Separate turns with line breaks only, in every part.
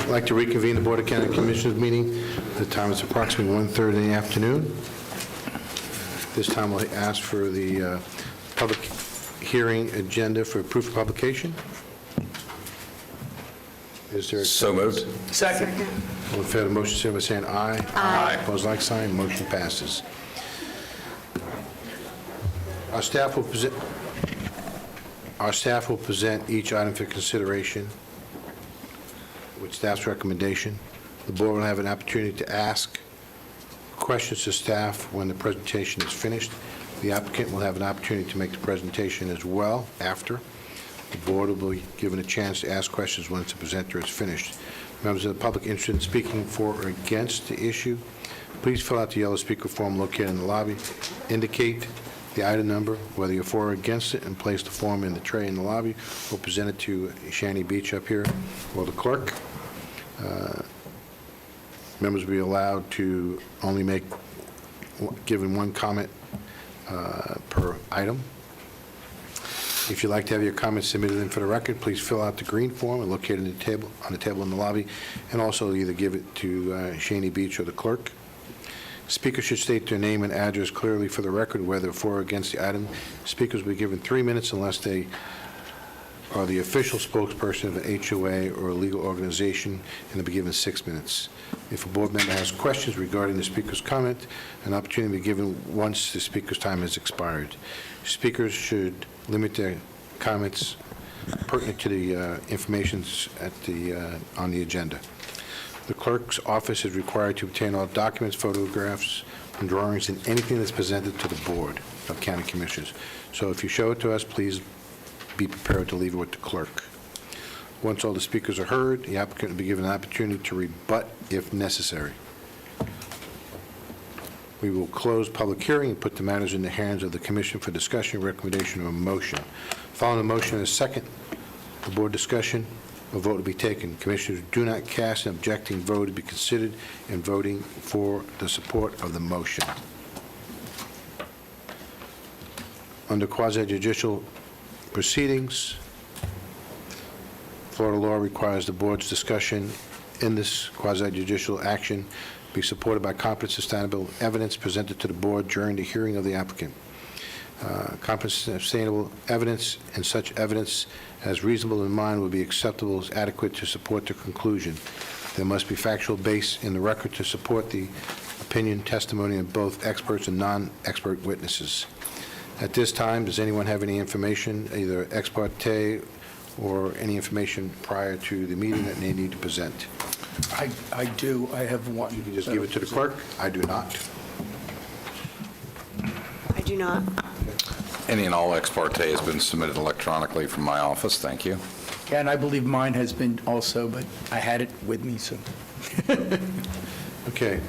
I'd like to reconvene the Board of County Commissioners meeting. The time is approximately 1:30 in the afternoon. This time we'll ask for the public hearing agenda for proof of publication. Is there a
So moved.
Second.
All in favor of the motion, say by saying aye.
Aye.
Opposed, like sign. Motion passes. Our staff will present each item for consideration with staff's recommendation. The board will have an opportunity to ask questions to staff when the presentation is finished. The applicant will have an opportunity to make the presentation as well after. The board will be given a chance to ask questions once the presenter is finished. Members of the public interested in speaking for or against the issue, please fill out the yellow speaker form located in the lobby. Indicate the item number, whether you're for or against it, and place the form in the tray in the lobby, or present it to Shani Beach up here, or the clerk. Members will be allowed to only make, given one comment per item. If you'd like to have your comments submitted in for the record, please fill out the green form and locate it on the table in the lobby, and also either give it to Shani Beach or the clerk. Speakers should state their name and address clearly for the record, whether for or against the item. Speakers will be given 3 minutes unless they are the official spokesperson of an HOA or a legal organization, and they'll be given 6 minutes. If a board member has questions regarding the speaker's comment, an opportunity will be given once the speaker's time has expired. Speakers should limit their comments pertinent to the information on the agenda. The clerk's office is required to obtain all documents, photographs, and drawings, and anything that's presented to the Board of County Commissioners. So if you show it to us, please be prepared to leave it with the clerk. Once all the speakers are heard, the applicant will be given an opportunity to rebut if necessary. We will close public hearing and put the matters in the hands of the Commission for discussion, recommendation, or motion. Following the motion and a second, the board discussion, a vote to be taken. Commissioners do not cast an objecting vote to be considered in voting for the support of the motion. Under quasi-judicial proceedings, Florida law requires the board's discussion in this quasi-judicial action be supported by competent, sustainable evidence presented to the board during the hearing of the applicant. Competent, sustainable evidence and such evidence as reasonable in mind will be acceptable as adequate to support the conclusion. There must be factual base in the record to support the opinion, testimony of both experts and non-expert witnesses. At this time, does anyone have any information, either ex parte or any information prior to the meeting that they need to present?
I do. I have one.
You can just give it to the clerk. I do not.
I do not.
Any and all ex parte has been submitted electronically from my office. Thank you.
Yeah, and I believe mine has been also, but I had it with me, so.
Okay.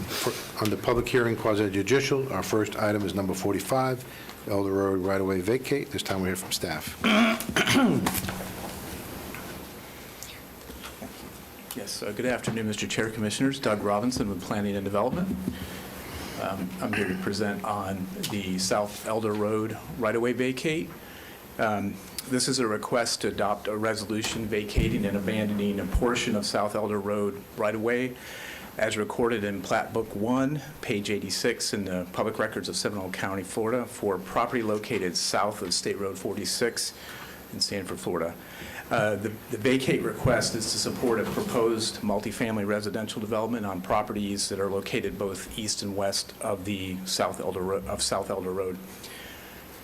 On the public hearing quasi-judicial, our first item is number 45, Elder Road right-of-way vacate. This time we hear from staff.
Yes, good afternoon, Mr. Chair, Commissioners. Doug Robinson with Planning and Development. I'm here to present on the South Elder Road right-of-way vacate. This is a request to adopt a resolution vacating and abandoning a portion of South Elder Road right-of-way as recorded in Plat Book 1, page 86 in the Public Records of Seminole County, Florida, for property located south of State Road 46 in Sanford, Florida. The vacate request is to support a proposed multifamily residential development on properties that are located both east and west of the South Elder Road.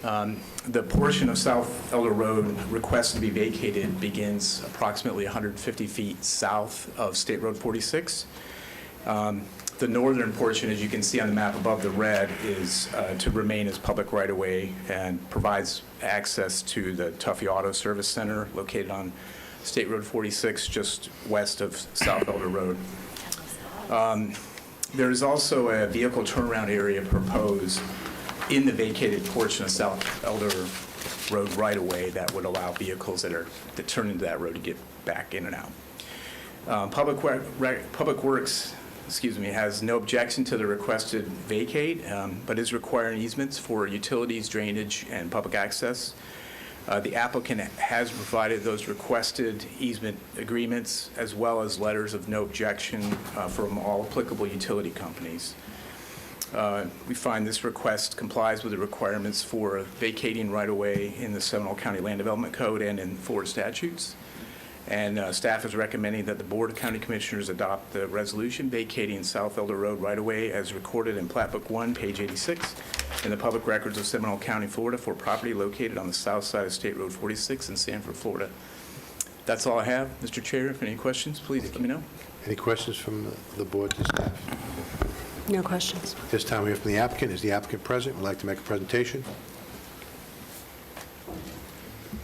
The portion of South Elder Road request to be vacated begins approximately 150 feet south of State Road 46. The northern portion, as you can see on the map above the red, is to remain as public right-of-way and provides access to the Tuffy Auto Service Center located on State Road 46, just west of South Elder Road. There is also a vehicle turnaround area proposed in the vacated portion of South Elder Road right-of-way that would allow vehicles that turn into that road to get back in and out. Public Works has no objection to the requested vacate, but is requiring easements for utilities, drainage, and public access. The applicant has provided those requested easement agreements as well as letters of no objection from all applicable utility companies. We find this request complies with the requirements for vacating right-of-way in the Seminole County Land Development Code and in Florida statutes. And staff is recommending that the Board of County Commissioners adopt the resolution vacating South Elder Road right-of-way as recorded in Plat Book 1, page 86, in the public records of Seminole County, Florida, for property located on the south side of State Road 46 in Sanford, Florida. That's all I have, Mr. Chair. If any questions, please let me know.
Any questions from the board to staff?
No questions.
This time we have from the applicant. Is the applicant present? Would like to make a presentation?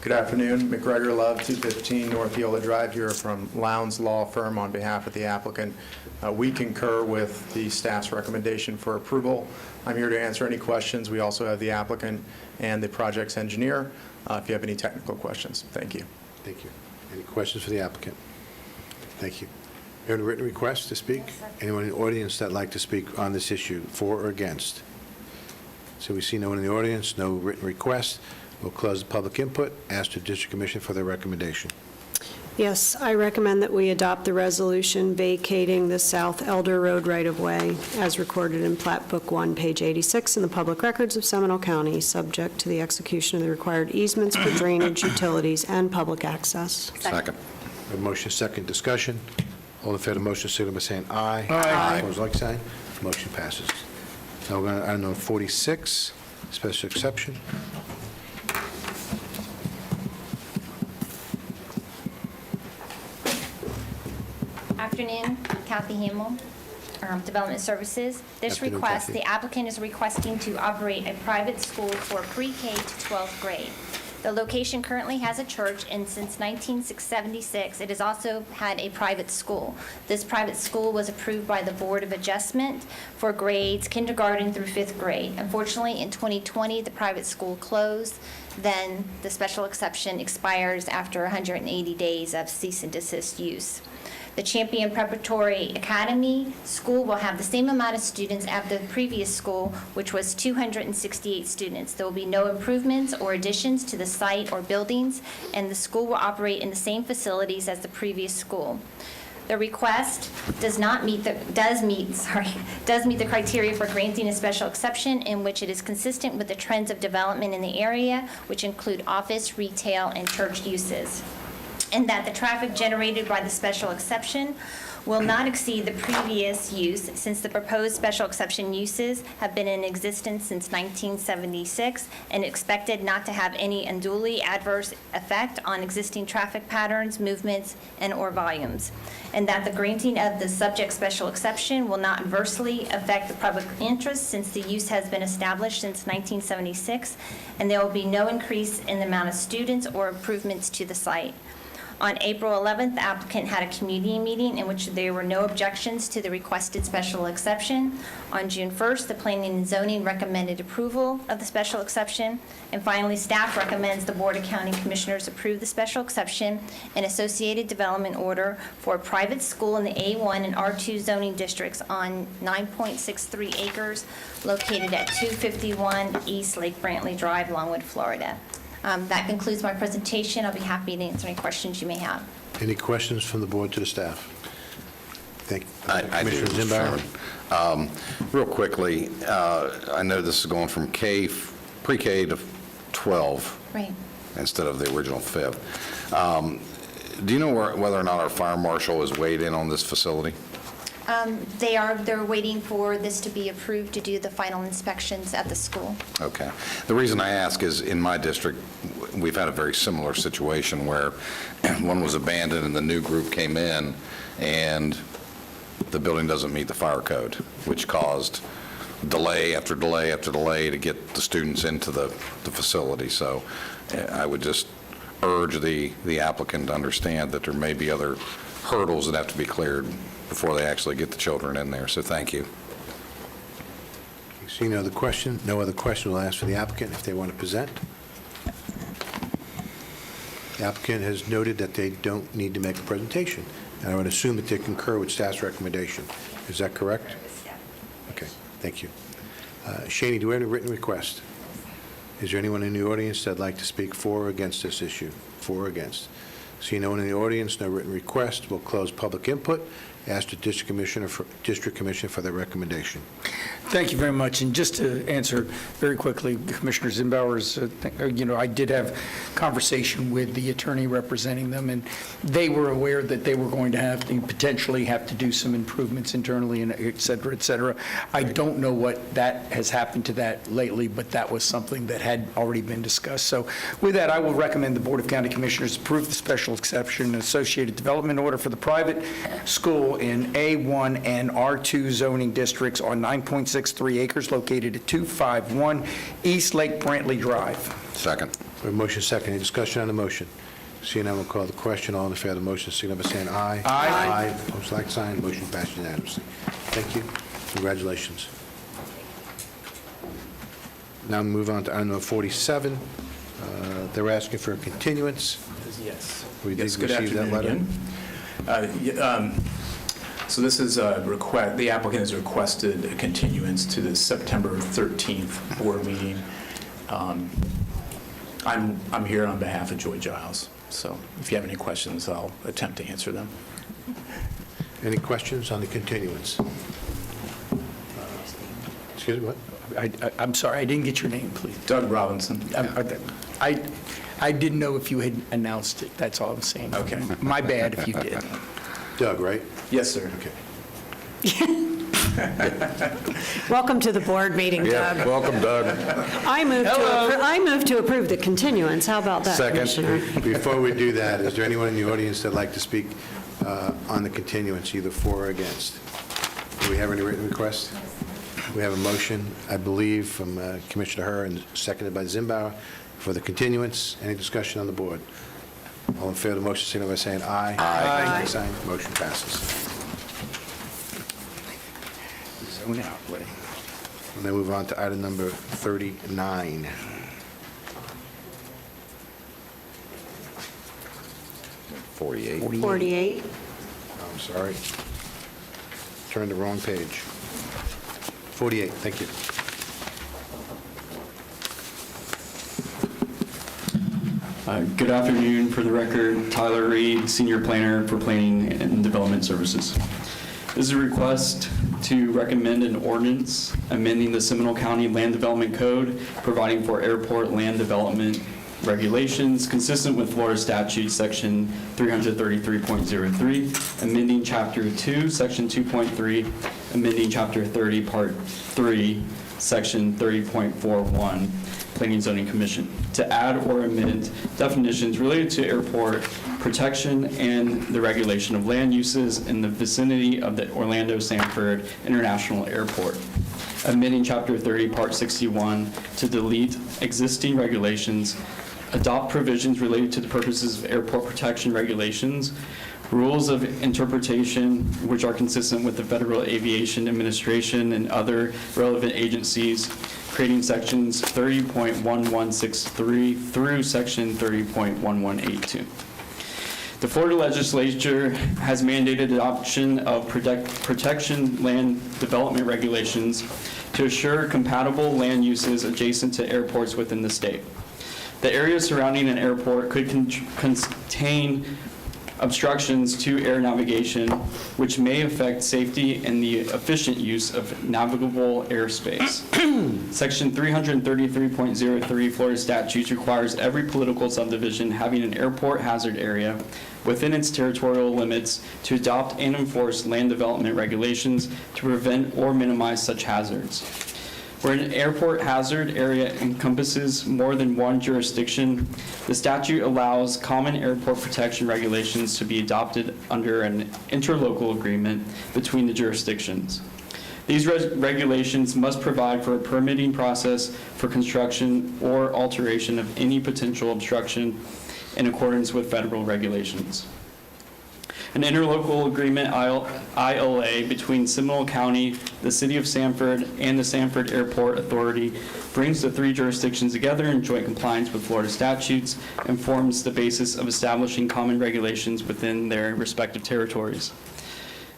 Good afternoon. McGregor Love, 215 North Yola Drive here from Lowndes Law Firm on behalf of the applicant. We concur with the staff's recommendation for approval. I'm here to answer any questions. We also have the applicant and the project's engineer if you have any technical questions. Thank you.
Thank you. Any questions for the applicant? Thank you. Any written requests to speak? Anyone in the audience that'd like to speak on this issue, for or against? So we see no one in the audience, no written requests. We'll close the public input. Ask the District Commission for their recommendation.
Yes, I recommend that we adopt the resolution vacating the South Elder Road right-of-way as recorded in Plat Book 1, page 86, in the public records of Seminole County, subject to the execution of the required easements for drainage, utilities, and public access.
Second.
A motion, second discussion. All in favor of the motion, signal by saying aye.
Aye.
Opposed, like sign. Motion passes. Now we're going to item number 46, special exception.
Afternoon, Kathy Hamill, Development Services. This
Afternoon,
request,
Kathy.
the applicant is requesting to operate a private school for pre-K to 12th grade. The location currently has a church, and since 1976, it has also had a private school. This private school was approved by the Board of Adjustment for grades kindergarten through 5th grade. Unfortunately, in 2020, the private school closed. Then the special exception expires after 180 days of cease and desist use. The Champion Preparatory Academy School will have the same amount of students as the previous school, which was 268 students. There will be no improvements or additions to the site or buildings, and the school will operate in the same facilities as the previous school. The request does meet the criteria for granting a special exception, in which it is consistent with the trends of development in the area, which include office, retail, and church uses, and that the traffic generated by the special exception will not exceed the previous use, since the proposed special exception uses have been in existence since 1976 and expected not to have any unduly adverse effect on existing traffic patterns, movements, and or volumes, and that the granting of the subject special exception will not adversely affect the public interest, since the use has been established since 1976, and there will be no increase in the amount of students or improvements to the site. On April 11th, the applicant had a community meeting in which there were no objections to the requested special exception. On June 1st, the Planning and Zoning recommended approval of the special exception. And finally, staff recommends the Board of County Commissioners approve the special exception and associated development order for a private school in the A1 and R2 zoning districts on 9.63 acres located at 251 East Lake Brantley Drive, Longwood, Florida. That concludes my presentation. I'll be happy to answer any questions you may have.
Any questions from the board to the staff? Thank you.
I do,
Commissioner
Mr.
Zimbardo.
Chairman. Real quickly, I know this is going from pre-K to 12
Right.
instead of the original 5th. Do you know whether or not our fire marshal has weighed in on this facility?
They're waiting for this to be approved to do the final inspections at the school.
Okay. The reason I ask is, in my district, we've had a very similar situation where one was abandoned and the new group came in, and the building doesn't meet the fire code, which caused delay after delay after delay to get the students into the facility. So I would just urge the applicant to understand that there may be other hurdles that have to be cleared before they actually get the children in there. So thank you.
Seeing no other question, we'll ask for the applicant if they want to present. The applicant has noted that they don't need to make a presentation, and I would assume that they concur with staff's recommendation. Is that correct? Okay, thank you. Shani, do we have any written request? Is there anyone in the audience that'd like to speak for or against this issue? For or against? Seeing no one in the audience, no written request, we'll close public input. Ask the District Commission for their recommendation.
Thank you very much. And just to answer very quickly, Commissioner Zimbauer's, I did have conversation with the attorney representing them, and they were aware that they were going to have to potentially have to do some improvements internally, and et cetera, et cetera. I don't know what that has happened to that lately, but that was something that had already been discussed. So with that, I will recommend the Board of County Commissioners approve the special exception and associated development order for the private school in A1 and R2 zoning districts on 9.63 acres located at 251 East Lake Brantley Drive.
Second.
We have a motion second. Any discussion on the motion? Seeing none, we'll call the question. All in favor of the motion, signify by saying aye.
Aye.
Aye. Opposed, like sign. Motion passed unanimously. Thank you. Congratulations. Now we move on to item number 47. They're asking for a continuance.
Yes.
We did
Yes, good
receive that
afternoon
letter.
again. So this is a request, the applicant has requested a continuance to the September 13th board meeting. I'm here on behalf of Joy Giles, so if you have any questions, I'll attempt to answer them.
Any questions on the continuance? Excuse me, what?
I'm sorry, I didn't get your name, please.
Doug Robinson.
I didn't know if you had announced it, that's all I'm saying.
Okay.
My bad if you did.
Doug, right?
Yes, sir.
Okay.
Welcome to the board meeting, Doug.
Welcome, Doug.
I move to approve the continuance. How about that,
Second.
Commissioner?
Before we do that, is there anyone in the audience that'd like to speak on the continuance, either for or against? Do we have any written requests? We have a motion, I believe, from Commissioner Herr and seconded by Zimbauer for the continuance. Any discussion on the board? All in favor of the motion, signify by saying aye.
Aye.
Sign. Motion passes.
Zone out, buddy.
And then move on to item number 39.
Forty-eight.
48.
I'm sorry. Turned the wrong page. 48, thank you.
Good afternoon. For the record, Tyler Reed, Senior Planner for Planning and Development Services. This is a request to recommend an ordinance amending the Seminole County Land Development Code, providing for airport land development regulations consistent with Florida Statute Section 333.03, amending Chapter 2, Section 2.3, amending Chapter 30, Part 3, Section 30.41, Planning and Zoning Commission, to add or amend definitions related to airport protection and the regulation of land uses in the vicinity of the Orlando Sanford International Airport, amending Chapter 30, Part 61 to delete existing regulations, adopt provisions related to the purposes of airport protection regulations, rules of interpretation which are consistent with the Federal Aviation Administration and other relevant agencies, creating sections 30.1163 through section 30.1182. The Florida legislature has mandated adoption of protection land development regulations to assure compatible land uses adjacent to airports within the state. The area surrounding an airport could contain obstructions to air navigation, which may affect safety and the efficient use of navigable airspace. Section 333.03 Florida statutes requires every political subdivision having an airport hazard area within its territorial limits to adopt and enforce land development regulations to prevent or minimize such hazards. Where an airport hazard area encompasses more than one jurisdiction, the statute allows common airport protection regulations to be adopted under an interlocal agreement between the jurisdictions. These regulations must provide for a permitting process for construction or alteration of any potential obstruction in accordance with federal regulations. An interlocal agreement, ILA, between Seminole County, the City of Sanford, and the Sanford Airport Authority brings the three jurisdictions together in joint compliance with Florida statutes and forms the basis of establishing common regulations within their respective territories.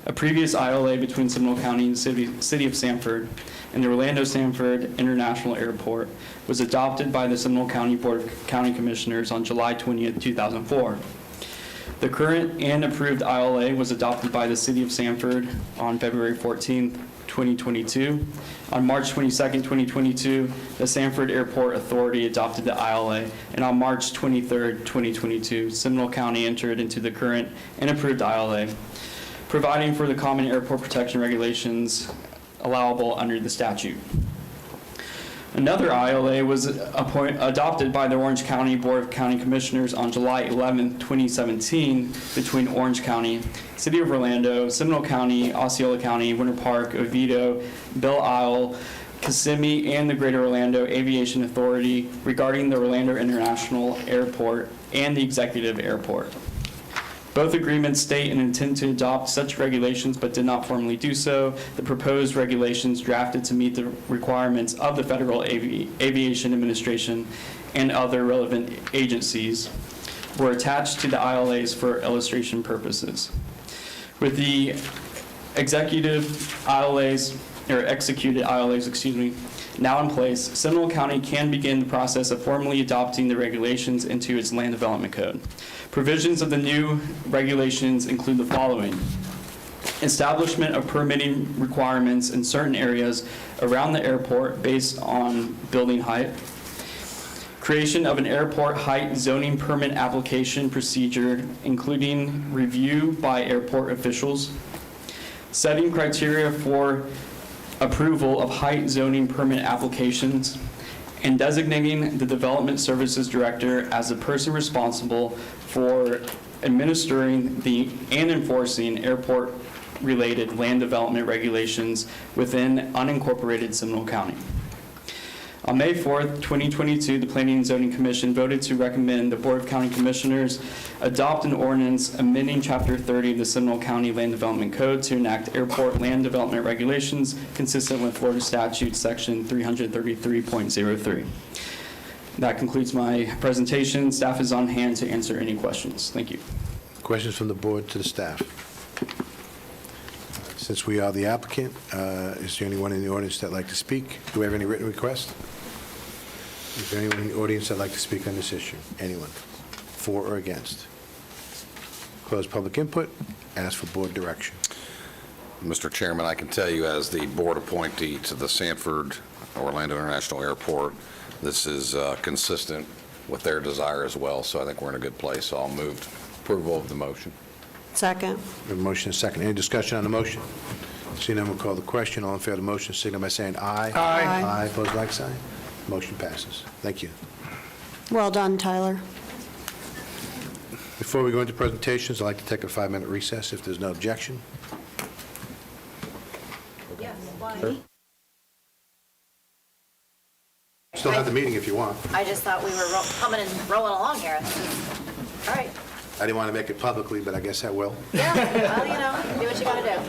a previous ILA between Seminole County and the City of Sanford and the Orlando-Sanford International Airport was adopted by the Seminole County Board of County Commissioners on July 20th, 2004. The current and approved ILA was adopted by the City of Sanford on February 14th, 2022. On March 22nd, 2022, the Sanford Airport Authority adopted the ILA, and on March 23rd, 2022, Seminole County entered into the current and approved ILA, providing for the common airport protection regulations allowable under the statute. Another ILA was adopted by the Orange County Board of County Commissioners on July 11, 2017, between Orange County, City of Orlando, Seminole County, Osceola County, Winter Park, Oviedo, Belle Isle, Kissimmee, and the Greater Orlando Aviation Authority regarding the Orlando International Airport and the Executive Airport. Both agreements state an intent to adopt such regulations but did not formally do so. The proposed regulations drafted to meet the requirements of the Federal Aviation Administration and other relevant agencies were attached to the ILAs for illustration purposes. With the executed ILAs, now in place, Seminole County can begin the process of formally adopting the regulations into its land development code. Provisions of the new regulations include the following: establishment of permitting requirements in certain areas around the airport based on building height, creation of an airport height zoning permit application procedure, including review by airport officials, setting criteria for approval of height zoning permit applications, and designating the Development Services Director as the person responsible for administering and enforcing airport-related land development regulations within unincorporated Seminole County. On May 4th, 2022, the Planning and Zoning Commission voted to recommend the Board of County Commissioners adopt an ordinance amending Chapter 30 of the Seminole County Land Development Code to enact airport land development regulations consistent with Florida Statute Section 333.03. That concludes my presentation. Staff is on hand to answer any questions. Thank you.
Questions from the board to the staff? Since we are the applicant, is there anyone in the audience that'd like to speak? Do we have any written requests? Is there anyone in the audience that'd like to speak on this issue? Anyone? For or against? Close public input. Ask for board direction.
Mr. Chairman, I can tell you as the board appointee to the Sanford Orlando International Airport, this is consistent with their desire as well, so I think we're in a good place. So I'll move approval of the motion.
Second.
We have a motion and a second. Any discussion on the motion? Seeing none, we'll call the question. All in favor of the motion, signal by saying aye.
Aye.
Aye, opposed, like sign. Motion passes. Thank you.
Well done, Tyler.
Before we go into presentations, I'd like to take a 5-minute recess if there's no objection.
Yes, why?
Still have the meeting if you want.
I just thought we were coming and rolling along here. All right.
I didn't want to make it publicly, but I guess I will.
Yeah, well, do what you got to do.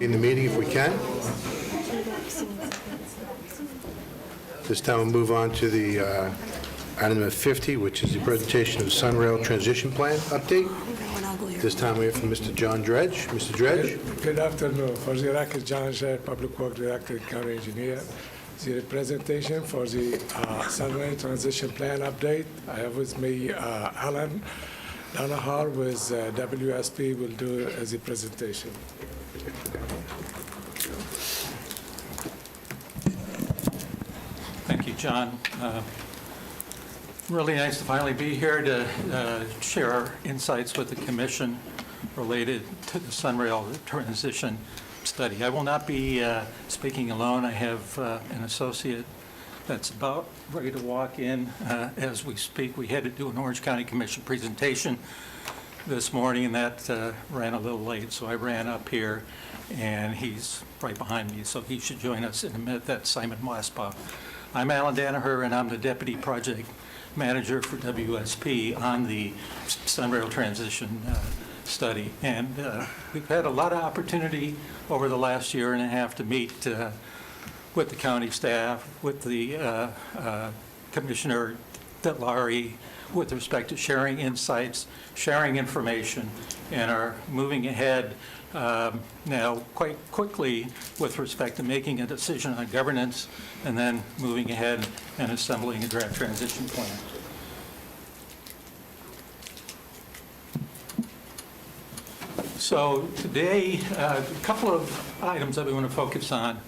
In the meeting, if we can. This time we'll move on to the item number 50, which is the presentation of Sunrail Transition Plan update. This time we have from Mr. John Dredge. Mr. Dredge?
Good afternoon. For the record, John Sher, Public Works Director, County Engineer. The presentation for the Sunrail Transition Plan update. I have with me Alan Donahar with WSP will do the presentation.
Thank you, John. Really nice to finally be here to share our insights with the commission related to the Sunrail transition study. I will not be speaking alone. I have an associate that's about ready to walk in as we speak. We had to do an Orange County Commission presentation this morning, and that ran a little late, so I ran up here, and he's right behind me, so he should join us in a minute. That's Simon Mossbaugh. I'm Alan Danaher, and I'm the Deputy Project Manager for WSP on the Sunrail Transition study. And we've had a lot of opportunity over the last year and a half to meet with the county staff, with the Commissioner Detlari, with respect to sharing insights, sharing information, and are moving ahead now quite quickly with respect to making a decision on governance and then moving ahead and assembling a draft transition plan. So today, a couple of items that we want to focus on.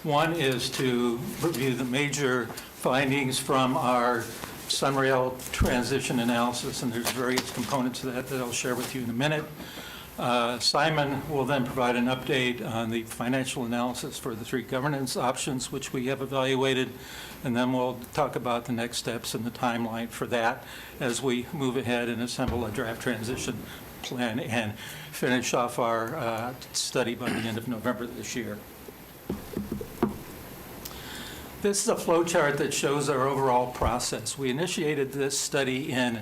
One is to review the major findings from our Sunrail transition analysis, and there's various components of that I'll share with you in a minute. Simon will then provide an update on the financial analysis for the three governance options which we have evaluated, and then we'll talk about the next steps and the timeline for that as we move ahead and assemble a draft transition plan and finish off our study by the end of November this year. This is a flow chart that shows our overall process. We initiated this study in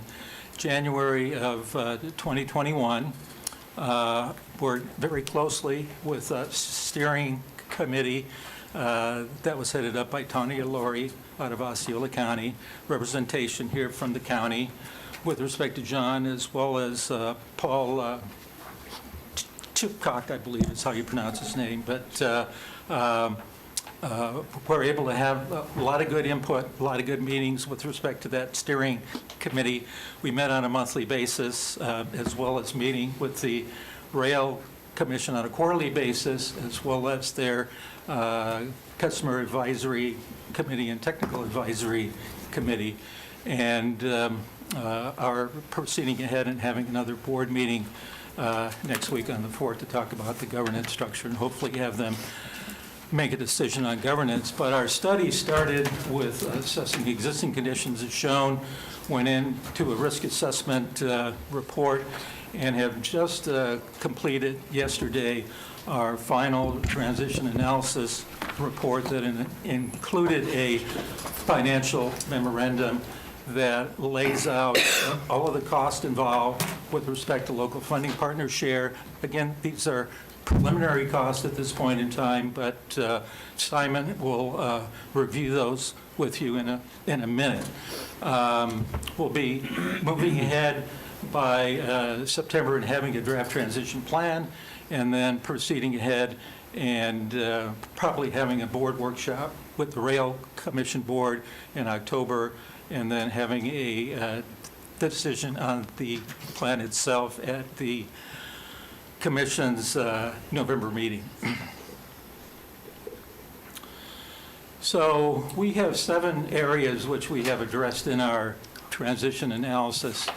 January of 2021. Worked very closely with a steering committee that was headed up by Tony Laurie out of Osceola County, representation here from the county with respect to John, as well as Paul Chipcock, I believe is how you pronounce his name, but we're able to have a lot of good input, a lot of good meetings with respect to that steering committee. We met on a monthly basis, as well as meeting with the Rail Commission on a quarterly basis, as well as their Customer Advisory Committee and Technical Advisory Committee, and are proceeding ahead and having another board meeting next week on the 4th to talk about the governance structure and hopefully have them make a decision on governance. But our study started with assessing existing conditions as shown, went into a risk assessment report, and have just completed yesterday our final transition analysis report that included a financial memorandum that lays out all of the costs involved with respect to local funding partner share. Again, these are preliminary costs at this point in time, but Simon will review those with you in a minute. We'll be moving ahead by September and having a draft transition plan, and then proceeding ahead and probably having a board workshop with the Rail Commission Board in October, and then having a decision on the plan itself at the Commission's November meeting. So we have 7 areas which we have addressed in our transition analysis,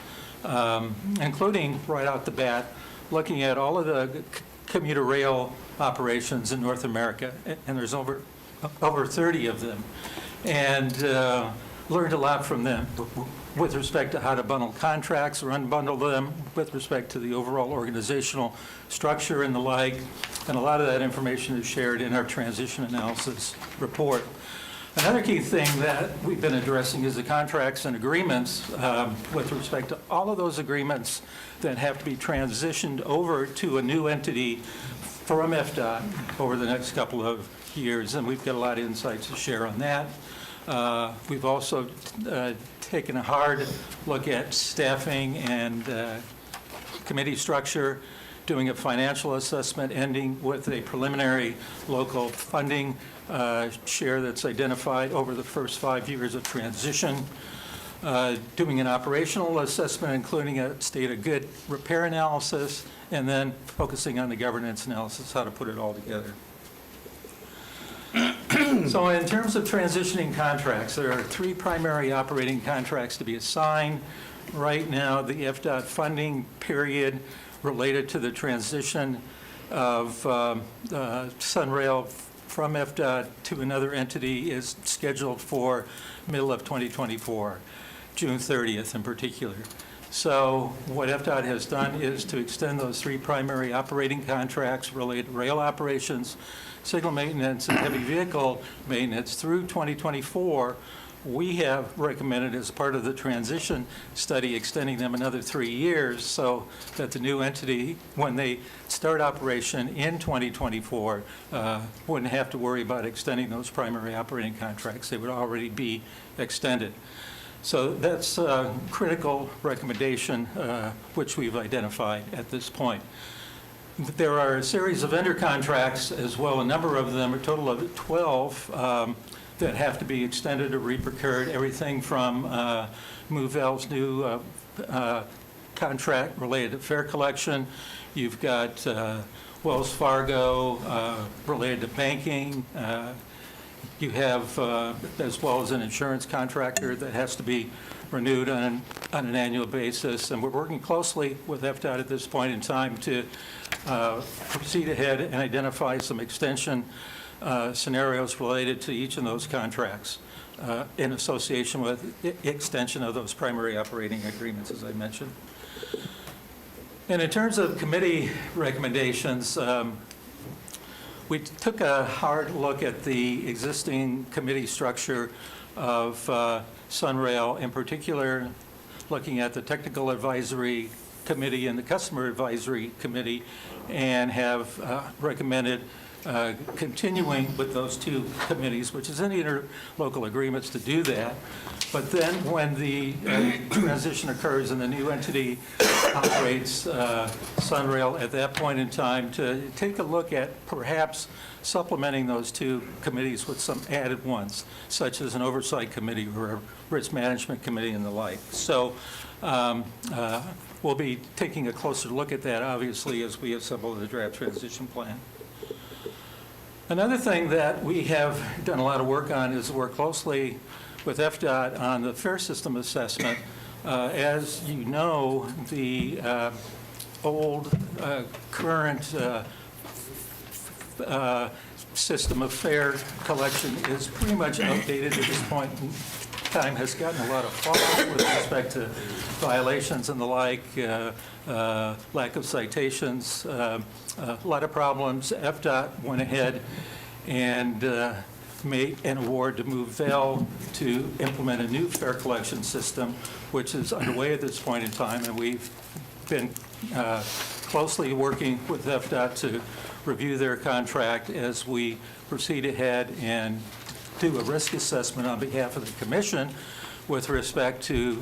including right out the bat, looking at all of the commuter rail operations in North America, and there's over 30 of them, and learned a lot from them with respect to how to bundle contracts or unbundle them, with respect to the overall organizational structure and the like, and a lot of that information is shared in our transition analysis report. Another key thing that we've been addressing is the contracts and agreements with respect to all of those agreements that have to be transitioned over to a new entity from FDOT over the next couple of years, and we've got a lot of insights to share on that. We've also taken a hard look at staffing and committee structure, doing a financial assessment, ending with a preliminary local funding share that's identified over the first 5 years of transition, doing an operational assessment, including a state of good repair analysis, and then focusing on the governance analysis, how to put it all together. So in terms of transitioning contracts, there are 3 primary operating contracts to be assigned. Right now, the FDOT funding period related to the transition of Sunrail from FDOT to another entity is scheduled for middle of 2024, June 30th in particular. So what FDOT has done is to extend those 3 primary operating contracts related to rail operations, signal maintenance, and heavy vehicle maintenance through 2024. We have recommended as part of the transition study extending them another 3 years so that the new entity, when they start operation in 2024, wouldn't have to worry about extending those primary operating contracts. They would already be extended. So that's a critical recommendation which we've identified at this point. There are a series of vendor contracts as well, a number of them, a total of 12, that have to be extended or re-procured, everything from MoveL's new contract related to fare collection. You've got Wells Fargo related to banking. You have, as well as an insurance contractor that has to be renewed on an annual basis. And we're working closely with FDOT at this point in time to proceed ahead and identify some extension scenarios related to each of those contracts in association with extension of those primary operating agreements, as I mentioned. And in terms of committee recommendations, we took a hard look at the existing committee structure of Sunrail, in particular looking at the Technical Advisory Committee and the Customer Advisory Committee, and have recommended continuing with those 2 committees, which is in the interlocal agreements to do that. But then when the transition occurs and the new entity operates Sunrail at that point in time, to take a look at perhaps supplementing those 2 committees with some added ones, such as an oversight committee or a risk management committee and the like. So we'll be taking a closer look at that, obviously, as we assemble the draft transition plan. Another thing that we have done a lot of work on is work closely with FDOT on the fare system assessment. As you know, the old current system of fare collection is pretty much outdated at this point. Time has gotten a lot of fallout with respect to violations and the like, lack of citations, a lot of problems. FDOT went ahead and made an award to MoveL to implement a new fare collection system, which is underway at this point in time, and we've been closely working with FDOT to review their contract as we proceed ahead and do a risk assessment on behalf of the commission with respect to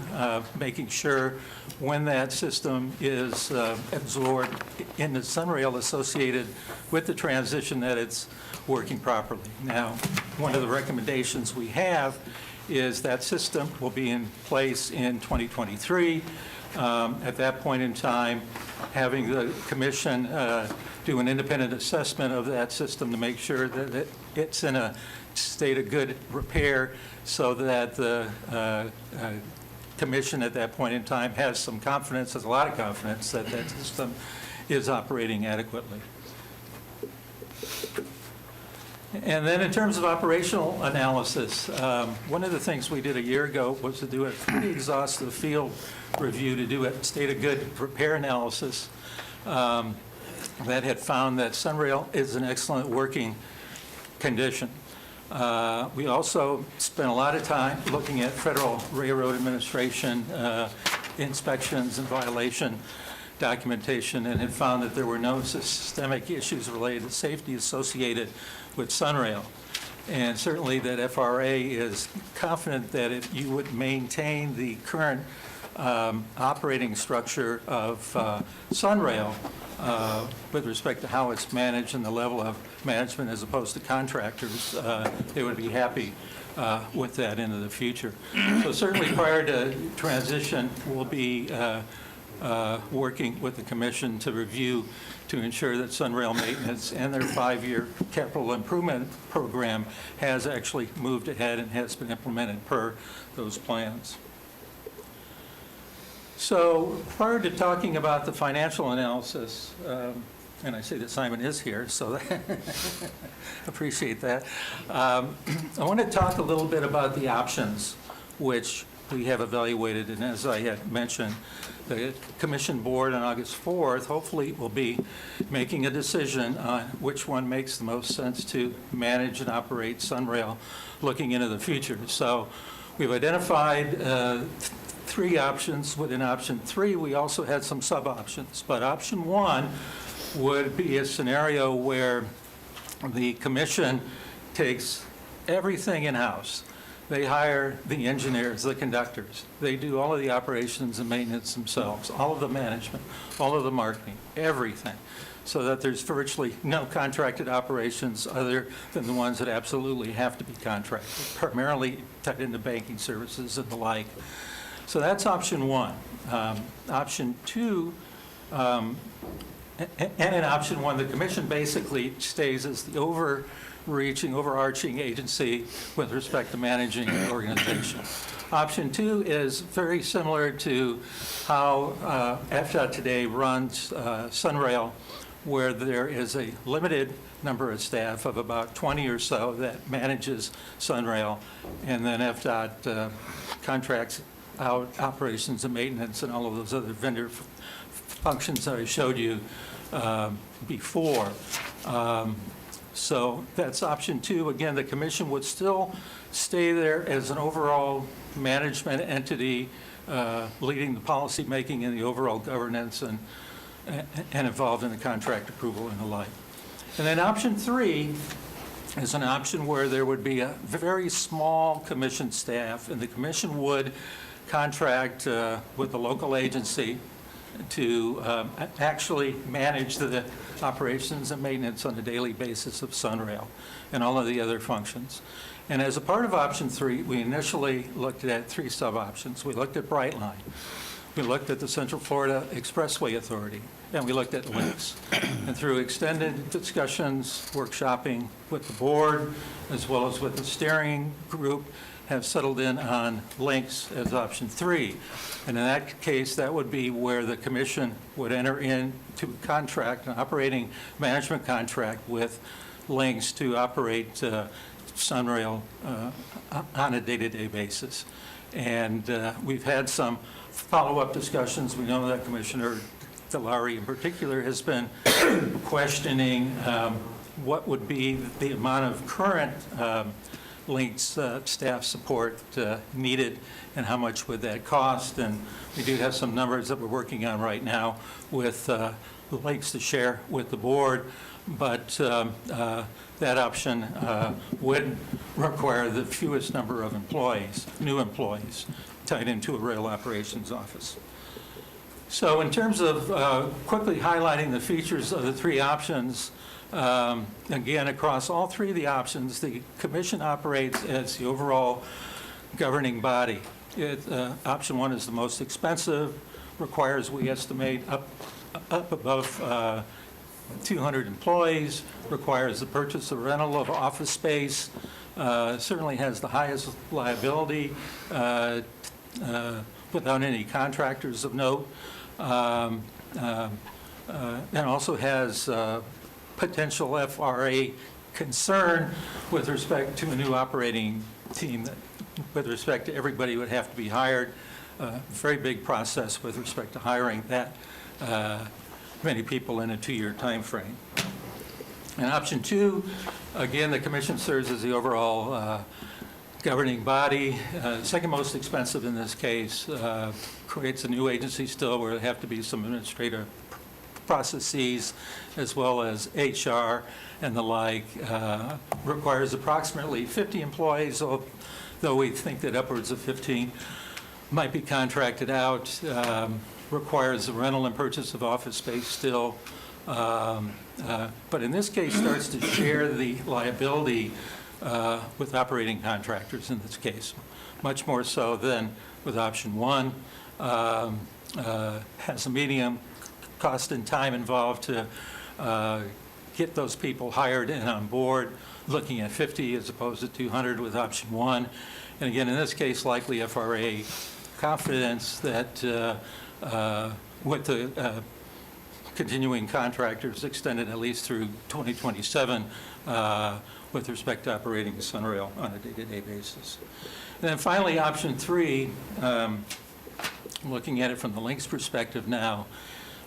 making sure when that system is absorbed in the Sunrail associated with the transition that it's working properly. Now, one of the recommendations we have is that system will be in place in 2023. At that point in time, having the commission do an independent assessment of that system to make sure that it's in a state of good repair so that the commission at that point in time has some confidence, has a lot of confidence that that system is operating adequately. And then in terms of operational analysis, one of the things we did a year ago was to do a pretty exhaustive field review to do a state of good repair analysis that had found that Sunrail is in excellent working condition. We also spent a lot of time looking at Federal Railroad Administration inspections and violation documentation and had found that there were no systemic issues related to safety associated with Sunrail. And certainly that FRA is confident that if you would maintain the current operating structure of Sunrail with respect to how it's managed and the level of management as opposed to contractors, they would be happy with that into the future. So certainly prior to transition, we'll be working with the commission to review to ensure that Sunrail maintenance and their 5-year capital improvement program has actually moved ahead and has been implemented per those plans. So prior to talking about the financial analysis, and I see that Simon is here, so appreciate that. I want to talk a little bit about the options which we have evaluated, and as I had mentioned, the Commission Board on August 4th hopefully will be making a decision on which one makes the most sense to manage and operate Sunrail looking into the future. So we've identified 3 options. Within option 3, we also had some sub-options, but option 1 would be a scenario where the commission takes everything in-house. They hire the engineers, the conductors. They do all of the operations and maintenance themselves, all of the management, all of the marketing, everything, so that there's virtually no contracted operations other than the ones that absolutely have to be contracted, primarily tied into banking services and the like. So that's option 1. Option 2, and in option 1, the commission basically stays as the overarching agency with respect to managing the organization. Option 2 is very similar to how FDOT today runs Sunrail, where there is a limited number of staff of about 20 or so that manages Sunrail, and then FDOT contracts out operations and maintenance and all of those other vendor functions that I showed you before. So that's option 2. Again, the commission would still stay there as an overall management entity, leading the policy making and the overall governance and involved in the contract approval and the like. And then option 3 is an option where there would be a very small commission staff, and the commission would contract with the local agency to actually manage the operations and maintenance on a daily basis of Sunrail and all of the other functions. And as a part of option 3, we initially looked at 3 sub-options. We looked at Brightline, we looked at the Central Florida Expressway Authority, and we looked at links. And through extended discussions, workshopping with the board, as well as with the steering group, have settled in on links as option 3. And in that case, that would be where the commission would enter into a contract, an operating management contract with links to operate Sunrail on a day-to-day basis. And we've had some follow-up discussions. We know that Commissioner DeLaury in particular has been questioning what would be the amount of current links staff support needed and how much would that cost. And we do have some numbers that we're working on right now with links to share with the board, but that option would require the fewest number of employees, new employees, tied into a rail operations office. So in terms of quickly highlighting the features of the 3 options, again, across all 3 of the options, the commission operates as the overall governing body. Option 1 is the most expensive, requires, we estimate, up above 200 employees, requires the purchase or rental of office space, certainly has the highest liability without any contractors of note, and also has potential FRA concern with respect to a new operating team that, with respect to everybody would have to be hired. Very big process with respect to hiring that many people in a 2-year time frame. And option 2, again, the commission serves as the overall governing body, second most expensive in this case, creates a new agency still where there have to be some administrative processes as well as HR and the like, requires approximately 50 employees, though we think that upwards of 15 might be contracted out, requires the rental and purchase of office space still, but in this case starts to share the liability with operating contractors in this case, much more so than with option one. Has a medium cost and time involved to get those people hired and on board, looking at 50 as opposed to 200 with option one. And again, in this case, likely FRA confidence that with the continuing contractors extended at least through 2027 with respect to operating Sunrail on a day-to-day basis. And then finally, option three, looking at it from the Lynx perspective now,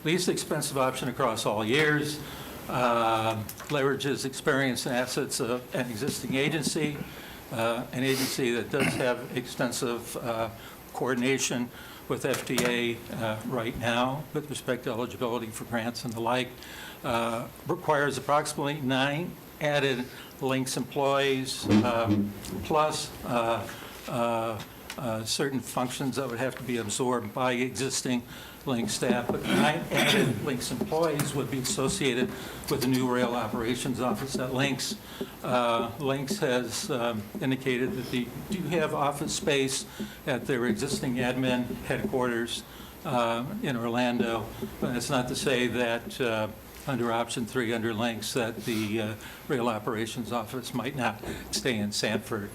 least expensive option across all years, leverages experience and assets of an existing agency, an agency that does have extensive coordination with FDA right now with respect to eligibility for grants and the like, requires approximately 9 added Lynx employees, plus certain functions that would have to be absorbed by existing Lynx staff, but 9 added Lynx employees would be associated with the new rail operations office at Lynx. Lynx has indicated that they do have office space at their existing admin headquarters in Orlando, but it's not to say that under option three, under Lynx, that the rail operations office might not stay in Sanford,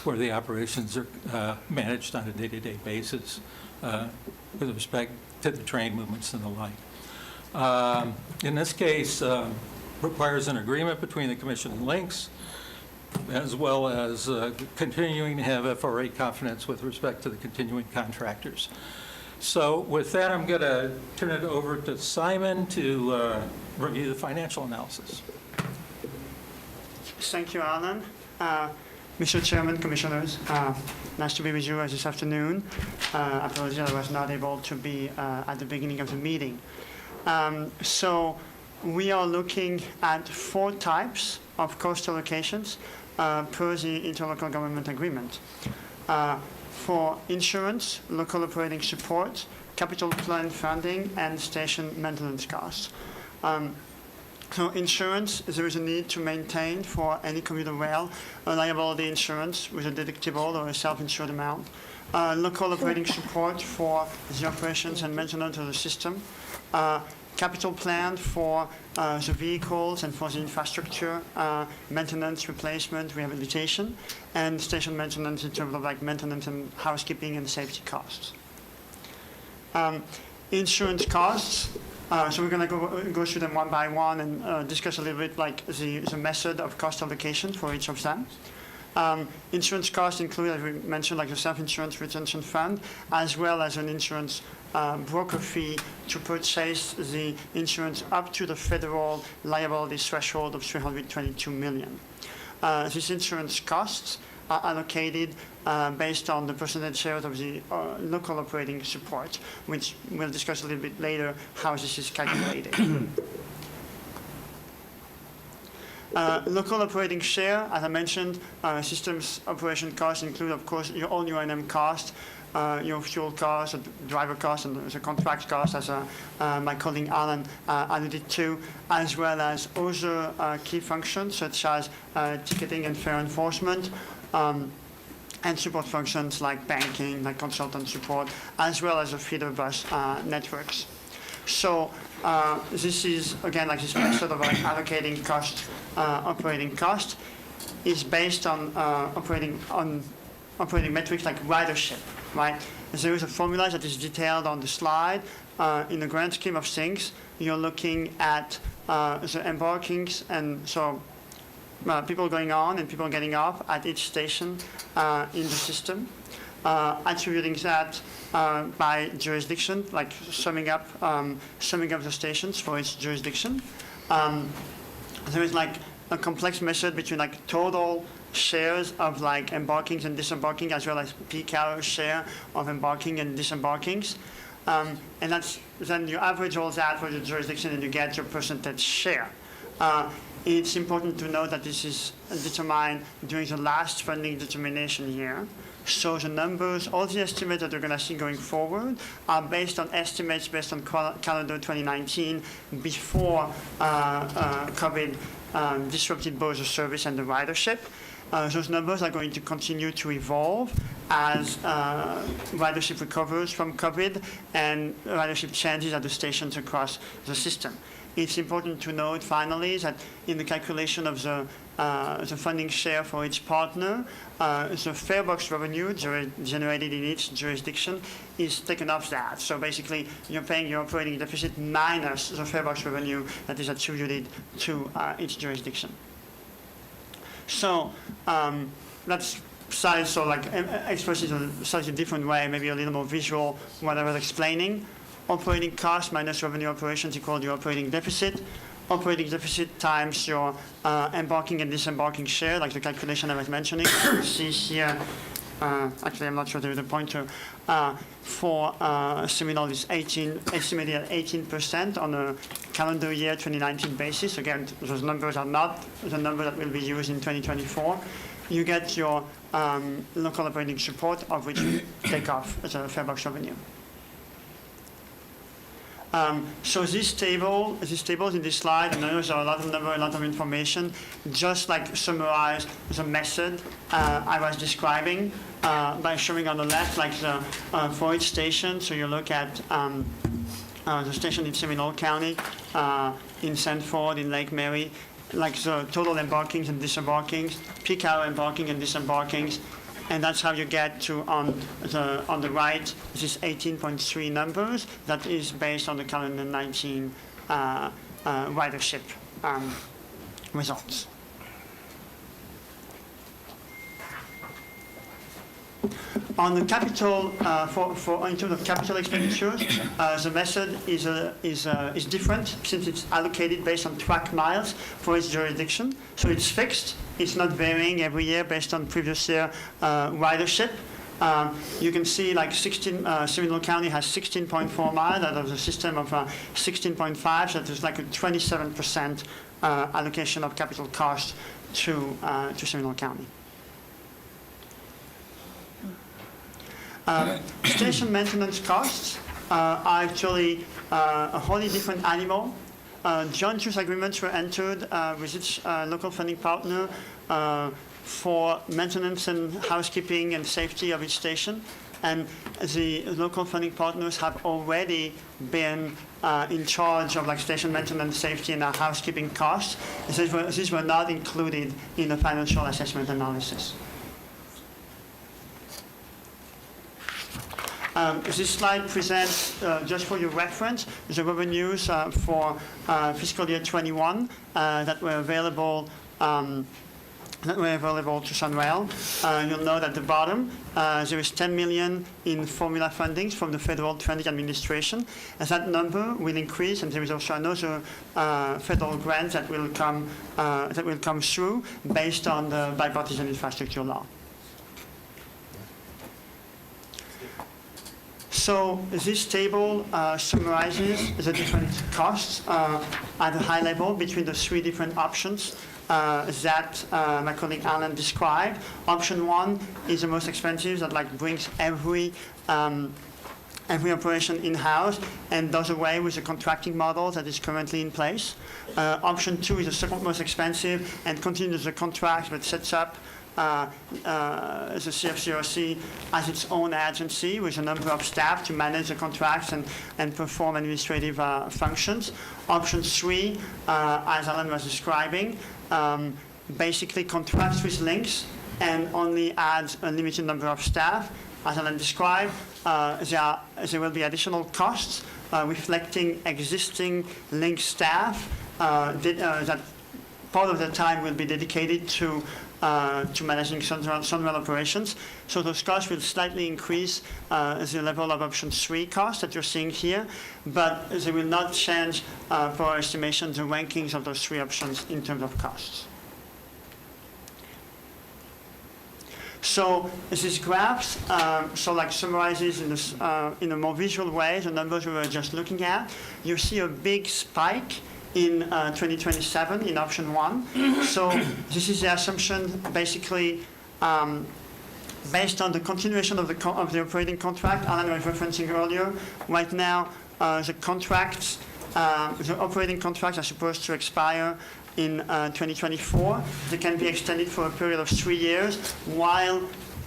where the operations are managed on a day-to-day basis with respect to the train movements and the like. In this case, requires an agreement between the Commission and Lynx, as well as continuing to have FRA confidence with respect to the continuing contractors. So with that, I'm going to turn it over to Simon to review the financial analysis.
Thank you, Alan. Mr. Chairman, Commissioners, nice to be with you this afternoon. Apologies, I was not able to be at the beginning of the meeting. So we are looking at 4 types of cost allocations per the interlocal government agreement. For insurance, local operating support, capital plan funding, and station maintenance costs. So insurance, there is a need to maintain for any commuter rail a liability insurance with a deductible or a self-insured amount. Local operating support for the operations and maintenance of the system. Capital plan for the vehicles and for the infrastructure, maintenance, replacement, rehabilitation, and station maintenance in terms of like maintenance and housekeeping and safety costs. Insurance costs. So we're going to go through them one by one and discuss a little bit like the method of cost allocation for each of them. Insurance costs include, as we mentioned, like the self-insurance retention fund, as well as an insurance broker fee to purchase the insurance up to the federal liability threshold of $322 million. These insurance costs are allocated based on the percentage share of the local operating support, which we'll discuss a little bit later how this is calculated. Local operating share, as I mentioned, systems operation costs include, of course, all your O&M costs, your fuel costs, driver costs, and the contract costs, as my colleague Alan alluded to, as well as other key functions such as ticketing and fare enforcement, and support functions like banking, like consultant support, as well as the feeder bus networks. So this is, again, like this method of allocating cost, operating cost, is based on operating metrics like ridership, right? There is a formula that is detailed on the slide. In the grand scheme of things, you're looking at the embarkings, and so people going on and people getting off at each station in the system, attributing that by jurisdiction, like summing up the stations for each jurisdiction. There is like a complex method between like total shares of like embarkings and disembarking, as well as peak hour share of embarking and disembarkings. And then you average all that for the jurisdiction and you get your percentage share. It's important to note that this is determined during the last funding determination year. So the numbers, all the estimates that you're going to see going forward are based on estimates based on calendar 2019 before COVID disrupted both the service and the ridership. Those numbers are going to continue to evolve as ridership recovers from COVID and ridership changes at the stations across the system. It's important to note, finally, that in the calculation of the funding share for each partner, the fare box revenue generated in each jurisdiction is taken off that. So basically, you're paying your operating deficit minus the fare box revenue that is attributed to each jurisdiction. So that's size, so like expressed in a slightly different way, maybe a little more visual, what I was explaining. Operating cost minus revenue operations equal your operating deficit. Operating deficit times your embarking and disembarking share, like the calculation I was mentioning. You see here, actually I'm not sure there is a pointer, for Seminole is estimated at 18% on a calendar year 2019 basis. Again, those numbers are not the number that will be used in 2024. You get your local operating support, of which you take off the fare box revenue. So these tables in this slide, and there's a lot of number, a lot of information, just like summarize the method I was describing by showing on the left, like the for each station. So you look at the station in Seminole County, in Sanford, in Lake Mary, like the total embarkings and disembarkings, peak hour embarking and disembarkings. And that's how you get to, on the right, this 18.3 numbers. That is based on the calendar 19 ridership results. On the capital, in terms of capital expenditures, the method is different since it's allocated based on track miles for each jurisdiction. So it's fixed. It's not varying every year based on previous year ridership. You can see like Seminole County has 16.4 miles out of the system of 16.5, so there's like a 27% allocation of capital cost to Seminole County. Station maintenance costs are actually a wholly different animal. Joint use agreements were entered with each local funding partner for maintenance and housekeeping and safety of each station. And the local funding partners have already been in charge of like station maintenance, safety, and housekeeping costs. These were not included in the financial assessment analysis. This slide presents, just for your reference, the revenues for fiscal year 21 that were available to Sunrail. You'll note at the bottom there is $10 million in formula fundings from the Federal Transit Administration, and that number will increase. And there is also another federal grant that will come through based on the bipartisan infrastructure law. So this table summarizes the different costs at a high level between the three different options that my colleague Alan described. Option one is the most expensive, that like brings every operation in-house and does away with the contracting model that is currently in place. Option two is the second most expensive and continues the contract but sets up the CFCRC as its own agency with a number of staff to manage the contracts and perform administrative functions. Option three, as Alan was describing, basically contracts with links and only adds a limited number of staff. As Alan described, there will be additional costs reflecting existing link staff that part of the time will be dedicated to managing Sunrail operations. So those costs will slightly increase the level of option 3 cost that you're seeing here, but they will not change, for our estimation, the rankings of those three options in terms of costs. So these graphs summarizes in a more visual way the numbers we were just looking at. You see a big spike in 2027 in option 1. So this is the assumption basically based on the continuation of the operating contract Alan was referencing earlier. Right now, the operating contracts are supposed to expire in 2024. They can be extended for a period of 3 years while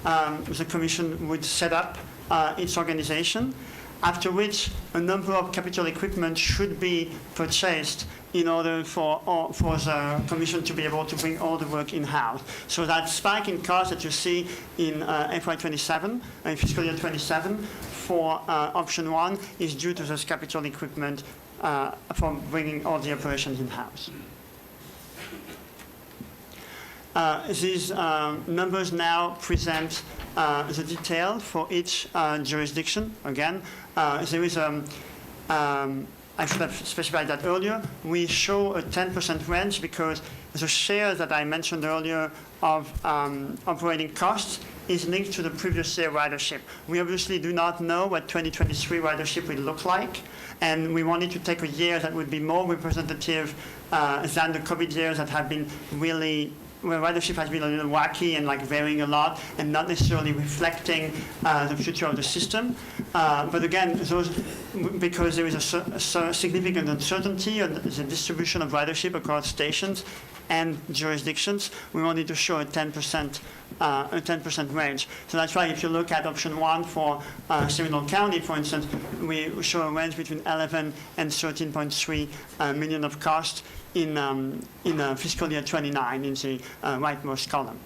the Commission would set up its organization, after which a number of capital equipment should be purchased in order for the Commission to be able to bring all the work in-house. So that spike in cost that you see in FY27, in fiscal year 27, for option 1 is due to this capital equipment from bringing all the operations in-house. These numbers now present the detail for each jurisdiction. Again, there is I should have specified that earlier. We show a 10% range because the share that I mentioned earlier of operating costs is linked to the previous year ridership. We obviously do not know what 2023 ridership will look like, and we wanted to take a year that would be more representative than the COVID years that have been really, where ridership has been a little wacky and like varying a lot and not necessarily reflecting the future of the system. But again, because there is a significant uncertainty on the distribution of ridership across stations and jurisdictions, we wanted to show a 10% range. So that's why if you look at option 1 for Seminole County, for instance, we show a range between 11 and 13.3 million of cost in fiscal year 29 in the rightmost column.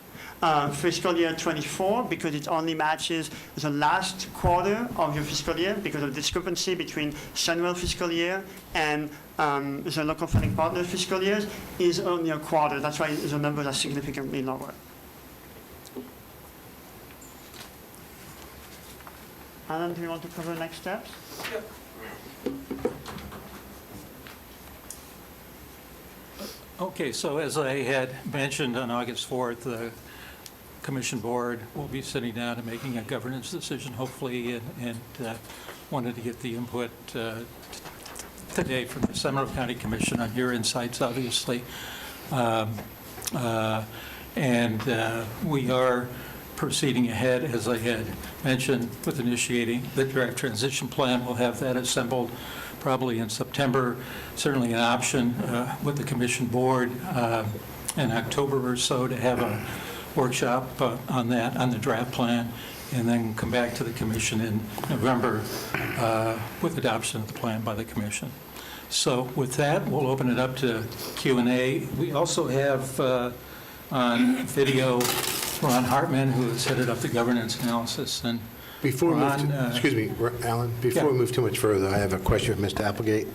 Fiscal year 24, because it only matches the last quarter of your fiscal year because of discrepancy between Sunwell fiscal year and the local funding partner fiscal years, is only a quarter. That's why the numbers are significantly lower. Alan, do you want to cover next steps?
Yep. Okay, so as I had mentioned on August 4th, the Commission Board will be sitting down and making a governance decision, hopefully, and wanted to get the input today from the Seminole County Commission on your insights, obviously. We are proceeding ahead, as I had mentioned, with initiating the draft transition plan. We'll have that assembled probably in September, certainly an option with the Commission Board in October or so to have a workshop on that, on the draft plan, and then come back to the Commission in November with adoption of the plan by the Commission. So with that, we'll open it up to Q&A. We also have on video Ron Hartman, who has headed up the governance analysis. And
Before we move
Ron,
to, excuse me, Alan, before we move too much further, I have a question for Mr. Applegate.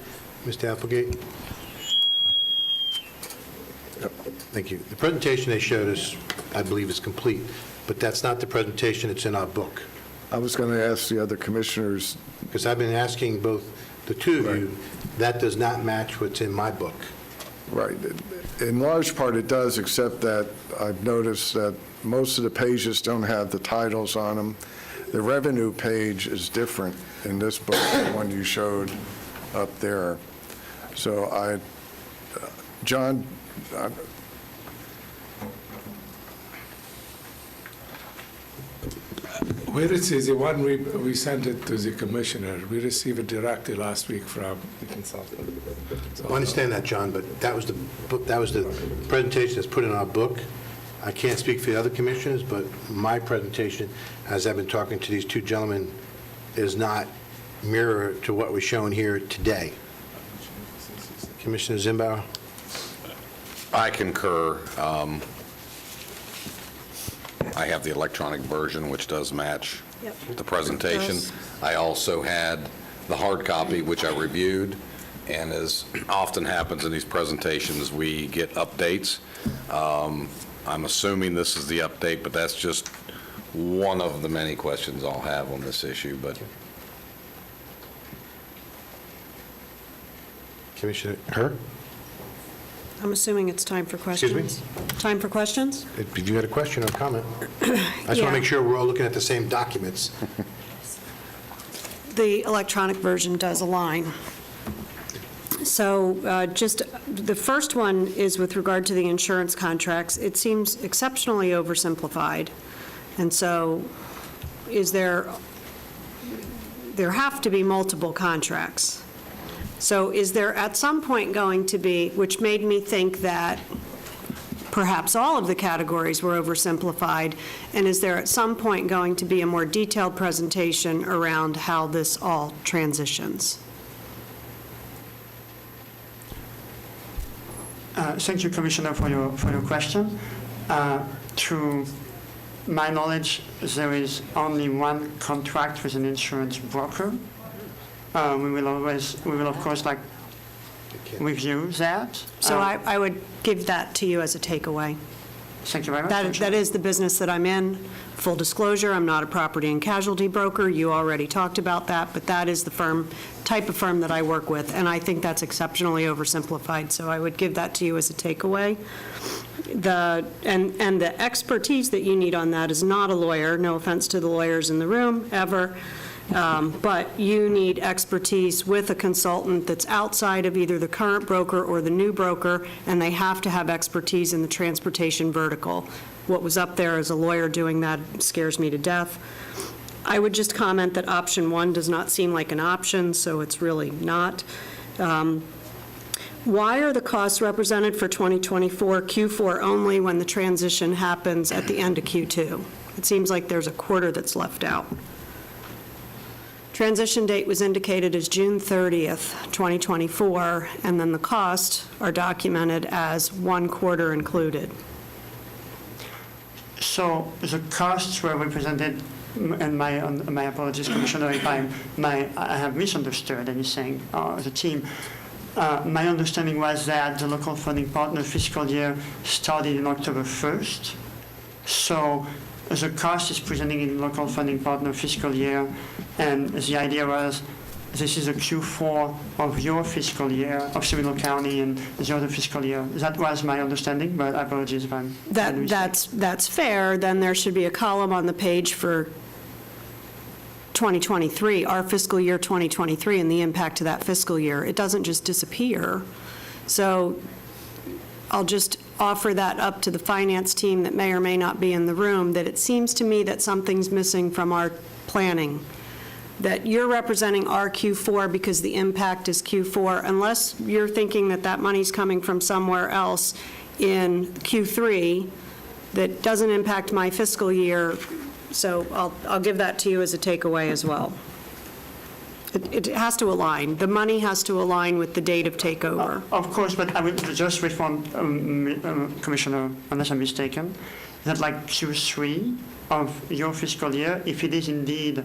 Mr. Applegate? Thank you. The presentation they showed us, I believe, is complete, but that's not the presentation that's in our book.
I was going to ask the other commissioners.
Because I've been asking both the two of you, that does not match what's in my book.
Right. In large part, it does, except that I've noticed that most of the pages don't have the titles on them. The revenue page is different in this book than the one you showed up there. So John,
Where it is the one we sent it to the commissioner. We received it directly last week from the consultant.
I understand that, John, but that was the presentation that's put in our book. I can't speak for the other commissioners, but my presentation, as I've been talking to these two gentlemen, is not mirror to what was shown here today. Commissioner Zimbauer?
I concur. I have the electronic version, which does match the presentation. I also had the hard copy, which I reviewed, and as often happens in these presentations, we get updates. I'm assuming this is the update, but that's just one of the many questions I'll have on this issue. But
Commissioner Herr?
I'm assuming it's time for
Excuse me?
questions. Time for questions?
Did you have a question or comment? I just want
Yeah.
to make sure we're all looking at the same documents.
The electronic version does align. So just, the first one is with regard to the insurance contracts. It seems exceptionally oversimplified. And so there have to be multiple contracts. So is there at some point going to be, which made me think that perhaps all of the categories were oversimplified, and is there at some point going to be a more detailed presentation around how this all transitions?
Thank you, Commissioner, for your question. To my knowledge, there is only one contract with an insurance broker. We will, of course, review that.
So I would give that to you as a takeaway.
Thank you very much.
That is the business that I'm in. Full disclosure, I'm not a property and casualty broker. You already talked about that, but that is the type of firm that I work with, and I think that's exceptionally oversimplified, so I would give that to you as a takeaway. And the expertise that you need on that is not a lawyer, no offense to the lawyers in the room, ever, but you need expertise with a consultant that's outside of either the current broker or the new broker, and they have to have expertise in the transportation vertical. What was up there as a lawyer doing that scares me to death. I would just comment that option 1 does not seem like an option, so it's really not. Why are the costs represented for 2024 Q4 only when the transition happens at the end of Q2? It seems like there's a quarter that's left out. Transition date was indicated as June 30th, 2024, and then the costs are documented as 1 quarter included.
So the costs were represented, and my apologies, Commissioner, if I have misunderstood anything, the team. My understanding was that the local funding partner fiscal year started in October 1st. So the cost is presenting in local funding partner fiscal year, and the idea was this is a Q4 of your fiscal year, of Seminole County, and the other fiscal year. That was my understanding, but I apologize if I'm...
That's fair. Then there should be a column on the page for 2023, our fiscal year 2023, and the impact to that fiscal year. It doesn't just disappear. So I'll just offer that up to the finance team that may or may not be in the room, that it seems to me that something's missing from our planning, that you're representing our Q4 because the impact is Q4, unless you're thinking that that money's coming from somewhere else in Q3 that doesn't impact my fiscal year. So I'll give that to you as a takeaway as well. It has to align. The money has to align with the date of takeover.
Of course, but I would just respond, Commissioner, unless I'm mistaken, that like Q3 of your fiscal year, if it is indeed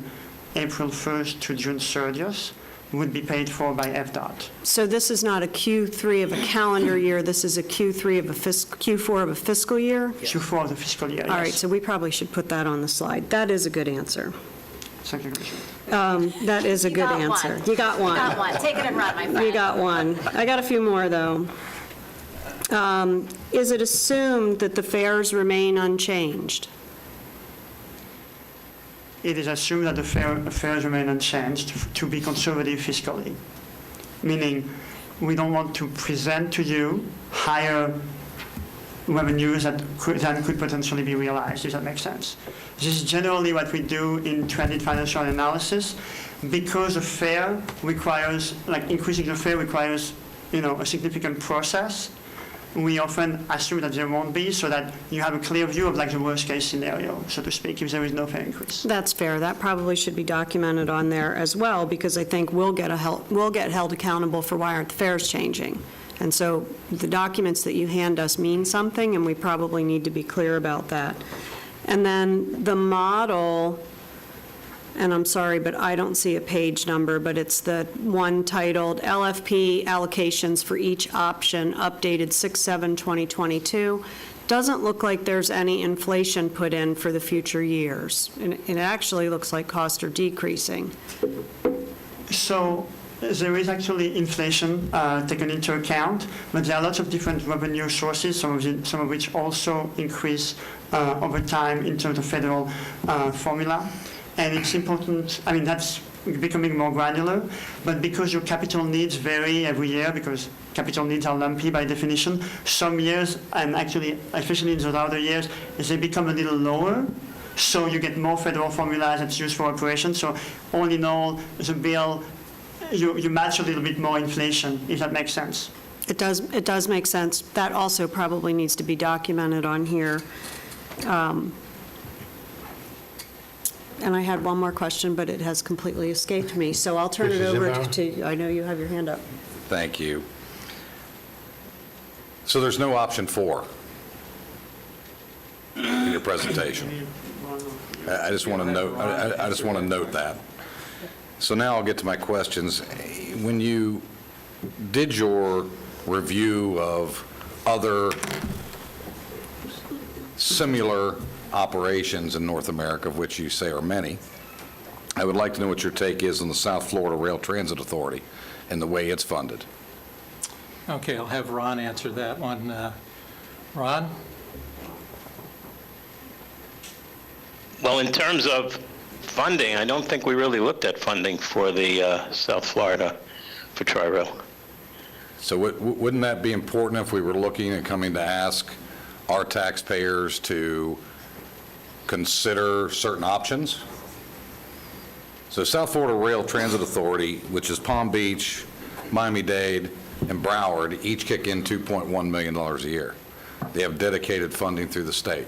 April 1st to June 30th, would be paid for by FDOT.
So this is not a Q3 of a calendar year, this is a Q4 of a fiscal year?
Q4 of the fiscal year, yes.
All right, so we probably should put that on the slide. That is a good answer.
Thank you, Commissioner.
That is a good answer. You got one.
You got one. Take it and run, my friend.
You got one. I got a few more, though. Is it assumed that the fares remain unchanged?
It is assumed that the fares remain unchanged to be conservative fiscally, meaning we don't want to present to you higher revenues that could potentially be realized, if that makes sense. This is generally what we do in trended financial analysis, because a fare requires, increasing the fare requires, a significant process. We often assume that there won't be, so that you have a clear view of the worst case scenario, so to speak, if there is no fare increase.
That's fair. That probably should be documented on there as well, because I think we'll get held accountable for why aren't the fares changing. And so the documents that you hand us mean something, and we probably need to be clear about that. And then the model, and I'm sorry, but I don't see a page number, but it's the one titled LFP allocations for each option, updated 6/7/2022. Doesn't look like there's any inflation put in for the future years. And it actually looks like costs are decreasing.
So there is actually inflation taken into account, but there are lots of different revenue sources, some of which also increase over time in terms of federal formula. And it's important, I mean, that's becoming more granular, but because your capital needs vary every year, because capital needs are lumpy by definition, some years, and actually, especially in the outer years, they become a little lower, so you get more federal formulas that's used for operations. So all in all, the bill, you match a little bit more inflation, if that makes sense.
It does make sense. That also probably needs to be documented on here. And I had one more question, but it has completely escaped me, so I'll turn it
Mrs.
over
Zimbauer?
to, I know you have your hand up.
Thank you. So there's no option 4 in your presentation. I just want to note, I just want to note that. So now I'll get to my questions. When you did your review of other similar operations in North America, of which you say are many, I would like to know what your take is on the South Florida Rail Transit Authority and the way it's funded.
Okay, I'll have Ron answer that one. Ron?
Well, in terms of funding, I don't think we really looked at funding for the South Florida for Tri-Rail.
So wouldn't that be important if we were looking and coming to ask our taxpayers to consider certain options? So South Florida Rail Transit Authority, which is Palm Beach, Miami-Dade, and Broward, each kick in $2.1 million a year. They have dedicated funding through the state.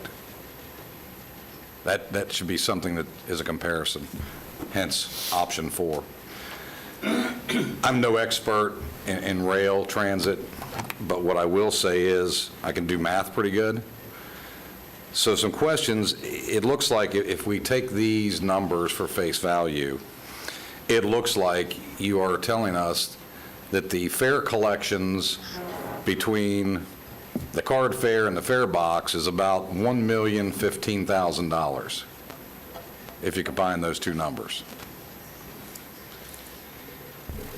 That should be something that is a comparison, hence option 4. I'm no expert in rail transit, but what I will say is I can do math pretty good. So some questions. It looks like if we take these numbers for face value, it looks like you are telling us that the fare collections between the card fare and the fare box is about $1,015,000 if you combine those two numbers.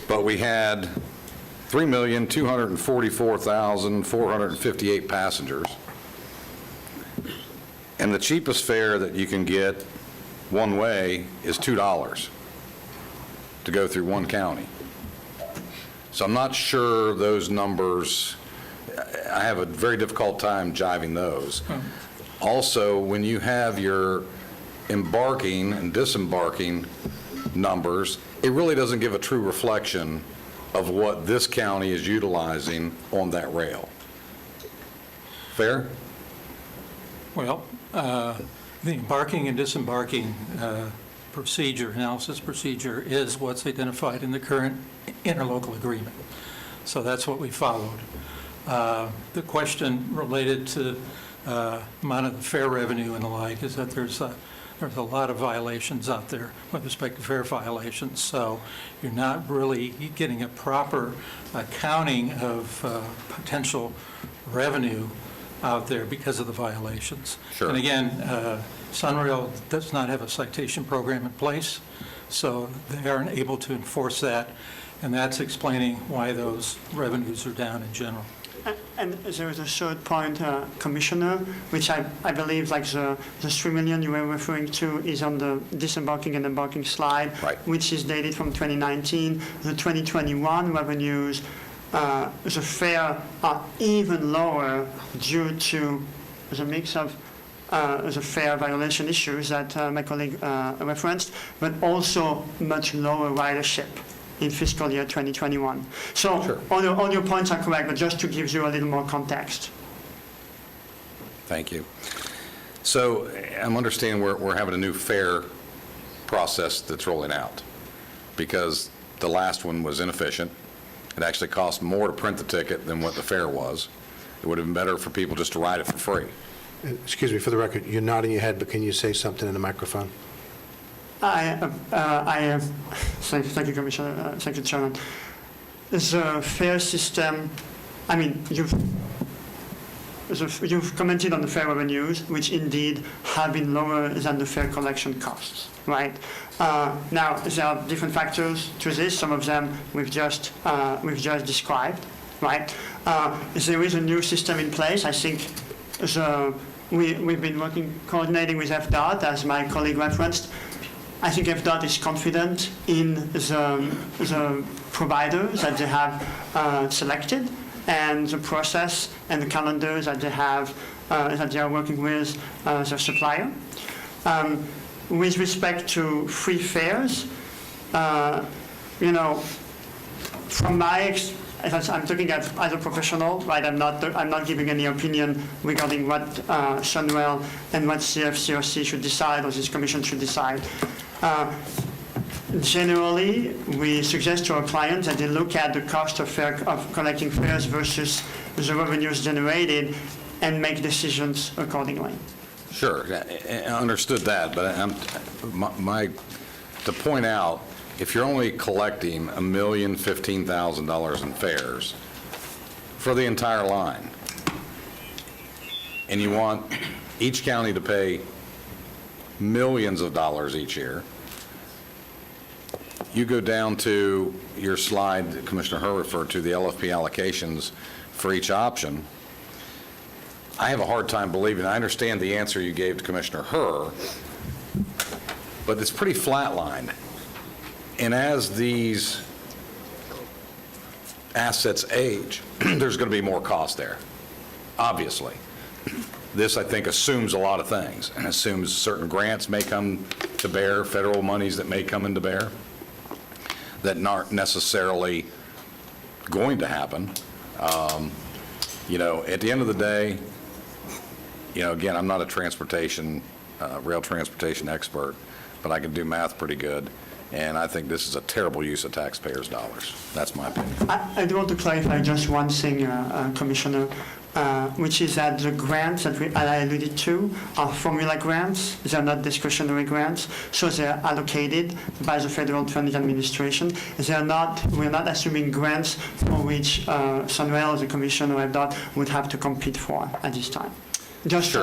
But we had 3,244,458 passengers. And the cheapest fare that you can get one way is $2 to go through one county. So I'm not sure those numbers, I have a very difficult time jiving those. Also, when you have your embarking and disembarking numbers, it really doesn't give a true reflection of what this county is utilizing on that rail. Fair?
Well, the embarking and disembarking procedure, analysis procedure, is what's identified in the current interlocal agreement. So that's what we followed. The question related to amount of the fare revenue and the like is that there's a lot of violations out there with respect to fare violations. So you're not really getting a proper accounting of potential revenue out there because of the violations.
Sure.
And again, Sunrail does not have a citation program in place, so they aren't able to enforce that, and that's explaining why those revenues are down in general.
And there is a third point, Commissioner, which I believe like the 3 million you were referring to is on the disembarking and embarking slide,
Right.
which is dated from 2019. The 2021 revenues, the fare are even lower due to the mix of the fare violation issues that my colleague referenced, but also much lower ridership in fiscal year 2021. So
Sure.
all your points are correct, but just to give you a little more context.
Thank you. So I'm understanding we're having a new fare process that's rolling out because the last one was inefficient. It actually cost more to print the ticket than what the fare was. It would have been better for people just to ride it for free.
Excuse me, for the record, you're nodding your head, but can you say something in the microphone?
Thank you, Commissioner. Thank you, Chairman. The fare system, I mean, you've commented on the fare revenues, which indeed have been lower than the fare collection costs, right? Now, there are different factors to this. Some of them we've just described, right? There is a new system in place. I think we've been coordinating with FDOT, as my colleague referenced. I think FDOT is confident in the providers that they have selected, and the process and the calendars that they have, that they are working with their supplier. With respect to free fares, from my I'm talking as a professional, right? I'm not giving any opinion regarding what Sunwell and what CFCRC should decide or this commission should decide. Generally, we suggest to our clients that they look at the cost of collecting fares versus the revenues generated and make decisions accordingly.
Sure, I understood that, but to point out, if you're only collecting $1,015,000 in fares for the entire line, and you want each county to pay millions of dollars each year, you go down to your slide that Commissioner Herr referred to, the LFP allocations for each option. I have a hard time believing, I understand the answer you gave to Commissioner Herr, but it's pretty flatlined. And as these assets age, there's going to be more cost there, obviously. This, I think, assumes a lot of things, and assumes certain grants may come to bear, federal monies that may come into bear, that aren't necessarily going to happen. At the end of the day, again, I'm not a rail transportation expert, but I can do math pretty good. And I think this is a terrible use of taxpayers' dollars. That's my opinion.
I do want to clarify just one thing, Commissioner, which is that the grants that I alluded to are formula grants. They're not discretionary grants, so they're allocated by the Federal Funding Administration. We're not assuming grants for which Sunwell, the Commission, or FDOT would have to compete for at this time. Just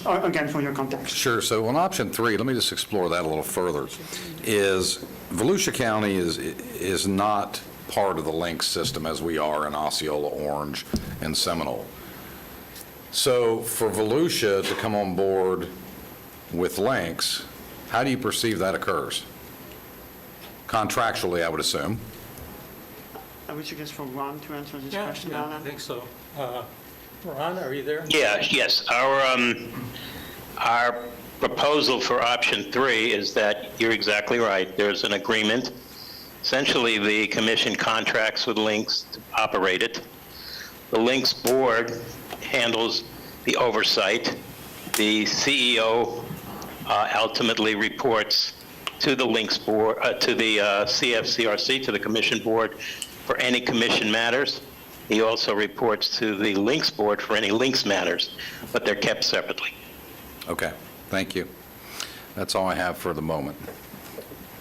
again, for your context.
Sure. So on option 3, let me just explore that a little further, is Volusia County is not part of the Lynx system as we are in Osceola, Orange, and Seminole. So for Volusia to come on board with Lynx, how do you perceive that occurs? Contractually, I would assume.
I would suggest for Ron to answer this question.
Yeah, I think so. Ron, are you there?
Yes. Our proposal for option 3 is that you're exactly right. There's an agreement. Essentially, the commission contracts with Lynx to operate it. The Lynx board handles the oversight. The CEO ultimately reports to the Lynx board, to the CFCRC, to the commission board for any commission matters. He also reports to the Lynx board for any Lynx matters, but they're kept separately.
Okay, thank you. That's all I have for the moment.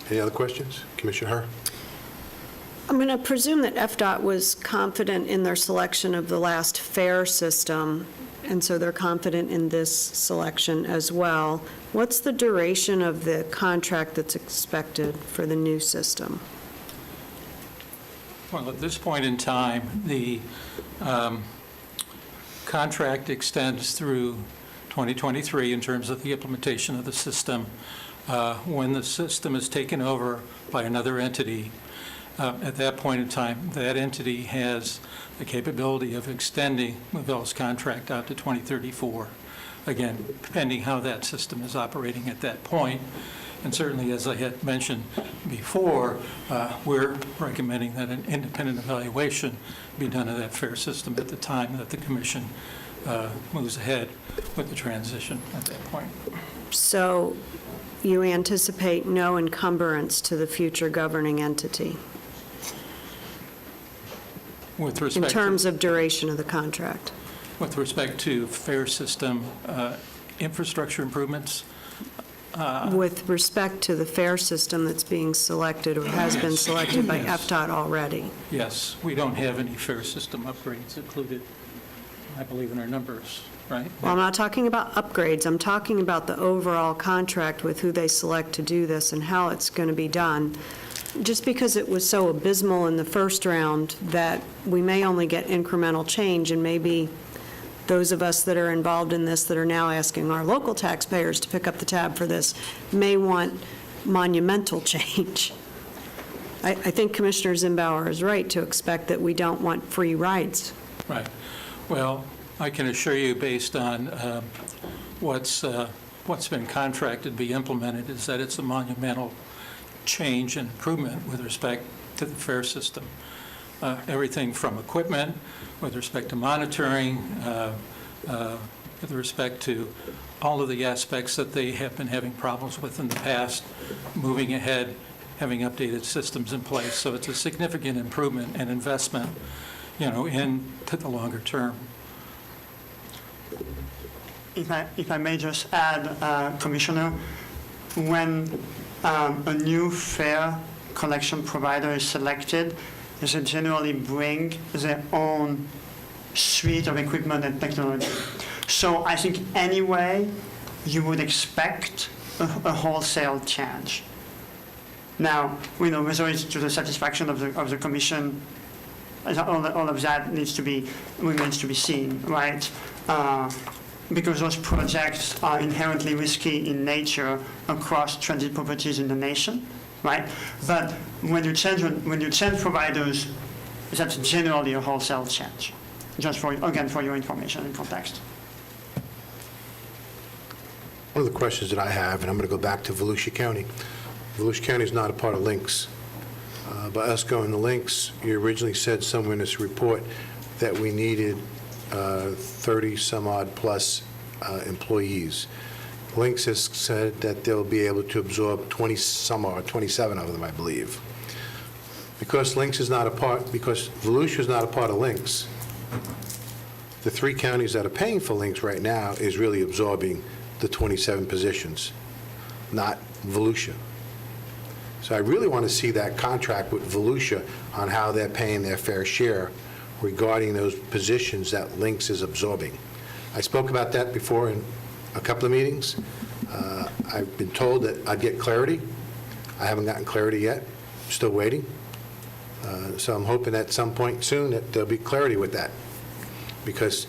Any other questions? Commissioner Herr?
I'm going to presume that FDOT was confident in their selection of the last fare system, and so they're confident in this selection as well. What's the duration of the contract that's expected for the new system?
Well, at this point in time, the contract extends through 2023 in terms of the implementation of the system. When the system is taken over by another entity, at that point in time, that entity has the capability of extending Lavell's contract out to 2034. Again, depending how that system is operating at that point. And certainly, as I had mentioned before, we're recommending that an independent evaluation be done of that fare system at the time that the commission moves ahead with the transition at that point.
So you anticipate no encumbrance to the future governing entity
With respect
in terms of duration of the contract?
With respect to fare system infrastructure improvements?
With respect to the fare system that's being selected or has been selected by
Yes.
FDOT already?
Yes, we don't have any fare system upgrades included, I believe, in our numbers. right?
Well, I'm not talking about upgrades. I'm talking about the overall contract with who they select to do this and how it's going to be done. Just because it was so abysmal in the first round that we may only get incremental change, and maybe those of us that are involved in this that are now asking our local taxpayers to pick up the tab for this may want monumental change. I think Commissioner Zimbauer is right to expect that we don't want free rides.
Right. Well, I can assure you, based on what's been contracted to be implemented, is that it's a monumental change and improvement with respect to the fare system. Everything from equipment, with respect to monitoring, with respect to all of the aspects that they have been having problems with in the past, moving ahead, having updated systems in place. So it's a significant improvement and investment, into the longer term.
If I may just add, Commissioner, when a new fare collection provider is selected, they generally bring their own suite of equipment and technology. So I think anyway, you would expect a wholesale change. Now, whether it's to the satisfaction of the Commission, all of that remains to be seen, right? Because those projects are inherently risky in nature across transit properties in the nation, right? But when you change providers, that's generally a wholesale change. Just for your information and context.
One of the questions that I have, and I'm going to go back to Volusia County. Volusia County is not a part of Lynx. By us going to Lynx, you originally said somewhere in this report that we needed 30-some-odd plus employees. Lynx has said that they'll be able to absorb 20-some-odd, 27 of them, I believe. Because Volusia is not a part of Lynx, the 3 counties that are paying for Lynx right now is really absorbing the 27 positions, not Volusia. So I really want to see that contract with Volusia on how they're paying their fair share regarding those positions that Lynx is absorbing. I spoke about that before in a couple of meetings. I've been told that I'd get clarity. I haven't gotten clarity yet. Still waiting. So I'm hoping at some point soon that there'll be clarity with that. Because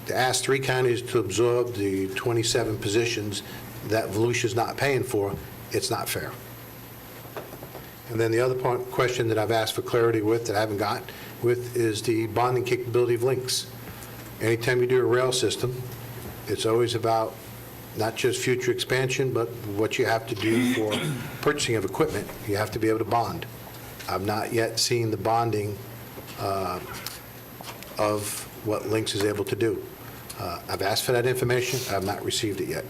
to ask 3 counties to absorb the 27 positions that Volusia's not paying for, it's not fair. And then the other question that I've asked for clarity with, that I haven't got with, is the bonding capability of Lynx. Anytime you do a rail system, it's always about not just future expansion, but what you have to do for purchasing of equipment. You have to be able to bond. I've not yet seen the bonding of what Lynx is able to do. I've asked for that information. I have not received it yet.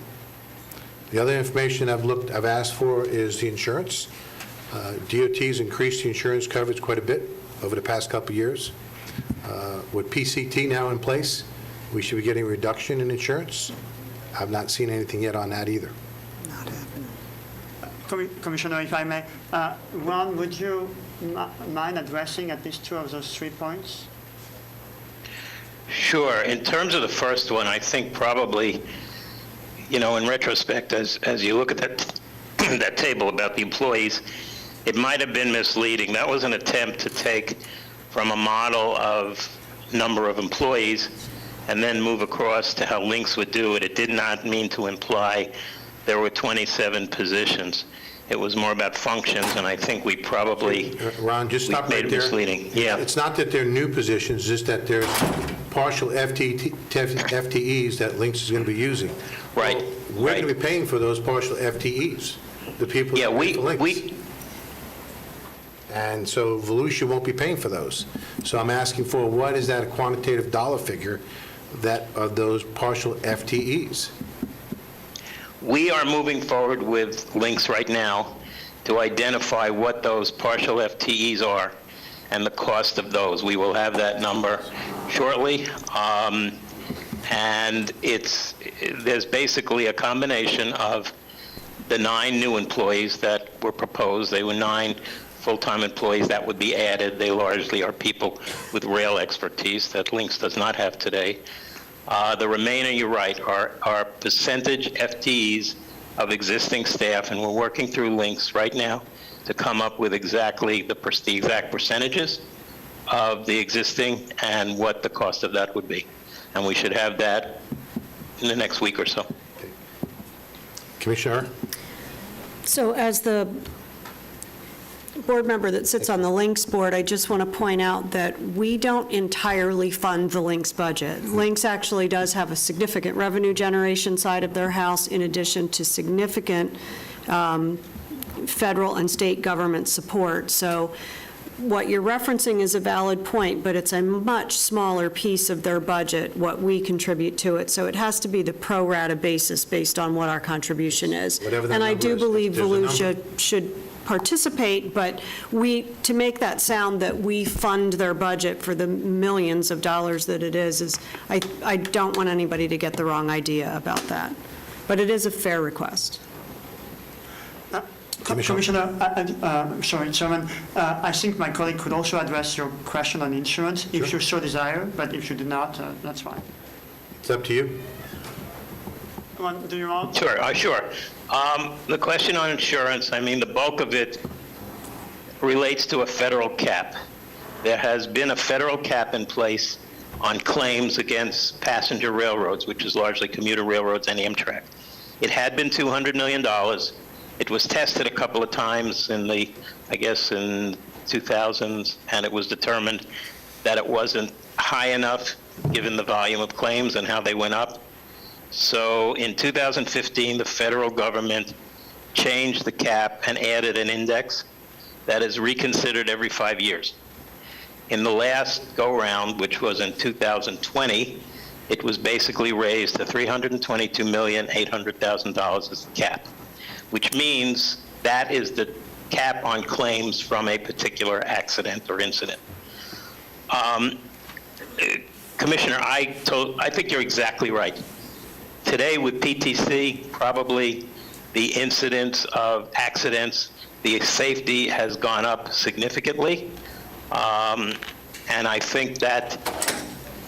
The other information I've asked for is the insurance. DOT's increased the insurance coverage quite a bit over the past couple of years. With PCT now in place, we should be getting a reduction in insurance. I've not seen anything yet on that either.
Not happening.
Commissioner, if I may, Ron, would you mind addressing at least 2 of those 3 points?
Sure. In terms of the first one, I think probably, in retrospect, as you look at that table about the employees, it might have been misleading. That was an attempt to take from a model of number of employees and then move across to how Lynx would do it. It did not mean to imply there were 27 positions. It was more about functions, and I think we probably
Ron, just stop right there.
Misleading. Yeah.
It's not that they're new positions, just that there's partial FTEs that Lynx is going to be using.
Right.
Well, we're going to be paying for those partial FTEs, the people that pay for Lynx. And so Volusia won't be paying for those. So I'm asking for, what is that a quantitative dollar figure that of those partial FTEs?
We are moving forward with Lynx right now to identify what those partial FTEs are and the cost of those. We will have that number shortly. And there's basically a combination of the 9 new employees that were proposed. They were 9 full-time employees that would be added. They largely are people with rail expertise that Lynx does not have today. The remainder, you're right, are percentage FTEs of existing staff, and we're working through links right now to come up with exactly the exact percentages of the existing and what the cost of that would be. And we should have that in the next week or so.
Commissioner?
So as the board member that sits on the Links Board, I just want to point out that we don't entirely fund the Links budget. Links actually does have a significant revenue generation side of their house in addition to significant federal and state government support. So what you're referencing is a valid point, but it's a much smaller piece of their budget, what we contribute to it. So it has to be the pro rata basis based on what our contribution is.
Whatever the
And I do
number is,
believe
there's a number.
Volusia should participate, but to make that sound that we fund their budget for the millions of dollars that it is I don't want anybody to get the wrong idea about that. But it is a fair request.
Commissioner, sorry, Chairman, I think my colleague could also address your question on insurance if you so desire, but if you do not, that's fine.
It's up to you.
Do you want?
Sure. The question on insurance, I mean, the bulk of it relates to a federal cap. There has been a federal cap in place on claims against passenger railroads, which is largely commuter railroads and Amtrak. It had been $200 million. It was tested a couple of times in 2000s, and it was determined that it wasn't high enough given the volume of claims and how they went up. So in 2015, the federal government changed the cap and added an index that is reconsidered every 5 years. In the last go-round, which was in 2020, it was basically raised to $322,800,000 as the cap, which means that is the cap on claims from a particular accident or incident. Commissioner, I think you're exactly right. Today with PTC, probably the incidence of accidents, the safety has gone up significantly. And I think that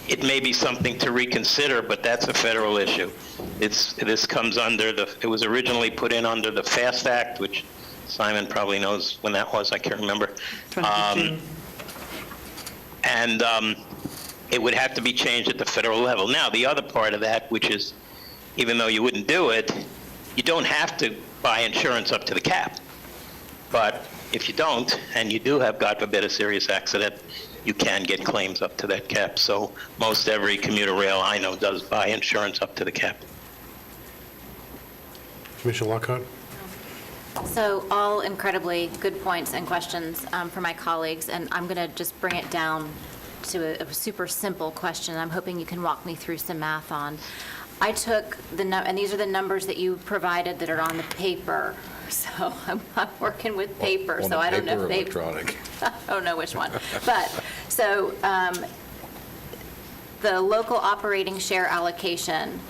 it may be something to reconsider, but that's a federal issue. This comes under it was originally put in under the FAST Act, which Simon probably knows when that was, I can't remember.
2015.
And it would have to be changed at the federal level. Now, the other part of that, which is, even though you wouldn't do it, you don't have to buy insurance up to the cap. But if you don't, and you do have, God forbid, a serious accident, you can get claims up to that cap. So most every commuter rail I know does buy insurance up to the cap.
Commissioner Lockhart?
So all incredibly good points and questions for my colleagues, and I'm going to just bring it down to a super simple question I'm hoping you can walk me through some math on. I took and these are the numbers that you provided that are on the paper. So I'm working with paper, so I don't know if they...
electronic.
I don't know which one. But, so the local operating share allocation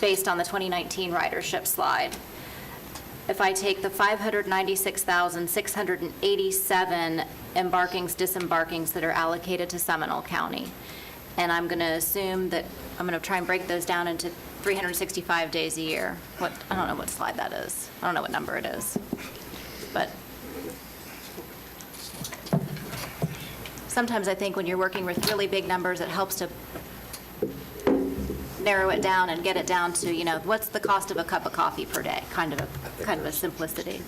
based on the 2019 ridership slide, if I take the 596,687 embarkings, disembarkings that are allocated to Seminole County, and I'm going to assume that I'm going to try and break those down into 365 days a year. I don't know what slide that is. I don't know what number it is. But sometimes I think when you're working with really big numbers, it helps to narrow it down and get it down to, what's the cost of a cup of coffee per day? Kind of a simplicity.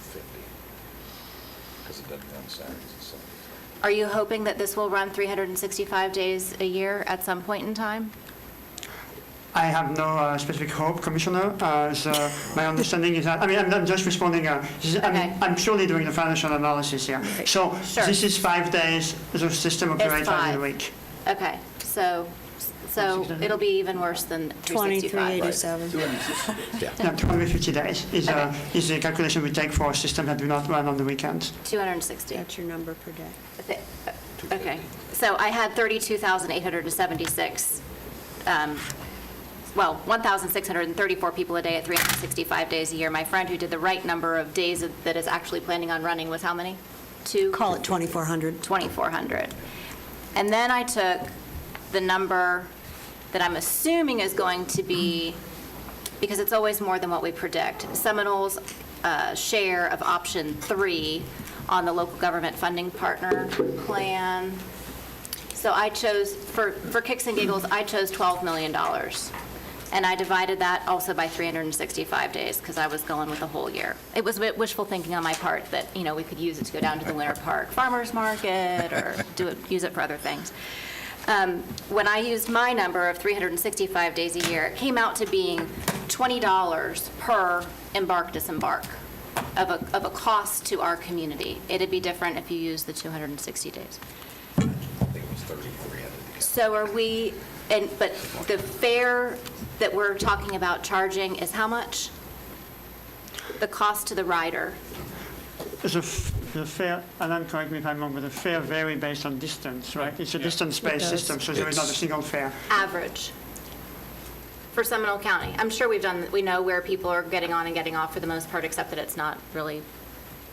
Are you hoping that this will run 365 days a year at some point in time?
I have no specific hope, Commissioner. My understanding is that, I'm just responding. I'm purely doing the financial analysis here. So
Sure.
This is 5 days, the system operates 5 days a week.
Okay, so it'll be even worse than 365.
2387.
Yeah, 250 days is the calculation we take for a system that do not run on the weekends.
260.
That's your number per day.
Okay, so I had 32,876, 1,634 people a day at 365 days a year. My friend who did the right number of days that is actually planning on running was how many?
Call it 2,400.
2,400. And then I took the number that I'm assuming is going to be, because it's always more than what we predict, Seminole's share of option 3 on the local government funding partner plan. So I chose, for kicks and giggles, I chose $12 million. And I divided that also by 365 days because I was going with the whole year. It was a bit wishful thinking on my part that, you know, we could use it to go down to the Winter Park Farmers Market or use it for other things. When I used my number of 365 days a year, it came out to being $20 per embark disembark of a cost to our community. It'd be different if you used the 260 days.
I think it was 33.
So are we, but the fare that we're talking about charging is how much? The cost to the rider?
The fare, and then correct me if I'm wrong, but the fare vary based on distance, right? It's a distance-based system, so there is not a single fare.
Average for Seminole County. I'm sure we know where people are getting on and getting off for the most part, except that it's not really.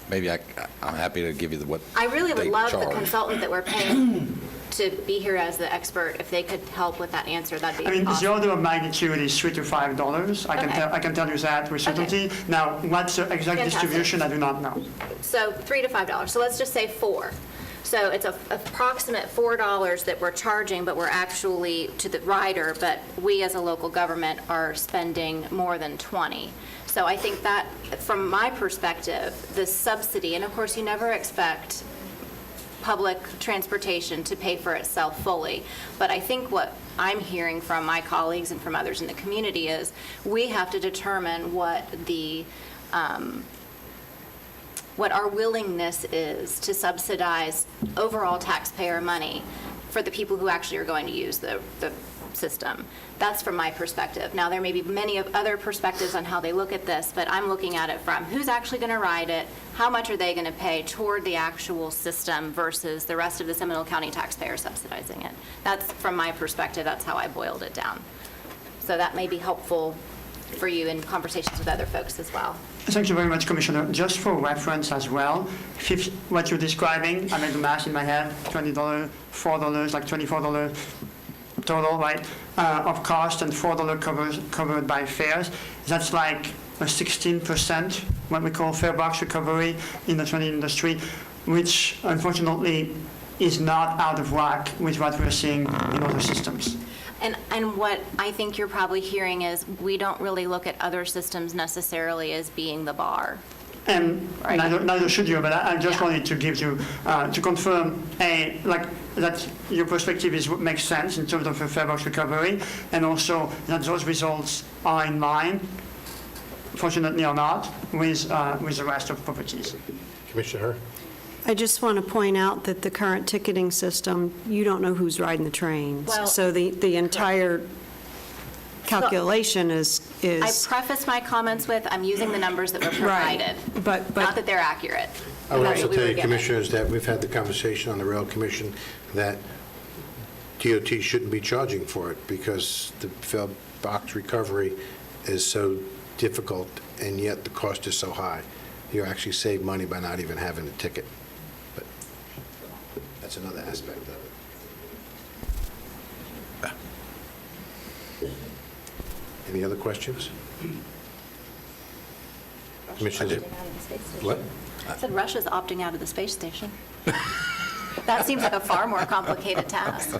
Maybe I'm happy to give you what
I really would
they
love
charge.
the consultant that we're paying to be here as the expert. If they could help with that answer, that'd be
I mean,
awesome.
the order of magnitude is $3 to $5. I can tell you that with certainty. Now, what's the exact
Fantastic.
distribution, I do not know.
So $3 to $5. So let's just say 4. So it's a approximate $4 that we're charging, but we're actually to the rider, but we as a local government are spending more than 20. So I think that, from my perspective, the subsidy, and of course you never expect public transportation to pay for itself fully, but I think what I'm hearing from my colleagues and from others in the community is we have to determine what our willingness is to subsidize overall taxpayer money for the people who actually are going to use the system. That's from my perspective. Now, there may be many other perspectives on how they look at this, but I'm looking at it from who's actually going to ride it, how much are they going to pay toward the actual system versus the rest of the Seminole County taxpayer subsidizing it. That's, from my perspective, that's how I boiled it down. So that may be helpful for you in conversations with other folks as well.
Thank you very much, Commissioner. Just for reference as well, what you're describing, I made the math in my head, $20, $4, like $24 total, right, of cost, and $4 covered by fares. That's like a 16%, what we call fare box recovery in the train industry, which unfortunately is not out of whack with what we're seeing in other systems.
And what I think you're probably hearing is we don't really look at other systems necessarily as being the bar.
And
right.
neither should you, but I just
Yeah.
wanted to give you, to confirm, that your perspective makes sense in terms of a fare box recovery, and also that those results are in line, fortunately or not, with the rest of properties.
Commissioner Herr?
I just want to point out that the current ticketing system, you don't know who's riding the trains.
Well-
So the entire calculation is.
I prefaced my comments with, I'm using the numbers that were provided.
Right, but
Not that they're accurate.
I would
That's
also
what we
tell
were
you,
given.
Commissioners, that we've had the conversation on the Rail Commission that DOT shouldn't be charging for it because the fare box recovery is so difficult, and yet the cost is so high. You actually save money by not even having a ticket. But that's another aspect of it. Any other questions? Commissioners? What?
I said Russia's opting out of the space station. That seems like a far more complicated task.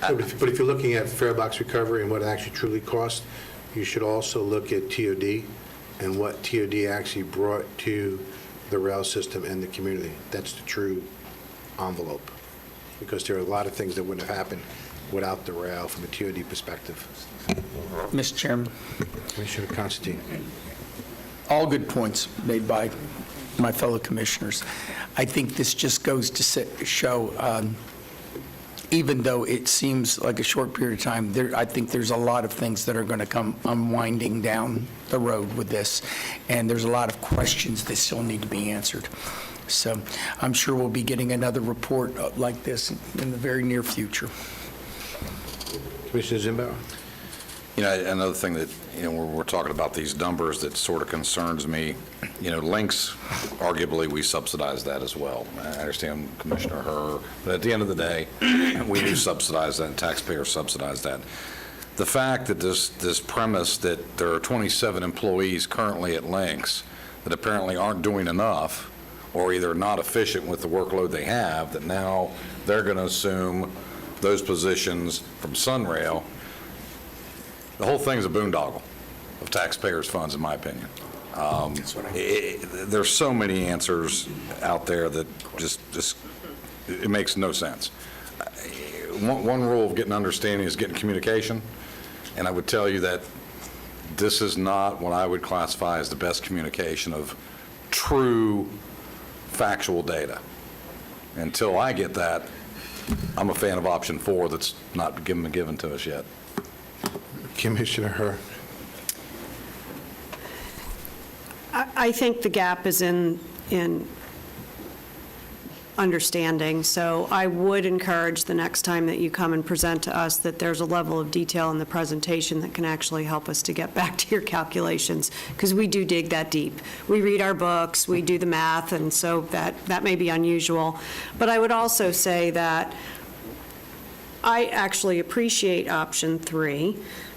But if you're looking at fare box recovery and what it actually truly costs, you should also look at TOD and what TOD actually brought to the rail system and the community. That's the true envelope, because there are a lot of things that wouldn't have happened without the rail from a TOD perspective.
Mr. Chairman,
Commissioner Constantine.
all good points made by my fellow commissioners. I think this just goes to show, even though it seems like a short period of time, I think there's a lot of things that are going to come unwinding down the road with this, and there's a lot of questions that still need to be answered. So I'm sure we'll be getting another report like this in the very near future.
Commissioner Zimbauer?
You know, another thing that, we're talking about these numbers that sort of concerns me, links, arguably, we subsidize that as well. I understand Commissioner Herr, but at the end of the day, we do subsidize that, and taxpayers subsidize that. the fact that this premise that there are 27 employees currently at Lynx that apparently aren't doing enough, or either not efficient with the workload they have, that now they're going to assume those positions from Sunrail, the whole thing's a boondoggle of taxpayers' funds, in my opinion. There's so many answers out there that just it makes no sense. One rule of getting understanding is getting communication, and I would tell you that this is not what I would classify as the best communication of true factual data. Until I get that, I'm a fan of option 4 that's not given to us yet.
Commissioner Herr.
I think the gap is in understanding, so I would encourage the next time that you come and present to us that there's a level of detail in the presentation that can actually help us to get back to your calculations, because we do dig that deep. We read our books, we do the math, and so that may be unusual. But I would also say that I actually appreciate option 3,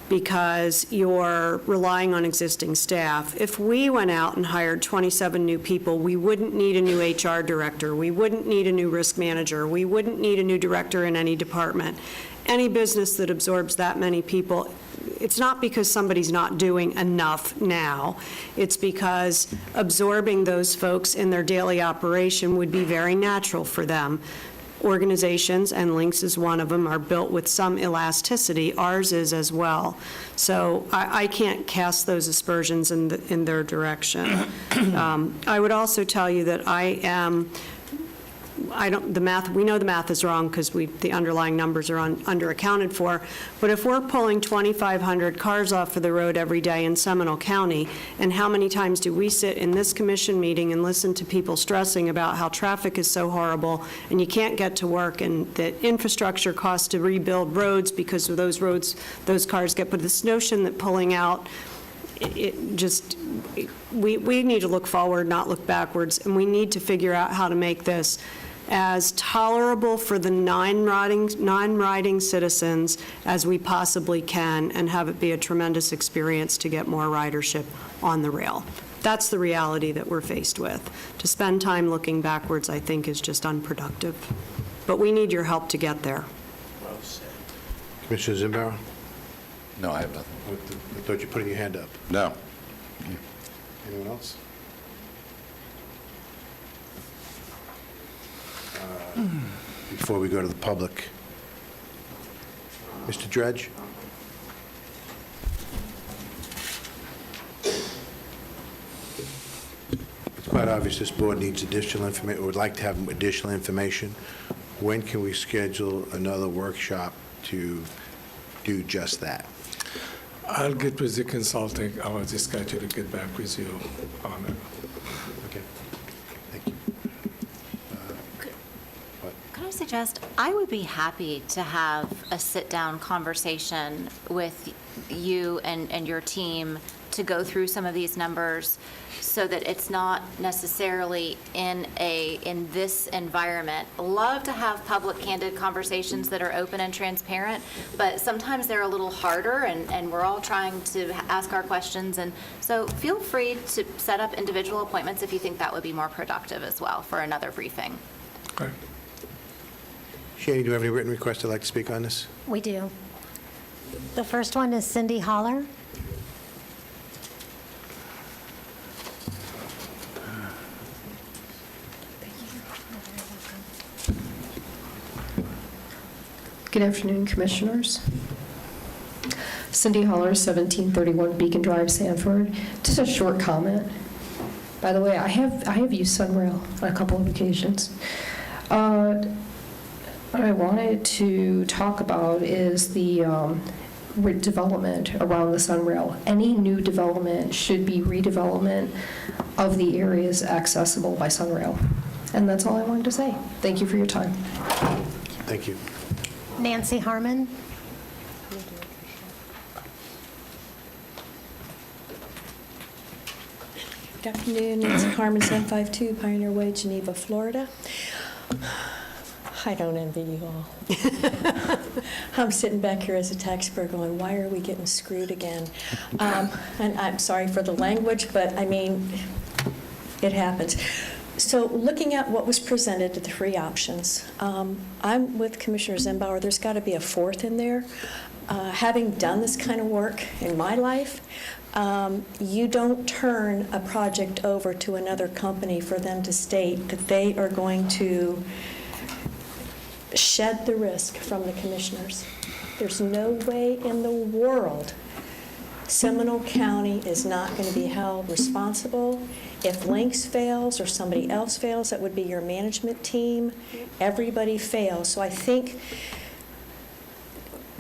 because you're relying on existing staff. If we went out and hired 27 new people, we wouldn't need a new HR director, we wouldn't need a new risk manager, we wouldn't need a new director in any department. Any business that absorbs that many people, it's not because somebody's not doing enough now, it's because absorbing those folks in their daily operation would be very natural for them. Organizations, and Lynx is one of them, are built with some elasticity. Ours is as well. So I can't cast those aspersions in their direction. I would also tell you that the math, we know the math is wrong because the underlying numbers are underaccounted for, but if we're pulling 2,500 cars off of the road every day in Seminole County, and how many times do we sit in this commission meeting and listen to people stressing about how traffic is so horrible and you can't get to work, and that infrastructure costs to rebuild roads because of those roads, those cars get, but this notion that pulling out, we need to look forward, not look backwards, and we need to figure out how to make this as tolerable for the non-riding citizens as we possibly can, and have it be a tremendous experience to get more ridership on the rail. That's the reality that we're faced with. To spend time looking backwards, I think, is just unproductive. But we need your help to get there.
Well said. Commissioner Zimbauer?
No, I have nothing.
I thought you were putting your hand up.
No.
Anyone else? Before we go to the public, Mr. Dredge? It's quite obvious this board needs additional information, would like to have additional information. When can we schedule another workshop to do just that?
I'll get with the consulting. I will just schedule to get back with you on it.
Okay. Thank you.
Could I suggest, I would be happy to have a sit-down conversation with you and your team to go through some of these numbers so that it's not necessarily in this environment. Love to have public, candid conversations that are open and transparent, but sometimes they're a little harder, and we're all trying to ask our questions. And so feel free to set up individual appointments if you think that would be more productive as well for another briefing.
Okay.
Shani, do you have any written requests to like to speak on this?
We do. The first one is Cindy Holler.
Good afternoon, Commissioners. Cindy Holler, 1731 Beacon Drive, Sanford. Just a short comment. By the way, I have used Sunrail on a couple of occasions. What I wanted to talk about is the development around the Sunrail. Any new development should be redevelopment of the areas accessible by Sunrail. And that's all I wanted to say. Thank you for your time.
Thank you.
Nancy Harmon.
Good afternoon, Nancy Harmon, 752 Pioneer Way, Geneva, Florida. I don't envy you all. I'm sitting back here as a taxpayer going, why are we getting screwed again? And I'm sorry for the language, but I mean, it happens. So looking at what was presented, the three options, I'm with Commissioner Zimbauer. There's got to be a fourth in there. Having done this kind of work in my life, you don't turn a project over to another company for them to state that they are going to shed the risk from the commissioners. There's no way in the world Seminole County is not going to be held responsible. If Lynx fails or somebody else fails, that would be your management team. Everybody fails. So I think,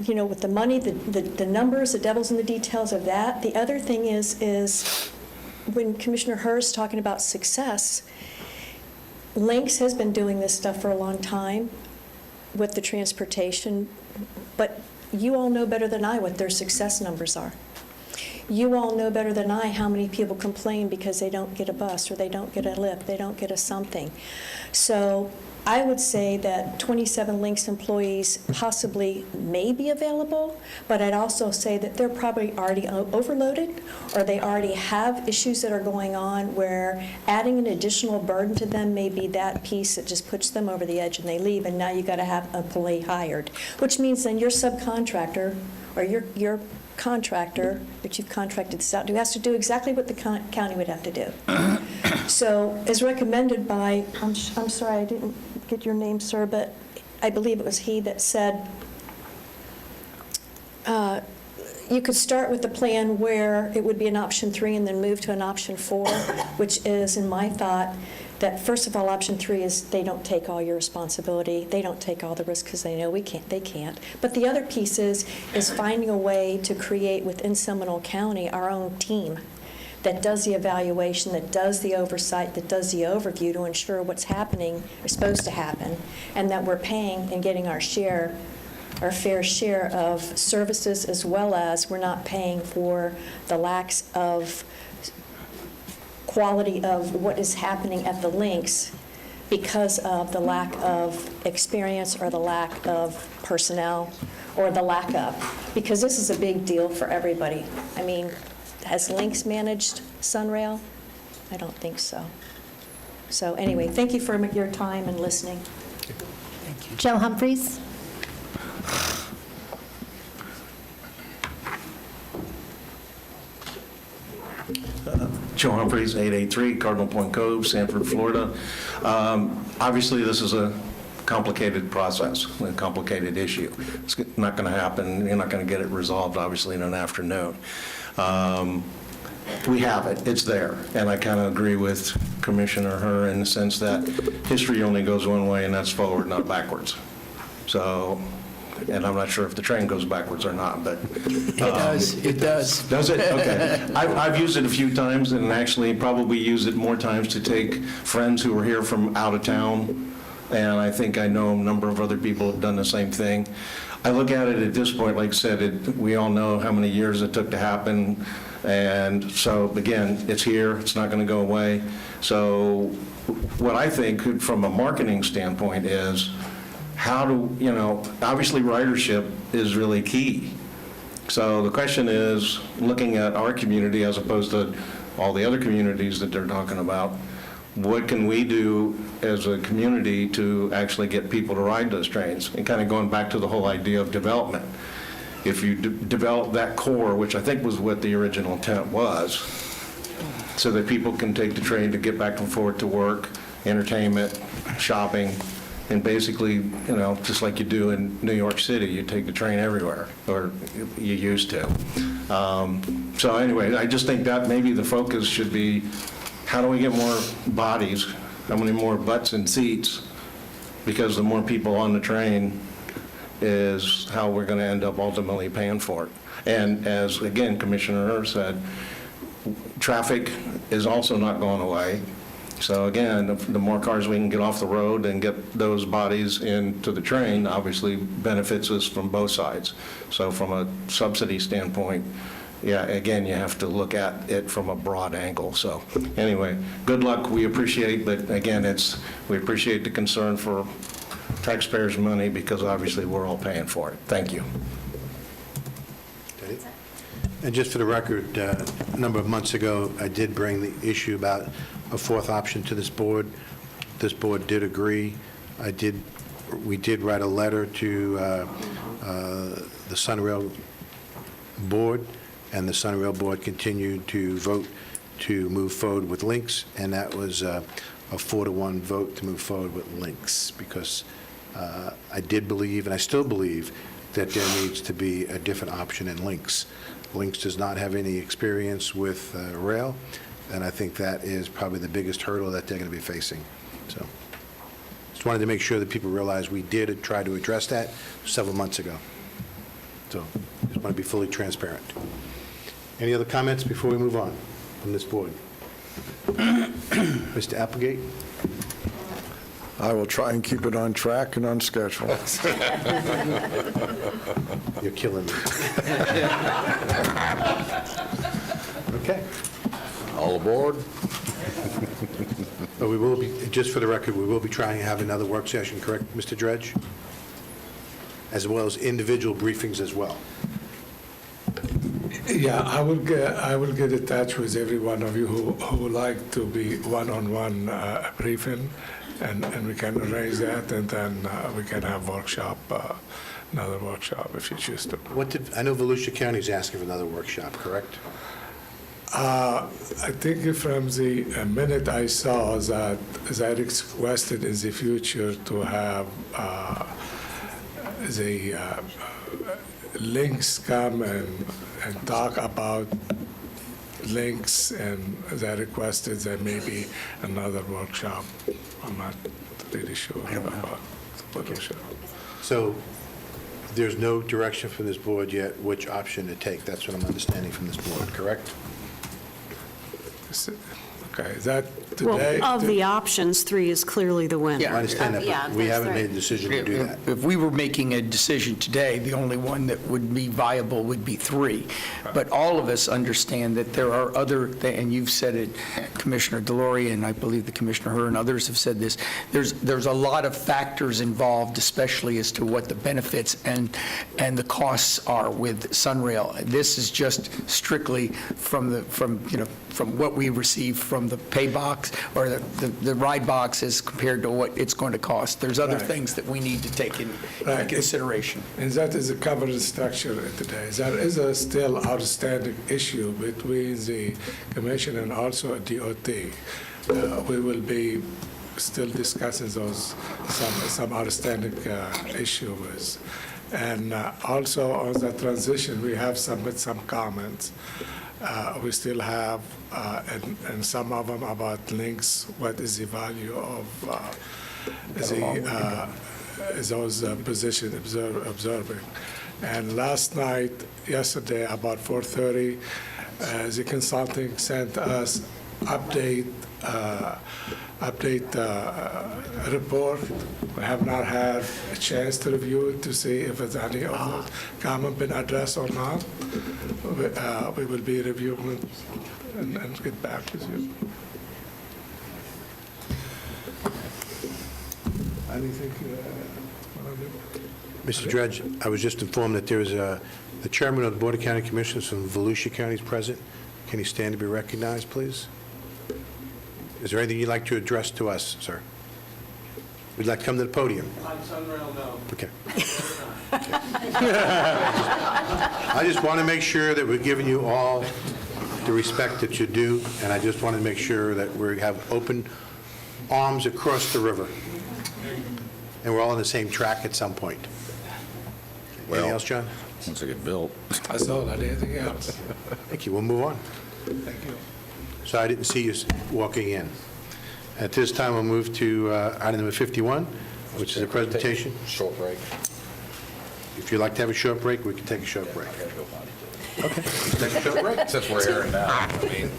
you know, with the money, the numbers, the devil's in the details of that. The other thing is when Commissioner Hurst talking about success, Lynx has been doing this stuff for a long time with the transportation, but you all know better than I what their success numbers are. You all know better than I how many people complain because they don't get a bus or they don't get a lift, they don't get a something. So I would say that 27 Lynx employees possibly may be available, but I'd also say that they're probably already overloaded, or they already have issues that are going on where adding an additional burden to them may be that piece that just puts them over the edge and they leave, and now you've got to have an employee hired, which means then your subcontractor or your contractor that you've contracted this out to has to do exactly what the county would have to do. So as recommended by, I'm sorry, I didn't get your name, sir, but I believe it was he that said you could start with the plan where it would be an option 3 and then move to an option 4, which is, in my thought, that first of all, option 3 is they don't take all your responsibility. They don't take all the risk because they know they can't. But the other piece is finding a way to create within Seminole County our own team that does the evaluation, that does the oversight, that does the overview to ensure what's happening is supposed to happen, and that we're paying and getting our fair share of services, as well as we're not paying for the lacks of quality of what is happening at the Lynx because of the lack of experience or the lack of personnel or the lack of, because this is a big deal for everybody. I mean, has Lynx managed Sunrail? I don't think so. So anyway, thank you for your time and listening.
Joe Humphreys.
Joe Humphreys, 883 Cardinal Point Cove, Sanford, Florida. Obviously, this is a complicated process, a complicated issue. It's not going to happen. You're not going to get it resolved, obviously, in an afternoon. We have it. It's there. And I kind of agree with Commissioner Herr in the sense that history only goes one way, and that's forward, not backwards. So, and I'm not sure if the train goes backwards or not, but...
It does. It does.
Does it? Okay. I've used it a few times, and actually probably use it more times to take friends who are here from out of town, and I think I know a number of other people have done the same thing. I look at it at this point, like I said, we all know how many years it took to happen, and so, again, it's here, it's not going to go away. So what I think, from a marketing standpoint, is how do, obviously ridership is really key. So the question is, looking at our community as opposed to all the other communities that they're talking about, what can we do as a community to actually get people to ride those trains? And kind of going back to the whole idea of development. If you develop that core, which I think was what the original intent was, so that people can take the train to get back and forth to work, entertainment, shopping, and basically, just like you do in New York City, you take the train everywhere, or you used to. So anyway, I just think that maybe the focus should be, how do we get more bodies, how many more butts and seats? Because the more people on the train is how we're going to end up ultimately paying for it. And as, again, Commissioner Herr said, traffic is also not going away. So again, the more cars we can get off the road and get those bodies into the train, obviously benefits us from both sides. So from a subsidy standpoint, yeah, again, you have to look at it from a broad angle. So anyway, good luck. We appreciate, but again, we appreciate the concern for taxpayers' money because obviously we're all paying for it. Thank you.
Okay. And just for the record, a number of months ago, I did bring the issue about a fourth option to this board. This board did agree. We did write a letter to the Sunrail Board, and the Sunrail Board continued to vote to move forward with links, and that was a 4-to-1 vote to move forward with links, because I did believe, and I still believe, that there needs to be a different option in links. Links does not have any experience with rail, and I think that is probably the biggest hurdle that they're going to be facing. So, just wanted to make sure that people realize we did try to address that several months ago. So, just want to be fully transparent. Any other comments before we move on from this board? Mr. Applegate?
I will try and keep it on track and on schedule.
You're killing me. Okay.
All aboard?
But we will be, just for the record, we will be trying to have another work session, correct, Mr. Dredge? As well as individual briefings as well.
Yeah, I will get in touch with every one of you who would like to be one-on-one briefing, and we can arrange that, and then we can have workshop, another workshop if you choose to.
I know Volusia County is asking for another workshop, correct?
I think from the minute I saw that they requested in the future to have the links come and talk about links, and they requested there may be another workshop. I'm not really sure about Volusia.
So there's no direction from this board yet which option to take. That's what I'm understanding from this board, correct?
Okay, is that today?
Well, of the options, 3 is clearly the winner.
I understand that, but we haven't made a decision to do that.
If we were making a decision today, the only one that would be viable would be 3. But all of us understand that there are other, and you've said it, Commissioner Deloria, and I believe the Commissioner Herr and others have said this, there's a lot of factors involved, especially as to what the benefits and the costs are with Sunrail. This is just strictly from what we receive from the pay box or the ride box as compared to what it's going to cost. There's other things that we need to take in consideration.
And that is a covered structure today. There is a still outstanding issue between the Commission and also DOT. We will be still discussing those, some outstanding issues. And also on the transition, we have submitted some comments. We still have, and some of them about links, what is the value of those positions observing. And yesterday, about 4:30, the consulting sent us update report. We have not had a chance to review it to see if it's any of the comment been addressed or not. We will be reviewing it and get back with you.
Mr. Dredge, I was just informed that there is the chairman of the Board of County Commissioners from Volusia County is present. Can he stand to be recognized, please? Is there anything you'd like to address to us, sir? Would you like to come to the podium?
On Sunrail, no.
Okay. I just want to make sure that we're giving you all the respect that you do, and I just want to make sure that we have open arms across the river, and we're all on the same track at some point. Anything else, John?
Once they get built.
That's all, not anything else.
Thank you. We'll move on.
Thank you.
So I didn't see you walking in. At this time, we'll move to item number 51, which is a presentation.
Short break.
If you'd like to have a short break, we can take a short break. Okay, let's take a short break.
Since we're here now, I mean.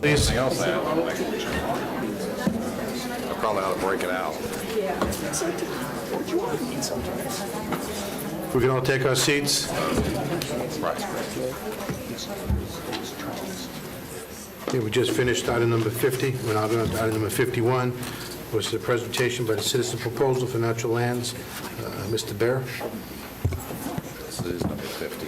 Please.
Anything else, Al? I probably ought to break it out.
If we can all take our seats. Okay, we just finished item number 50. We're now going to item number 51, which is a presentation by the Citizen Proposal for Natural Lands. Mr. Bear.
This is number 50.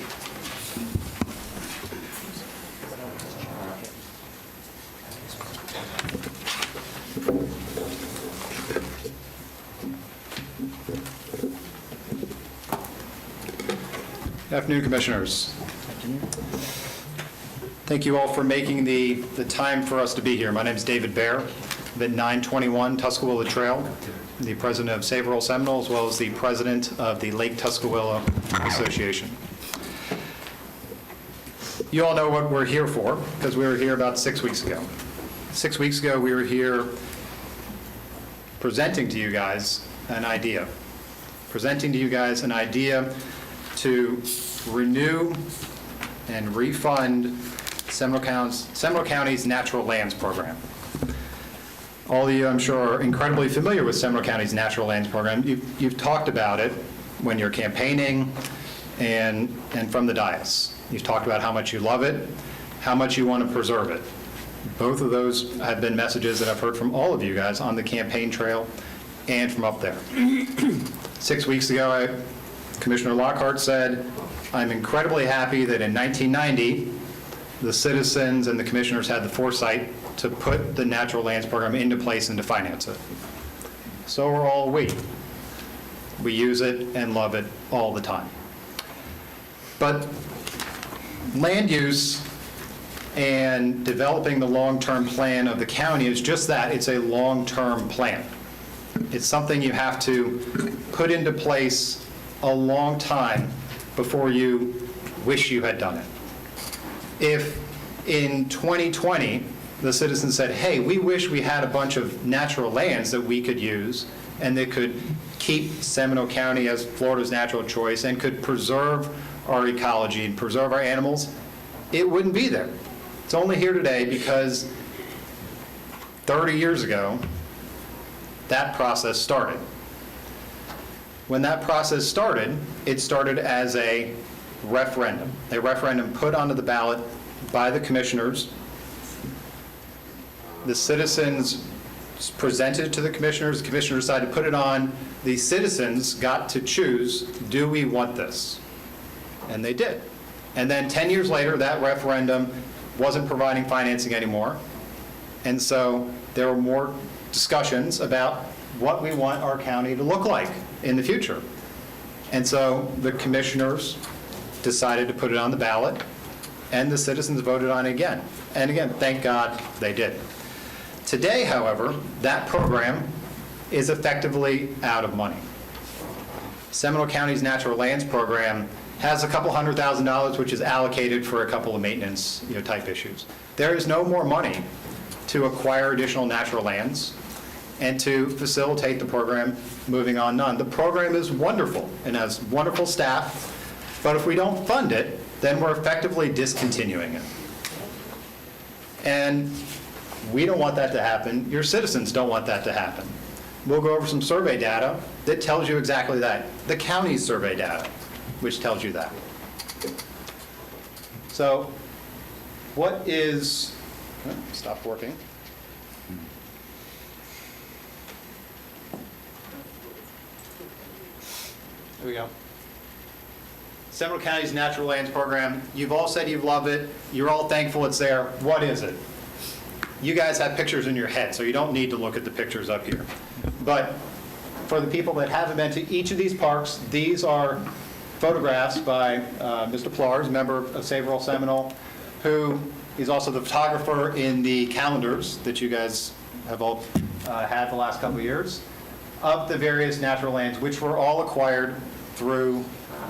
Good afternoon, Commissioners. Thank you all for making the time for us to be here. My name is David Baer. I'm at 921 Tuscaloosa Trail, the president of Save Rural Seminole, as well as the president of the Lake Tuscaloosa Association. You all know what we're here for, because we were here about 6 weeks ago. 6 weeks ago, we were here presenting to you guys an idea. Presenting to you guys an idea to renew and refund Seminole County's Natural Lands Program. All of you, I'm sure, are incredibly familiar with Seminole County's Natural Lands Program. You've talked about it when you're campaigning and from the dais. You've talked about how much you love it, how much you want to preserve it. Both of those have been messages that I've heard from all of you guys on the campaign trail and from up there. 6 weeks ago, Commissioner Lockhart said, I'm incredibly happy that in 1990, the citizens and the commissioners had the foresight to put the Natural Lands Program into place and to finance it. So are all we. We use it and love it all the time. But land use and developing the long-term plan of the county is just that. It's a long-term plan. It's something you have to put into place a long time before you wish you had done it. If in 2020, the citizens said, hey, we wish we had a bunch of natural lands that we could use and that could keep Seminole County as Florida's natural choice and could preserve our ecology and preserve our animals, it wouldn't be there. It's only here today because 30 years ago, that process started. When that process started, it started as a referendum put onto the ballot by the commissioners. The citizens presented it to the commissioners decided to put it on. The citizens got to choose, do we want this? And they did. And then 10 years later, that referendum wasn't providing financing anymore. And so there were more discussions about what we want our county to look like in the future. And so the commissioners decided to put it on the ballot, and the citizens voted on it again. And again, thank God they did. Today, however, that program is effectively out of money. Seminole County's Natural Lands Program has a couple $100,000, which is allocated for a couple of maintenance, type issues. There is no more money to acquire additional natural lands and to facilitate the program moving on. The program is wonderful and has wonderful staff, but if we don't fund it, then we're effectively discontinuing it. And we don't want that to happen. Your citizens don't want that to happen. We'll go over some survey data that tells you exactly that. The county's survey data, which tells you that. So what is, stop working. There we go. Seminole County's Natural Lands Program, you've all said you love it. You're all thankful it's there. What is it? You guys have pictures in your head, so you don't need to look at the pictures up here. But for the people that haven't been to each of these parks, these are photographs by Mr. Plars, member of Save Rural Seminole, who is also the photographer in the calendars that you guys have all had the last couple of years, of the various natural lands, which were all acquired through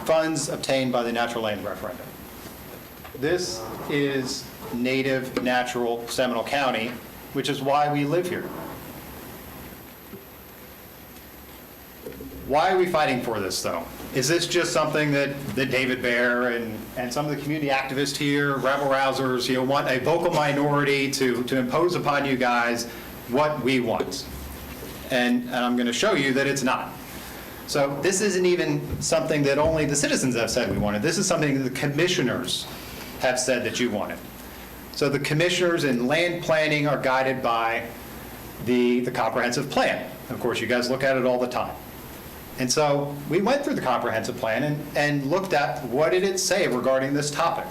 funds obtained by the Natural Land Referendum. This is native, natural Seminole County, which is why we live here. Why are we fighting for this, though? Is this just something that David Baer and some of the community activists here, rabble-rousers, want a vocal minority to impose upon you guys what we want? And I'm going to show you that it's not. So this isn't even something that only the citizens have said we wanted. This is something that the commissioners have said that you wanted. So the commissioners in land planning are guided by the comprehensive plan. Of course, you guys look at it all the time. And so we went through the comprehensive plan and looked at what did it say regarding this topic.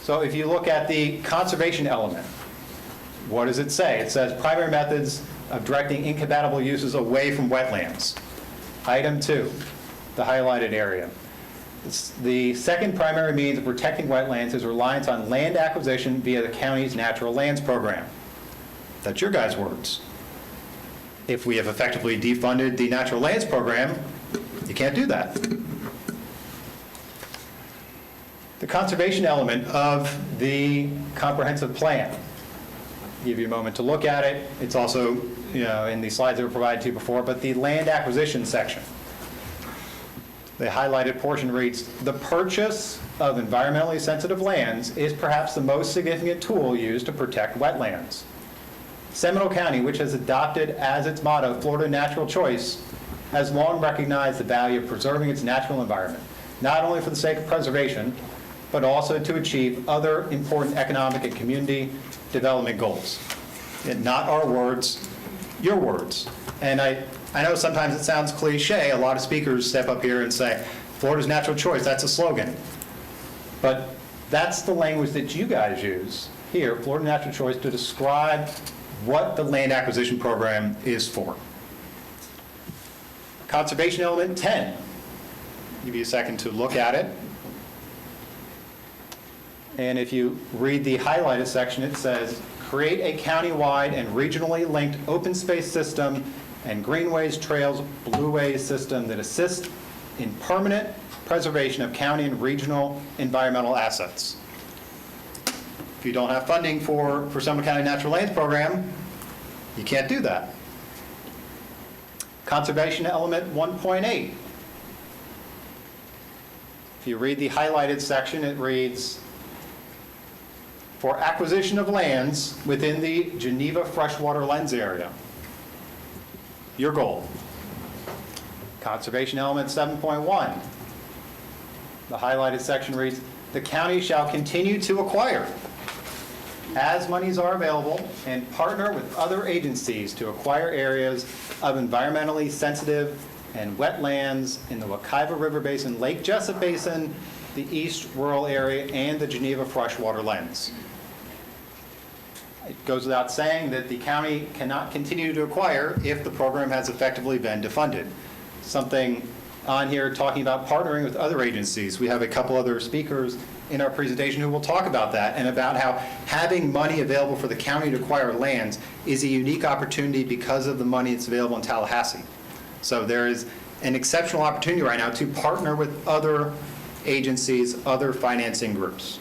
So if you look at the conservation element, What does it say? It says primary methods of directing incompatible uses away from wetlands. Item 2, the highlighted area. The second primary means of protecting wetlands is reliance on land acquisition via the county's natural lands program. That's your guys' words. If we have effectively defunded the natural lands program, you can't do that. The conservation element of the comprehensive plan. Give you a moment to look at it. It's also, in the slides that were provided to you before, but the land acquisition section. The highlighted portion reads, "The purchase of environmentally sensitive lands is perhaps the most significant tool used to protect wetlands. Seminole County, which has adopted as its motto Florida Natural Choice, has long recognized the value of preserving its natural environment, not only for the sake of preservation, but also to achieve other important economic and community development goals." And not our words, your words. And I know sometimes it sounds cliche. A lot of speakers step up here and say, Florida's natural choice, that's a slogan. But that's the language that you guys use here, Florida Natural Choice, to describe what the land acquisition program is for. Conservation element 10. Give you a second to look at it. And if you read the highlighted section, it says, create a countywide and regionally linked open space system and greenways, trails, blueways system that assists in permanent preservation of county and regional environmental assets. If you don't have funding for Seminole County Natural Lands Program, you can't do that. Conservation element 1.8. If you read the highlighted section, it reads, for acquisition of lands within the Geneva freshwater lens area. Your goal. Conservation element 7.1. The highlighted section reads, the county shall continue to acquire, as monies are available, and partner with other agencies to acquire areas of environmentally sensitive and wetlands in the Wekiva River Basin, Lake Jessup Basin, the East Rural Area, and the Geneva Freshwater Lens. It goes without saying that the county cannot continue to acquire if the program has effectively been defunded. Something on here talking about partnering with other agencies. We have a couple other speakers in our presentation who will talk about that and about how having money available for the county to acquire lands is a unique opportunity because of the money that's available in Tallahassee. So there is an exceptional opportunity right now to partner with other agencies, other financing groups.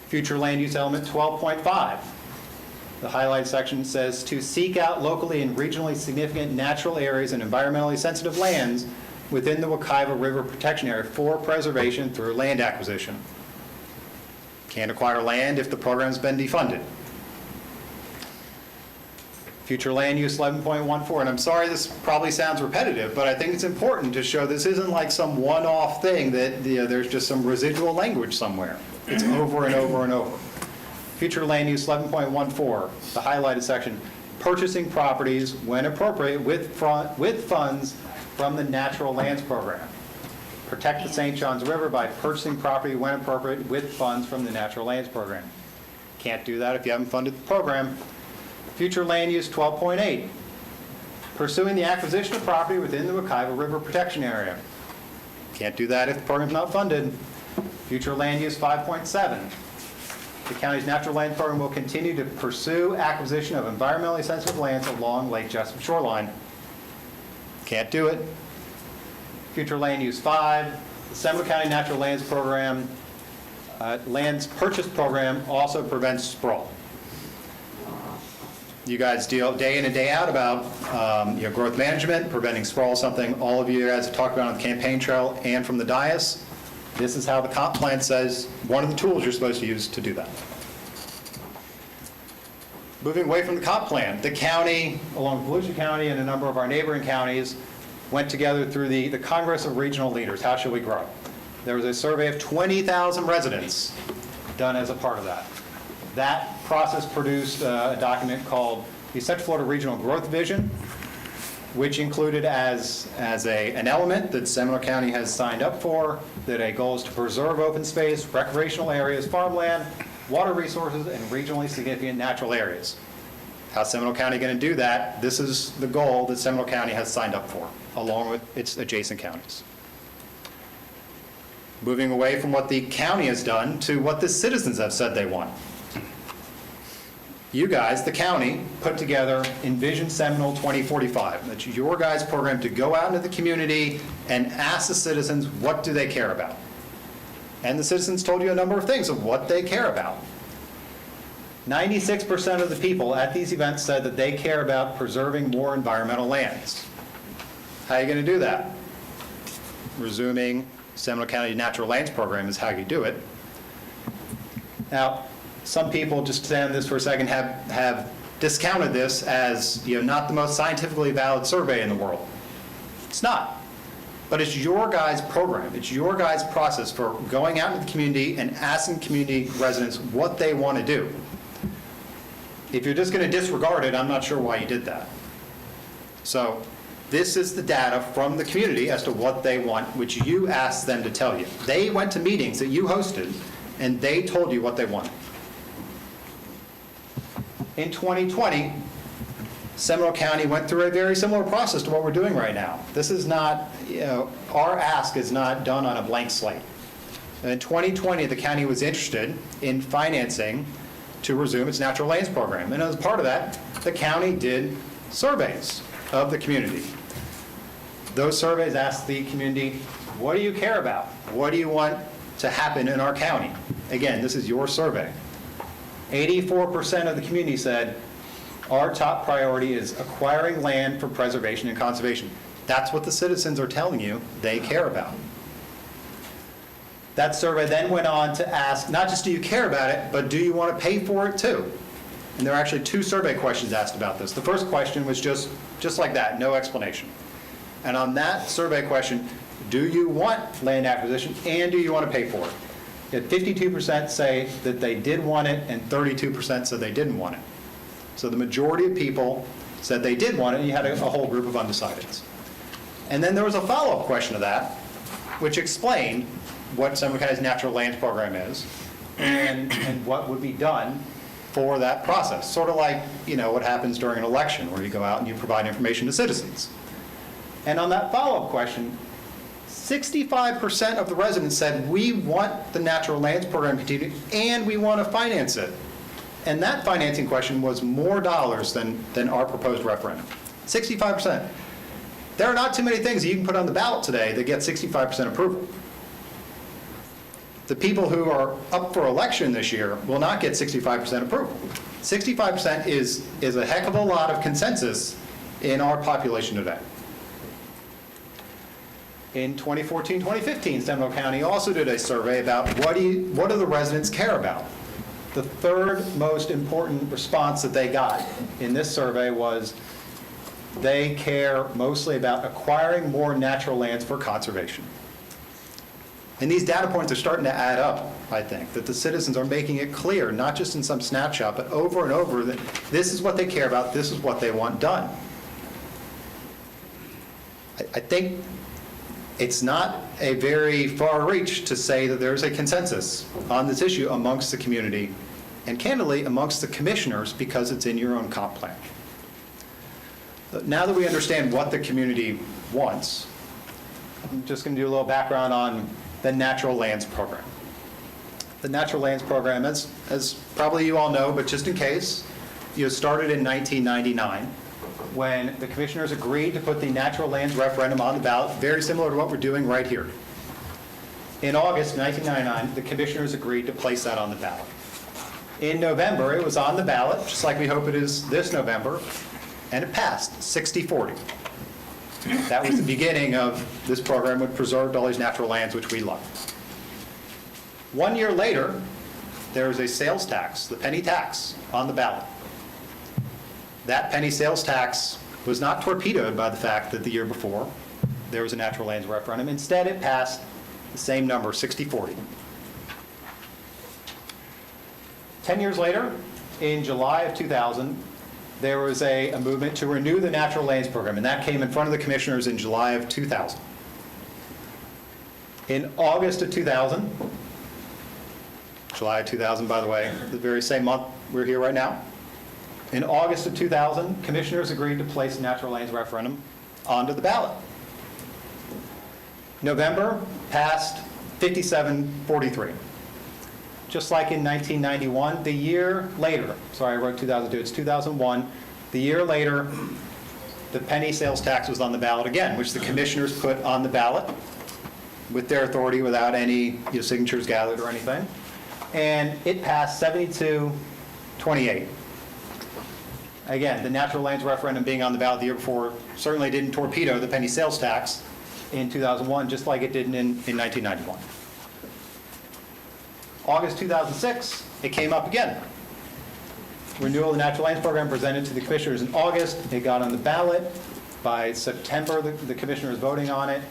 Future land use element 12.5. The highlight section says to seek out locally and regionally significant natural areas and environmentally sensitive lands within the Wekiva River Protection Area for preservation through land acquisition. Can't acquire land if the program's been defunded. Future land use 11.14, and I'm sorry this probably sounds repetitive, but I think it's important to show this isn't like some one-off thing that there's just some residual language somewhere. It's over and over and over. Future land use 11.14, the highlighted section, purchasing properties when appropriate with funds from the Natural Lands Program. Protect the St. Johns River by purchasing property when appropriate with funds from the Natural Lands Program. Can't do that if you haven't funded the program. Future land use 12.8, pursuing the acquisition of property within the Wekiva River Protection Area. Can't do that if the program's not funded. Future land use 5.7, the county's natural land program will continue to pursue acquisition of environmentally sensitive lands along Lake Jessup shoreline. Can't do it. Future land use 5, the Seminole County Natural Lands Program, lands purchase program also prevents sprawl. You guys deal day in and day out about growth management, preventing sprawl, something all of you guys have talked about on the campaign trail and from the dais. This is how the comp plan says one of the tools you're supposed to use to do that. Moving away from the comp plan, the county, along with Volusia County and a number of our neighboring counties, went together through the Congress of Regional Leaders, How Should We Grow? There was a survey of 20,000 residents done as a part of that. That process produced a document called the Central Florida Regional Growth Vision, which included as an element that Seminole County has signed up for, that a goal is to preserve open space, recreational areas, farmland, water resources and regionally significant natural areas. How's Seminole County going to do that? This is the goal that Seminole County has signed up for, along with its adjacent counties. Moving away from what the county has done to what the citizens have said they want. You guys, the county, put together Envision Seminole 2045. That's your guys' program to go out into the community and ask the citizens, what do they care about? And the citizens told you a number of things of what they care about. 96% of the people at these events said that they care about preserving more environmental lands. How are you going to do that? Resuming Seminole County Natural Lands Program is how you do it. Now, some people, just to stay on this for a second, have discounted this as, not the most scientifically valid survey in the world. It's not. But it's your guys' program. It's your guys' process for going out into the community and asking community residents what they want to do. If you're just going to disregard it, I'm not sure why you did that. So this is the data from the community as to what they want, which you asked them to tell you. They went to meetings that you hosted, and they told you what they wanted. In 2020, Seminole County went through a very similar process to what we're doing right now. This is not, our ask is not done on a blank slate. In 2020, the county was interested in financing to resume its natural lands program. And as part of that, the county did surveys of the community. Those surveys asked the community, what do you care about? What do you want to happen in our county? Again, this is your survey. 84% of the community said, our top priority is acquiring land for preservation and conservation. That's what the citizens are telling you they care about. That survey then went on to ask, not just do you care about it, but do you want to pay for it too? And there are actually 2 survey questions asked about this. The first question was just like that, no explanation. And on that survey question, do you want land acquisition and do you want to pay for it? You had 52% say that they did want it and 32% said they didn't want it. So the majority of people said they did want it, and you had a whole group of undecideds. And then there was a follow-up question to that, which explained what Seminole County's Natural Lands Program is and what would be done for that process. Sort of like, what happens during an election where you go out and you provide information to citizens. And on that follow-up question, 65% of the residents said, we want the Natural Lands Program to continue and we want to finance it. And that financing question was more dollars than our proposed referendum. 65%. There are not too many things that you can put on the ballot today that get 65% approval. The people who are up for election this year will not get 65% approval. 65% is a heck of a lot of consensus in our population today. In 2014, 2015, Seminole County also did a survey about what do the residents care about. The third most important response that they got in this survey was they care mostly about acquiring more natural lands for conservation. And these data points are starting to add up, I think, that the citizens are making it clear, not just in some snapshot, but over and over, that this is what they care about, this is what they want done. I think it's not a very far reach to say that there's a consensus on this issue amongst the community, and candidly, amongst the commissioners, because it's in your own comp plan. Now that we understand what the community wants, I'm just going to do a little background on the Natural Lands Program. The Natural Lands Program, as probably you all know, but just in case, started in 1999 when the commissioners agreed to put the Natural Lands referendum on the ballot, very similar to what we're doing right here. In August 1999, the commissioners agreed to place that on the ballot. In November, it was on the ballot, just like we hope it is this November, and it passed 60-40. That was the beginning of this program, which preserved all these natural lands, which we love. 1 year later, there was a sales tax, the penny tax, on the ballot. That penny sales tax was not torpedoed by the fact that the year before there was a natural lands referendum. Instead, it passed the same number, 60-40. 10 years later, in July of 2000, there was a movement to renew the Natural Lands Program, and that came in front of the commissioners in July of 2000. In August of 2000, July 2000, by the way, the very same month we're here right now. In August of 2000, commissioners agreed to place a natural lands referendum onto the ballot. November passed 57-43. Just like in 1991, the year later, sorry, I wrote 2002, it's 2001, the year later, the penny sales tax was on the ballot again, which the commissioners put on the ballot with their authority without any signatures gathered or anything. And it passed 72-28. Again, the natural lands referendum being on the ballot the year before certainly didn't torpedo the penny sales tax in 2001, just like it did in 1991. August 2006, it came up again. Renewal of the natural lands program presented to the commissioners in August. It got on the ballot. By September, the commissioners voting on it,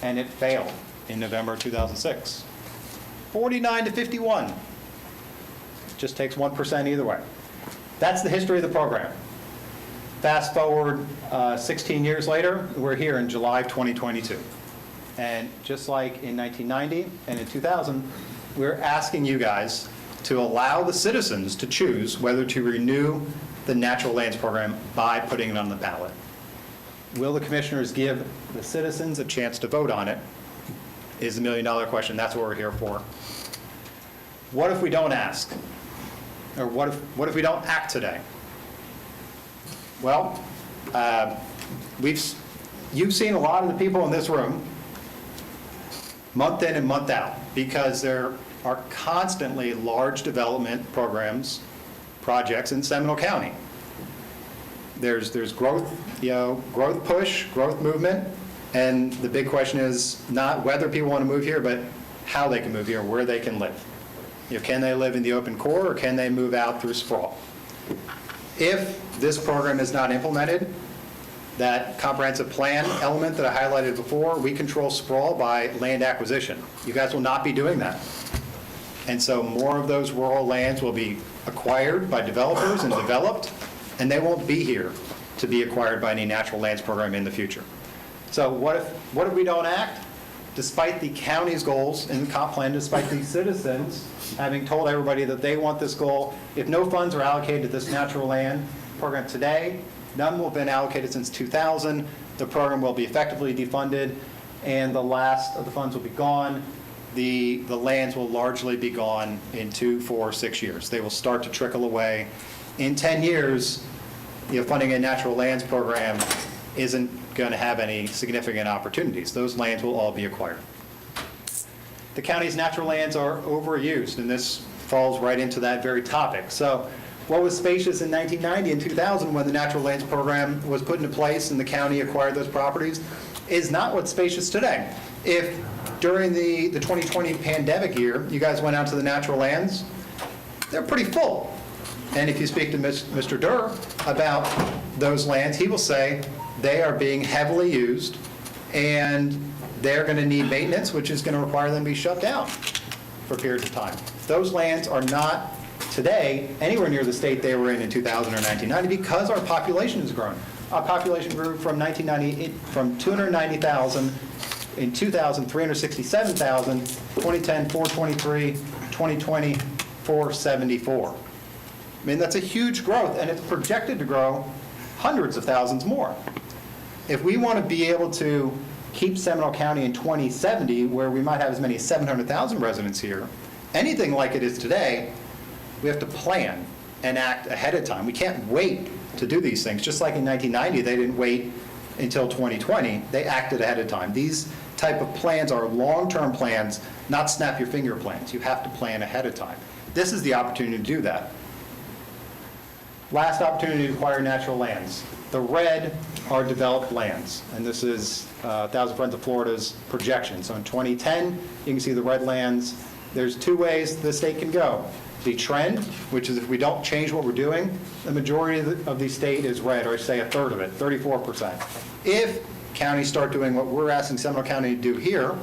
and it failed in November 2006. 49-51. Just takes 1% either way. That's the history of the program. Fast forward 16 years later, we're here in July of 2022. And just like in 1990 and in 2000, we're asking you guys to allow the citizens to choose whether to renew the natural lands program by putting it on the ballot. Will the commissioners give the citizens a chance to vote on it? Is the million-dollar question. That's what we're here for. What if we don't ask? Or what if we don't act today? Well, you've seen a lot of the people in this room month in and month out, because there are constantly large development programs, projects in Seminole County. There's growth, growth push, growth movement, and the big question is not whether people want to move here, but how they can move here, where they can live. Can they live in the open core, or can they move out through sprawl? If this program is not implemented, that comprehensive plan element that I highlighted before, we control sprawl by land acquisition. You guys will not be doing that. And so more of those rural lands will be acquired by developers and developed, and they won't be here to be acquired by any natural lands program in the future. So what if we don't act? Despite the county's goals in the comp plan, despite the citizens having told everybody that they want this goal, if no funds are allocated to this natural land program today, none will have been allocated since 2000, the program will be effectively defunded, and the last of the funds will be gone. The lands will largely be gone in 2, 4, 6 years. They will start to trickle away. In 10 years, funding a natural lands program isn't going to have any significant opportunities. Those lands will all be acquired. The county's natural lands are overused, and this falls right into that very topic. So what was spacious in 1990 and 2000 when the natural lands program was put into place and the county acquired those properties is not what's spacious today. If during the 2020 pandemic year, you guys went out to the natural lands, they're pretty full. And if you speak to Mr. Durr about those lands, he will say they are being heavily used and they're going to need maintenance, which is going to require them to be shut down for periods of time. Those lands are not today anywhere near the state they were in 2000 or 1990 because our population has grown. Our population grew from 290,000 in 2000, 367,000, 2010, 423, 2020, 474. I mean, that's a huge growth, and it's projected to grow hundreds of thousands more. If we want to be able to keep Seminole County in 2070, where we might have as many as 700,000 residents here, anything like it is today, we have to plan and act ahead of time. We can't wait to do these things. Just like in 1990, they didn't wait until 2020. They acted ahead of time. These type of plans are long-term plans, not snap-your-finger plans. You have to plan ahead of time. This is the opportunity to do that. Last opportunity to acquire natural lands. The red are developed lands, and this is Thousand Friends of Florida's projection. So in 2010, you can see the red lands. There's 2 ways the state can go. The trend, which is if we don't change what we're doing, the majority of the state is red, or say a third of it, 34%. If counties start doing what we're asking Seminole County to do here,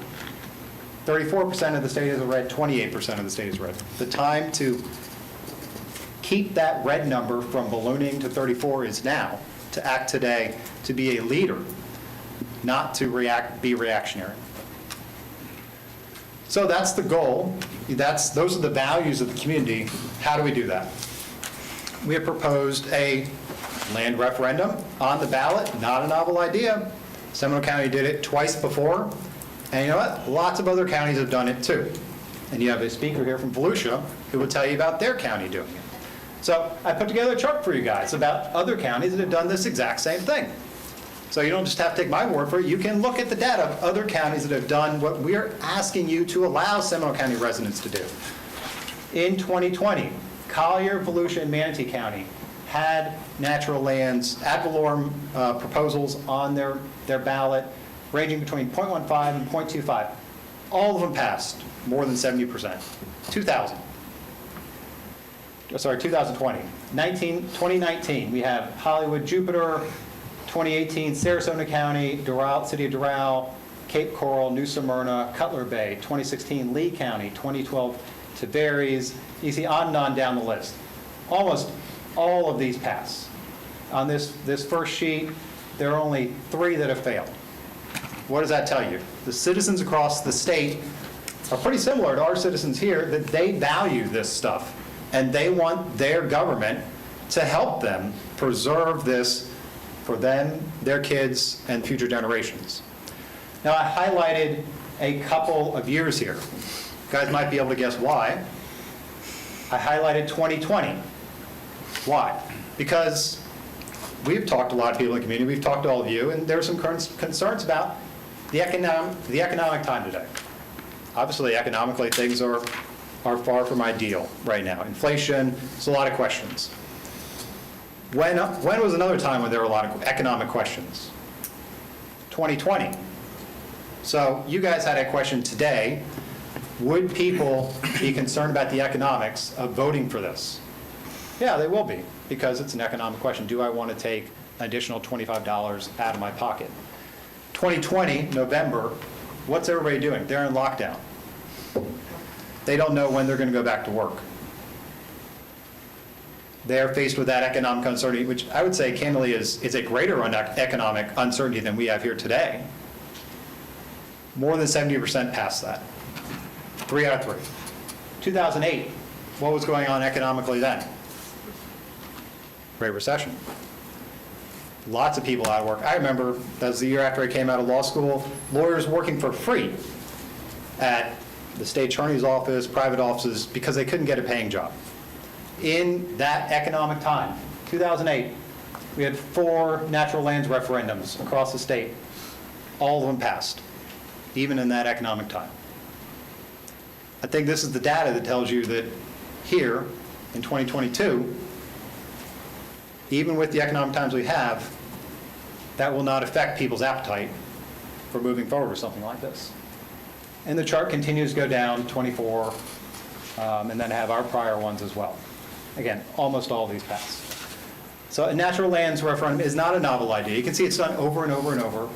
34% of the state is red, 28% of the state is red. The time to keep that red number from ballooning to 34 is now, to act today, to be a leader, not to be reactionary. So that's the goal. Those are the values of the community. How do we do that? We have proposed a land referendum on the ballot, not a novel idea. Seminole County did it twice before, and you know what? Lots of other counties have done it too. And you have a speaker here from Volusia who will tell you about their county doing it. So I put together a chart for you guys about other counties that have done this exact same thing. So you don't just have to take my word for it. You can look at the data of other counties that have done what we're asking you to allow Seminole County residents to do. In 2020, Collier, Volusia, and Manatee County had natural lands ad valorem proposals on their ballot, ranging between 0.15 and 0.25. All of them passed, more than 70%. 2020. 2019, we have Hollywood, Jupiter. 2018, Sarasota County, Doral, City of Doral, Cape Coral, New Smyrna, Cutler Bay. 2016, Lee County. 2012, Tavares. You see on and on down the list. Almost all of these pass. On this first sheet, there are only 3 that have failed. What does that tell you? The citizens across the state are pretty similar to our citizens here, that they value this stuff, and they want their government to help them preserve this for them, their kids, and future generations. Now, I highlighted a couple of years here. You guys might be able to guess why. I highlighted 2020. Why? Because we've talked to a lot of people in the community, we've talked to all of you, and there are some concerns about the economic time today. Obviously, economically, things are far from ideal right now. Inflation, there's a lot of questions. When was another time when there were a lot of economic questions? 2020. So you guys had a question today. Would people be concerned about the economics of voting for this? Yeah, they will be, because it's an economic question. Do I want to take an additional $25 out of my pocket? 2020, November, what's everybody doing? They're in lockdown. They don't know when they're going to go back to work. They're faced with that economic uncertainty, which I would say, candidly, is a greater economic uncertainty than we have here today. More than 70% past that. 3 out of 3. 2008, what was going on economically then? Great Recession. Lots of people out of work. I remember that was the year after I came out of law school, lawyers working for free at the state attorney's office, private offices, because they couldn't get a paying job. In that economic time, 2008, we had 4 natural lands referendums across the state. All of them passed, even in that economic time. I think this is the data that tells you that here, in 2022, even with the economic times we have, that will not affect people's appetite for moving forward with something like this. And the chart continues to go down, 24, and then have our prior ones as well. Again, almost all of these pass. So a natural lands referendum is not a novel idea. You can see it's done over and over and over.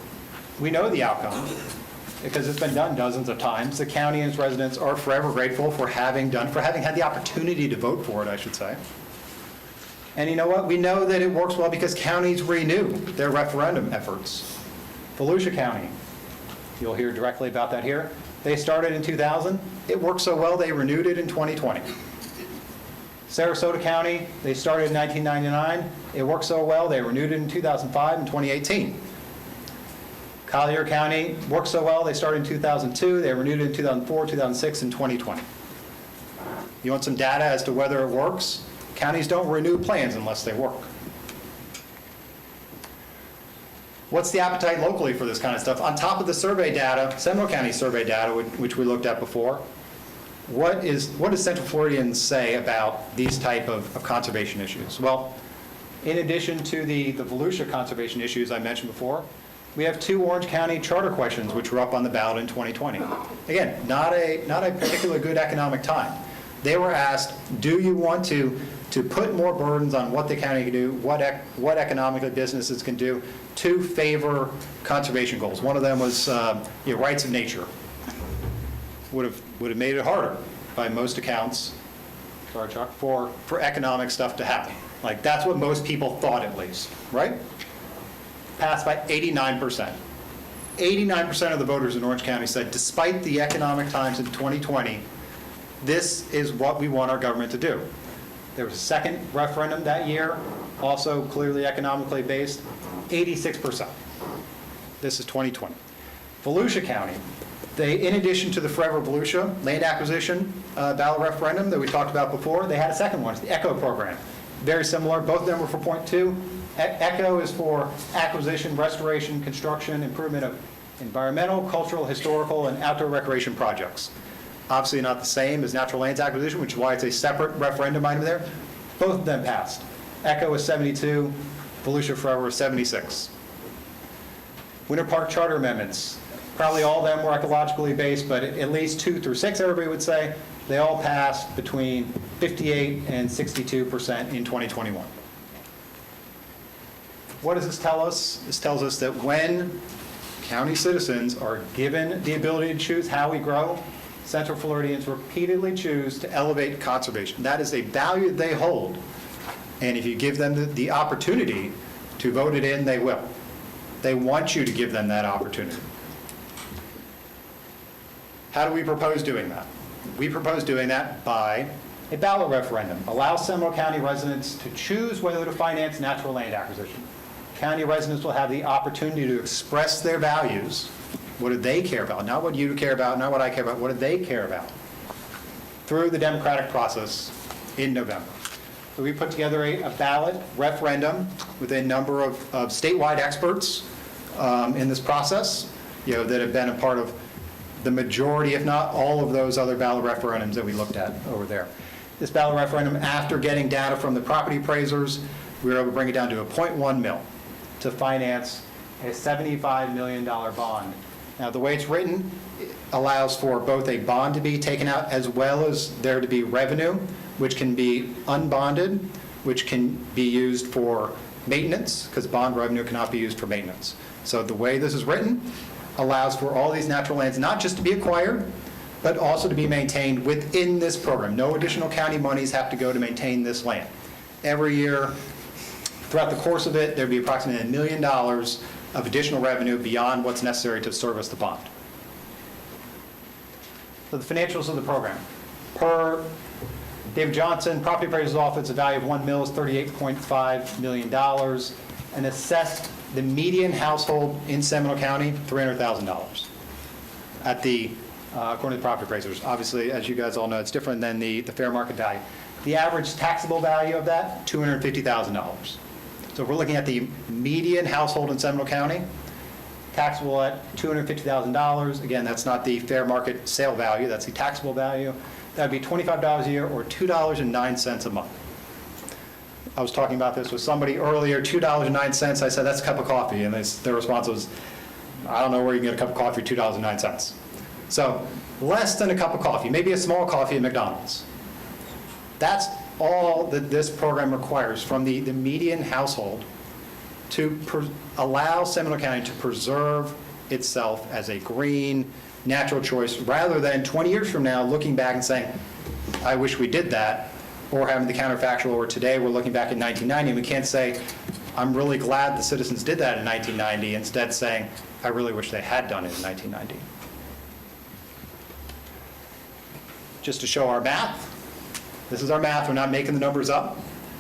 We know the outcome because it's been done dozens of times. The county and its residents are forever grateful for having had the opportunity to vote for it, I should say. And you know what? We know that it works well because counties renew their referendum efforts. Volusia County, you'll hear directly about that here. They started in 2000. It worked so well, they renewed it in 2020. Sarasota County, they started in 1999. It worked so well, they renewed it in 2005 and 2018. Collier County worked so well, they started in 2002. They renewed it in 2004, 2006, and 2020. You want some data as to whether it works? Counties don't renew plans unless they work. What's the appetite locally for this kind of stuff? On top of the survey data, Seminole County survey data, which we looked at before, what does Central Floridians say about these type of conservation issues? Well, in addition to the Volusia conservation issues I mentioned before, we have 2 Orange County charter questions which were up on the ballot in 2020. Again, not a particularly good economic time. They were asked, do you want to put more burdens on what the county can do, what economically businesses can do to favor conservation goals? One of them was rights of nature. Would have made it harder by most accounts, sorry Chuck, for economic stuff to happen. Like that's what most people thought at least, right? Passed by 89%. 89% of the voters in Orange County said, despite the economic times in 2020, this is what we want our government to do. There was a second referendum that year, also clearly economically based, 86%. This is 2020. Volusia County, they, in addition to the Forever Volusia land acquisition ballot referendum that we talked about before, they had a second one, it's the ECHO program. Very similar, both of them were for point 2. ECHO is for acquisition, restoration, construction, improvement of environmental, cultural, historical, and outdoor recreation projects. Obviously not the same as natural lands acquisition, which is why it's a separate referendum item there. Both of them passed. ECHO is 72, Volusia Forever is 76. Winter Park Charter amendments. Probably all of them were ecologically based, but at least 2 through 6, everybody would say, they all passed between 58 and 62% in 2021. What does this tell us? This tells us that when county citizens are given the ability to choose how we grow, Central Floridians repeatedly choose to elevate conservation. That is a value they hold. And if you give them the opportunity to vote it in, they will. They want you to give them that opportunity. How do we propose doing that? We propose doing that by a ballot referendum. Allow Seminole County residents to choose whether to finance natural land acquisition. County residents will have the opportunity to express their values. What do they care about? Not what you care about, not what I care about. What do they care about? Through the democratic process in November. So we put together a ballot referendum with a number of statewide experts in this process, that have been a part of the majority, if not all of those other ballot referendums that we looked at over there. This ballot referendum, after getting data from the property appraisers, we were able to bring it down to a 0.1 mil to finance a $75 million bond. Now, the way it's written, it allows for both a bond to be taken out as well as there to be revenue, which can be unbonded, which can be used for maintenance, because bond revenue cannot be used for maintenance. So the way this is written allows for all these natural lands not just to be acquired, but also to be maintained within this program. No additional county monies have to go to maintain this land. Every year, throughout the course of it, there'd be approximately $1 million of additional revenue beyond what's necessary to service the bond. So the financials of the program. Per David Johnson, property appraiser's office, a value of $1 million is $38.5 million, and assessed the median household in Seminole County, $300,000 at the, according to the property appraisers. Obviously, as you guys all know, it's different than the fair market value. The average taxable value of that, $250,000. So if we're looking at the median household in Seminole County, taxable at $250,000. Again, that's not the fair market sale value, that's the taxable value. That would be $25 a year or $2.09 a month. I was talking about this with somebody earlier, $2.09. I said, that's a cup of coffee. And their response was, I don't know where you can get a cup of coffee for $2.09. So less than a cup of coffee, maybe a small coffee at McDonald's. That's all that this program requires from the median household to allow Seminole County to preserve itself as a green, natural choice, rather than 20 years from now looking back and saying, I wish we did that, or having the counterfactual, or today we're looking back at 1990 and we can't say, I'm really glad the citizens did that in 1990, instead saying, I really wish they had done it in 1990. Just to show our math, this is our math, we're not making the numbers up.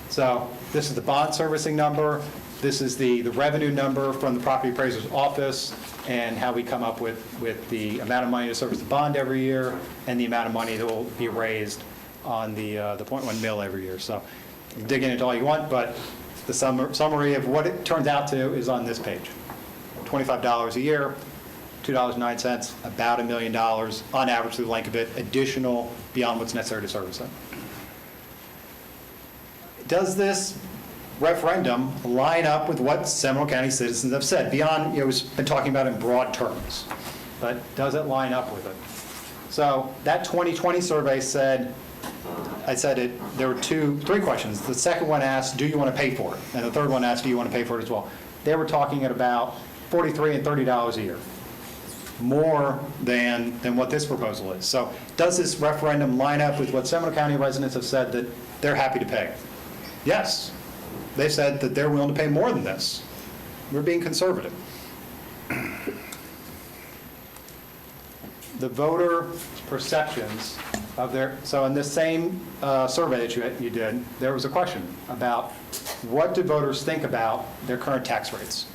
So this is the bond servicing number, this is the revenue number from the property appraiser's office, and how we come up with the amount of money to service the bond every year, and the amount of money that will be raised on the 0.1 mil every year. So you can dig into all you want, but the summary of what it turns out to is on this page. $25 a year, $2.09, about $1 million on average through the length of it, additional beyond what's necessary to service it. Does this referendum line up with what Seminole County citizens have said? Beyond, we've been talking about in broad terms, but does it line up with it? So that 2020 survey said, there were three questions. The second one asked, do you want to pay for it? And the third one asked, do you want to pay for it as well? They were talking at about $43 and $30 a year, more than what this proposal is. So does this referendum line up with what Seminole County residents have said that they're happy to pay? Yes. They said that they're willing to pay more than this. We're being conservative. the voter perceptions of their, so in this same survey that you did, there was a question about what do voters think about their current tax rates?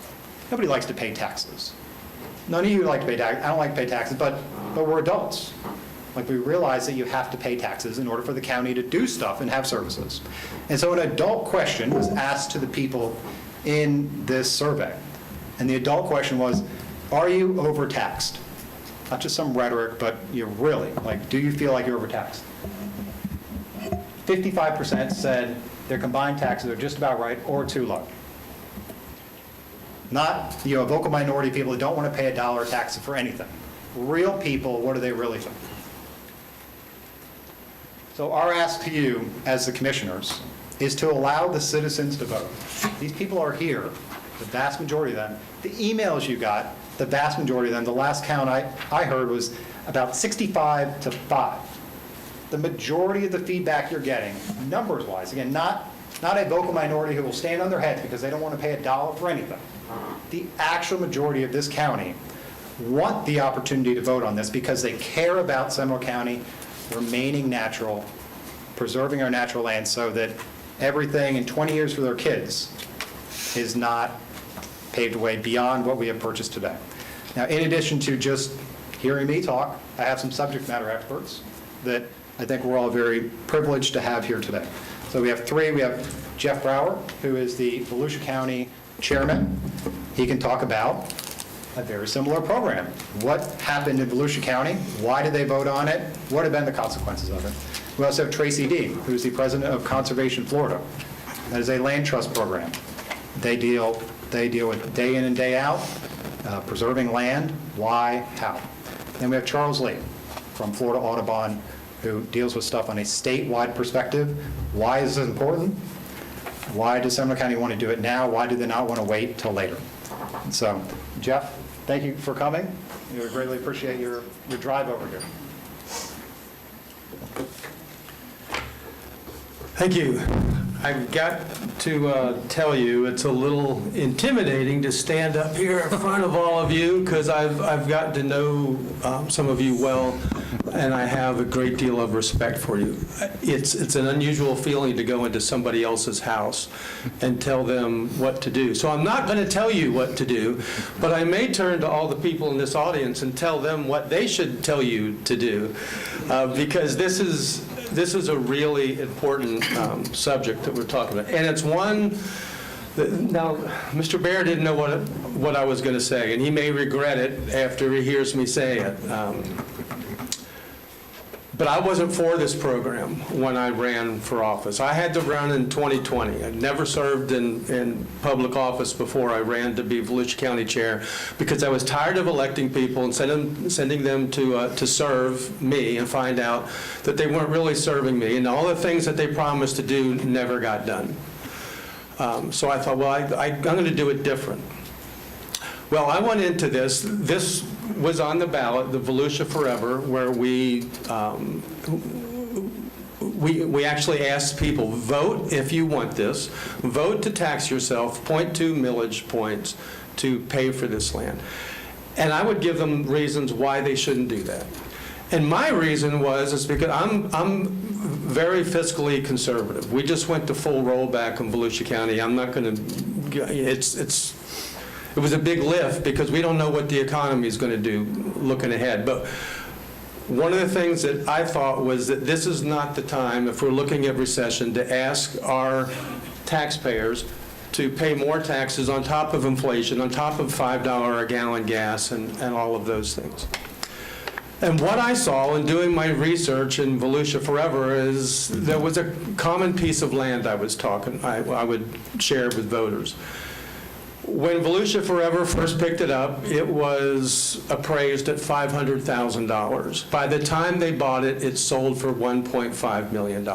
Nobody likes to pay taxes. None of you like to pay taxes. I don't like to pay taxes, but we're adults. Like, we realize that you have to pay taxes in order for the county to do stuff and have services. And so an adult question was asked to the people in this survey. And the adult question was, are you overtaxed? Not just some rhetoric, but you're really, like, do you feel like you're overtaxed? 55% said their combined taxes are just about right or too low. Not, a vocal minority of people who don't want to pay $1 tax for anything. Real people, what do they really think? So our ask to you, as the commissioners, is to allow the citizens to vote. These people are here, the vast majority of them. The emails you got, the vast majority of them, the last count I heard was about 65 to 5. The majority of the feedback you're getting, numbers-wise, again, not a vocal minority who will stand on their heads because they don't want to pay $1 for anything. The actual majority of this county want the opportunity to vote on this because they care about Seminole County remaining natural, preserving our natural land so that everything in 20 years for their kids is not paved away beyond what we have purchased today. Now, in addition to just hearing me talk, I have some subject matter experts that I think we're all very privileged to have here today. So we have three. We have Jeff Brower, who is the Volusia County Chairman. He can talk about a very similar program. What happened in Volusia County? Why did they vote on it? What have been the consequences of it? We also have Tracy Dean, who is the president of Conservation Florida. That is a land trust program. They deal with day in and day out, preserving land. Why? How? Then we have Charles Lee from Florida Audubon, who deals with stuff on a statewide perspective. Why is this important? Why does Seminole County want to do it now? Why do they not want to wait till later? So, Jeff, thank you for coming. We greatly appreciate your drive over here.
Thank you. I've got to tell you, it's a little intimidating to stand up here in front of all of you because I've gotten to know some of you well, and I have a great deal of respect for you. It's an unusual feeling to go into somebody else's house and tell them what to do. So I'm not going to tell you what to do, but I may turn to all the people in this audience and tell them what they should tell you to do, because this is a really important subject that we're talking about. And it's one that, now, Mr. Baer didn't know what I was going to say, and he may regret it after he hears me say it. But I wasn't for this program when I ran for office. I had to run in 2020. I'd never served in public office before I ran to be Volusia County Chair because I was tired of electing people and sending them to serve me and find out that they weren't really serving me, and all the things that they promised to do never got done. So I thought, well, I'm going to do it different. Well, I went into this. This was on the ballot, the Volusia Forever, where we actually asked people, vote if you want this, vote to tax yourself, 0.2 millage points to pay for this land. And I would give them reasons why they shouldn't do that. And my reason is because I'm very fiscally conservative. We just went to full rollback in Volusia County. I'm not going to, it was a big lift because we don't know what the economy is going to do looking ahead. But one of the things that I thought was that this is not the time, if we're looking at recession, to ask our taxpayers to pay more taxes on top of inflation, on top of $5 a gallon gas and all of those things. And what I saw in doing my research in Volusia Forever is there was a common piece of land I would share with voters. When Volusia Forever first picked it up, it was appraised at $500,000. By the time they bought it, it sold for $1.5 million.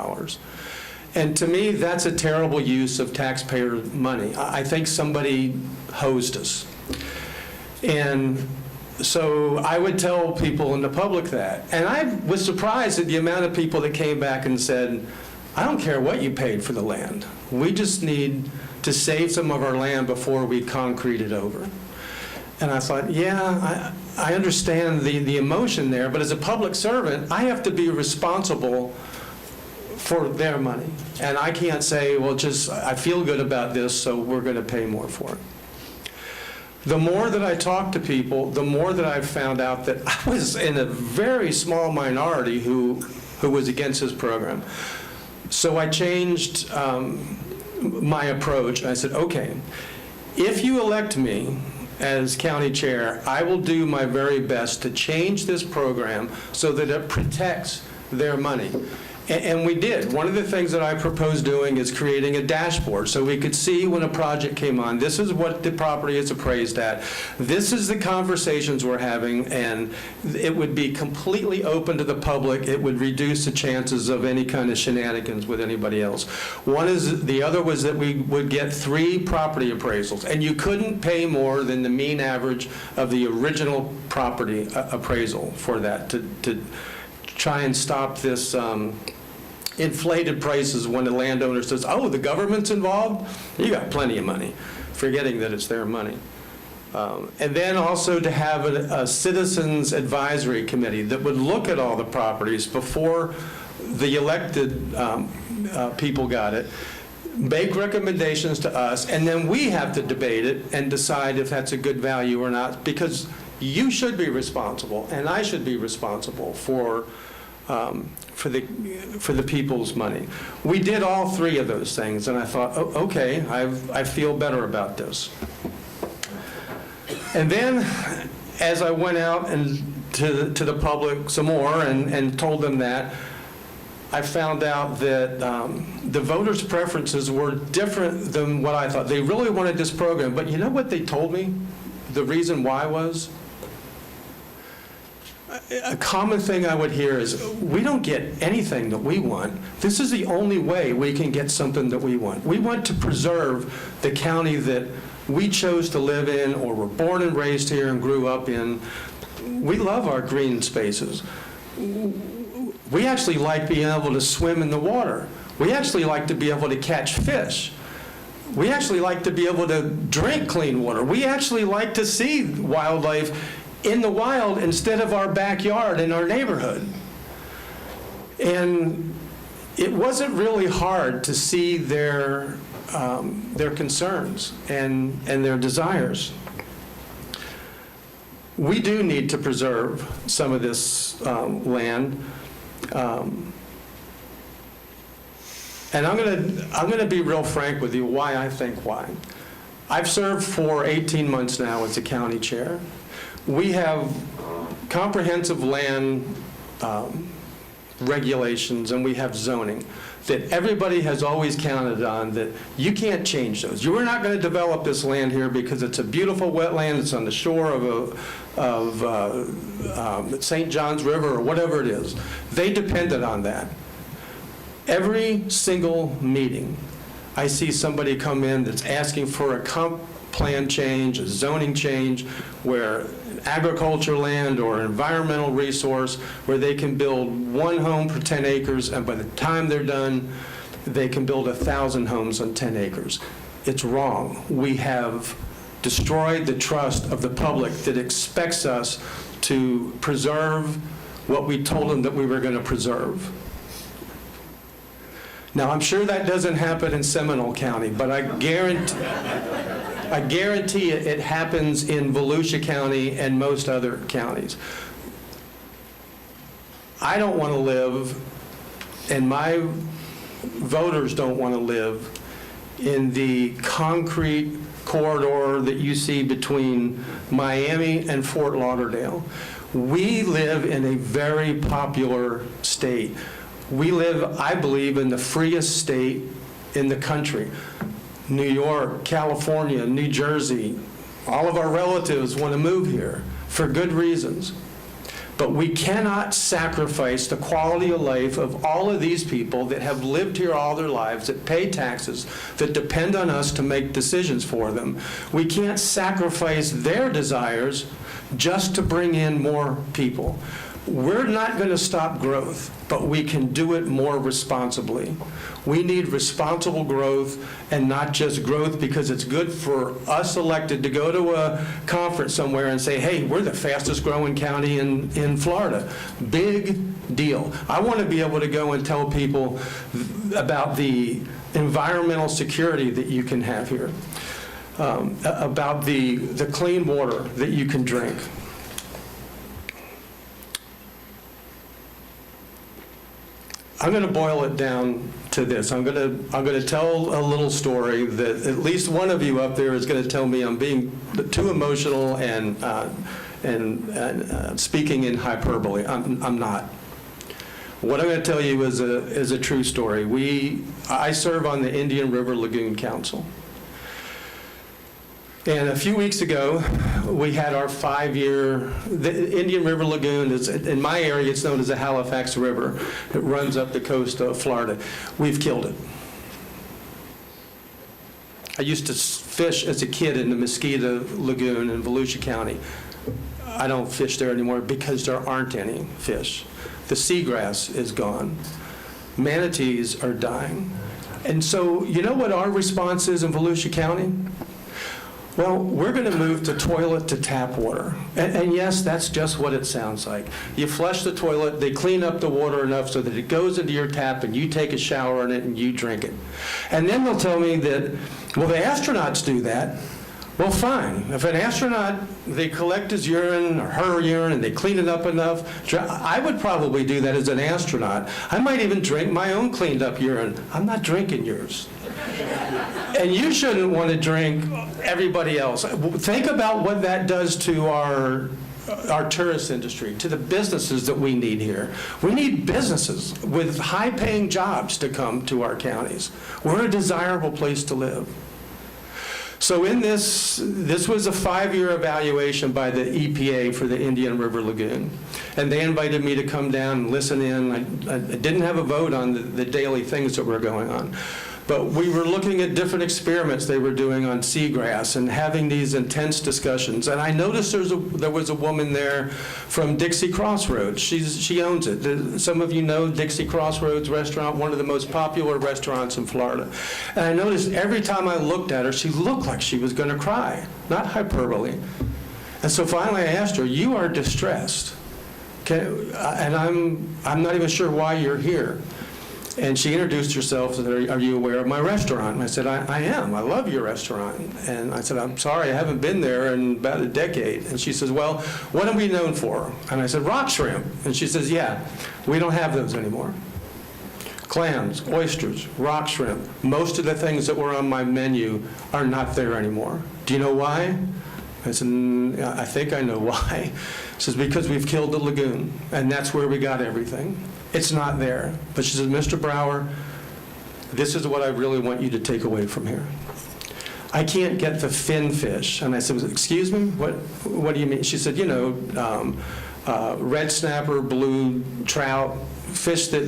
And to me, that's a terrible use of taxpayer money. I think somebody hosed us. And so I would tell people in the public that. And I was surprised at the amount of people that came back and said, I don't care what you paid for the land. We just need to save some of our land before we concrete it over. And I thought, yeah, I understand the emotion there, but as a public servant, I have to be responsible for their money. And I can't say, well, just, I feel good about this, so we're going to pay more for it. The more that I talk to people, the more that I've found out that I was in a very small minority who was against this program. So I changed my approach. I said, okay, if you elect me as county chair, I will do my very best to change this program so that it protects their money. And we did. One of the things that I proposed doing is creating a dashboard so we could see when a project came on, this is what the property is appraised at, this is the conversations we're having, and it would be completely open to the public. It would reduce the chances of any kind of shenanigans with anybody else. The other was that we would get 3 property appraisals, and you couldn't pay more than the mean average of the original property appraisal for that to try and stop this inflated prices when the landowner says, oh, the government's involved? You got plenty of money, forgetting that it's their money. And then also to have a citizens advisory committee that would look at all the properties before the elected people got it, make recommendations to us, and then we have to debate it and decide if that's a good value or not, because you should be responsible, and I should be responsible for the people's money. We did all 3 of those things, and I thought, oh, okay, I feel better about this. And then, as I went out and to the public some more and told them that, I found out that the voters' preferences were different than what I thought. They really wanted this program, but you know what they told me? The reason why was? A common thing I would hear is, we don't get anything that we want. This is the only way we can get something that we want. We want to preserve the county that we chose to live in or were born and raised here and grew up in. We love our green spaces. We actually like being able to swim in the water. We actually like to be able to catch fish. We actually like to be able to drink clean water. We actually like to see wildlife in the wild instead of our backyard in our neighborhood. And it wasn't really hard to see their concerns and their desires. We do need to preserve some of this land. And I'm going to be real frank with you why I think why. I've served for 18 months now as a county chair. We have comprehensive land regulations, and we have zoning that everybody has always counted on, that you can't change those. You are not going to develop this land here because it's a beautiful wetland, it's on the shore of St. John's River or whatever it is. They depended on that. Every single meeting, I see somebody come in that's asking for a comp plan change, a zoning change, where agriculture land or environmental resource where they can build 1 home per 10 acres, and by the time they're done, they can build 1,000 homes on 10 acres. It's wrong. We have destroyed the trust of the public that expects us to preserve what we told them that we were going to preserve. Now, I'm sure that doesn't happen in Seminole County, but I guarantee it happens in Volusia County and most other counties. I don't want to live, and my voters don't want to live, in the concrete corridor that you see between Miami and Fort Lauderdale. We live in a very popular state. We live, I believe, in the freest state in the country. New York, California, New Jersey, all of our relatives want to move here for good reasons. But we cannot sacrifice the quality of life of all of these people that have lived here all their lives, that pay taxes, that depend on us to make decisions for them. We can't sacrifice their desires just to bring in more people. we're not going to stop growth, but we can do it more responsibly. We need responsible growth and not just growth because it's good for us elected to go to a conference somewhere and say, hey, we're the fastest growing county in Florida. Big deal. I want to be able to go and tell people about the environmental security that you can have here, about the clean water that you can drink. I'm going to boil it down to this. I'm going to tell a little story that at least one of you up there is going to tell me I'm being too emotional and speaking in hyperbole. I'm not. What I'm going to tell you is a true story. I serve on the Indian River Lagoon Council. And a few weeks ago, we had our 5-year, the Indian River Lagoon is, in my area, it's known as the Halifax River. It runs up the coast of Florida. We've killed it. I used to fish as a kid in the Mosquito Lagoon in Volusia County. I don't fish there anymore because there aren't any fish. The seagrass is gone. Manatees are dying. And so, you know what our response is in Volusia County? Well, we're going to move to toilet to tap water. And yes, that's just what it sounds like. You flush the toilet, they clean up the water enough so that it goes into your tap and you take a shower in it and you drink it. And then they'll tell me that, well, the astronauts do that. Well, fine. If an astronaut, they collect his urine or her urine and they clean it up enough, I would probably do that as an astronaut. I might even drink my own cleaned up urine. I'm not drinking yours. And you shouldn't want to drink everybody else. Think about what that does to our tourist industry, to the businesses that we need here. We need businesses with high-paying jobs to come to our counties. We're a desirable place to live. So in this was a 5-year evaluation by the EPA for the Indian River Lagoon. And they invited me to come down and listen in. I didn't have a vote on the daily things that were going on. But we were looking at different experiments they were doing on seagrass and having these intense discussions. And I noticed there was a woman there from Dixie Crossroads. She owns it. Some of you know Dixie Crossroads restaurant, one of the most popular restaurants in Florida. And I noticed every time I looked at her, she looked like she was going to cry, not hyperbole. And so finally I asked her, you are distressed. And I'm not even sure why you're here. And she introduced herself and said, are you aware of my restaurant? And I said, I am. I love your restaurant. And I said, I'm sorry, I haven't been there in about a decade. And she says, well, what are we known for? And I said, rock shrimp. And she says, yeah, we don't have those anymore. Clams, oysters, rock shrimp. Most of the things that were on my menu are not there anymore. Do you know why? I said, I think I know why. She says, because we've killed the lagoon, and that's where we got everything. It's not there. But she says, Mr. Brower, this is what I really want you to take away from here. I can't get the fin fish. And I said, excuse me? What do you mean? She said, you know, red snapper, blue trout, fish that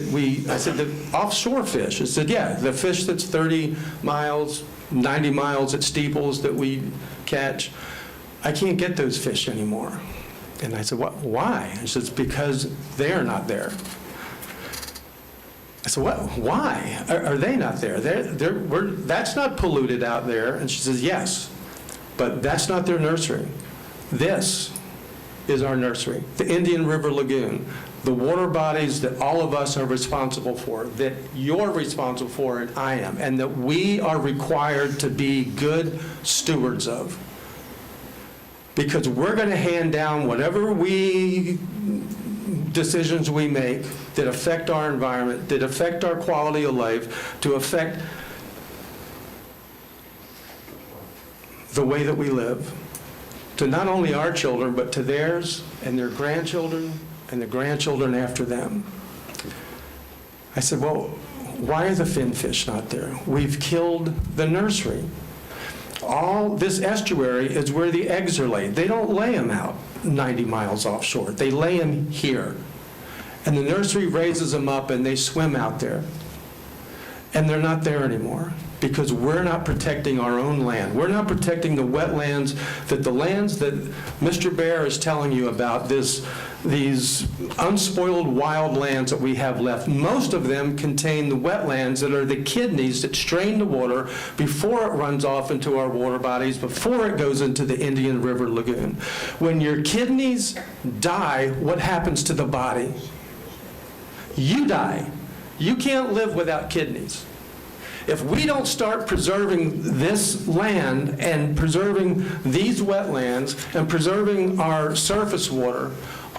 I said, the offshore fish. I said, yeah, the fish that's 30 miles, 90 miles at Steeples that we catch. I can't get those fish anymore. And I said, why? She says, because they're not there. I said, why are they not there? That's not polluted out there. And she says, yes, but that's not their nursery. This is our nursery, the Indian River Lagoon, the water bodies that all of us are responsible for, that you're responsible for and I am, and that we are required to be good stewards of. Because we're going to hand down whatever decisions we make that affect our environment, that affect our quality of life, to affect the way that we live, to not only our children, but to theirs and their grandchildren and the grandchildren after them. I said, well, why are the finfish not there? We've killed the nursery. All this estuary is where the eggs are laid. They don't lay them out 90 miles offshore. They lay them here. And the nursery raises them up and they swim out there. and they're not there anymore because we're not protecting our own land. We're not protecting the wetlands, that the lands that Mr. Bear is telling you about, these unspoiled wild lands that we have left. Most of them contain the wetlands that are the kidneys that strain the water before it runs off into our water bodies, before it goes into the Indian River Lagoon. When your kidneys die, what happens to the body? You die. You can't live without kidneys. If we don't start preserving this land and preserving these wetlands and preserving our surface water,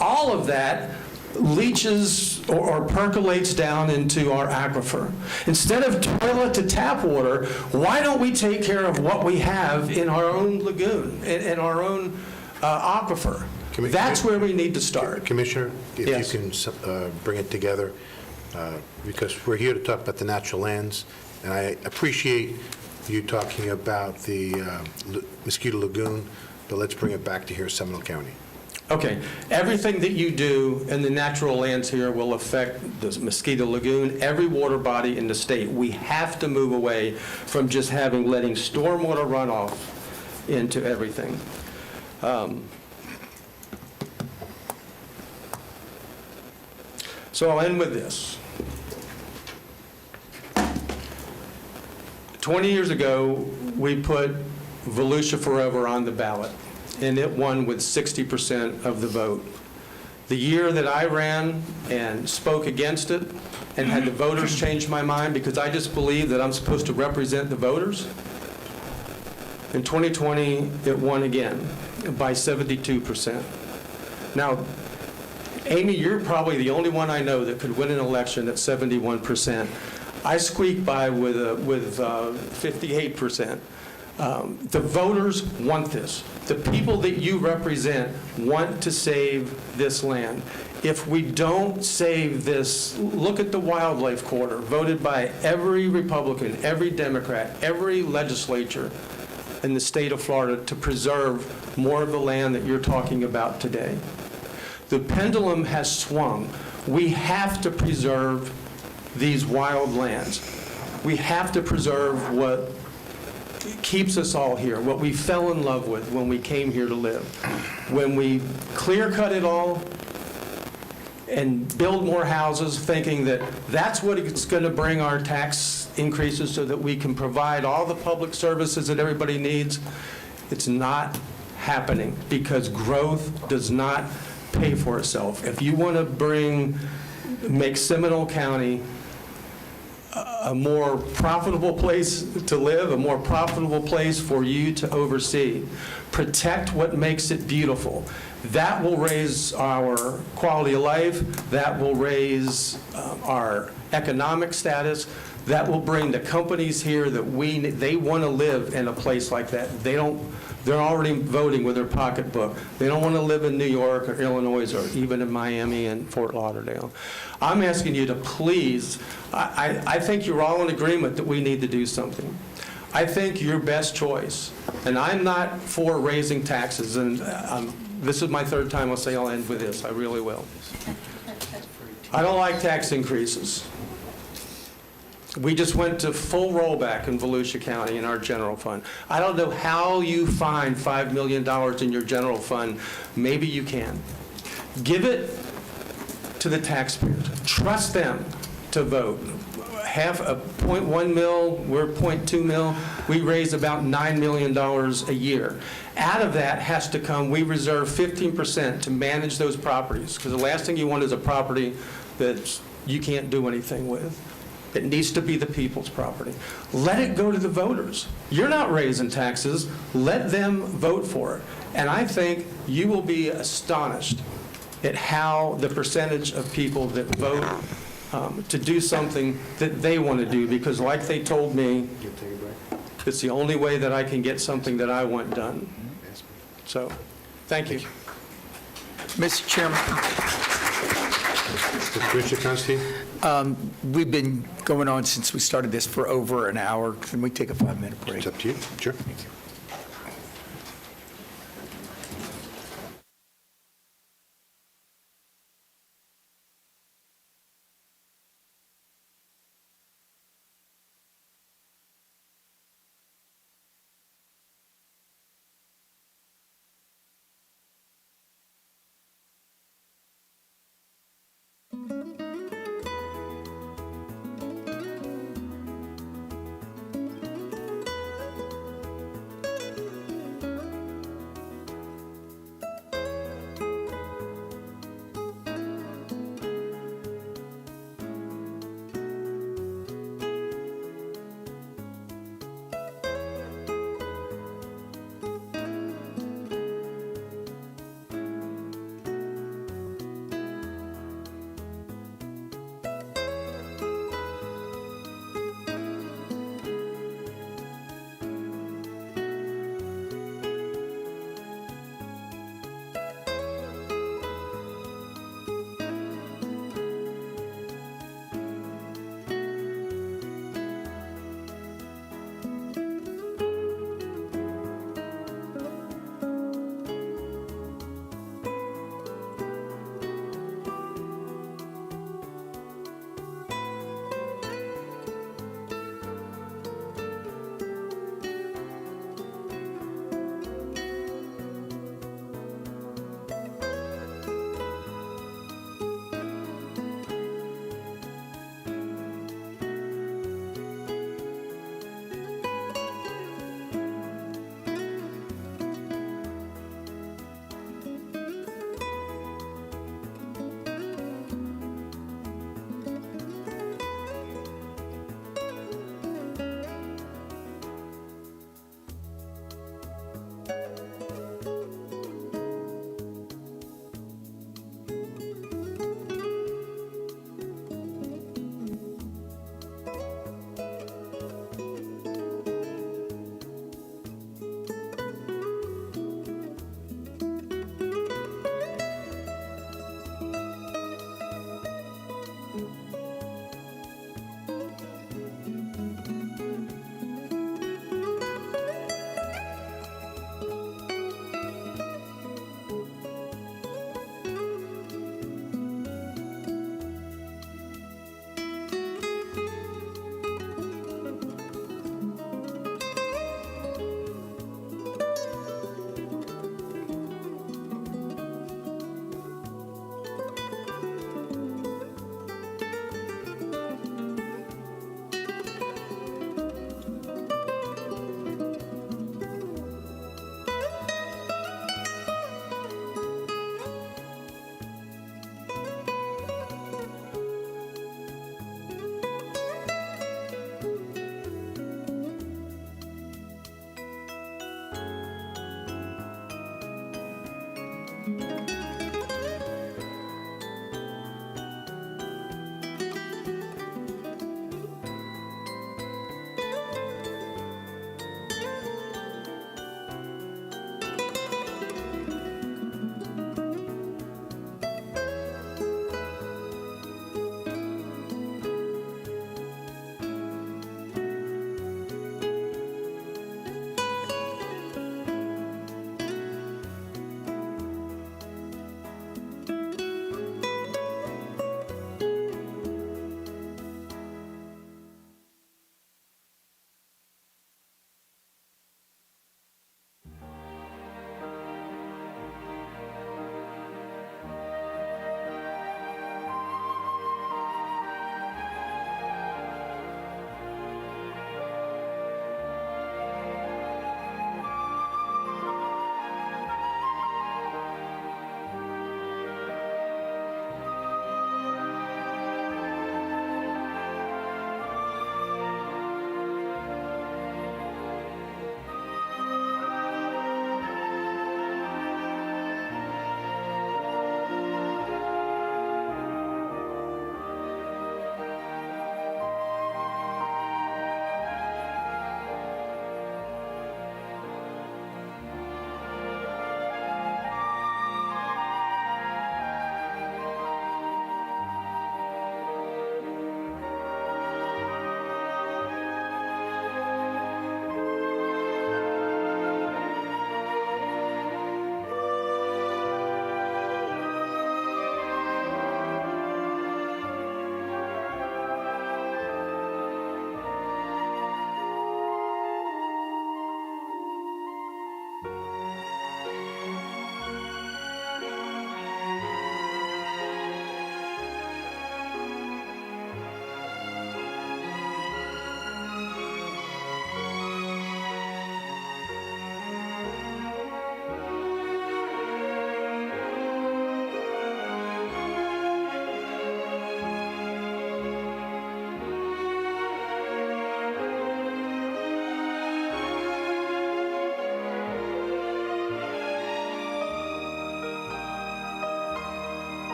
all of that leaches or percolates down into our aquifer. Instead of toilet to tap water, why don't we take care of what we have in our own lagoon, in our own aquifer? That's where we need to start.
Commissioner, if
Yes.
you can bring it together, because we're here to talk about the natural lands, and I appreciate you talking about the Mosquito Lagoon, but let's bring it back to here, Seminole County.
Okay, everything that you do in the natural lands here will affect the Mosquito Lagoon, every water body in the state. We have to move away from just letting stormwater runoff into everything. So I'll end with this. 20 years ago, we put Volusia Forever on the ballot, and it won with 60% of the vote. The year that I ran and spoke against it and had the voters change my mind because I just believe that I'm supposed to represent the voters, in 2020, it won again by 72%. Now, Amy, you're probably the only one I know that could win an election at 71%. I squeak by with 58%. The voters want this. The people that you represent want to save this land. If we don't save this, look at the wildlife corridor, voted by every Republican, every Democrat, every legislature in the state of Florida to preserve more of the land that you're talking about today. The pendulum has swung. We have to preserve these wild lands. We have to preserve what keeps us all here, what we fell in love with when we came here to live. When we clear-cut it all and build more houses, thinking that that's what it's going to bring our tax increases so that we can provide all the public services that everybody needs, it's not happening because growth does not pay for itself. If you want to make Seminole County a more profitable place to live, a more profitable place for you to oversee, protect what makes it beautiful. That will raise our quality of life, that will raise our economic status, that will bring the companies here that they want to live in a place like that. They're already voting with their pocketbook. They don't want to live in New York or Illinois or even in Miami and Fort Lauderdale. I'm asking you to please, I think you're all in agreement that we need to do something. I think your best choice, and I'm not for raising taxes, and this is my third time I'll say I'll end with this, I really will. I don't like tax increases. We just went to full rollback in Volusia County in our general fund. I don't know how you find $5 million in your general fund. Maybe you can. Give it to the taxpayers. Trust them to vote. Half a 0.1 mil, we're 0.2 mil. We raise about $9 million a year. Out of that has to come, we reserve 15% to manage those properties, because the last thing you want is a property that you can't do anything with. It needs to be the people's property. Let it go to the voters. You're not raising taxes. Let them vote for it. And I think you will be astonished at how the percentage of people that vote to do something that they want to do, because like they told me, it's the only way that I can get something that I want done. So, thank you.
Mr. Chairman.
Commissioner Constantine?
We've been going on since we started this for over an hour. Can we take a 5-minute break?
It's up to you. Sure. Thank you.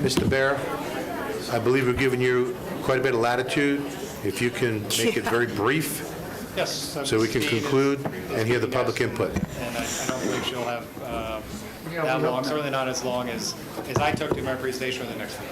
Mr. Bear, I believe we've given you quite a bit of latitude. If you can make it very brief,
Yes.
so we can conclude and hear the public input.
And I don't believe she'll have that long, certainly not as long as I took to my presentation or the next one.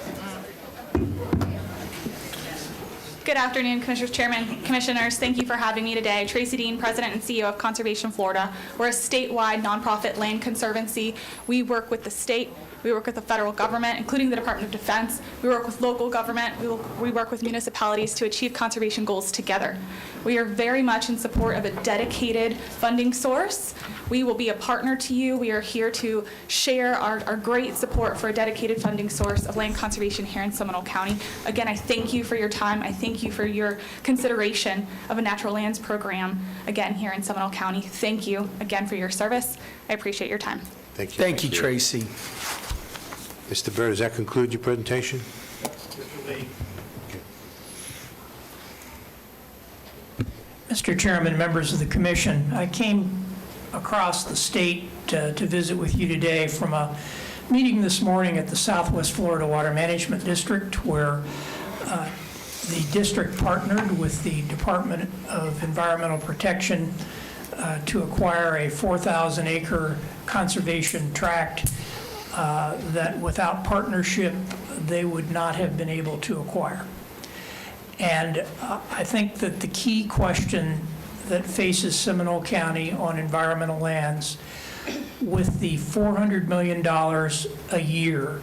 Good afternoon, Commissioners, Chairman, Commissioners. Thank you for having me today. Tracy Dean, President and CEO of Conservation Florida. We're a statewide nonprofit land conservancy. We work with the state. We work with the federal government, including the Department of Defense. We work with local government. We work with municipalities to achieve conservation goals together. We are very much in support of a dedicated funding source. We will be a partner to you. We are here to share our great support for a dedicated funding source of land conservation here in Seminole County. Again, I thank you for your time. I thank you for your consideration of a natural lands program, again, here in Seminole County. Thank you again for your service. I appreciate your time.
Thank you.
Thank you, Tracy.
Mr. Bear, does that conclude your presentation?
Mr. Chairman, members of the commission, I came across the state to visit with you today from a meeting this morning at the Southwest Florida Water Management District, where the district partnered with the Department of Environmental Protection to acquire a 4,000-acre conservation tract that without partnership, they would not have been able to acquire. And I think that the key question that faces Seminole County on environmental lands, with the $400 million a year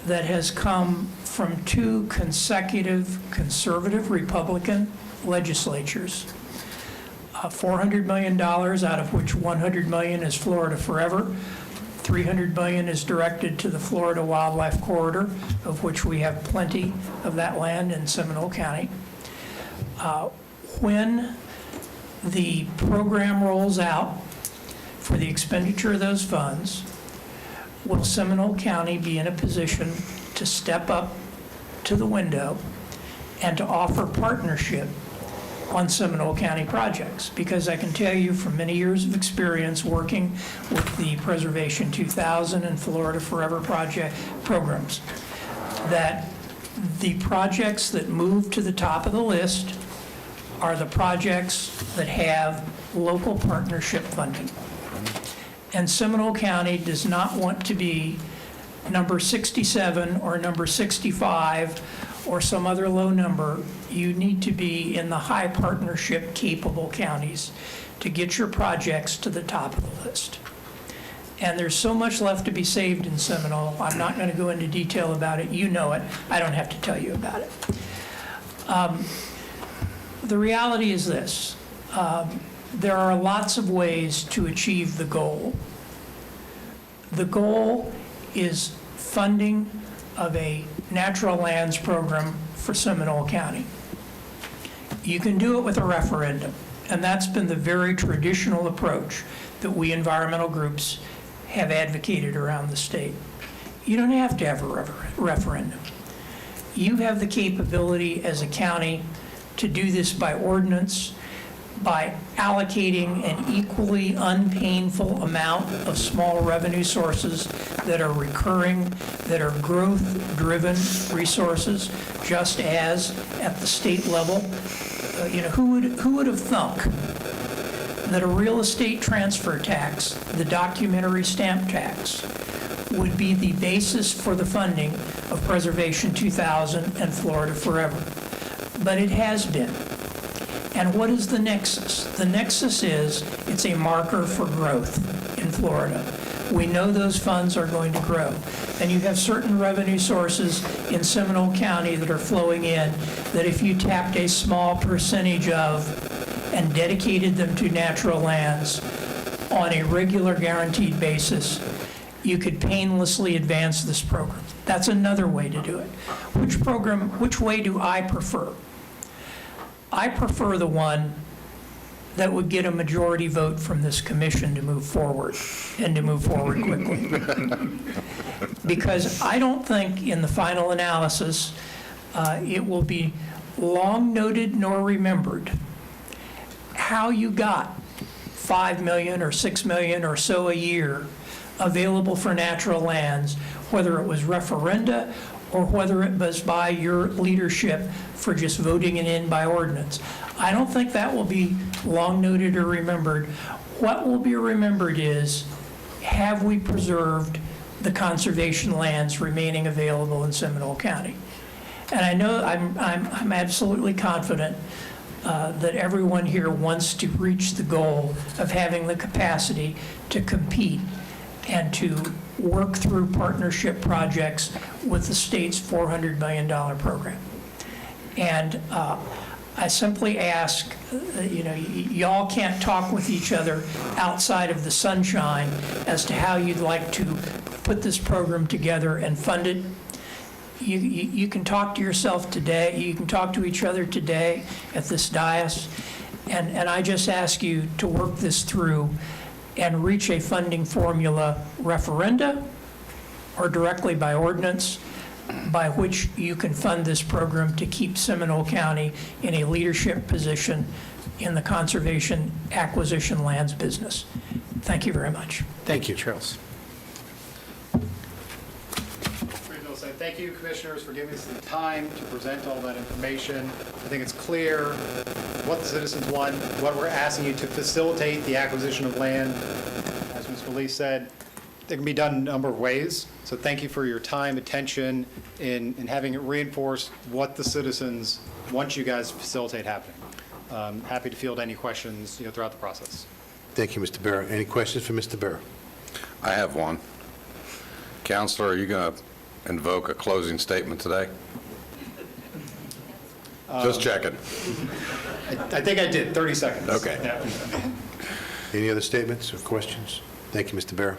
that has come from two consecutive conservative Republican legislatures, $400 million, out of which $100 million is Florida Forever, $300 million is directed to the Florida Wildlife Corridor, of which we have plenty of that land in Seminole County. When the program rolls out for the expenditure of those funds, will Seminole County be in a position to step up to the window and to offer partnership on Seminole County projects? Because I can tell you from many years of experience working with the Preservation 2000 and Florida Forever project programs, that the projects that move to the top of the list are the projects that have local partnership funding. And Seminole County does not want to be number 67 or number 65 or some other low number. You need to be in the high partnership capable counties to get your projects to the top of the list. And there's so much left to be saved in Seminole. I'm not going to go into detail about it. You know it. I don't have to tell you about it. The reality is this. There are lots of ways to achieve the goal. The goal is funding of a natural lands program for Seminole County. You can do it with a referendum, and that's been the very traditional approach that we environmental groups have advocated around the state. You don't have to have a referendum. You have the capability as a county to do this by ordinance, by allocating an equally unpainful amount of small revenue sources that are recurring, that are growth-driven resources, just as at the state level. Who would have thunk that a real estate transfer tax, the documentary stamp tax, would be the basis for the funding of Preservation 2000 and Florida Forever? But it has been. And what is the nexus? The nexus is it's a marker for growth in Florida. We know those funds are going to grow. And you have certain revenue sources in Seminole County that are flowing in that if you tapped a small percentage of and dedicated them to natural lands on a regular guaranteed basis, you could painlessly advance this program. That's another way to do it. Which way do I prefer? I prefer the one that would get a majority vote from this commission to move forward, and to move forward quickly. Because I don't think in the final analysis it will be long noted nor remembered how you got 5 million or 6 million or so a year available for natural lands whether it was referenda or whether it was by your leadership for just voting it in by ordinance. I don't think that will be long noted or remembered. What will be remembered is, have we preserved the conservation lands remaining available in Seminole County? And I know I'm absolutely confident that everyone here wants to reach the goal of having the capacity to compete and to work through partnership projects with the state's $400 million program. And I simply ask, y'all can't talk with each other outside of the sunshine as to how you'd like to put this program together and fund it. You can talk to yourself today, you can talk to each other today at this dais, and I just ask you to work this through and reach a funding formula, referenda or directly by ordinance, by which you can fund this program to keep Seminole County in a leadership position in the conservation acquisition lands business. Thank you very much.
Thank you, Charles.
Thank you, Commissioners, for giving us the time to present all that information. I think it's clear what the citizens want, what we're asking you to facilitate the acquisition of land. As Mr. Lee said, it can be done a number of ways. So thank you for your time, attention, in having it reinforce what the citizens want you guys to facilitate happening. Happy to field any questions throughout the process.
Thank you, Mr. Barrow. Any questions for Mr. Barrow?
I have one. Counselor, are you going to invoke a closing statement today? Just checking.
I think I did, 30 seconds.
Okay.
Yeah.
Any other statements or questions? Thank you, Mr. Barrow.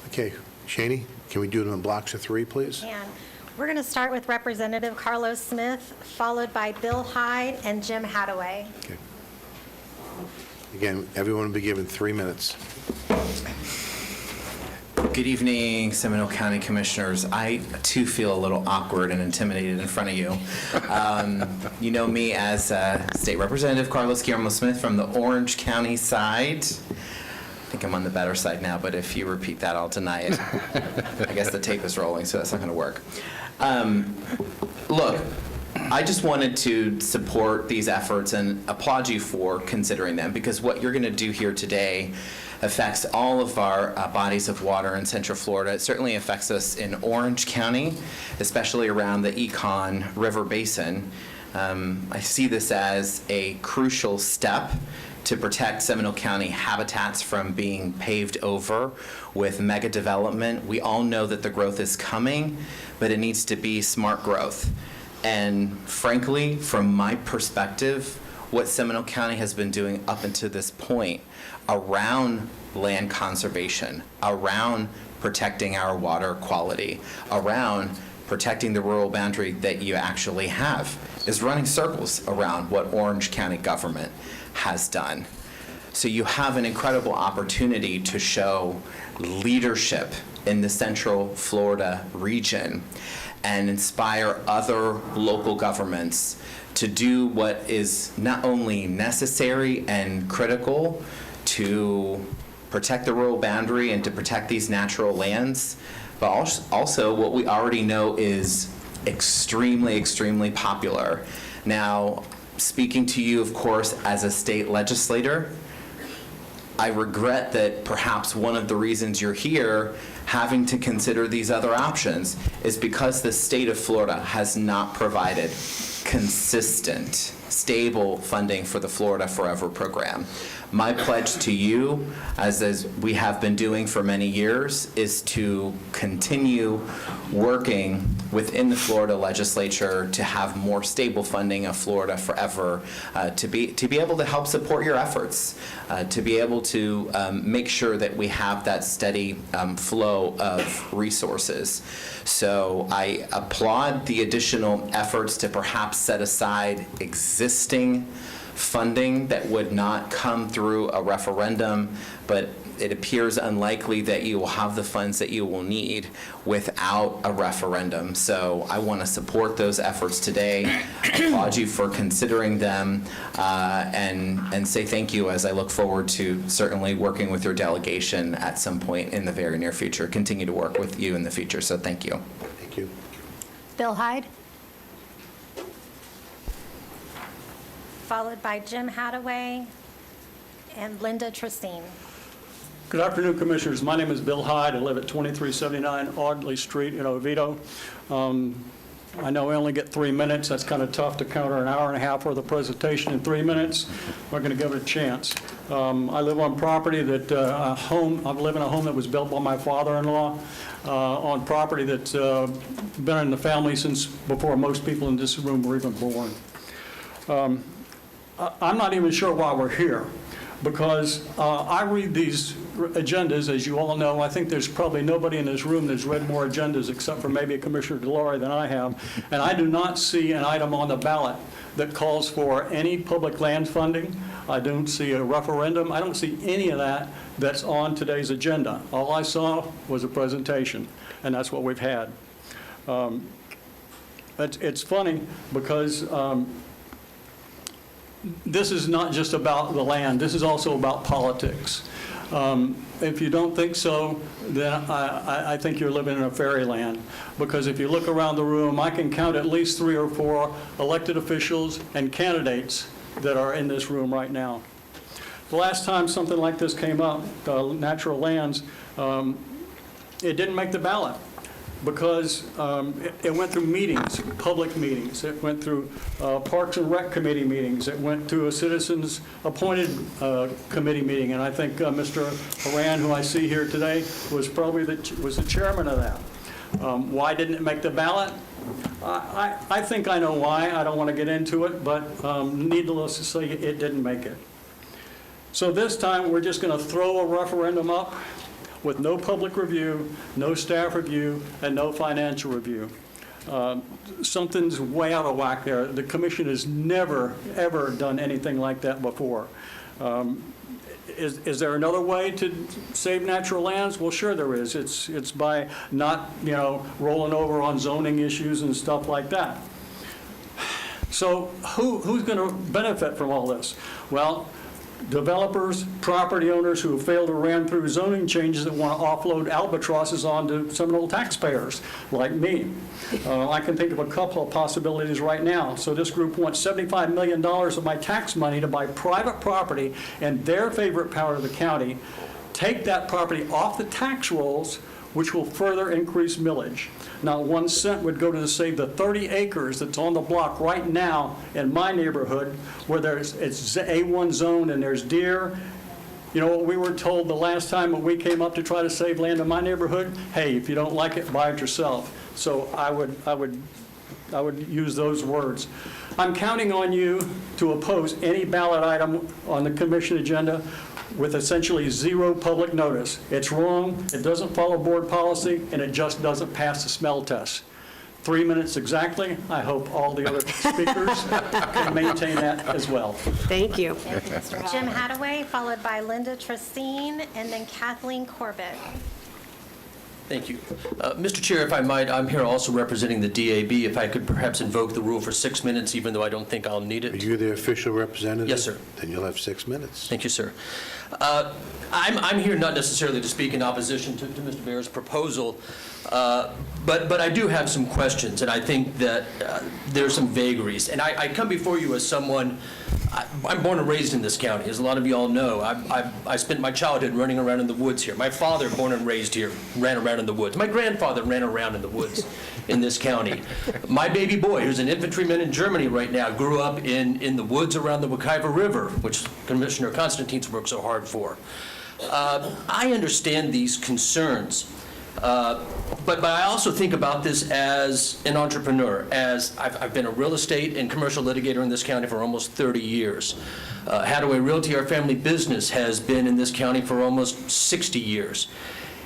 Okay, Shaney, can we do it in blocks of 3, please?
And we're going to start with Representative Carlos Smith, followed by Bill Hyde and Jim Hadaway.
Okay. Again, everyone will be given 3 minutes.
Good evening, Seminole County Commissioners. I, too, feel a little awkward and intimidated in front of you. You know me as State Representative Carlos Guillermo Smith from the Orange County side. I think I'm on the better side now, but if you repeat that, I'll deny it. I guess the tape is rolling, so that's not going to work. Look, I just wanted to support these efforts and applaud you for considering them, because what you're going to do here today affects all of our bodies of water in Central Florida. It certainly affects us in Orange County, especially around the Econ River Basin. I see this as a crucial step to protect Seminole County habitats from being paved over with mega development. We all know that the growth is coming, but it needs to be smart growth. And frankly, from my perspective, what Seminole County has been doing up until this point around land conservation, around protecting our water quality, around protecting the rural boundary that you actually have, is running circles around what Orange County government has done. So you have an incredible opportunity to show leadership in the Central Florida region and inspire other local governments to do what is not only necessary and critical to protect the rural boundary and to protect these natural lands, but also what we already know is extremely, extremely popular. Now, speaking to you, of course, as a state legislator, I regret that perhaps one of the reasons you're here having to consider these other options is because the state of Florida has not provided consistent, stable funding for the Florida Forever program. My pledge to you, as we have been doing for many years, is to continue working within the Florida legislature to have more stable funding of Florida Forever, to be able to help support your efforts, to be able to make sure that we have that steady flow of resources. So I applaud the additional efforts to perhaps set aside existing funding that would not come through a referendum, but it appears unlikely that you will have the funds that you will need without a referendum. So I want to support those efforts today, applaud you for considering them, and say thank you as I look forward to certainly working with your delegation at some point in the very near future, continue to work with you in the future. So thank you.
Thank you.
Bill Hyde. Followed by Jim Hadaway and Linda Tristine.
Good afternoon, Commissioners. My name is Bill Hyde. I live at 2379 Audley Street in Oviedo. I know I only get 3 minutes. That's kind of tough to counter an hour and a half worth of presentation in 3 minutes. We're going to give it a chance. I live on property that, I live in a home that was built by my father-in-law, on property that's been in the family since before most people in this room were even born. I'm not even sure why we're here, because I read these agendas, as you all know. I think there's probably nobody in this room that's read more agendas except for maybe Commissioner DeLore than I have, and I do not see an item on the ballot that calls for any public land funding. I don't see a referendum. I don't see any of that that's on today's agenda. All I saw was a presentation, and that's what we've had. It's funny because this is not just about the land. This is also about politics. If you don't think so, then I think you're living in a fairyland. Because if you look around the room, I can count at least 3 or 4 elected officials and candidates that are in this room right now. The last time something like this came up, natural lands, it didn't make the ballot, because it went through meetings, public meetings. It went through Parks and Rec Committee meetings. It went to a citizens appointed committee meeting. And I think Mr. Horan, who I see here today, was probably the chairman of that. Why didn't it make the ballot? I think I know why. I don't want to get into it, but needless to say, it didn't make it. So this time, we're just going to throw a referendum up with no public review, no staff review, and no financial review. Something's way out of whack there. The commission has never, ever done anything like that before. Is there another way to save natural lands? Well, sure there is. It's by not, rolling over on zoning issues and stuff like that. So who's going to benefit from all this? Well, developers, property owners who have failed to ran through zoning changes that want to offload albatrosses onto Seminole taxpayers, like me. I can think of a couple of possibilities right now. So this group wants $75 million of my tax money to buy private property in their favorite part of the county, take that property off the tax rolls, which will further increase millage. Not 1 cent would go to save the 30 acres that's on the block right now in my neighborhood, where it's A1 zoned and there's deer. You know what we were told the last time when we came up to try to save land in my neighborhood? Hey, if you don't like it, buy it yourself. So I would use those words. I'm counting on you to oppose any ballot item on the commission agenda with essentially 0 public notice. It's wrong, it doesn't follow board policy, and it just doesn't pass the smell test. 3 minutes exactly. I hope all the other speakers can maintain that as well.
Thank you.
Jim Hadaway, followed by Linda Tristine, and then Kathleen Corbett.
Thank you. Mr. Chair, if I might, I'm here also representing the DAB. If I could perhaps invoke the rule for 6 minutes, even though I don't think I'll need it.
Are you the official representative?
Yes, sir.
Then you'll have 6 minutes.
Thank you, sir. I'm here not necessarily to speak in opposition to Mr. Mayor's proposal, but I do have some questions, and I think that there are some vagaries. And I come before you as someone, I'm born and raised in this county, as a lot of you all know. I spent my childhood running around in the woods here. My father, born and raised here, ran around in the woods. My grandfather ran around in the woods in this county. My baby boy, who's an infantryman in Germany right now, grew up in the woods around the Wekiva River, which Commissioner Constantine's worked so hard for. I understand these concerns, but I also think about this as an entrepreneur, as I've been a real estate and commercial litigator in this county for almost 30 years. Hadaway Realty, our family business, has been in this county for almost 60 years.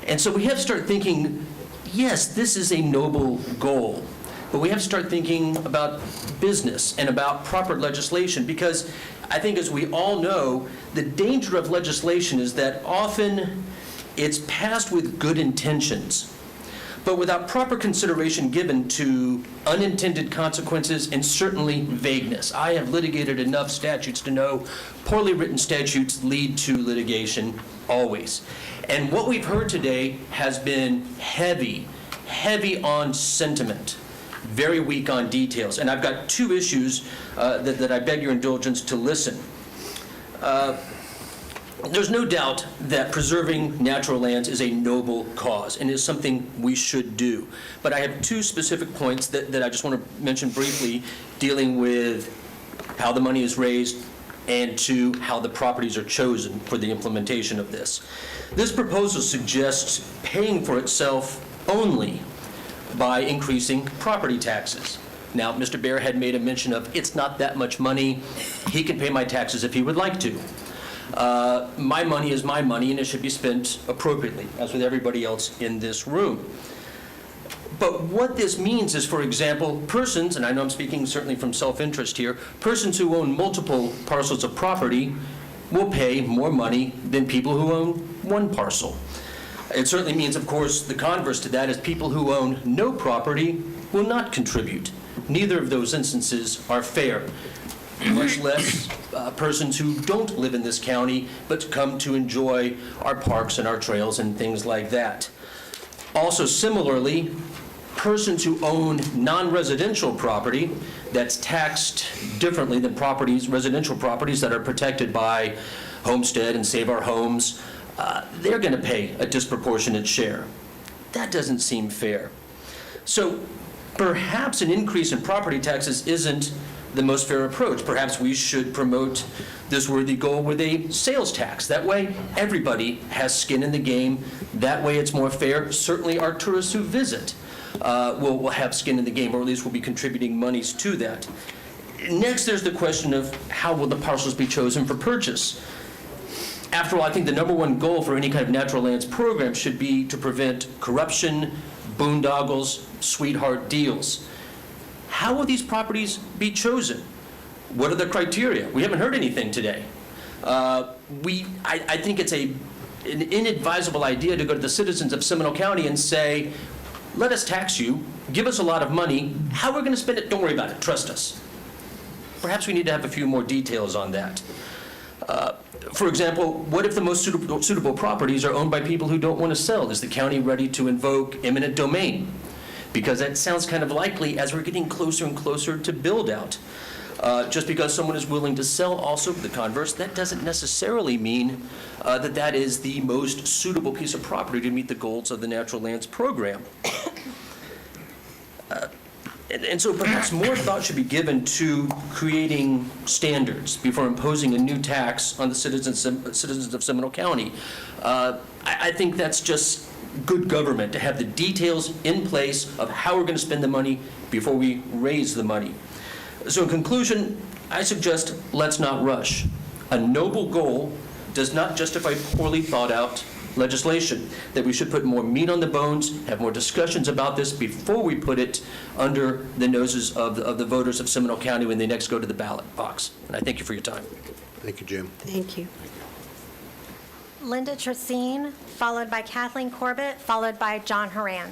And so we have to start thinking, yes, this is a noble goal. but we have to start thinking about business and about proper legislation, because I think, as we all know, the danger of legislation is that often it's passed with good intentions, but without proper consideration given to unintended consequences and certainly vagueness. I have litigated enough statutes to know poorly written statutes lead to litigation always. And what we've heard today has been heavy on sentiment, very weak on details. And I've got two issues that I beg your indulgence to listen. There's no doubt that preserving natural lands is a noble cause and is something we should do. But I have two specific points that I just want to mention briefly, dealing with how the money is raised and to how the properties are chosen for the implementation of this. This proposal suggests paying for itself only by increasing property taxes. Now, Mr. Bear had made a mention of, it's not that much money. He can pay my taxes if he would like to. My money is my money, and it should be spent appropriately, as with everybody else in this room. But what this means is, for example, persons, and I know I'm speaking certainly from self-interest here, persons who own multiple parcels of property will pay more money than people who own one parcel. It certainly means, of course, the converse to that is people who own no property will not contribute. Neither of those instances are fair, much less persons who don't live in this county but come to enjoy our parks and our trails and things like that. Also, similarly, persons who own non-residential property that's taxed differently than residential properties that are protected by Homestead and Save Our Homes, they're going to pay a disproportionate share. That doesn't seem fair. So perhaps an increase in property taxes isn't the most fair approach. Perhaps we should promote this worthy goal with a sales tax. That way, everybody has skin in the game. That way, it's more fair. Certainly, our tourists who visit will have skin in the game, or at least will be contributing monies to that. Next, there's the question of how will the parcels be chosen for purchase. After all, I think the number one goal for any kind of natural lands program should be to prevent corruption, boondoggles, sweetheart deals. How will these properties be chosen? What are the criteria? We haven't heard anything today. I think it's an inadvisable idea to go to the citizens of Seminole County and say, let us tax you, give us a lot of money, how we're going to spend it, don't worry about it, trust us. Perhaps we need to have a few more details on that. For example, what if the most suitable properties are owned by people who don't want to sell? Is the county ready to invoke eminent domain? Because that sounds kind of likely as we're getting closer and closer to build out. Just because someone is willing to sell, also the converse, that doesn't necessarily mean that is the most suitable piece of property to meet the goals of the Natural Lands Program. And so perhaps more thought should be given to creating standards before imposing a new tax on the citizens of Seminole County. I think that's just good government, to have the details in place of how we're going to spend the money before we raise the money. So in conclusion, I suggest let's not rush. A noble goal does not justify poorly thought out legislation, that we should put more meat on the bones, have more discussions about this before we put it under the noses of the voters of Seminole County when they next go to the ballot box. And I thank you for your time.
Thank you, Jim.
Thank you.
Linda Tracine, followed by Kathleen Corbett, followed by John Haran.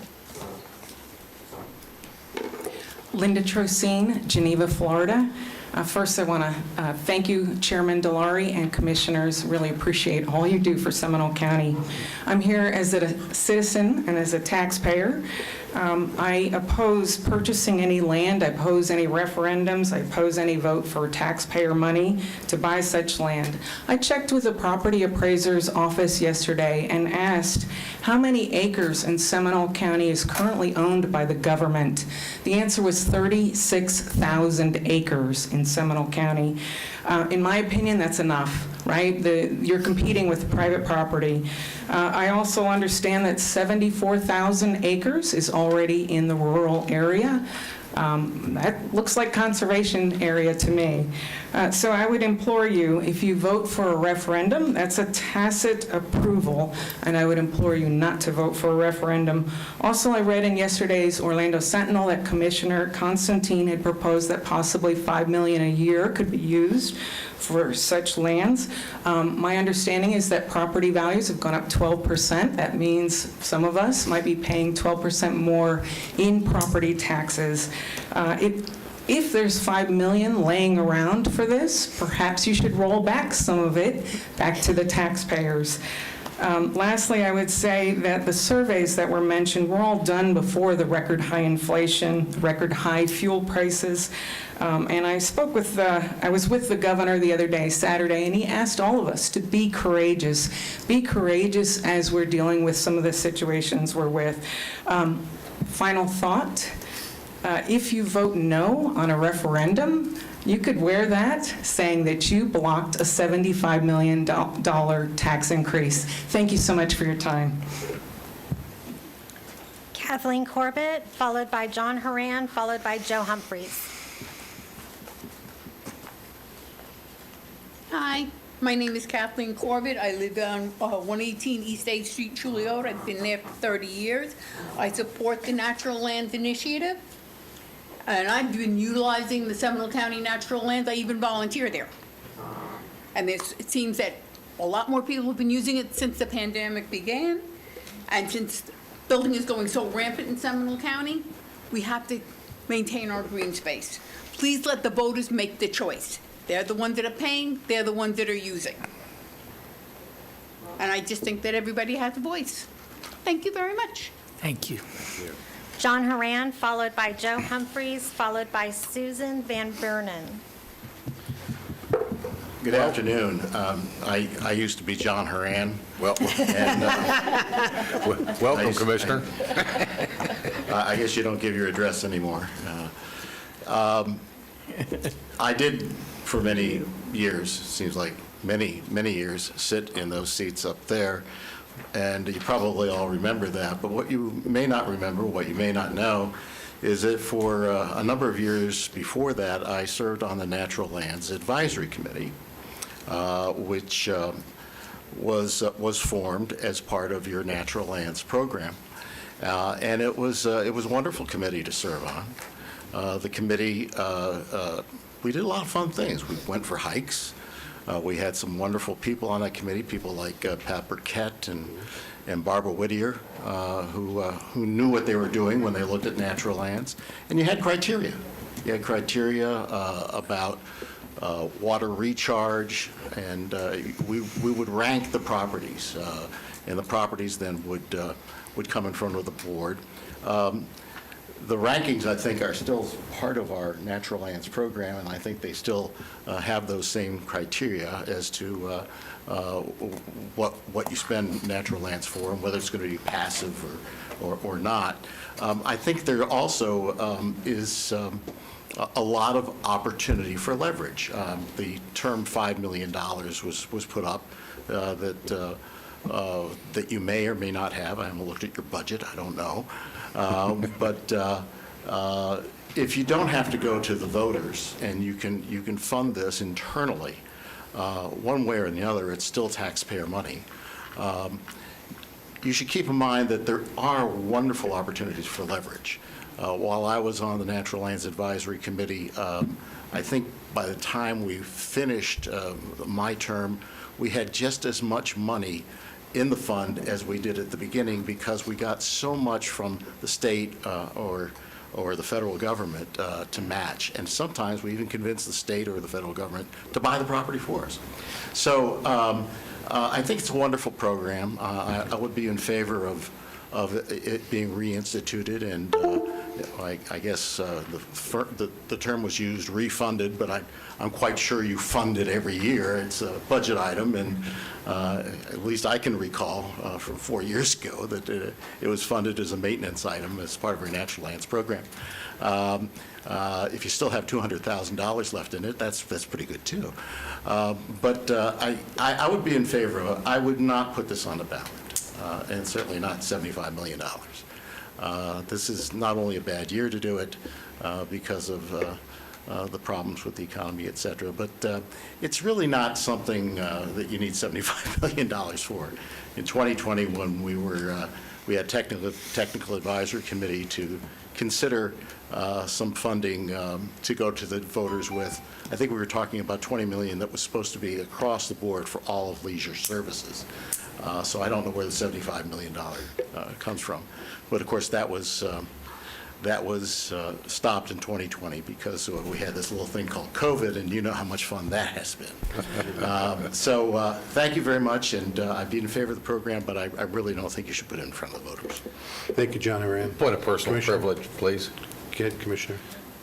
Linda Trocine, Geneva, Florida. First, I want to thank you, Chairman Delary and Commissioners. Really appreciate all you do for Seminole County. I'm here as a citizen and as a taxpayer. I oppose purchasing any land. I oppose any referendums. I oppose any vote for taxpayer money to buy such land. I checked with the property appraiser's office yesterday and asked how many acres in Seminole County is currently owned by the government. The answer was 36,000 acres in Seminole County. In my opinion, that's enough, right? You're competing with private property. I also understand that 74,000 acres is already in the rural area. That looks like conservation area to me. So I would implore you, if you vote for a referendum, that's a tacit approval, and I would implore you not to vote for a referendum. Also, I read in yesterday's Orlando Sentinel that Commissioner Constantine had proposed that possibly $5 million a year could be used for such lands. My understanding is that property values have gone up 12%. That means some of us might be paying 12% more in property taxes. If there's $5 million laying around for this, perhaps you should roll back some of it back to the taxpayers. Lastly, I would say that the surveys that were mentioned were all done before the record high inflation, record high fuel prices. And I was with the governor the other day, Saturday, and he asked all of us to be courageous. Be courageous as we're dealing with some of the situations we're with. Final thought, if you vote no on a referendum, you could wear that saying that you blocked a $75 million tax increase. Thank you so much for your time.
Kathleen Corbett, followed by John Haran, followed by Joe Humphreys.
Hi, my name is Kathleen Corbett. I live on 118 East 8th Street, Chulliot. I've been there for 30 years. I support the Natural Lands Initiative, and I've been utilizing the Seminole County Natural Lands. I even volunteer there. And it seems that a lot more people have been using it since the pandemic began, and since building is going so rampant in Seminole County, we have to maintain our green space. Please let the voters make the choice. They're the ones that are paying, they're the ones that are using. And I just think that everybody has a voice. Thank you very much.
Thank you.
John Haran, followed by Joe Humphreys, followed by Susan Van Buren.
Good afternoon. I used to be John Haran.
Welcome, Commissioner.
I guess you don't give your address anymore. I did, for many years, seems like many, many years, sit in those seats up there, and you probably all remember that. But what you may not remember, what you may not know, is that for a number of years before that, I served on the Natural Lands Advisory Committee, which was formed as part of your Natural Lands program. And it was a wonderful committee to serve on. The committee, we did a lot of fun things. We went for hikes. We had some wonderful people on that committee, people like Pat Burkett and Barbara Whittier, who knew what they were doing when they looked at natural lands. And you had criteria. You had criteria about water recharge, and we would rank the properties, and the properties then would come in front of the board. The rankings, I think, are still part of our Natural Lands program, and I think they still have those same criteria as to what you spend natural lands for and whether it's going to be passive or not. I think there also is a lot of opportunity for leverage. The term $5 million was put up that you may or may not have. I haven't looked at your budget. I don't know. But if you don't have to go to the voters and you can fund this internally, one way or the other, it's still taxpayer money. You should keep in mind that there are wonderful opportunities for leverage. While I was on the Natural Lands Advisory Committee, I think by the time we finished my term, we had just as much money in the fund as we did at the beginning, because we got so much from the state or the federal government to match. And sometimes we even convinced the state or the federal government to buy the property for us. So I think it's a wonderful program. I would be in favor of it being reinstituted, and I guess the term was used, refunded, but I'm quite sure you fund it every year. It's a budget item, and at least I can recall from 4 years ago that it was funded as a maintenance item as part of our Natural Lands program. If you still have $200,000 left in it, that's pretty good too. But I would be in favor of it. I would not put this on the ballot, and certainly not $75 million. This is not only a bad year to do it because of the problems with the economy, et cetera. But it's really not something that you need $75 million for. In 2021, we had technical advisory committee to consider some funding to go to the voters with. I think we were talking about $20 million that was supposed to be across the board for all of leisure services. So I don't know where the $75 million comes from. But of course, that was stopped in 2020 because we had this little thing called COVID, and you know how much fun that has been. So thank you very much, and I'd be in favor of the program, but I really don't think you should put it in front of the voters.
Thank you, John Moran.
Point of personal privilege, please.
Go ahead, Commissioner.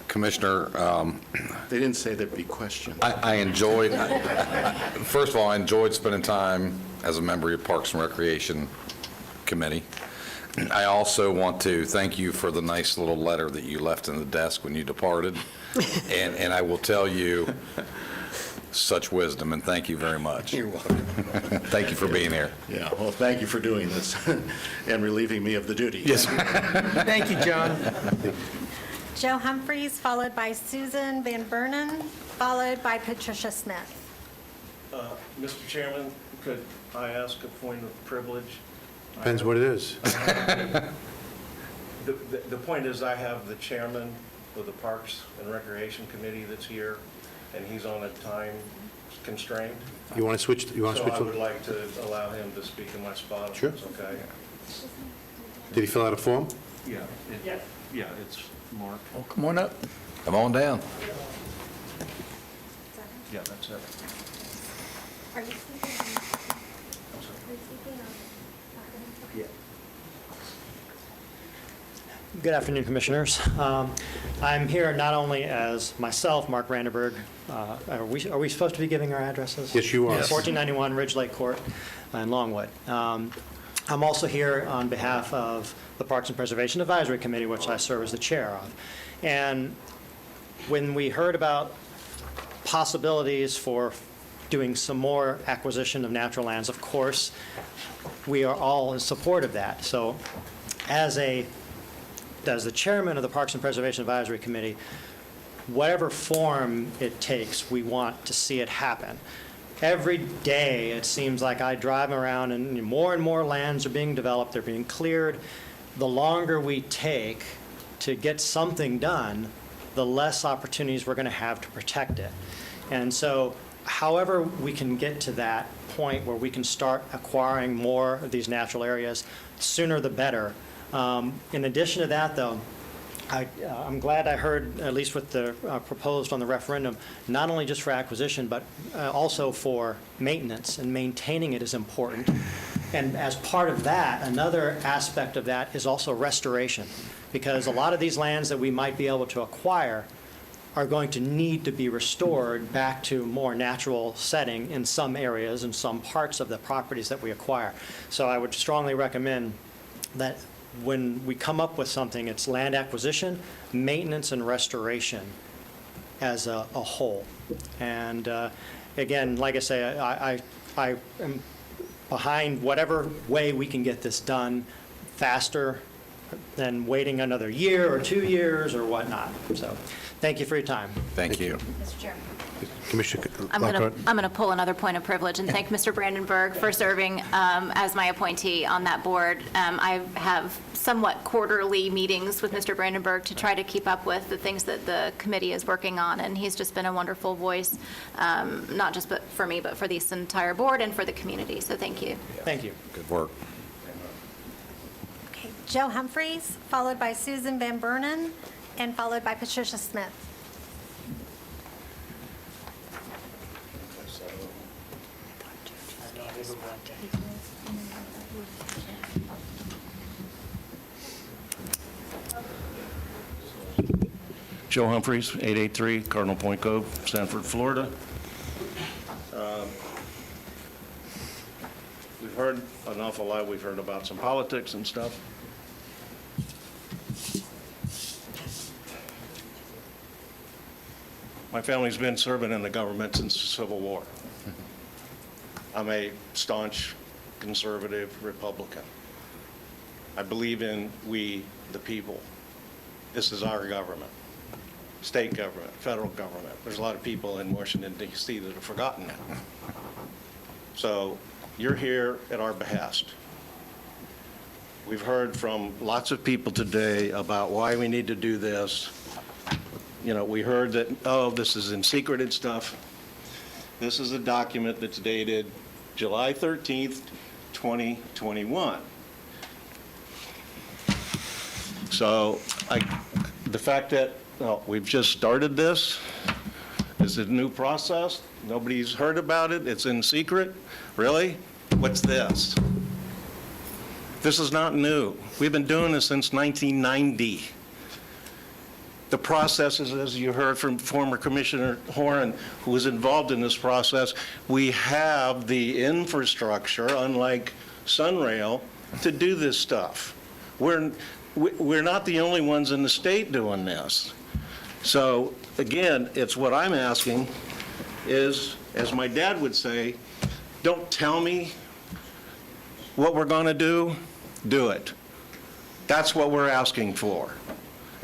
Commissioner,
They didn't say there'd be questions.
I enjoyed, first of all, I enjoyed spending time as a member of your Parks and Recreation Committee. I also want to thank you for the nice little letter that you left in the desk when you departed. And I will tell you, such wisdom, and thank you very much.
You're welcome.
Thank you for being here.
Yeah, well, thank you for doing this and relieving me of the duty.
Yes.
Thank you, John.
Joe Humphreys, followed by Susan Van Bernen, followed by Patricia Smith.
Mr. Chairman, could I ask a point of privilege?
Depends what it is.
The point is, I have the chairman of the Parks and Recreation Committee that's here, and he's on a time constraint.
You want to switch? You want to switch?
So I would like to allow him to speak in my spot, if
Sure.
that's okay.
Did he fill out a form?
Yeah. Yeah, it's Mark.
Well, come on up.
Come on down.
Yeah, that's it.
Are you speaking?
I'm sorry.
Are you speaking?
Yeah.
Good afternoon, Commissioners. I'm here not only as myself, Mark Brandenburg. Are we supposed to be giving our addresses?
Yes, you are.
Yes. 1491 Ridge Lake Court in Longwood. I'm also here on behalf of the Parks and Preservation Advisory Committee, which I serve as the chair of. And when we heard about possibilities for doing some more acquisition of natural lands, of course, we are all in support of that. So as the chairman of the Parks and Preservation Advisory Committee, whatever form it takes, we want to see it happen. Every day, it seems like I drive around and more lands are being developed, they're being cleared. The longer we take to get something done, the less opportunities we're going to have to protect it. And so however we can get to that point where we can start acquiring more of these natural areas, sooner the better. In addition to that, though, I'm glad I heard, at least with the proposed on the referendum, not only just for acquisition, but also for maintenance, and maintaining it is important. And as part of that, another aspect of that is also restoration, because a lot of these lands that we might be able to acquire are going to need to be restored back to more natural setting in some areas and some parts of the properties that we acquire. So I would strongly recommend that when we come up with something, it's land acquisition, maintenance, and restoration as a whole. And again, like I say, I am behind whatever way we can get this done faster than waiting another year or 2 years or whatnot. So thank you for your time.
Thank you.
Mr. Chairman.
Commissioner
I'm going to pull another point of privilege and thank Mr. Brandenburg for serving as my appointee on that board. I have somewhat quarterly meetings with Mr. Brandenburg to try to keep up with the things that the committee is working on, and he's just been a wonderful voice, not just for me, but for this entire board and for the community. So thank you.
Thank you.
Good work.
Okay, Joe Humphreys, followed by Susan Van Bernen, and followed by Patricia Smith.
Joe Humphreys, 883 Cardinal Point Cove, Sanford, Florida. We've heard an awful lot. We've heard about some politics and stuff. My family's been serving in the government since the Civil War. I'm a staunch conservative Republican. I believe in we, the people. This is our government. state government, federal government. There's a lot of people in Washington, D.C. that have forgotten that. So you're here at our behest. We've heard from lots of people today about why we need to do this. You know, we heard that, oh, this is in secret and stuff. This is a document that's dated July 13th, 2021. So the fact that we've just started this, is it a new process? Nobody's heard about it, it's in secret? Really? What's this? This is not new. We've been doing this since 1990. The processes, as you heard from former Commissioner Horan, who was involved in this process, we have the infrastructure, unlike Sunrail, to do this stuff. We're not the only ones in the state doing this. So again, it's what I'm asking is, as my dad would say, don't tell me what we're going to do it. That's what we're asking for.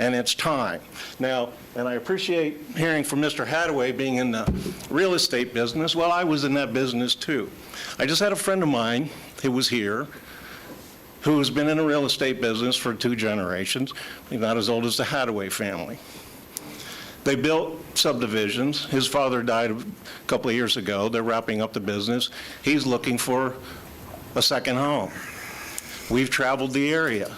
And it's time. Now, and I appreciate hearing from Mr. Hadaway being in the real estate business. Well, I was in that business too. I just had a friend of mine who was here who's been in the real estate business for 2 generations. He's not as old as the Hadaway family. They built subdivisions. His father died a couple of years ago. They're wrapping up the business. He's looking for a second home. We've traveled the area.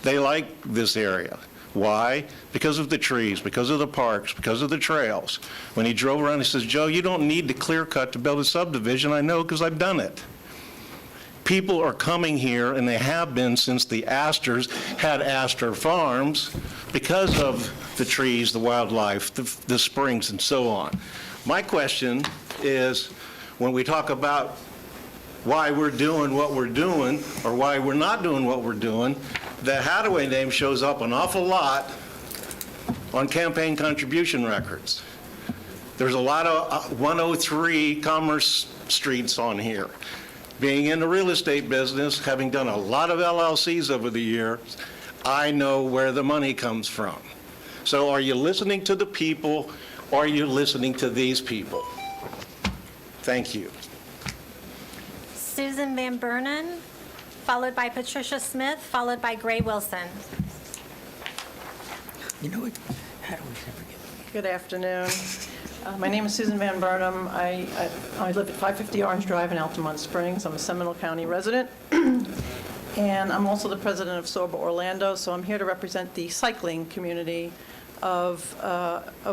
They like this area. Why? Because of the trees, because of the parks, because of the trails. When he drove around, he says, Joe, you don't need to clear cut to build a subdivision. I know because I've done it. People are coming here, and they have been since the Astors had Astor Farms because of the trees, the wildlife, the springs, and so on. My question is, when we talk about why we're doing what we're doing or why we're not doing what we're doing, the Hadaway name shows up an awful lot on campaign contribution records. There's a lot of 103 Commerce Streets on here. Being in the real estate business, having done a lot of LLCs over the years, I know where the money comes from. So are you listening to the people, or are you listening to these people? Thank you.
Susan Van Bernen, followed by Patricia Smith, followed by Gray Wilson.
You know what? How do we ever get?
Good afternoon. My name is Susan Van Burnham. I live at 550 Orange Drive in Altamont Springs. I'm a Seminole County resident. And I'm also the president of SOBA Orlando, so I'm here to represent the cycling community of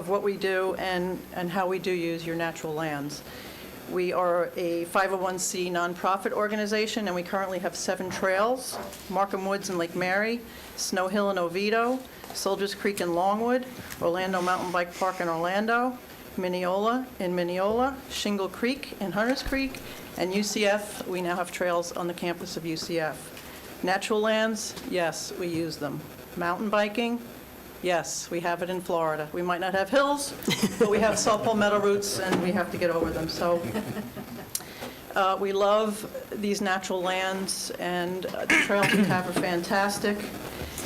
what we do and how we do use your natural lands. We are a 501c nonprofit organization, and we currently have 7 trails: Markham Woods in Lake Mary, Snow Hill in Oviedo, Soldiers Creek in Longwood, Orlando Mountain Bike Park in Orlando, Mineola in Mineola, Shingle Creek in Hunters Creek, and UCF. We now have trails on the campus of UCF. Natural lands, yes, we use them. Mountain biking, yes, we have it in Florida. We might not have hills, but we have salt palmetto roots, and we have to get over them. So we love these natural lands, and the trails we have are fantastic.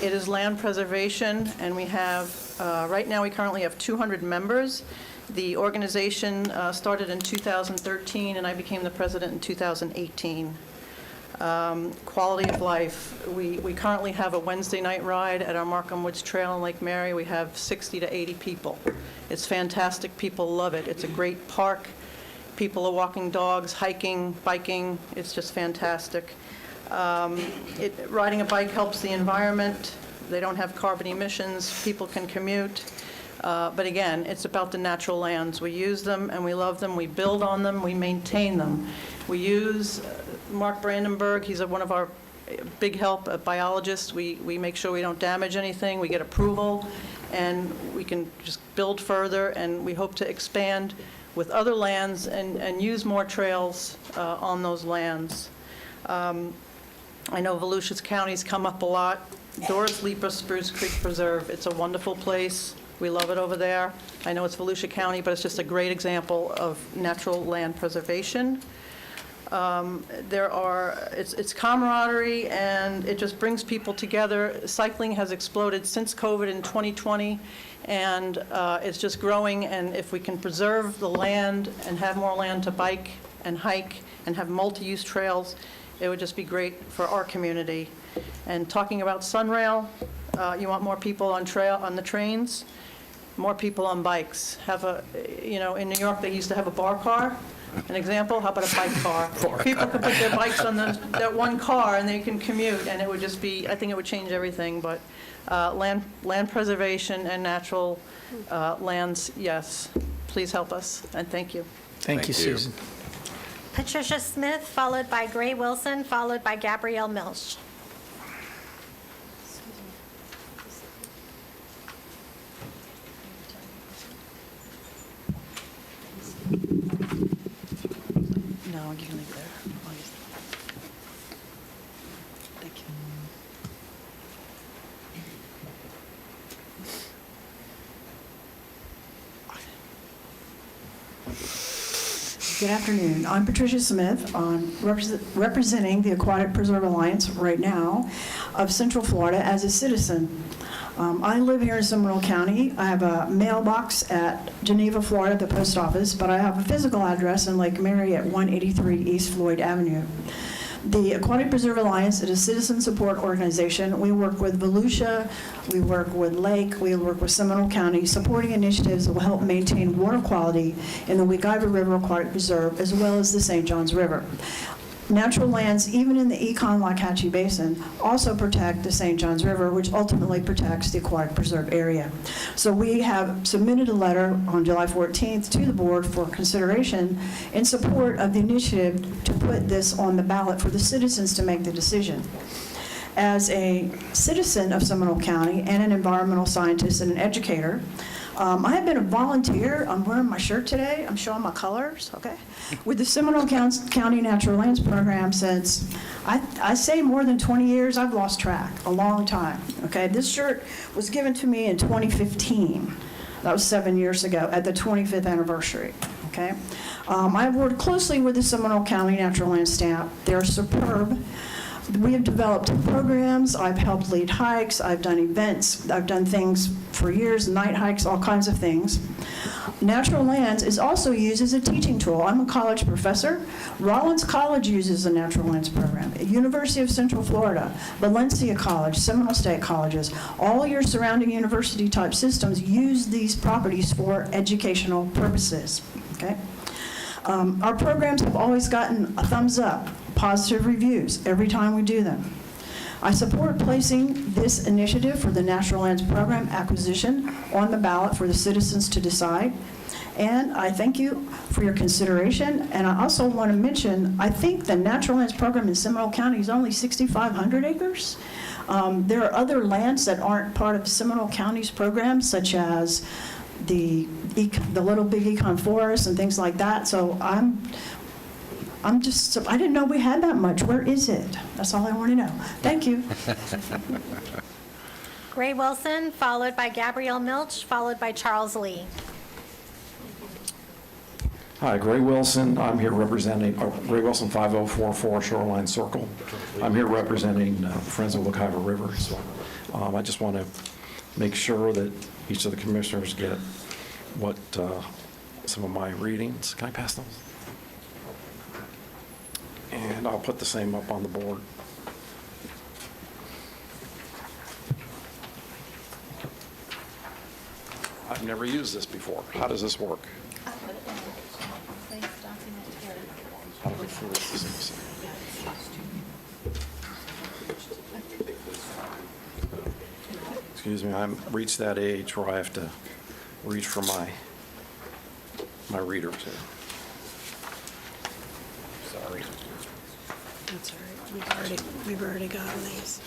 It is land preservation, and we have, right now we currently have 200 members. The organization started in 2013, and I became the president in 2018. Quality of life. We currently have a Wednesday night ride at our Markham Woods Trail in Lake Mary. We have 60 to 80 people. It's fantastic. People love it. It's a great park. People are walking dogs, hiking, biking. It's just fantastic. Riding a bike helps the environment. They don't have carbon emissions. People can commute. But again, it's about the natural lands. We use them and we love them. We build on them. We maintain them. We use Mark Brandenburg. He's one of our big help, a biologist. We make sure we don't damage anything. We get approval, and we can just build further, and we hope to expand with other lands and use more trails on those lands. I know Volusia's County's come up a lot. Doris Leaper Spruce Creek Preserve. It's a wonderful place. We love it over there. I know it's Volusia County, but it's just a great example of natural land preservation. It's camaraderie, and it just brings people together. Cycling has exploded since COVID in 2020. and it's just growing, and if we can preserve the land and have more land to bike and hike and have multi-use trails, it would just be great for our community. And talking about Sunrail, you want more people on the trains, more people on bikes. In New York, they used to have a bar car, an example. How about a bike car? People could put their bikes on that one car and they can commute, and it would just be, I think it would change everything. But land preservation and natural lands, yes. Please help us, and thank you.
Thank you, Susan.
Patricia Smith, followed by Gray Wilson, followed by Gabrielle Milch.
No, you can leave it there. Thank you.
Good afternoon. I'm Patricia Smith. I'm representing the Aquatic Preserve Alliance right now of Central Florida as a citizen. I live here in Seminole County. I have a mailbox at Geneva, Florida, the post office, but I have a physical address in Lake Mary at 183 East Floyd Avenue. The Aquatic Preserve Alliance is a citizen support organization. We work with Volusia, we work with Lake, we work with Seminole County, supporting initiatives that will help maintain water quality in the Wekiva River Aquatic Preserve, as well as the St. Johns River. Natural lands, even in the Econ-Waxahachie Basin, also protect the St. Johns River, which ultimately protects the aquatic preserve area. So we have submitted a letter on July 14th to the board for consideration in support of the initiative to put this on the ballot for the citizens to make the decision. As a citizen of Seminole County and an environmental scientist and an educator, I have been a volunteer. I'm wearing my shirt today. I'm showing my colors, okay? With the Seminole County Natural Lands Program since, I say more than 20 years. I've lost track, a long time, okay? This shirt was given to me in 2015. That was 7 years ago at the 25th anniversary, okay? I've worked closely with the Seminole County Natural Lands staff. They're superb. We have developed programs. I've helped lead hikes. I've done events. I've done things for years, night hikes, all kinds of things. Natural Lands is also used as a teaching tool. I'm a college professor. Rollins College uses the Natural Lands program. University of Central Florida, Valencia College, Seminole State Colleges, all your surrounding university type systems use these properties for educational purposes, okay? Our programs have always gotten a thumbs up, positive reviews every time we do them. I support placing this initiative for the Natural Lands Program acquisition on the ballot for the citizens to decide. And I thank you for your consideration. And I also want to mention, I think the Natural Lands Program in Seminole County is only 6,500 acres. There are other lands that aren't part of Seminole County's program, such as the Little Big Econ Forest and things like that. So I didn't know we had that much. Where is it? That's all I want to know. Thank you.
Gray Wilson, followed by Gabrielle Milch, followed by Charles Lee.
Hi, Gray Wilson. I'm here representing, Gray Wilson 5044 Shoreline Circle. I'm here representing Friends of Wekiva River. So I just want to make sure that each of the commissioners get what some of my readings. Can I pass those? And I'll put the same up on the board. I've never used this before. How does this work? How do I forward this? Excuse me, I've reached that age where I have to reach for my reader too. Sorry.
That's all right. We've already gotten these.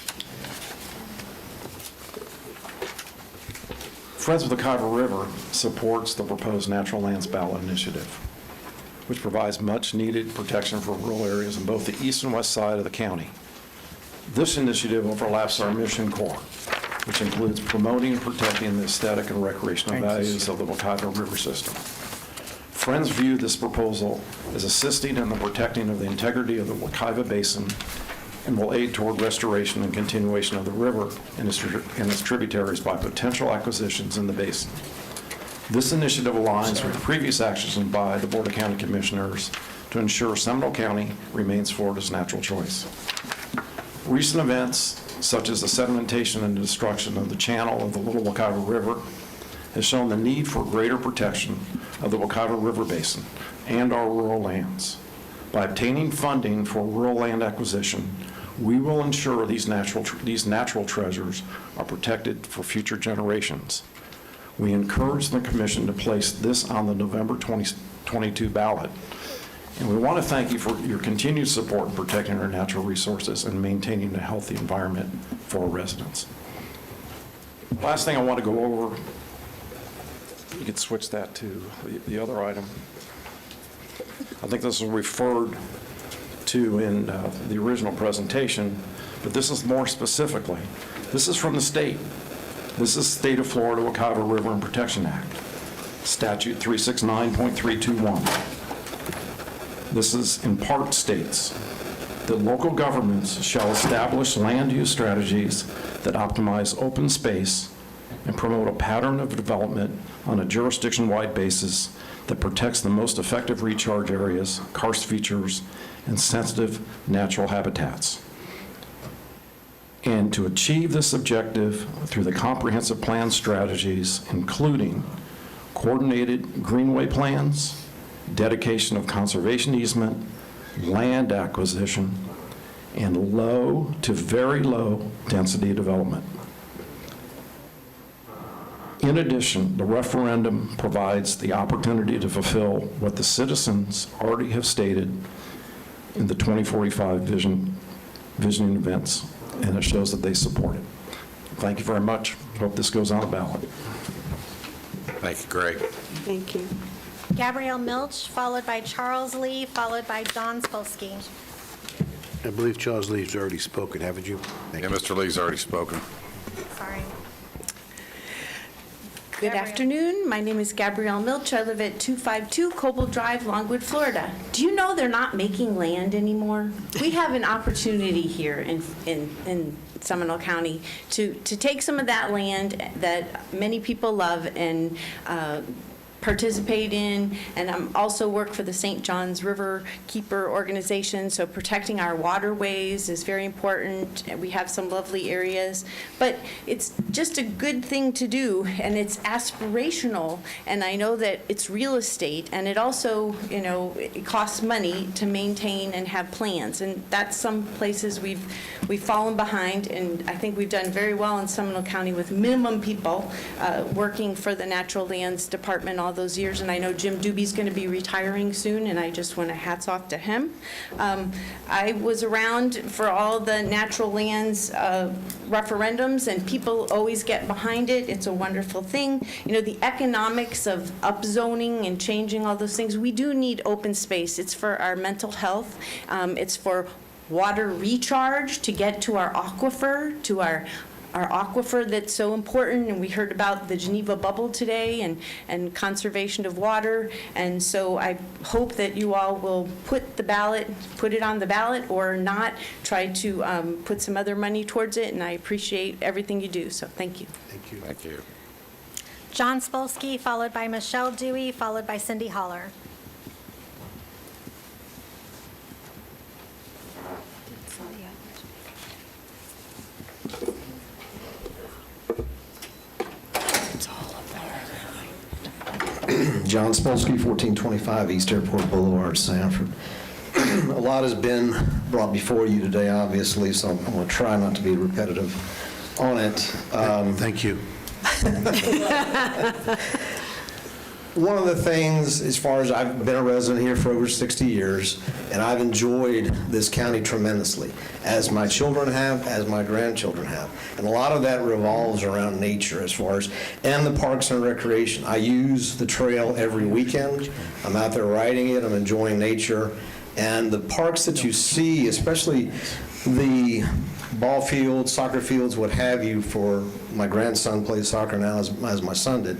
Friends of the Wekiva River supports the proposed Natural Lands Ballot Initiative, which provides much-needed protection for rural areas on both the east and west side of the county. This initiative overlaps our mission core, which includes promoting and protecting the aesthetic and recreational values of the Wekiva River system. Friends view this proposal as assisting in the protecting of the integrity of the Wekiva Basin and will aid toward restoration and continuation of the river and its tributaries by potential acquisitions in the basin. This initiative aligns with previous actions by the Board of County Commissioners to ensure Seminole County remains Florida's natural choice. Recent events, such as the sedimentation and destruction of the channel of the Little Wekiva River, has shown the need for greater protection of the Wekiva River Basin and our rural lands. By obtaining funding for rural land acquisition, we will ensure these natural treasures are protected for future generations. We encourage the Commission to place this on the November 2022 ballot. And we want to thank you for your continued support in protecting our natural resources and maintaining a healthy environment for our residents. Last thing I want to go over, you could switch that to the other item. I think this was referred to in the original presentation, but this is more specifically. This is from the state. This is State of Florida Wekiva River and Protection Act, Statute 369.321. This is in part states that local governments shall establish land use strategies that optimize open space and promote a pattern of development on a jurisdiction-wide basis that protects the most effective recharge areas, karst features, and sensitive natural habitats. And to achieve this objective through the comprehensive plan strategies, including coordinated greenway plans, dedication of conservation easement, land acquisition, and low to very low density development. In addition, the referendum provides the opportunity to fulfill what the citizens already have stated in the 2045 visioning events, and it shows that they support it. Thank you very much. Hope this goes on the ballot.
Thank you, Greg.
Thank you.
Gabrielle Milch, followed by Charles Lee, followed by John Spolsky.
I believe Charles Lee's already spoken, haven't you?
Yeah, Mr. Lee's already spoken.
Sorry.
Good afternoon. My name is Gabrielle Milch. I live at 252 Coble Drive, Longwood, Florida. Do you know they're not making land anymore? We have an opportunity here in Seminole County to take some of that land that many people love and participate in, and I'm also work for the St. John's River Keeper organization, so protecting our waterways is very important. We have some lovely areas, but it's just a good thing to do, and it's aspirational, and I know that it's real estate, and it also, you know, it costs money to maintain and have plans, and that's some places we've fallen behind, and I think we've done very well in Seminole County with minimum people working for the Natural Lands Department all those years, and I know Jim Doobie's going to be retiring soon, and I just want to hats off to him. I was around for all the natural lands referendums, and people always get behind it. It's a wonderful thing. You know, the economics of upzoning and changing all those things, we do need open space. It's for our mental health. It's for water recharge to get to our aquifer, to our aquifer that's so important, and we heard about the Geneva bubble today and conservation of water, and so I hope that you all will put it on the ballot or not, try to put some other money towards it, and I appreciate everything you do, so thank you.
Thank you.
Thank you.
John Spolsky, followed by Michelle Dewey, followed by Cindy Holler.
John Spolsky, 1425 East Airport Boulevard, Sanford. A lot has been brought before you today, obviously, so I'm going to try not to be repetitive on it.
Thank you.
One of the things, as far as I've been a resident here for over 60 years, and I've enjoyed this county tremendously, as my children have, as my grandchildren have. And a lot of that revolves around nature as far as, and the parks and recreation. I use the trail every weekend. I'm out there riding it, I'm enjoying nature. And the parks that you see, especially the ball fields, soccer fields, what have you, for my grandson plays soccer now as my son did.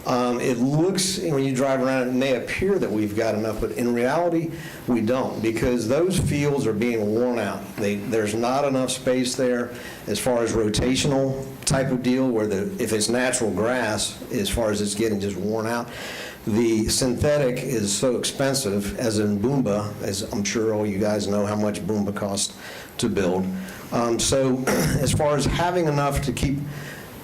It looks, when you drive around, it may appear that we've got enough, but in reality, we don't, because those fields are being worn out. There's not enough space there as far as rotational type of deal, where if it's natural grass, as far as it's getting just worn out. The synthetic is so expensive, as in Boomba, as I'm sure all you guys know how much Boomba costs to build. So as far as having enough to keep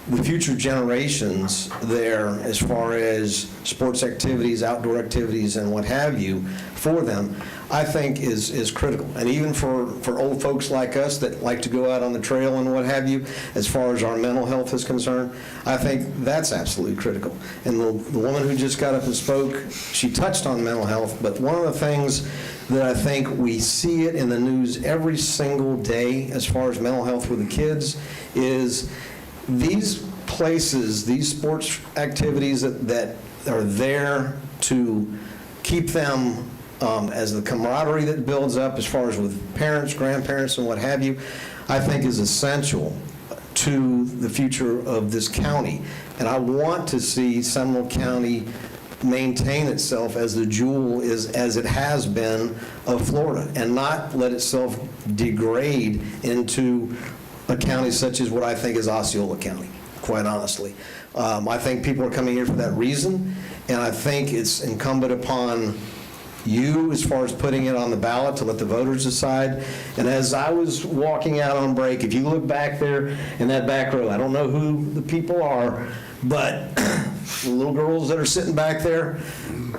the future generations there, as far as sports activities, outdoor activities, and what have you for them, I think is critical. And even for old folks like us that like to go out on the trail and what have you, as far as our mental health is concerned, I think that's absolutely critical. And the woman who just got up and spoke, she touched on mental health, but one of the things that I think we see it in the news every single day as far as mental health with the kids is these places, these sports activities that are there to keep them as the camaraderie that builds up as far as with parents, grandparents, and what have you, I think is essential to the future of this county. And I want to see Seminole County maintain itself as the jewel as it has been of Florida, and not let itself degrade into a county such as what I think is Osceola County, quite honestly. I think people are coming here for that reason, and I think it's incumbent upon you as far as putting it on the ballot to let the voters decide. And as I was walking out on break, if you look back there in that back row, I don't know who the people are, but the little girls that are sitting back there,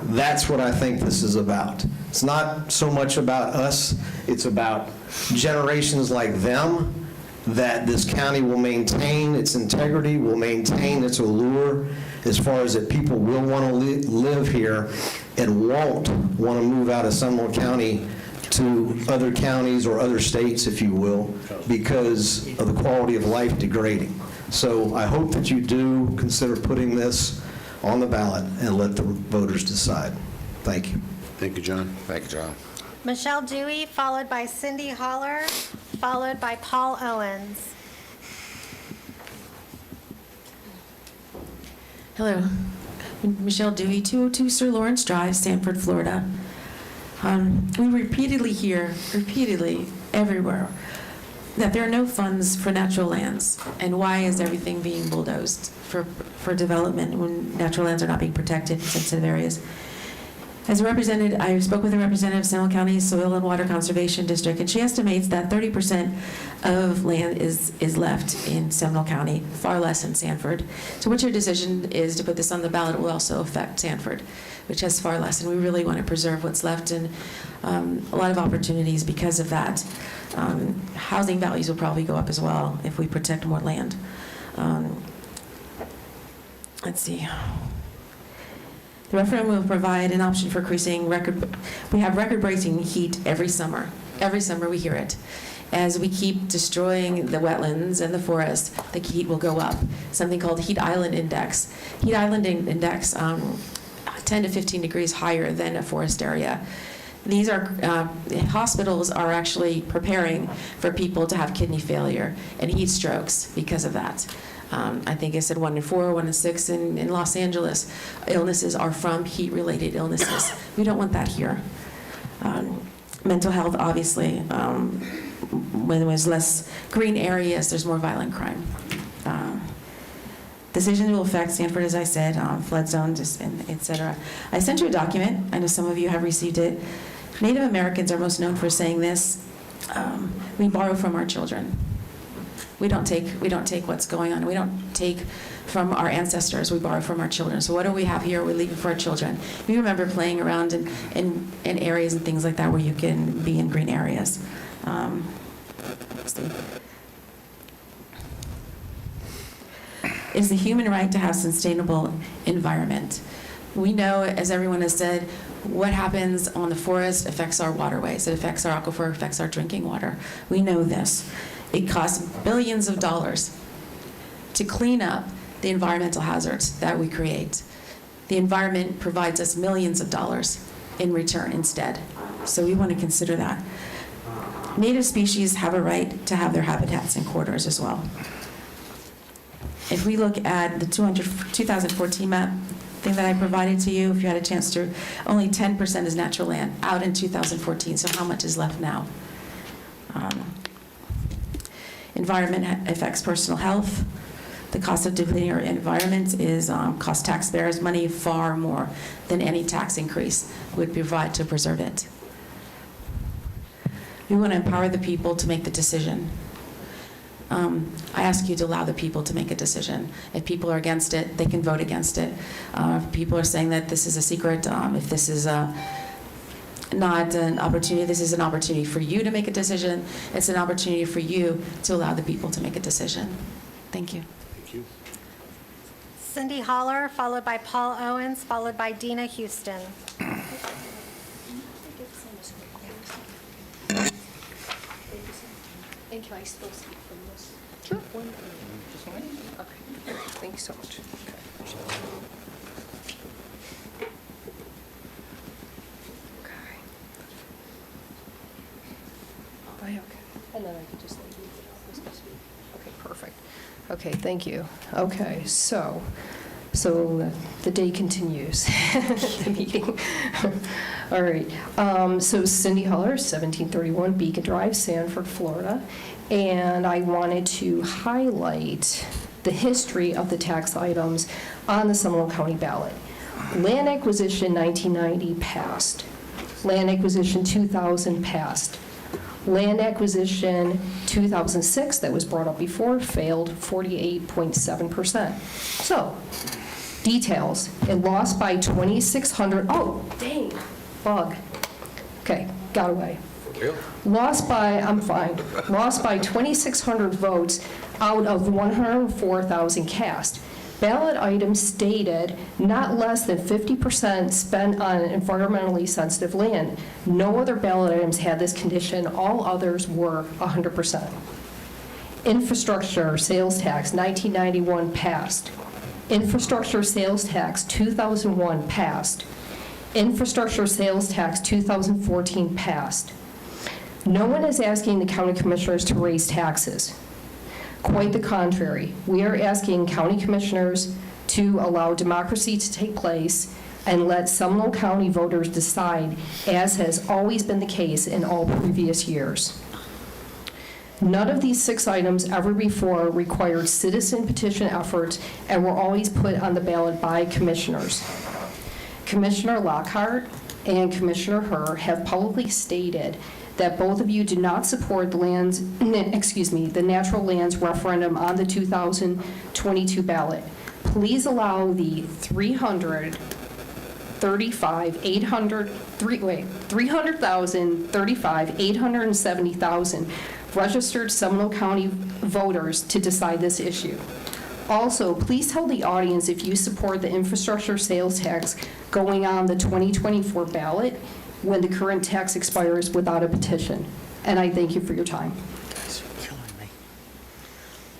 that's what I think this is about. It's not so much about us, it's about generations like them, that this county will maintain its integrity, will maintain its allure, as far as that people will want to live here and won't want to move out of Seminole County to other counties or other states, if you will, because of the quality of life degrading. So I hope that you do consider putting this on the ballot and let the voters decide. Thank you.
Thank you, John.
Thank you, John.
Michelle Dewey, followed by Cindy Holler, followed by Paul Owens.
Hello, Michelle Dewey, 202 Sir Lawrence Drive, Sanford, Florida. We repeatedly hear, everywhere, that there are no funds for natural lands, and why is everything being bulldozed for development when natural lands are not being protected in sensitive areas? As a representative, I spoke with a representative of Seminole County Soil and Water Conservation District, and she estimates that 30% of land is left in Seminole County, far less in Sanford. So what your decision is to put this on the ballot will also affect Sanford, which has far less, and we really want to preserve what's left, and a lot of opportunities because of that. Housing values will probably go up as well if we protect more land. Let's see. The referendum will provide an option for increasing we have record-breaking heat every summer. Every summer we hear it. As we keep destroying the wetlands and the forest, the heat will go up. Something called heat island index. Heat island index, 10 to 15 degrees higher than a forest area. These are, hospitals are actually preparing for people to have kidney failure and heat strokes because of that. I think I said 1 in 4, 1 in 6 in Los Angeles. Illnesses are from heat-related illnesses. We don't want that here. Mental health, obviously. When there's less green areas, there's more violent crime. Decision will affect Sanford, as I said, flood zones, et cetera. I sent you a document. I know some of you have received it. Native Americans are most known for saying this. We borrow from our children. We don't take what's going on. We don't take from our ancestors. We borrow from our children. So what do we have here? We're leaving for our children. We remember playing around in areas and things like that where you can be in green areas. It's the human right to have sustainable environment. We know, as everyone has said, what happens on the forest affects our waterways. It affects our aquifer, affects our drinking water. We know this. It costs billions of dollars to clean up the environmental hazards that we create. The environment provides us millions of dollars in return instead. So we want to consider that. Native species have a right to have their habitats and corridors as well. If we look at the 2014 map, thing that I provided to you, if you had a chance to, only 10% is natural land out in 2014, so how much is left now? Environment affects personal health. The cost of depleting our environment is cost taxpayers money far more than any tax increase would provide to preserve it. We want to empower the people to make the decision. I ask you to allow the people to make a decision. If people are against it, they can vote against it. If people are saying that this is a secret, if this is not an opportunity, this is an opportunity for you to make a decision. It's an opportunity for you to allow the people to make a decision. Thank you.
Thank you.
Cindy Holler, followed by Paul Owens, followed by Dina Houston.
And can I still speak from this? Sure. Just one? Okay. Thank you so much. Okay. And then I can just leave you. Okay, perfect. Okay, thank you. Okay, so the day continues, the meeting. All right. So Cindy Holler, 1731 Beacon Drive, Sanford, Florida. And I wanted to highlight the history of the tax items on the Seminole County ballot. Land acquisition 1990 passed. Land acquisition 2000 passed. Land acquisition 2006, that was brought up before, failed 48.7%. So, details, it lost by 2,600, oh, dang, bug. Okay, got away. Lost by, I'm fine, lost by 2,600 votes out of 104,000 cast. Ballot items stated not less than 50% spent on environmentally sensitive land. No other ballot items had this condition. All others were 100%. Infrastructure sales tax 1991 passed. Infrastructure sales tax 2001 passed. Infrastructure sales tax 2014 passed. No one is asking the county commissioners to raise taxes. Quite the contrary. We are asking county commissioners to allow democracy to take place and let Seminole County voters decide, as has always been the case in all previous years. None of these 6 items ever before required citizen petition efforts and were always put on the ballot by commissioners. Commissioner Lockhart and Commissioner Herr have publicly stated that both of you do not support the the natural lands referendum on the 2022 ballot. Please allow the 300,000, 870,000 registered Seminole County voters to decide this issue. Also, please tell the audience if you support the infrastructure sales tax going on the 2024 ballot when the current tax expires without a petition. And I thank you for your time.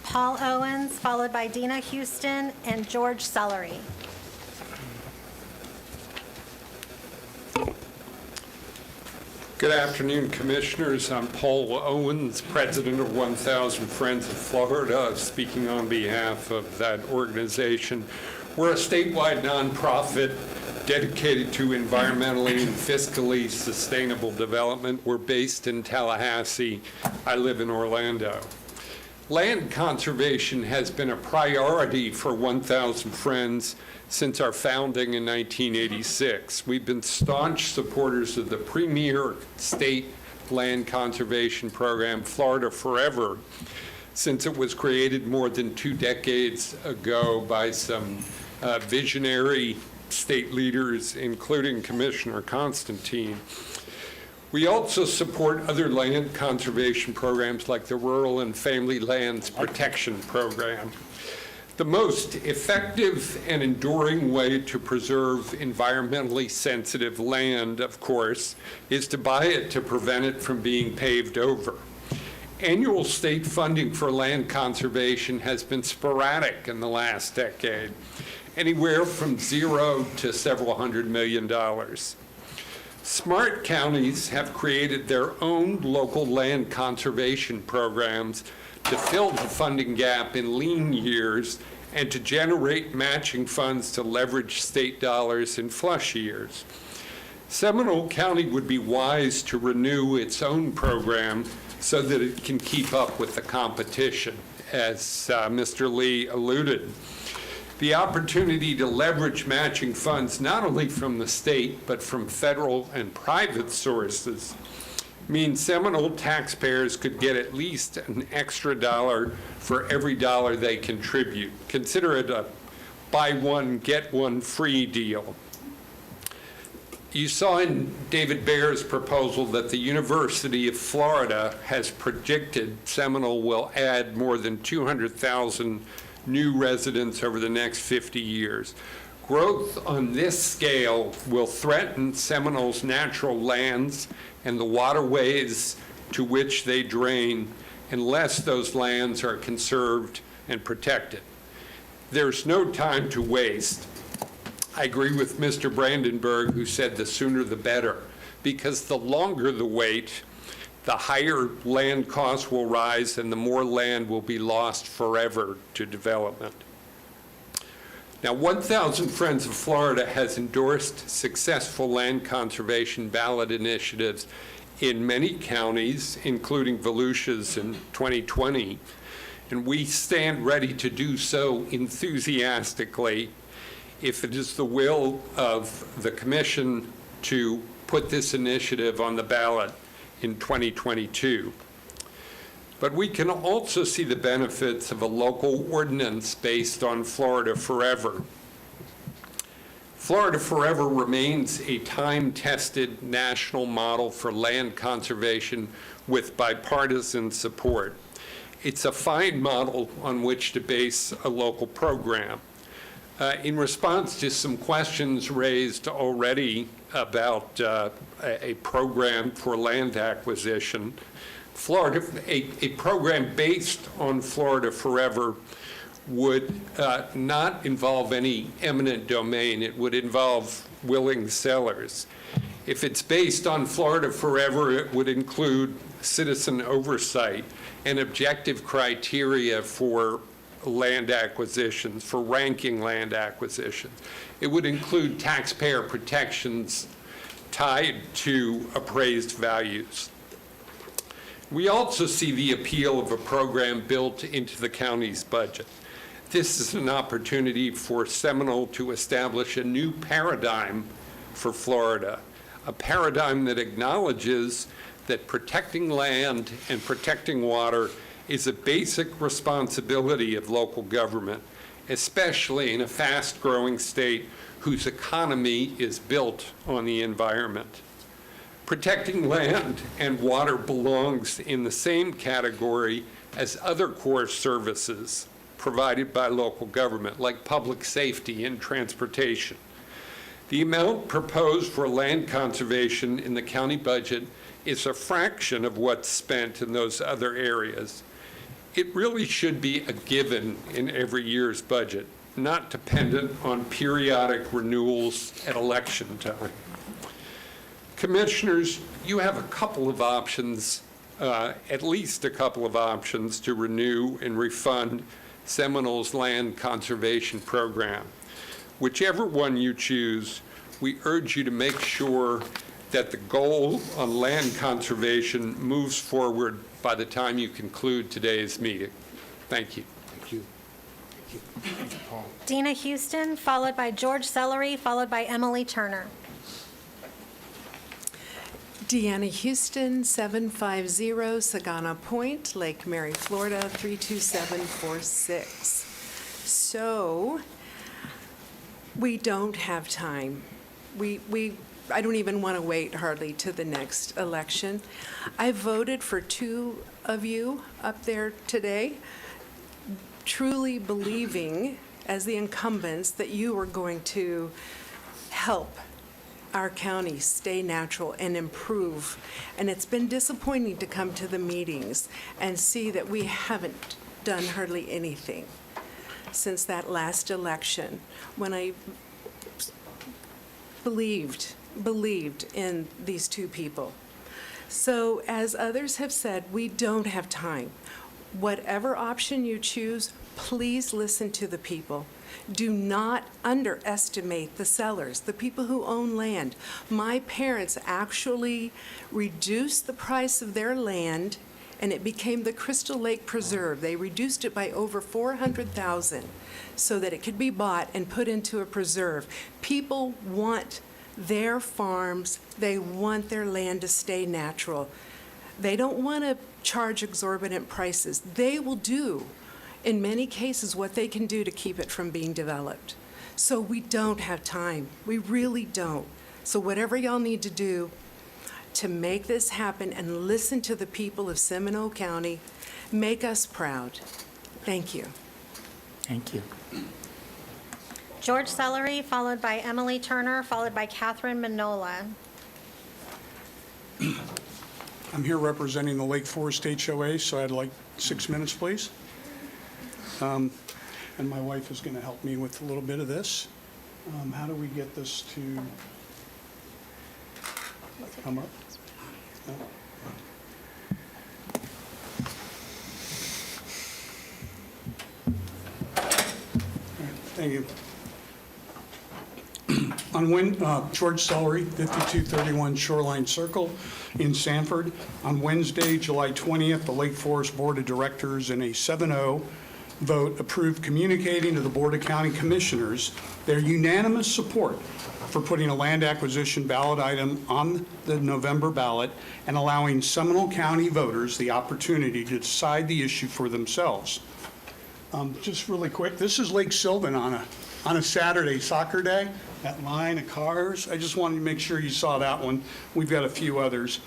Paul Owens, followed by Dina Houston and George Sellery.
Good afternoon, Commissioners. I'm Paul Owens, President of 1,000 Friends of Florida, speaking on behalf of that organization. We're a statewide nonprofit dedicated to environmentally and fiscally sustainable development. We're based in Tallahassee. I live in Orlando. Land conservation has been a priority for 1,000 Friends since our founding in 1986. We've been staunch supporters of the premier state land conservation program, Florida Forever, since it was created more than 2 decades ago by some visionary state leaders, including Commissioner Constantine. We also support other land conservation programs like the Rural and Family Lands Protection Program. The most effective and enduring way to preserve environmentally sensitive land, of course, is to buy it to prevent it from being paved over. Annual state funding for land conservation has been sporadic in the last decade, anywhere from $0 to several $100 million. Smart counties have created their own local land conservation programs to fill the funding gap in lean years and to generate matching funds to leverage state dollars in flush years. Seminole County would be wise to renew its own program so that it can keep up with the competition, as Mr. Lee alluded. The opportunity to leverage matching funds not only from the state but from federal and private sources means Seminole taxpayers could get at least an extra dollar for every dollar they contribute. Consider it a buy one, get one free deal. You saw in David Bayer's proposal that the University of Florida has predicted Seminole will add more than 200,000 new residents over the next 50 years. Growth on this scale will threaten Seminole's natural lands and the waterways to which they drain unless those lands are conserved and protected. There's no time to waste. I agree with Mr. Brandenburg, who said the sooner the better, because the longer the wait, the higher land costs will rise and the more land will be lost forever to development. Now, 1,000 Friends of Florida has endorsed successful land conservation ballot initiatives in many counties, including Volusia's in 2020, and we stand ready to do so enthusiastically if it is the will of the Commission to put this initiative on the ballot in 2022. But we can also see the benefits of a local ordinance based on Florida Forever. Florida Forever remains a time-tested national model for land conservation with bipartisan support. It's a fine model on which to base a local program. In response to some questions raised already about a program for land acquisition, a program based on Florida Forever would not involve any eminent domain. It would involve willing sellers. If it's based on Florida Forever, it would include citizen oversight and objective criteria for land acquisitions, for ranking land acquisitions. It would include taxpayer protections tied to appraised values. We also see the appeal of a program built into the county's budget. This is an opportunity for Seminole to establish a new paradigm for Florida, a paradigm that acknowledges that protecting land and protecting water is a basic responsibility of local government, especially in a fast-growing state whose economy is built on the environment. Protecting land and water belongs in the same category as other core services provided by local government, like public safety and transportation. The amount proposed for land conservation in the county budget is a fraction of what's spent in those other areas. It really should be a given in every year's budget, not dependent on periodic renewals at election time. Commissioners, you have a couple of options, at least a couple of options to renew and refund Seminole's land conservation program. Whichever one you choose, we urge you to make sure that the goal on land conservation moves forward by the time you conclude today's meeting. Thank you.
Thank you. Thank you. Thank you, Paul.
Dina Houston, followed by George Sellery, followed by Emily Turner.
Deanna Houston, 750 Sagana Point, Lake Mary, Florida, 32746. So, we don't have time. I don't even want to wait hardly to the next election. I voted for two of you up there today, truly believing, as the incumbents, that you were going to help our county stay natural and improve. And it's been disappointing to come to the meetings and see that we haven't done hardly anything since that last election, when I believed in these two people. So as others have said, we don't have time. Whatever option you choose, please listen to the people. Do not underestimate the sellers, the people who own land. My parents actually reduced the price of their land, and it became the Crystal Lake Preserve. They reduced it by over $400,000 so that it could be bought and put into a preserve. People want their farms, they want their land to stay natural. They don't want to charge exorbitant prices. They will do, in many cases, what they can do to keep it from being developed. So we don't have time. We really don't. So whatever y'all need to do to make this happen and listen to the people of Seminole County, make us proud. Thank you.
Thank you.
George Sellery, followed by Emily Turner, followed by Catherine Manola.
I'm here representing the Lake Forest HOA, so I'd like 6 minutes, please. And my wife is going to help me with a little bit of this. How do we get this to come up? No? All right, thank you. George Sellery, 5231 Shoreline Circle in Sanford. On Wednesday, July 20th, the Lake Forest Board of Directors in a 7-0 vote approved communicating to the Board of County Commissioners their unanimous support for putting a land acquisition ballot item on the November ballot and allowing Seminole County voters the opportunity to decide the issue for themselves. Just really quick, this is Lake Sylvan on a Saturday soccer day. That line of cars, I just wanted to make sure you saw that one. We've got a few others.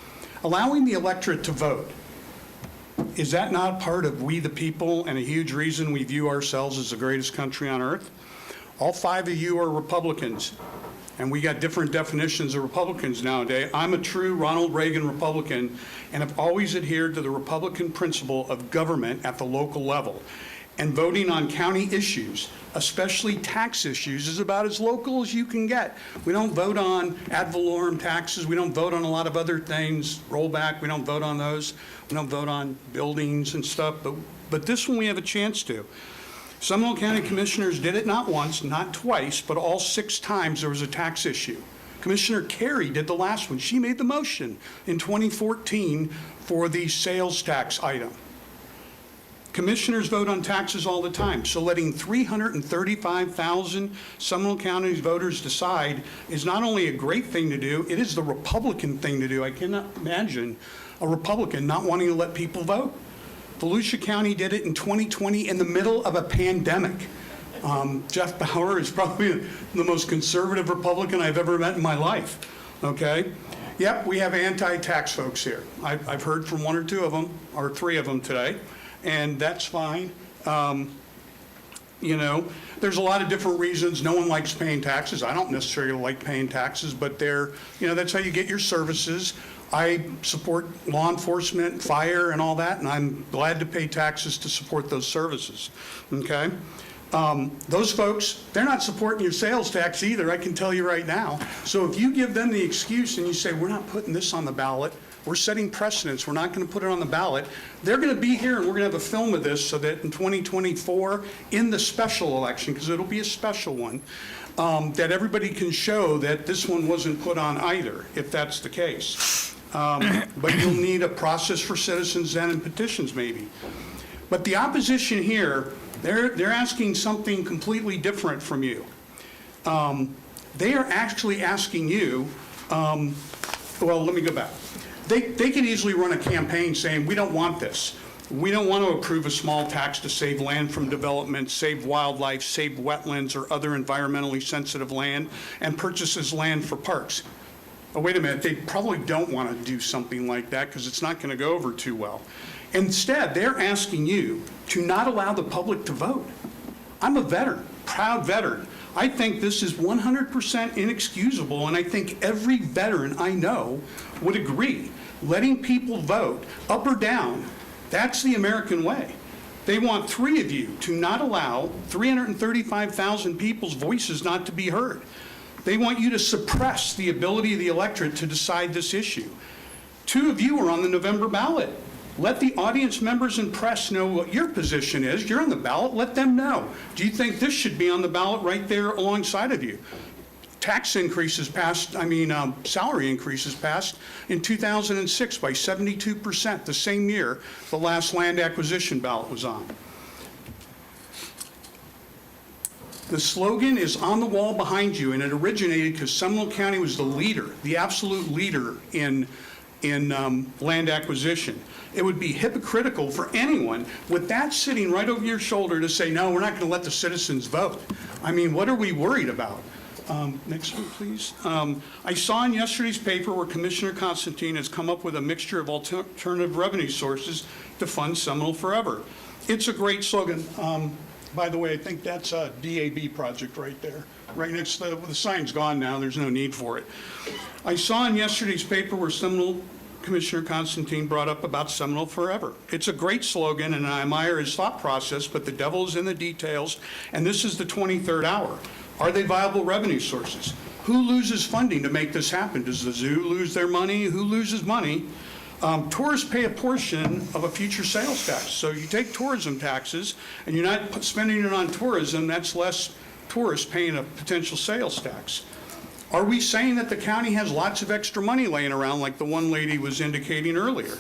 Allowing the electorate to vote. Is that not part of we the people and a huge reason we view ourselves as the greatest country on earth? All 5 of you are Republicans, and we got different definitions of Republicans nowadays. I'm a true Ronald Reagan Republican and have always adhered to the Republican principle of government at the local level. And voting on county issues, especially tax issues, is about as local as you can get. We don't vote on ad valorem taxes. We don't vote on a lot of other things, rollback. We don't vote on those. We don't vote on buildings and stuff. But this one we have a chance to. Seminole County Commissioners did it not once, not twice, but all 6 times there was a tax issue. Commissioner Carey did the last one. She made the motion in 2014 for the sales tax item. Commissioners vote on taxes all the time, so letting 335,000 Seminole County voters decide is not only a great thing to do, it is the Republican thing to do. I cannot imagine a Republican not wanting to let people vote. Volusia County did it in 2020 in the middle of a pandemic. Jeff Bauer is probably the most conservative Republican I've ever met in my life, okay? Yep, we have anti-tax folks here. I've heard from 1 or 2 of them, or 3 of them today. And that's fine. You know, there's a lot of different reasons. No one likes paying taxes. I don't necessarily like paying taxes, but that's how you get your services. I support law enforcement, fire, and all that, and I'm glad to pay taxes to support those services, okay? Those folks, they're not supporting your sales tax either, I can tell you right now. So if you give them the excuse and you say, we're not putting this on the ballot, we're setting precedents, we're not going to put it on the ballot, they're going to be here and we're going to have a film of this so that in 2024, in the special election, because it'll be a special one, that everybody can show that this one wasn't put on either, if that's the case. But you'll need a process for citizens then and petitions maybe. But the opposition here, they're asking something completely different from you. They are actually asking you, well, let me go back. They could easily run a campaign saying, we don't want this. We don't want to approve a small tax to save land from development, save wildlife, save wetlands or other environmentally sensitive land, and purchases land for parks. Oh, wait a minute, they probably don't want to do something like that because it's not going to go over too well. Instead, they're asking you to not allow the public to vote. I'm a veteran, proud veteran. I think this is 100% inexcusable, and I think every veteran I know would agree. Letting people vote, up or down, that's the American way. They want 3 of you to not allow 335,000 people's voices not to be heard. They want you to suppress the ability of the electorate to decide this issue. 2 of you are on the November ballot. Let the audience members and press know what your position is. You're on the ballot. Let them know. Do you think this should be on the ballot right there alongside of you? Tax increases passed, salary increases passed in 2006 by 72%, the same year the last land acquisition ballot was on. The slogan is on the wall behind you, and it originated because Seminole County was the leader, the absolute leader in land acquisition. It would be hypocritical for anyone with that sitting right over your shoulder to say, no, we're not going to let the citizens vote. I mean, what are we worried about? Next one, please. I saw in yesterday's paper where Commissioner Constantine has come up with a mixture of alternative revenue sources to fund Seminole Forever. It's a great slogan. By the way, I think that's a DAB project right there. Right next to the sign's gone now. There's no need for it. I saw in yesterday's paper where Seminole Commissioner Constantine brought up about Seminole Forever. It's a great slogan, and I admire his thought process, but the devil is in the details, and this is the 23rd hour. Are they viable revenue sources? Who loses funding to make this happen? Does the zoo lose their money? Who loses money? Tourists pay a portion of a future sales tax. So you take tourism taxes and you're not spending it on tourism, that's less tourists paying a potential sales tax. Are we saying that the county has lots of extra money laying around like the one lady was indicating earlier?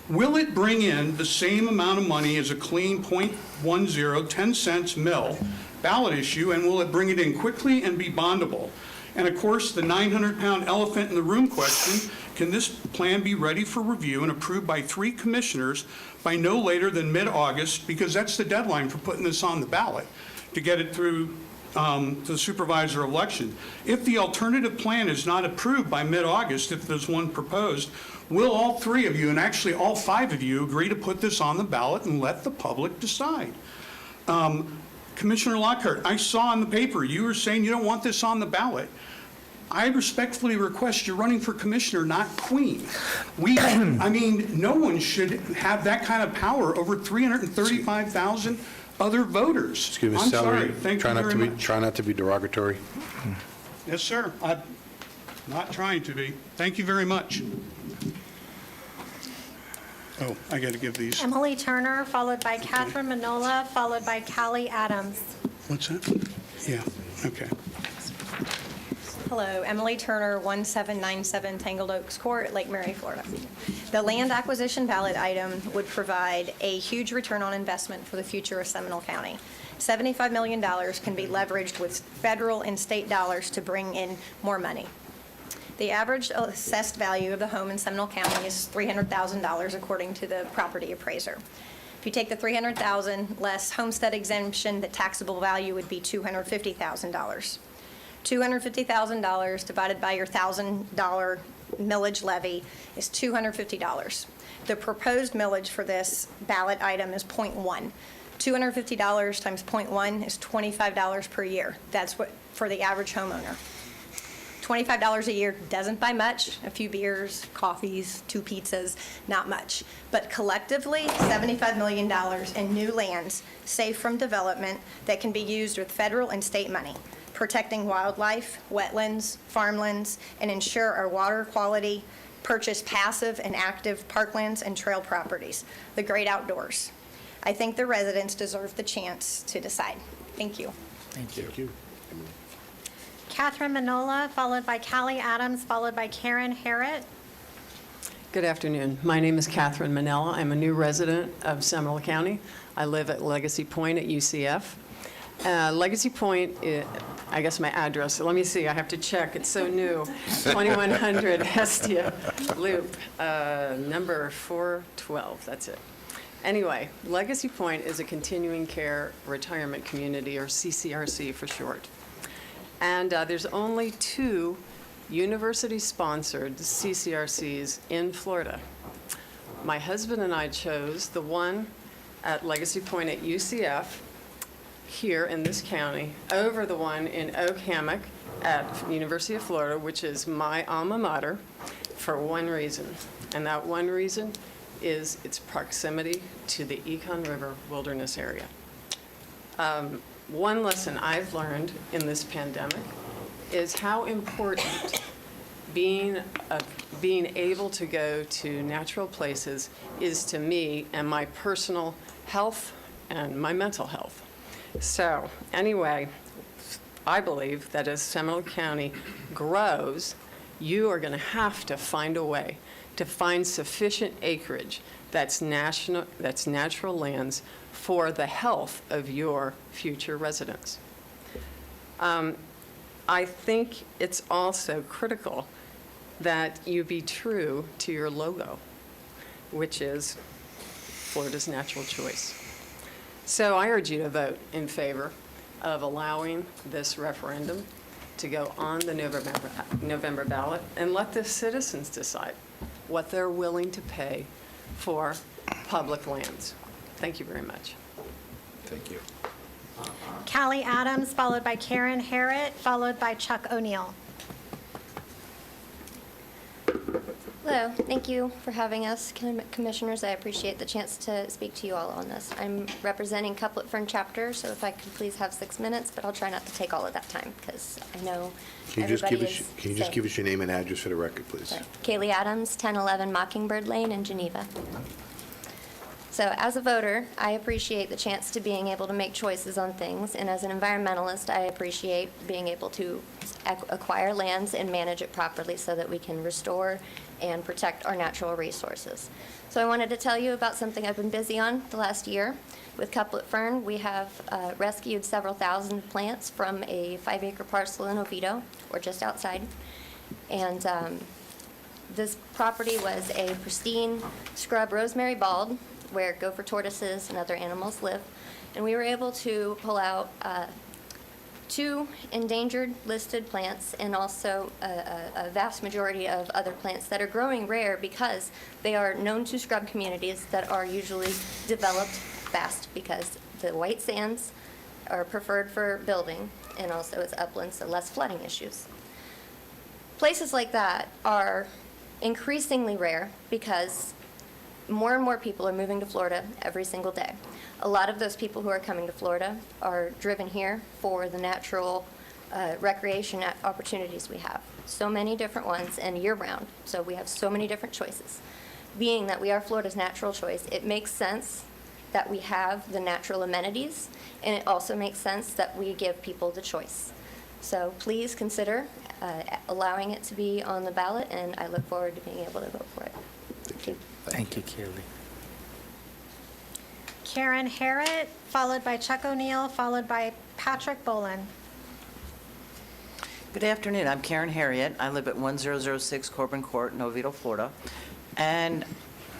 Will it bring in the same amount of money as a clean 0.10, 10 cents mill ballot issue, and will it bring it in quickly and be bondable? And of course, the 900-pound elephant in the room question, can this plan be ready for review and approved by 3 commissioners by no later than mid-August, because that's the deadline for putting this on the ballot to get it through to the supervisor election. If the alternative plan is not approved by mid-August, if there's one proposed, will all 3 of you, and actually all 5 of you, agree to put this on the ballot and let the public decide? Commissioner Lockhart, I saw in the paper you were saying you don't want this on the ballot. I respectfully request you're running for commissioner, not queen. No one should have that kind of power over 335,000 other voters.
Excuse me,
I'm
Salary,
sorry. Thank you very much.
try not to be derogatory.
Yes, sir. I'm not trying to be. Thank you very much. Oh, I got to give these.
Emily Turner, followed by Catherine Manola, followed by Callie Adams.
What's that? Yeah, okay.
Hello, Emily Turner, 1797 Tangled Oaks Court, Lake Mary, Florida. The land acquisition ballot item would provide a huge return on investment for the future of Seminole County. $75 million can be leveraged with federal and state dollars to bring in more money. The average assessed value of the home in Seminole County is $300,000 according to the property appraiser. If you take the $300,000 less homestead exemption, the taxable value would be $250,000. $250,000 divided by your $1,000 millage levy is $250. The proposed millage for this ballot item is 0.1. $250 times 0.1 is $25 per year. That's what for the average homeowner. $25 a year doesn't buy much, a few beers, coffees, 2 pizzas, not much. But collectively, $75 million in new lands safe from development that can be used with federal and state money, protecting wildlife, wetlands, farmlands, and ensure our water quality, purchase passive and active parklands and trail properties, the great outdoors. I think the residents deserve the chance to decide. Thank you.
Thank you.
Thank you.
Catherine Manola, followed by Callie Adams, followed by Karen Harrett.
Good afternoon. My name is Catherine Manella. I'm a new resident of Seminole County. I live at Legacy Point at UCF. Legacy Point, I guess my address, let me see, I have to check, it's so new. 2100 Hestia Loop, number 412, that's it. Anyway, Legacy Point is a continuing care retirement community, or CCRC for short. And there's only 2 university-sponsored CCRCs in Florida. My husband and I chose the one at Legacy Point at UCF here in this county over the one in Oak Hammock at University of Florida, which is my alma mater, for one reason. And that one reason is its proximity to the Econ River Wilderness Area. One lesson I've learned in this pandemic is how important being a being able to go to natural places is to me and my personal health and my mental health. So anyway, I believe that as Seminole County grows, you are going to have to find a way to find sufficient acreage that's natural lands for the health of your future residents. I think it's also critical that you be true to your logo, which is Florida's natural choice. So I urge you to vote in favor of allowing this referendum to go on the November ballot, and let the citizens decide what they're willing to pay for public lands. Thank you very much.
Thank you.
Callie Adams, followed by Karen Harrod, followed by Chuck O'Neill.
Hello, thank you for having us, Commissioners. I appreciate the chance to speak to you all on this. I'm representing Couplet Fern Chapter, so if I could please have 6 minutes, but I'll try not to take all of that time because I know everybody is
Can you just give us your name and address for the record, please?
Sorry. Kaylee Adams, 1011 Mockingbird Lane in Geneva. So as a voter, I appreciate the chance to being able to make choices on things, and as an environmentalist, I appreciate being able to acquire lands and manage it properly so that we can restore and protect our natural resources. So I wanted to tell you about something I've been busy on the last year. With Couplet Fern, we have rescued several thousand plants from a 5-acre parcel in Oviedo, or just outside. And this property was a pristine scrub rosemary bald, where gopher tortoises and other animals live. And we were able to pull out 2 endangered listed plants and also a vast majority of other plants that are growing rare because they are known to scrub communities that are usually developed fast because the white sands are preferred for building, and also it's upland, so less flooding issues. Places like that are increasingly rare because more and more people are moving to Florida every single day. A lot of those people who are coming to Florida are driven here for the natural recreation opportunities we have. So many different ones, and year-round, so we have so many different choices. Being that we are Florida's natural choice, it makes sense that we have the natural amenities, and it also makes sense that we give people the choice. So please consider allowing it to be on the ballot, and I look forward to being able to vote for it. Thank you.
Thank you, Kaylee.
Karen Harrod, followed by Chuck O'Neill, followed by Patrick Bolin.
Good afternoon. I'm Karen Harriet. I live at 1006 Corbin Court in Oviedo, Florida. And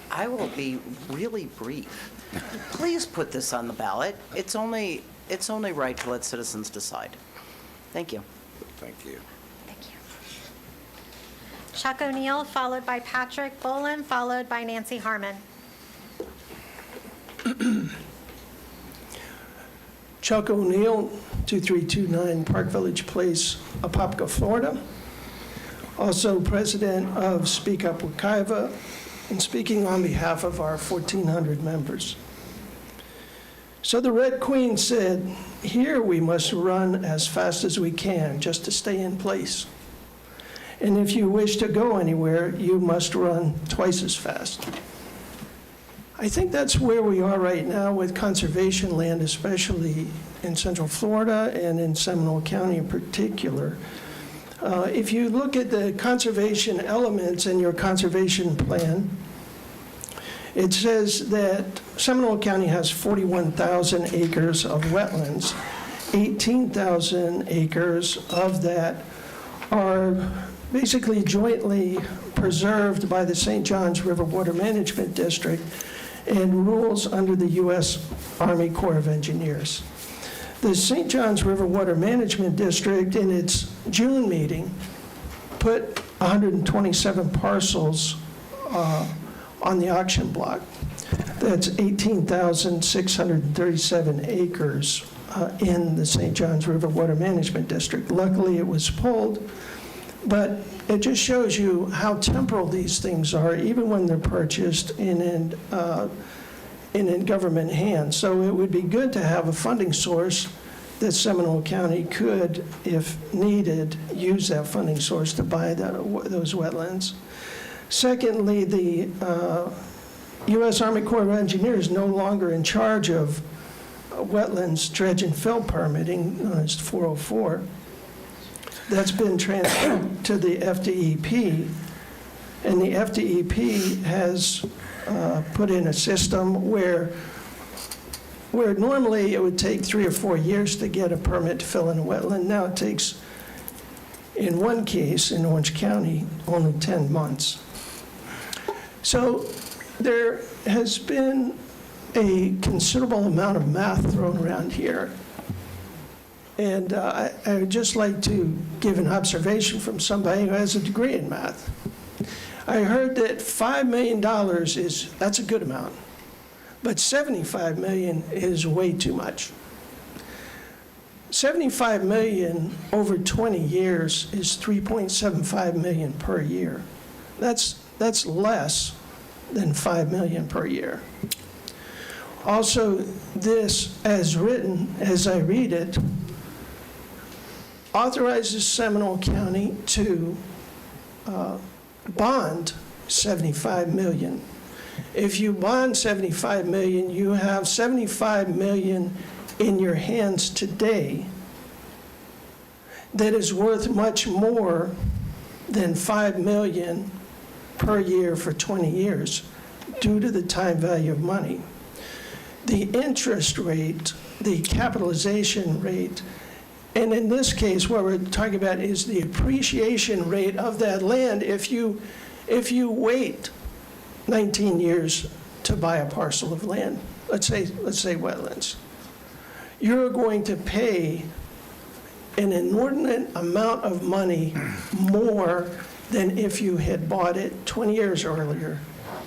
I will be really brief. Please put this on the ballot. It's only right to let citizens decide. Thank you.
Thank you.
Chuck O'Neill, followed by Patrick Bolin, followed by Nancy Harmon.
Chuck O'Neill, 2329 Park Village Place, Apopka, Florida. Also president of Speak Up Wekiva, and speaking on behalf of our 1,400 members. So the Red Queen said, "Here we must run as fast as we can just to stay in place. And if you wish to go anywhere, you must run twice as fast." I think that's where we are right now with conservation land, especially in Central Florida and in Seminole County in particular. If you look at the conservation elements in your conservation plan, it says that Seminole County has 41,000 acres of wetlands. 18,000 acres of that are basically jointly preserved by the St. Johns River Water Management District and rules under the U.S. Army Corps of Engineers. The St. Johns River Water Management District, in its June meeting, put 127 parcels on the auction block. That's 18,637 acres in the St. Johns River Water Management District. Luckily, it was pulled, but it just shows you how temporal these things are, even when they're purchased in government hands. So it would be good to have a funding source that Seminole County could, if needed, use that funding source to buy those wetlands. Secondly, the U.S. Army Corps of Engineers is no longer in charge of wetlands dredge and fill permitting, known as 404. That's been transferred to the FDEP, and the FDEP has put in a system where normally it would take 3 or 4 years to get a permit to fill in a wetland. Now it takes, in one case in Orange County, only 10 months. So there has been a considerable amount of math thrown around here. And I would just like to give an observation from somebody who has a degree in math. I heard that $5 million that's a good amount, but $75 million is way too much. $75 million over 20 years is $3.75 million per year. That's less than $5 million per year. Also, this, as written, as I read it, authorizes Seminole County to bond $75 million. If you bond $75 million, you have $75 million in your hands today that is worth much more than $5 million per year for 20 years due to the time value of money. The interest rate, the capitalization rate, and in this case, what we're talking about is the appreciation rate of that land. If you wait 19 years to buy a parcel of land, let's say wetlands, you're going to pay an inordinate amount of money more than if you had bought it 20 years earlier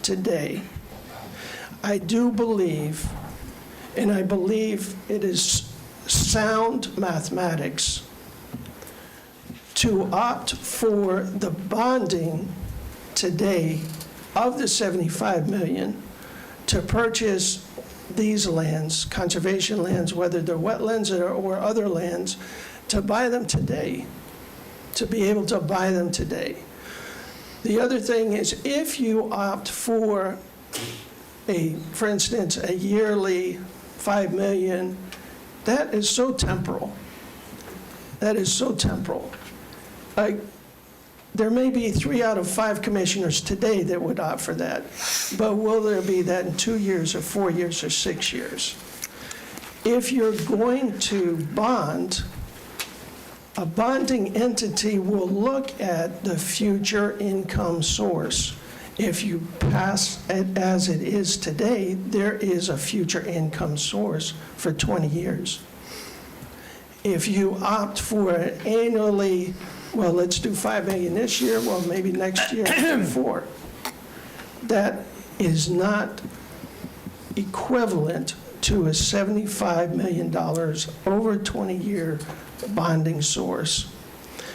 today. I do believe, and I believe it is sound mathematics, to opt for the bonding today of the $75 million to purchase these lands, conservation lands, whether they're wetlands or other lands, to buy them today, to be able to buy them today. The other thing is, if you opt for for instance, a yearly $5 million, that is so temporal. That is so temporal. There may be 3 out of 5 commissioners today that would opt for that, but will there be that in 2 years or 4 years or 6 years? If you're going to bond, a bonding entity will look at the future income source. If you pass it as it is today, there is a future income source for 20 years. If you opt for an annually, well, let's do $5 million this year, well, maybe next year, 4. That is not equivalent to a $75 million over a 20-year bonding source.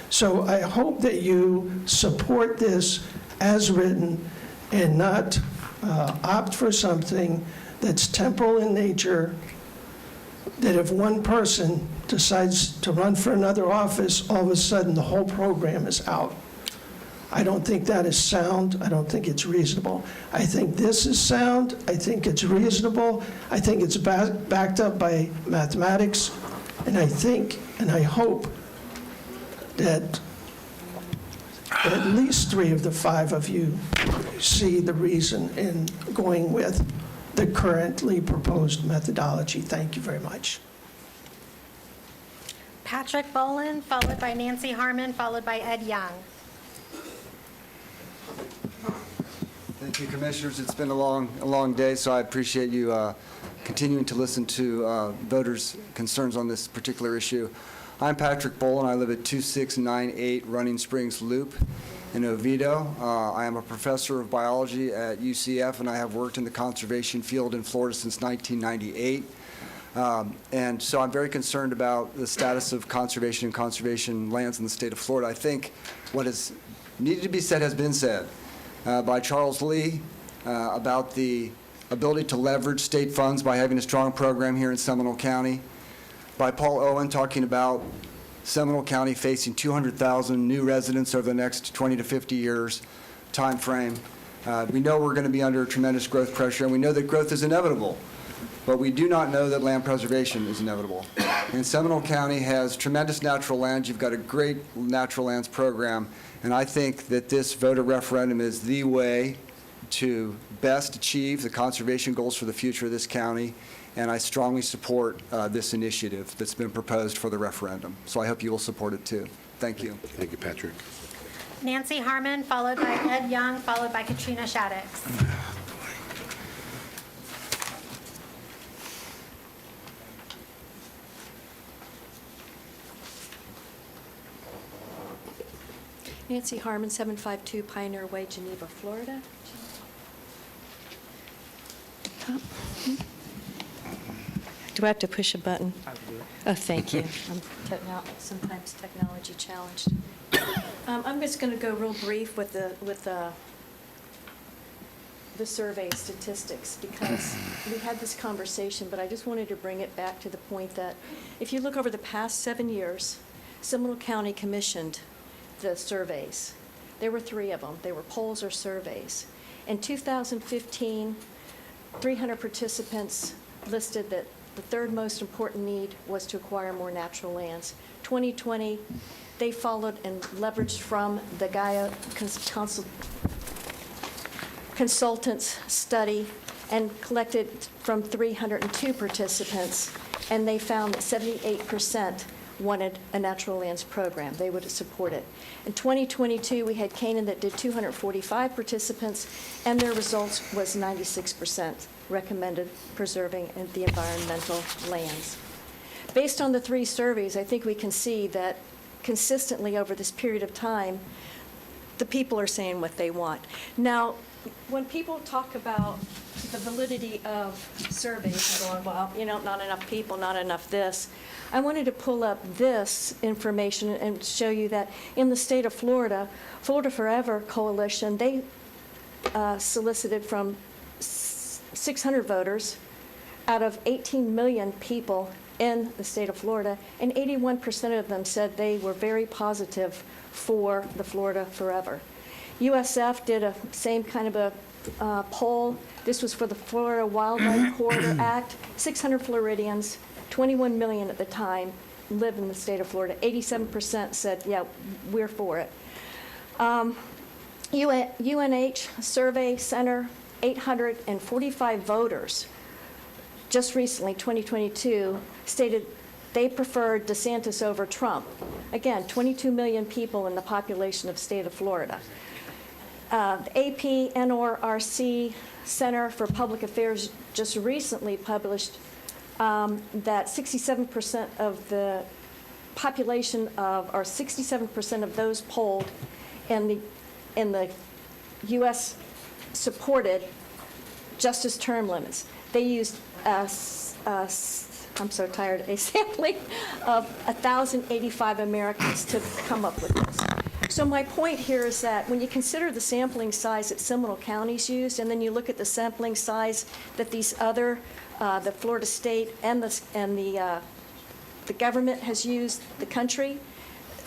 So I hope that you support this as written and not opt for something that's temporal in nature, that if one person decides to run for another office, all of a sudden the whole program is out. I don't think that is sound. I don't think it's reasonable. I think this is sound. I think it's reasonable. I think it's backed up by mathematics. And I think, and I hope, that at least 3 of the 5 of you see the reason in going with the currently proposed methodology. Thank you very much.
Patrick Boland, followed by Nancy Harmon, followed by Ed Young.
Thank you, Commissioners. It's been a long day, so I appreciate you continuing to listen to voters' concerns on this particular issue. I'm Patrick Boland. I live at 2698 Running Springs Loop in Oviedo. I am a professor of biology at UCF, and I have worked in the conservation field in Florida since 1998. And so I'm very concerned about the status of conservation and conservation lands in the state of Florida. I think what is needed to be said has been said by Charles Lee about the ability to leverage state funds by having a strong program here in Seminole County, by Paul Owen talking about Seminole County facing 200,000 new residents over the next 20 to 50 years, timeframe. We know we're going to be under tremendous growth pressure, and we know that growth is inevitable, but we do not know that land preservation is inevitable. And Seminole County has tremendous natural lands. You've got a great natural lands program, and I think that this voter referendum is the way to best achieve the conservation goals for the future of this county, and I strongly support this initiative that's been proposed for the referendum. So I hope you will support it too. Thank you.
Thank you, Patrick.
Nancy Harmon, followed by Ed Young, followed by Katrina Shaddix.
Nancy Harmon, 752 Pioneer Way, Geneva, Florida. Do I have to push a button? Oh, thank you. I'm sometimes technology challenged. I'm just going to go real brief with the survey statistics, because we had this conversation, but I just wanted to bring it back to the point that if you look over the past 7 years, Seminole County commissioned the surveys. There were 3 of them. They were polls or surveys. In 2015, 300 participants listed that the third most important need was to acquire more natural lands. 2020, they followed and leveraged from the Gaia consultants study and collected from 302 participants, and they found that 78% wanted a natural lands program. They would support it. In 2022, we had Canaan that did 245 participants, and their results was 96% recommended preserving the environmental lands. Based on the 3 surveys, I think we can see that consistently over this period of time, the people are saying what they want. Now, when people talk about the validity of surveys and going, well, not enough people, not enough this, I wanted to pull up this information and show you that in the state of Florida, Florida Forever Coalition, they solicited from 600 voters out of 18 million people in the state of Florida, and 81% of them said they were very positive for the Florida Forever. USF did a same kind of a poll. This was for the Florida Wildlife Corridor Act. 600 Floridians, 21 million at the time, live in the state of Florida. 87% said, yeah, we're for it. UNH Survey Center, 845 voters, just recently, 2022, stated they preferred DeSantis over Trump. Again, 22 million people in the population of the state of Florida. The AP NORC Center for Public Affairs just recently published that 67% of the population of, or 67% of those polled in the U.S. supported justice term limits. They used, I'm so tired, a sampling of 1,085 Americans to come up with this. So my point here is that when you consider the sampling size that Seminole County's used, and then you look at the sampling size that these other, the Florida State and the government has used, the country,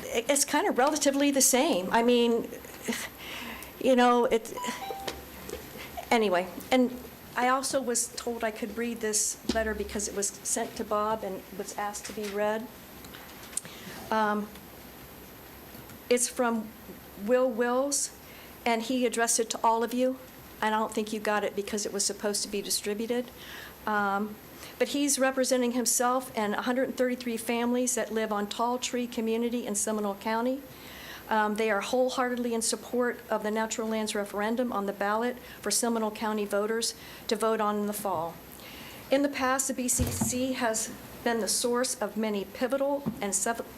it's kind of relatively the same. I mean, anyway, and I also was told I could read this letter because it was sent to Bob and was asked to be read. It's from Will Wills, and he addressed it to all of you. And I don't think you got it because it was supposed to be distributed. But he's representing himself and 133 families that live on Tall Tree Community in Seminole County. They are wholeheartedly in support of the natural lands referendum on the ballot for Seminole County voters to vote on in the fall. In the past, the BCC has been the source of many pivotal and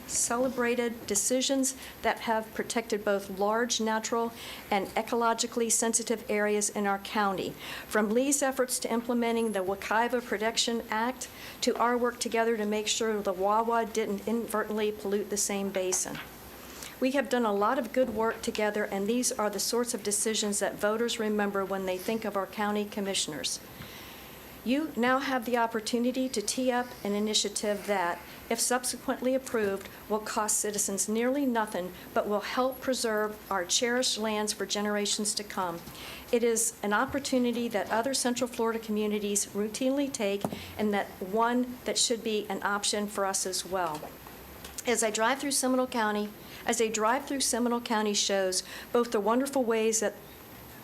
celebrated decisions that have protected both large natural and ecologically sensitive areas in our county. From Lee's efforts to implementing the Wekiva Protection Act to our work together to make sure the Wawa didn't inadvertently pollute the same basin. We have done a lot of good work together, and these are the sorts of decisions that voters remember when they think of our county commissioners. You now have the opportunity to tee up an initiative that, if subsequently approved, will cost citizens nearly nothing, but will help preserve our cherished lands for generations to come. It is an opportunity that other Central Florida communities routinely take, and that one that should be an option for us as well. As I drive through Seminole County shows both the wonderful ways that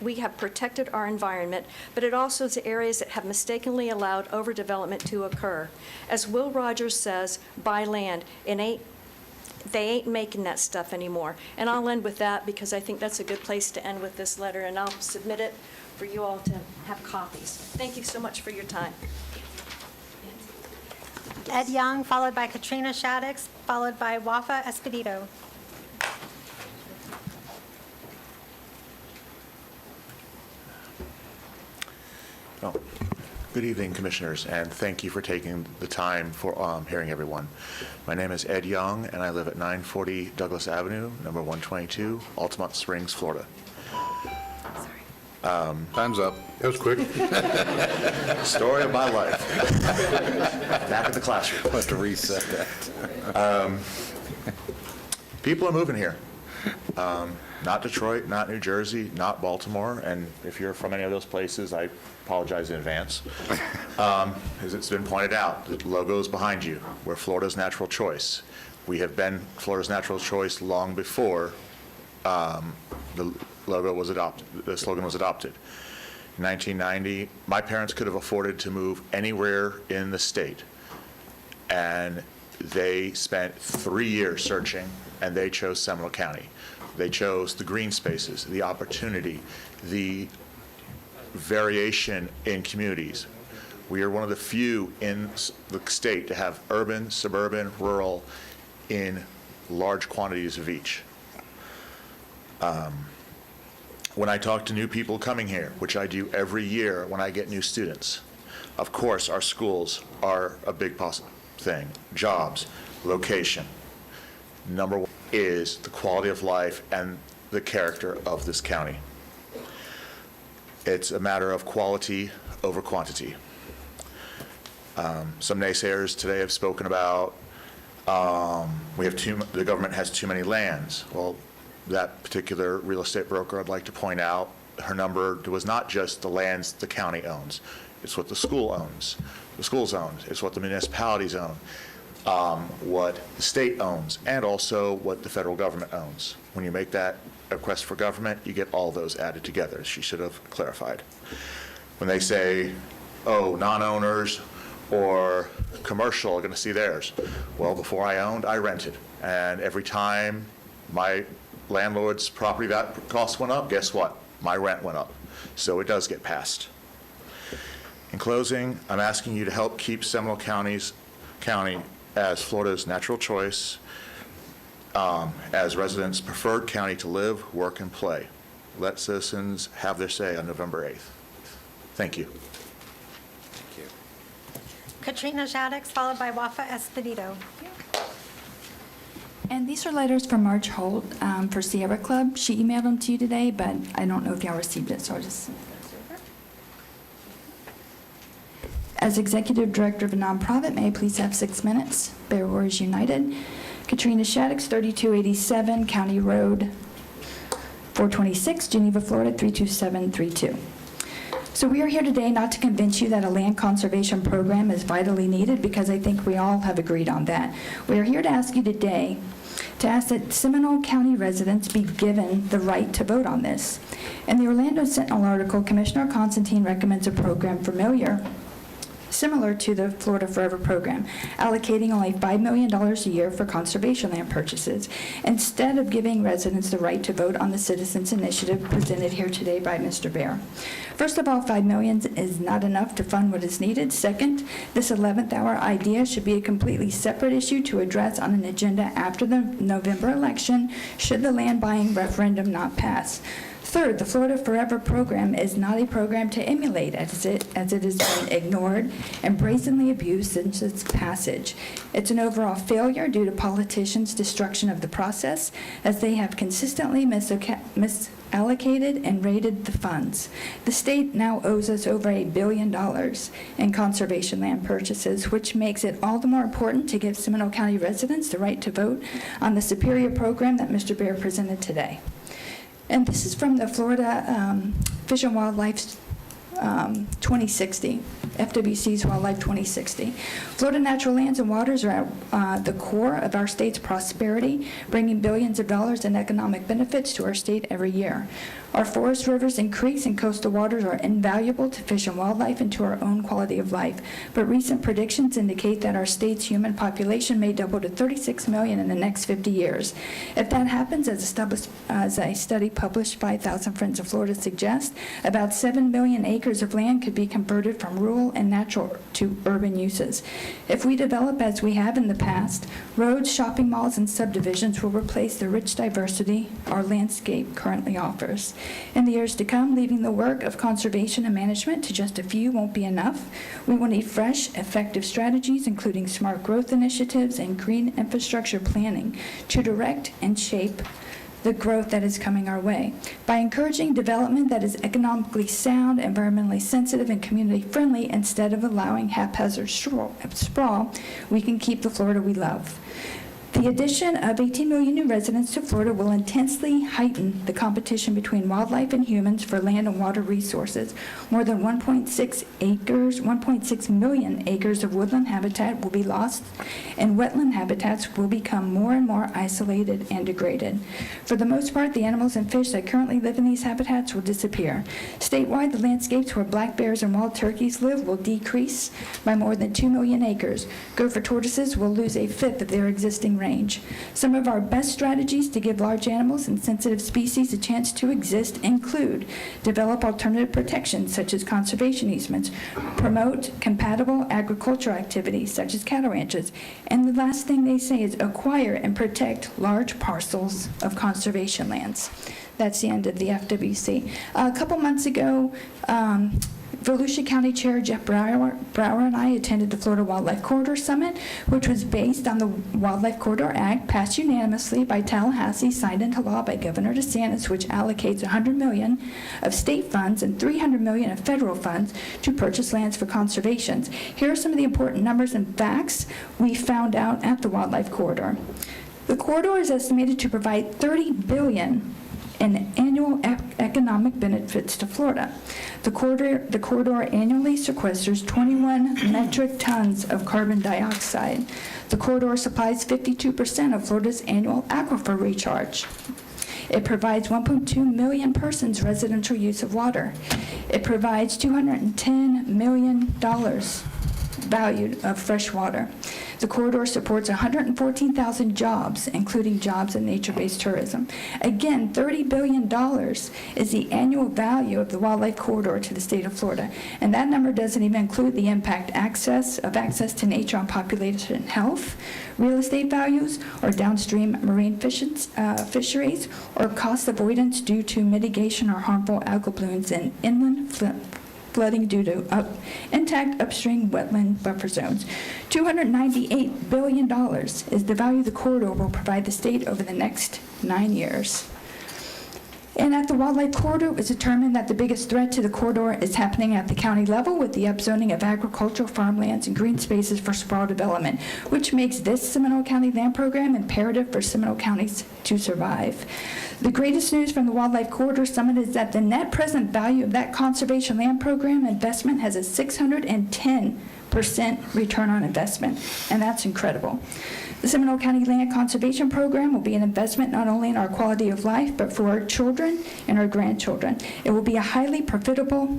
we have protected our environment, but it also is the areas that have mistakenly allowed overdevelopment to occur. As Will Rogers says, buy land. They ain't making that stuff anymore. And I'll end with that because I think that's a good place to end with this letter, and I'll submit it for you all to have copies. Thank you so much for your time.
Ed Young, followed by Katrina Shaddix, followed by Wafa Espedito.
Oh, good evening, Commissioners, and thank you for taking the time for hearing everyone. My name is Ed Young, and I live at 940 Douglas Avenue, number 122, Altamont Springs, Florida.
Time's up.
That was quick.
Story of my life. Back at the classroom.
I'll have to reset that.
People are moving here. Not Detroit, not New Jersey, not Baltimore, and if you're from any of those places, I apologize in advance. As it's been pointed out, the logo is behind you. We're Florida's natural choice. We have been Florida's natural choice long before the logo was adopted, the slogan was adopted. In 1990, my parents could have afforded to move anywhere in the state, and they spent 3 years searching, and they chose Seminole County. They chose the green spaces, the opportunity, the variation in communities. We are one of the few in the state to have urban, suburban, rural in large quantities of each. When I talk to new people coming here, which I do every year when I get new students, of course our schools are a big thing. Jobs, location. Number one is the quality of life and the character of this county. It's a matter of quality over quantity. Some naysayers today have spoken about the government has too many lands. Well, that particular real estate broker, I'd like to point out, her number was not just the lands the county owns. It's what the school owns. The schools own. It's what the municipalities own. What the state owns, and also what the federal government owns. When you make that a request for government, you get all those added together. She should have clarified. When they say, oh, non-owners or commercial are going to see theirs. Well, before I owned, I rented. And every time my landlord's property cost went up, guess what? My rent went up. So it does get passed. In closing, I'm asking you to help keep Seminole County as Florida's natural choice, as residents' preferred county to live, work, and play. Let citizens have their say on November 8th. Thank you.
Thank you.
Katrina Shaddix, followed by Wafa Espedito.
And these are letters from Marge Holt for Sierra Club. She emailed them to you today, but I don't know if y'all received it, so I'll just... As Executive Director of a nonprofit, may I please have 6 minutes? Bear Warriors United. Katrina Shaddix, 3287 County Road 426, Geneva, Florida, 32732. So we are here today not to convince you that a land conservation program is vitally needed, because I think we all have agreed on that. We are here to ask you today to ask that Seminole County residents be given the right to vote on this. In the Orlando Sentinel article, Commissioner Constantine recommends a program similar to the Florida Forever program, allocating only $5 million a year for conservation land purchases, instead of giving residents the right to vote on the citizens' initiative presented here today by Mr. Bear. First of all, $5 million is not enough to fund what is needed. Second, this 11th hour idea should be a completely separate issue to address on an agenda after the November election, should the land buying referendum not pass. Third, the Florida Forever program is not a program to emulate, as it has been ignored and brazenly abused since its passage. It's an overall failure due to politicians' destruction of the process, as they have consistently allocated and rated the funds. The state now owes us over $1 billion in conservation land purchases, which makes it all the more important to give Seminole County residents the right to vote on the superior program that Mr. Bear presented today. And this is from the Florida Fish and Wildlife 2060, FWC's Wildlife 2060. Florida natural lands and waters are at the core of our state's prosperity, bringing billions of dollars in economic benefits to our state every year. Our forests, rivers, and creeks and coastal waters are invaluable to fish and wildlife and to our own quality of life. But recent predictions indicate that our state's human population may double to 36 million in the next 50 years. If that happens, as a study published by 1,000 Friends of Florida suggests, about 7 million acres of land could be converted from rural and natural to urban uses. If we develop as we have in the past, roads, shopping malls, and subdivisions will replace the rich diversity our landscape currently offers. In the years to come, leaving the work of conservation and management to just a few won't be enough. We will need fresh, effective strategies, including smart growth initiatives and green infrastructure planning, to direct and shape the growth that is coming our way. By encouraging development that is economically sound, environmentally sensitive, and community friendly, instead of allowing haphazard sprawl, we can keep the Florida we love. The addition of 18 million new residents to Florida will intensely heighten the competition between wildlife and humans for land and water resources. More than 1.6 million acres of woodland habitat will be lost, and wetland habitats will become more and more isolated and degraded. For the most part, the animals and fish that currently live in these habitats will disappear. Statewide, the landscapes where black bears and wild turkeys live will decrease by more than 2 million acres. Gopher tortoises will lose a fifth of their existing range. Some of our best strategies to give large animals and sensitive species a chance to exist include develop alternative protections such as conservation easements, promote compatible agricultural activities such as cattle ranches, and the last thing they say is acquire and protect large parcels of conservation lands. That's the end of the FWC. A couple months ago, Volusia County Chair Jeff Brower and I attended the Florida Wildlife Corridor Summit, which was based on the Wildlife Corridor Act, passed unanimously by Tallahassee, signed into law by Governor DeSantis, which allocates $100 million of state funds and $300 million of federal funds to purchase lands for conservation. Here are some of the important numbers and facts we found out at the Wildlife Corridor. The corridor is estimated to provide $30 billion in annual economic benefits to Florida. The corridor annually sequesters 21 metric tons of carbon dioxide. The corridor supplies 52% of Florida's annual aquifer recharge. It provides 1.2 million persons residential use of water. It provides $210 million valued of fresh water. The corridor supports 114,000 jobs, including jobs in nature-based tourism. Again, $30 billion is the annual value of the wildlife corridor to the state of Florida. And that number doesn't even include the impact access to nature on population health, real estate values, or downstream marine fisheries, or cost avoidance due to mitigation or harmful algal blooms in inland flooding due to intact upstream wetland buffer zones. $298 billion is the value the corridor will provide the state over the next 9 years. And at the Wildlife Corridor, it was determined that the biggest threat to the corridor is happening at the county level with the upzoning of agricultural farmlands and green spaces for sprawl development, which makes this Seminole County land program imperative for Seminole counties to survive. The greatest news from the Wildlife Corridor Summit is that the net present value of that conservation land program investment has a 610% return on investment, and that's incredible. The Seminole County Land Conservation Program will be an investment not only in our quality of life, but for our children and our grandchildren. It will be a highly profitable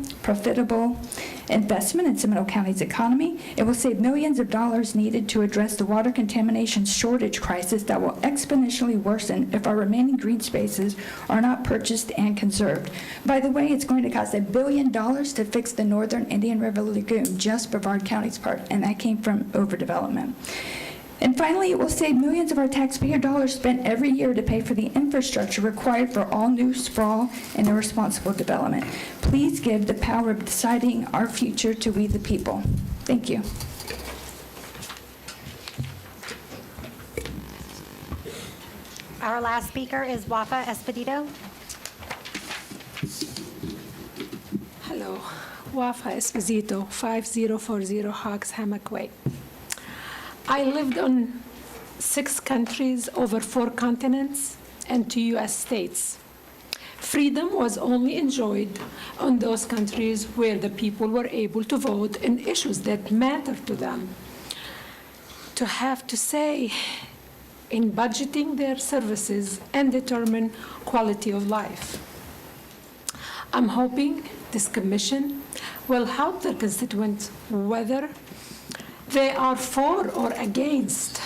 investment in Seminole County's economy. It will save millions of dollars needed to address the water contamination shortage crisis that will exponentially worsen if our remaining green spaces are not purchased and conserved. By the way, it's going to cost $1 billion to fix the northern Indian River Lagoon, just Brevard County's part, and that came from overdevelopment. And finally, it will save millions of our taxpayer dollars spent every year to pay for the infrastructure required for all new sprawl and irresponsible development. Please give the power of deciding our future to we the people. Thank you.
Our last speaker is Wafa Espedito.
Wafa Esposito, 5040 Hawks Hammock Way. I lived on 6 countries, over 4 continents, and 2 U.S. states. Freedom was only enjoyed on those countries where the people were able to vote in issues that matter to them. To have to say in budgeting their services and determine quality of life. I'm hoping this commission will help their constituents whether they are for or against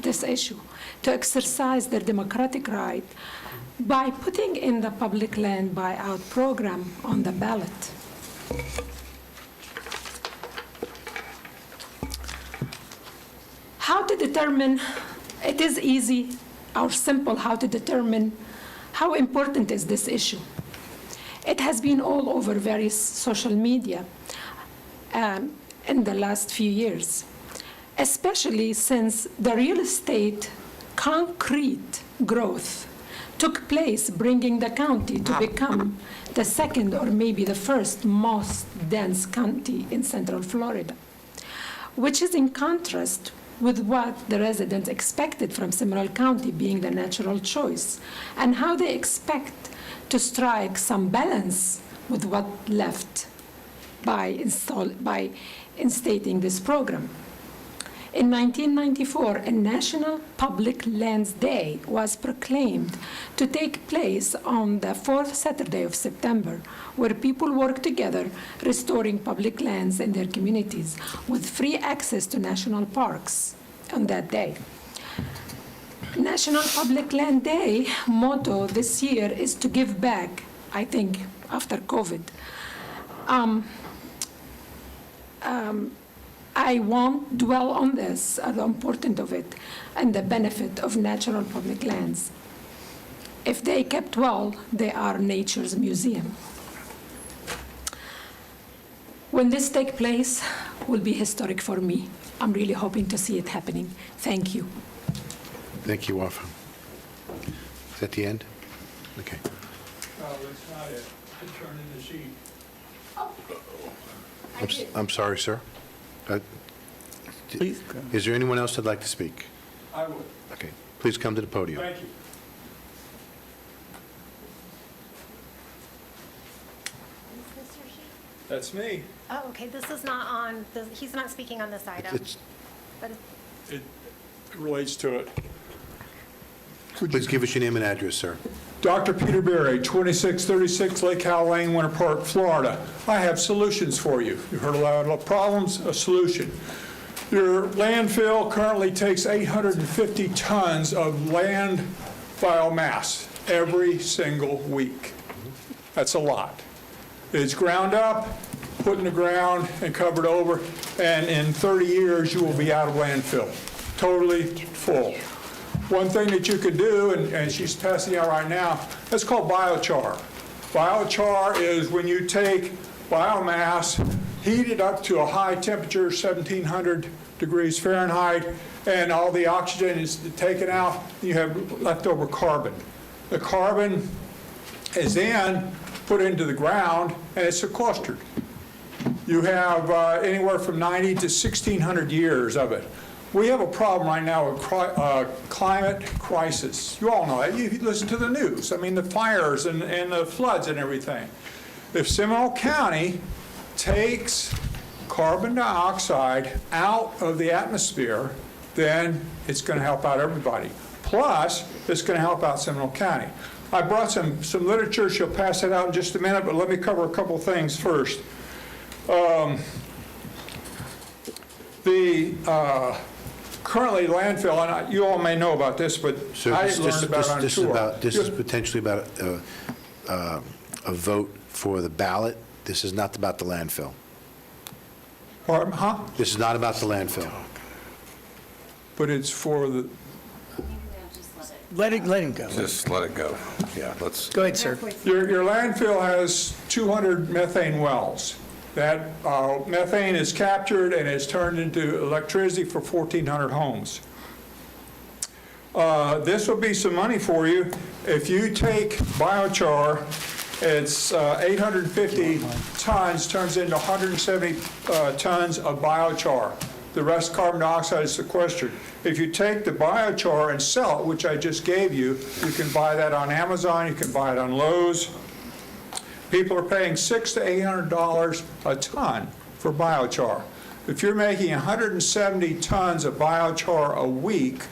this issue to exercise their democratic right by putting in the public land buyout program on the ballot. How to determine, it is easy or simple how to determine how important is this issue. It has been all over various social media in the last few years, especially since the real estate concrete growth took place, bringing the county to become the second or maybe the first most dense county in Central Florida, which is in contrast with what the residents expected from Seminole County being the natural choice, and how they expect to strike some balance with what left by instating this program. In 1994, a National Public Lands Day was proclaimed to take place on the 4th Saturday of September, where people work together restoring public lands in their communities with free access to national parks on that day. National Public Land Day motto this year is to give back, I think, after COVID. I won't dwell on this, the importance of it, and the benefit of natural public lands. If they kept well, they are nature's museum. When this takes place, will be historic for me. I'm really hoping to see it happening. Thank you.
Thank you, Wafa. Is that the end? Okay.
No, that's not it. Turn in the sheet.
I'm sorry, sir.
Please.
Is there anyone else that'd like to speak?
I would.
Okay. Please come to the podium.
Thank you. That's me.
Oh, okay, this is not on, he's not speaking on this item. But
It relates to it.
Please give us your name and address, sir.
Dr. Peter Berry, 2636 Lake Howell Lane, Winter Park, Florida. I have solutions for you. You've heard a lot of problems, a solution. Your landfill currently takes 850 tons of landfill mass every single week. That's a lot. It's ground up, put in the ground, and covered over, and in 30 years, you will be out of landfill, totally full. One thing that you could do, and she's passing out right now, that's called biochar. Biochar is when you take biomass, heat it up to a high temperature, 1,700 degrees Fahrenheit, and all the oxygen is taken out, you have leftover carbon. The carbon is then put into the ground, and it's sequestered. You have anywhere from 90 to 1,600 years of it. We have a problem right now with climate crisis. You all know that. You listen to the news. I mean, the fires and the floods and everything. If Seminole County takes carbon dioxide out of the atmosphere, then it's going to help out everybody. Plus, it's going to help out Seminole County. I brought some literature. She'll pass it out in just a minute, but let me cover a couple things first. Currently landfill, and you all may know about this, but
So
I learned about it on tour.
This is potentially about a vote for the ballot. This is not about the landfill.
Huh?
This is not about the landfill.
But it's for the...
Let him go.
Just let it go. Yeah, let's.
Go ahead, sir.
Your landfill has 200 methane wells. That methane is captured and is turned into electricity for 1,400 homes. This will be some money for you if you take biochar
It's 850 tons, turns into 170 tons of biochar. The rest carbon dioxide is sequestered. If you take the biochar and sell it, which I just gave you, you can buy that on Amazon, you can buy it on Lowe's. People are paying $600 to $800 a ton for biochar. If you're making 170 tons of biochar a week,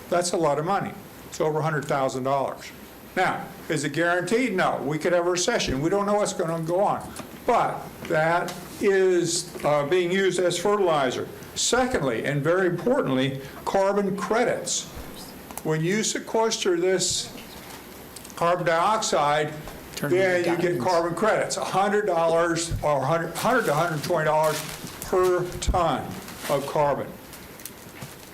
that's a lot of money. It's over $100,000. Now, is it guaranteed? No. We could have a recession. We don't know what's going to go on. But that is being used as fertilizer. Secondly, and very importantly, carbon credits. When you sequester this carbon dioxide, then you get carbon credits, $100 or $100 to $120 per ton of carbon.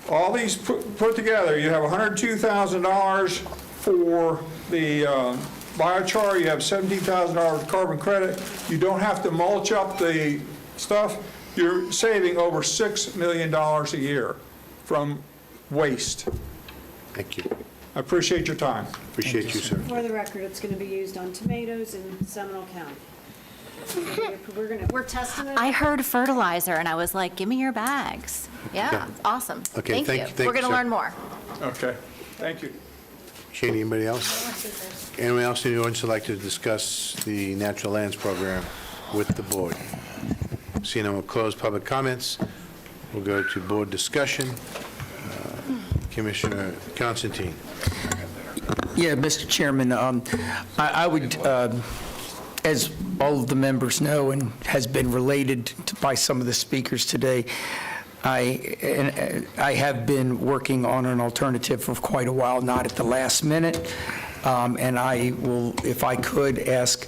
All these put together, you have $102,000 for the biochar, you have $17,000 carbon credit. You don't have to mulch up the stuff. You're saving over $6 million a year from waste.
Thank you.
I appreciate your time.
Appreciate you, sir.
For the record, it's going to be used on tomatoes in Seminole County. We're testing it.
I heard fertilizer, and I was like, give me your bags. Yeah, awesome.
Okay,
Thank you.
thank
We're going to
you, sir.
learn more.
Okay, thank you.
Shane, anybody else? Anyone else in the audience would like to discuss the Natural Lands Program with the board? Seeing none, we'll close public comments. We'll go to board discussion. Commissioner Constantine.
Yeah, Mr. Chairman, I would, as all of the members know and has been related by some of the speakers today, I have been working on an alternative for quite a while, not at the last minute, and I will, if I could, ask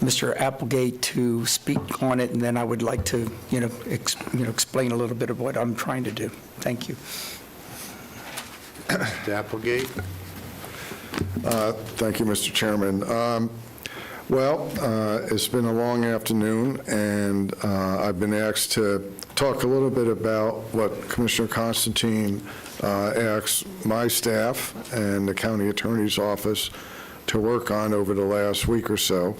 Mr. Applegate to speak on it, and then I would like to, explain a little bit of what I'm trying to do. Thank you.
Mr. Applegate.
Thank you, Mr. Chairman. It's been a long afternoon, and I've been asked to talk a little bit about what Commissioner Constantine asked my staff and the county attorney's office to work on over the last week or so.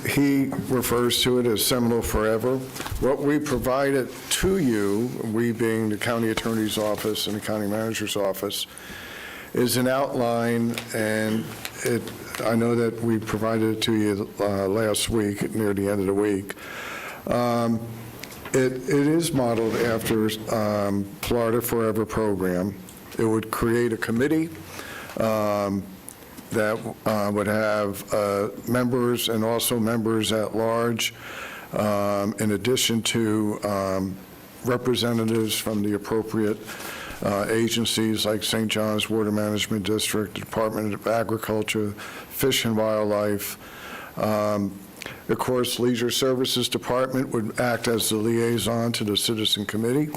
He refers to it as Seminole Forever. What we provided to you, we being the county attorney's office and the county manager's office, is an outline, and I know that we provided it to you last week, near the end of the week. It is modeled after Florida Forever program. It would create a committee that would have members and also members at large, in addition to representatives from the appropriate agencies like St. John's Water Management District, Department of Agriculture, Fish and Wildlife. Of course, Leisure Services Department would act as the liaison to the Citizen Committee,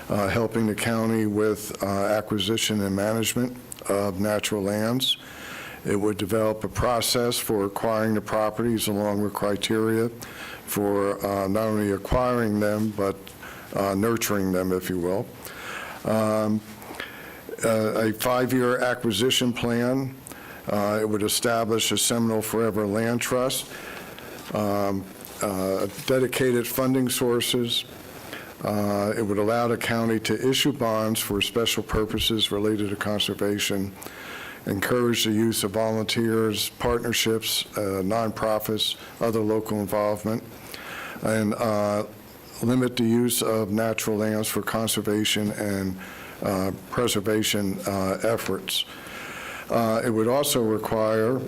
helping the county with acquisition and management of natural lands. It would develop a process for acquiring the properties along with criteria for not only acquiring them, but nurturing them, if you will. A 5-year acquisition plan. It would establish a Seminole Forever Land Trust, dedicated funding sources. It would allow the county to issue bonds for special purposes related to conservation, encourage the use of volunteers, partnerships, nonprofits, other local involvement, and limit the use of natural lands for conservation and preservation efforts. It would also require,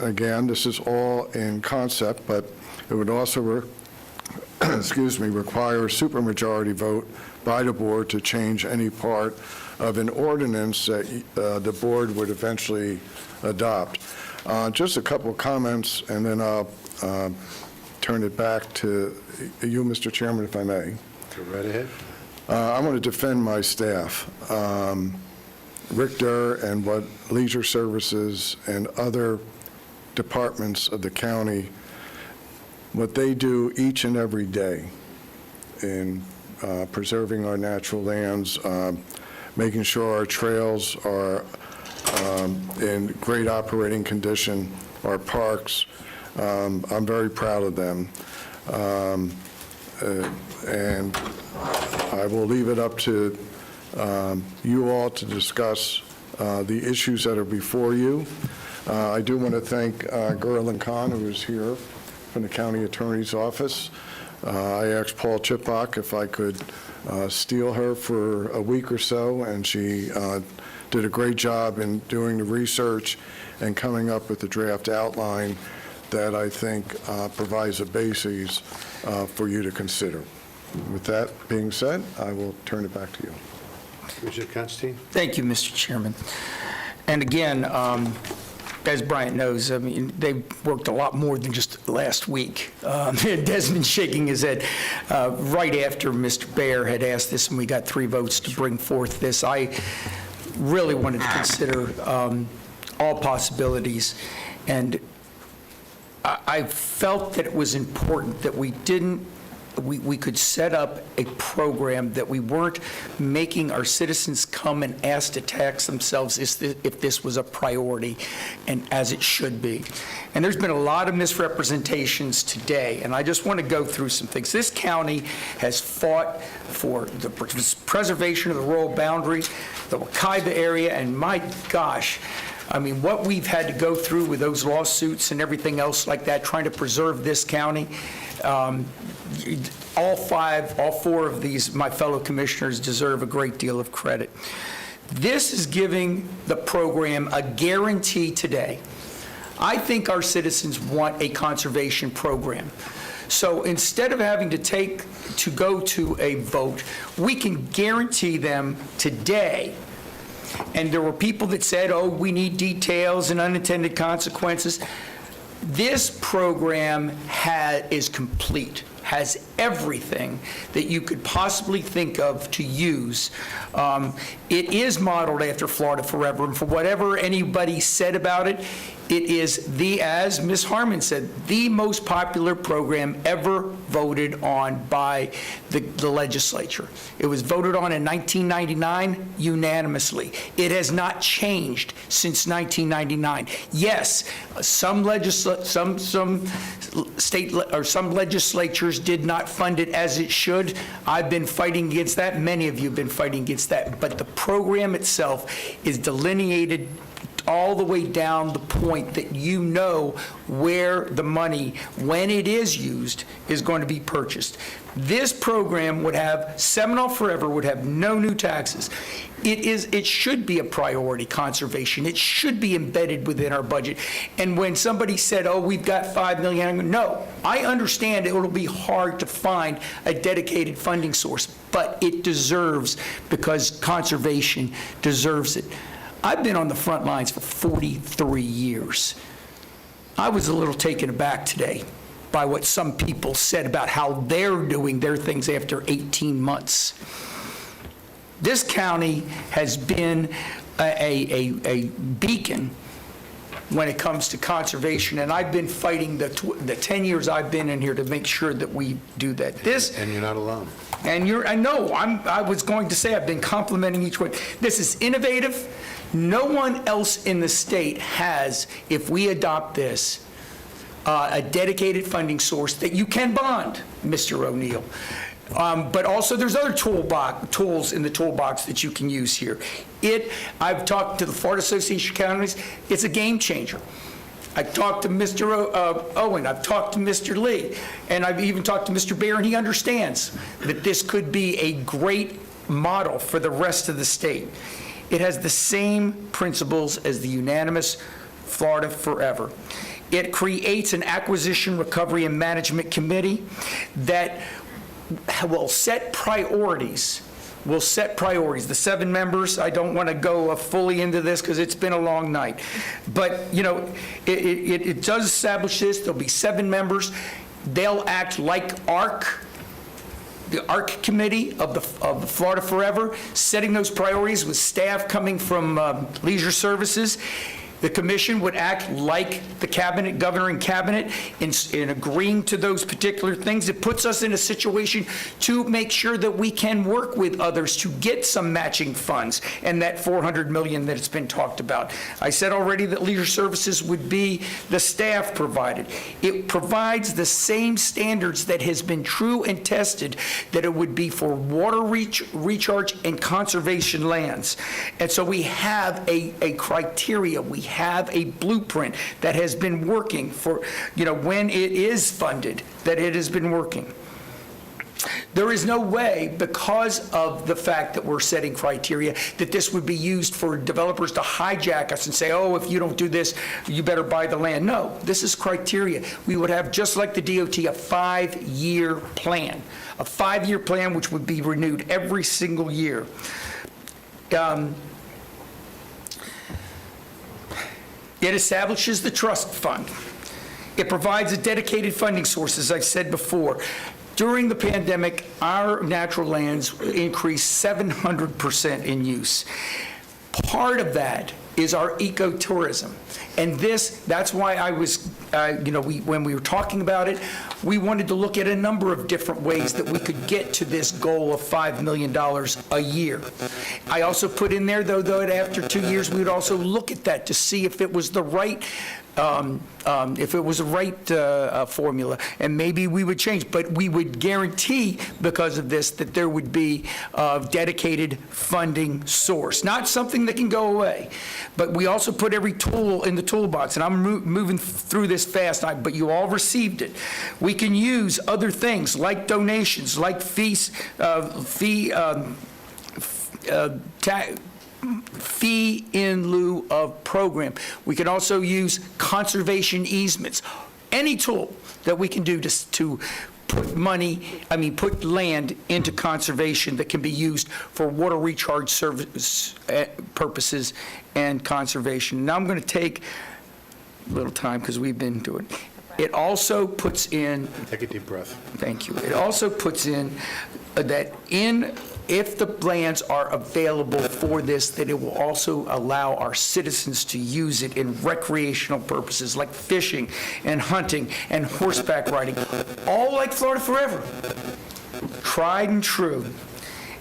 again, this is all in concept, but it would also require a supermajority vote by the board to change any part of an ordinance that the board would eventually adopt. Just a couple of comments, and then I'll turn it back to you, Mr. Chairman, if I may.
Go right ahead.
I want to defend my staff. Rick Durr and what Leisure Services and other departments of the county, what they do each and every day in preserving our natural lands, making sure our trails are in great operating condition, our parks. I'm very proud of them. And I will leave it up to you all to discuss the issues that are before you. I do want to thank Gerlin Kahn, who is here from the County Attorney's Office. I asked Paul Chipok if I could steal her for a week or so, and she did a great job in doing the research and coming up with the draft outline that I think provides a basis for you to consider. With that being said, I will turn it back to you.
Commissioner Constantine?
Thank you, Mr. Chairman. And again, as Bryant knows, I mean, they've worked a lot more than just last week. Desmond's shaking his head. Right after Mr. Baer had asked this and we got 3 votes to bring forth this, I really wanted to consider all possibilities. And I felt that it was important that we could set up a program that we weren't making our citizens come and ask to tax themselves if this was a priority, and as it should be. And there's been a lot of misrepresentations today, and I just want to go through some things. This county has fought for the preservation of the rural boundary, the Wekiva area, and my gosh, I mean, what we've had to go through with those lawsuits and everything else like that, trying to preserve this county, all 4 of these, my fellow commissioners, deserve a great deal of credit. This is giving the program a guarantee today. I think our citizens want a conservation program. So instead of having to go to a vote, we can guarantee them today. And there were people that said, oh, we need details and unintended consequences. This program is complete, has everything that you could possibly think of to use. It is modeled after Florida Forever, and for whatever anybody said about it, it is as Ms. Harmon said, the most popular program ever voted on by the legislature. It was voted on in 1999 unanimously. It has not changed since 1999. Yes, some legislatures did not fund it as it should. I've been fighting against that. Many of you have been fighting against that. But the program itself is delineated all the way down the point that you know where the money, when it is used, is going to be purchased. This program would have, Seminole Forever would have no new taxes. It should be a priority, conservation. It should be embedded within our budget. And when somebody said, oh, we've got $5 million, no, I understand it will be hard to find a dedicated funding source, but it deserves, because conservation deserves it. I've been on the front lines for 43 years. I was a little taken aback today by what some people said about how they're doing their things after 18 months. This county has been a beacon when it comes to conservation, and I've been fighting the 10 years I've been in here to make sure that we do that.
And you're not alone.
And I know, I was going to say, I've been complimenting each one. This is innovative. No one else in the state has, if we adopt this, a dedicated funding source that you can bond, Mr. O'Neill. But also there's other tools in the toolbox that you can use here. I've talked to the Florida Association of Counties. It's a game changer. I talked to Mr. Owen, I've talked to Mr. Lee, and I've even talked to Mr. Baer, and he understands that this could be a great model for the rest of the state. It has the same principles as the unanimous Florida Forever. It creates an acquisition, recovery, and management committee that will set priorities. The 7 members, I don't want to go fully into this because it's been a long night. But, you know, it does establish this. There'll be 7 members. They'll act like the ARC committee of the Florida Forever, setting those priorities with staff coming from Leisure Services. The commission would act like the cabinet, governor and cabinet, in agreeing to those particular things. It puts us in a situation to make sure that we can work with others to get some matching funds and that $400 million that it's been talked about. I said already that leisure services would be the staff provided. It provides the same standards that has been true and tested that it would be for water recharge and conservation lands. And so we have a criteria, we have a blueprint that has been working for, when it is funded, that it has been working. There is no way, because of the fact that we're setting criteria, that this would be used for developers to hijack us and say, oh, if you don't do this, you better buy the land. No, this is criteria. We would have, just like the DOT, a 5-year plan. A 5-year plan which would be renewed every single year. It establishes the trust fund. It provides a dedicated funding source, as I said before. During the pandemic, our natural lands increased 700% in use. Part of that is our ecotourism. And that's why I was, when we were talking about it, we wanted to look at a number of different ways that we could get to this goal of $5 million a year. I also put in there, though, that after 2 years, we would also look at that to see if it was the right formula, and maybe we would change. But we would guarantee, because of this, that there would be a dedicated funding source. Not something that can go away, but we also put every tool in the toolbox. And I'm moving through this fast, but you all received it. We can use other things like donations, like fee in lieu of program. We can also use conservation easements. Any tool that we can do to put land into conservation that can be used for water recharge service purposes and conservation. Now I'm going to take a little time because we've been doing it. It also puts in...
Take a deep breath.
Thank you. It also puts in that if the lands are available for this, that it will also allow our citizens to use it in recreational purposes like fishing and hunting and horseback riding, all like Florida Forever. Tried and true.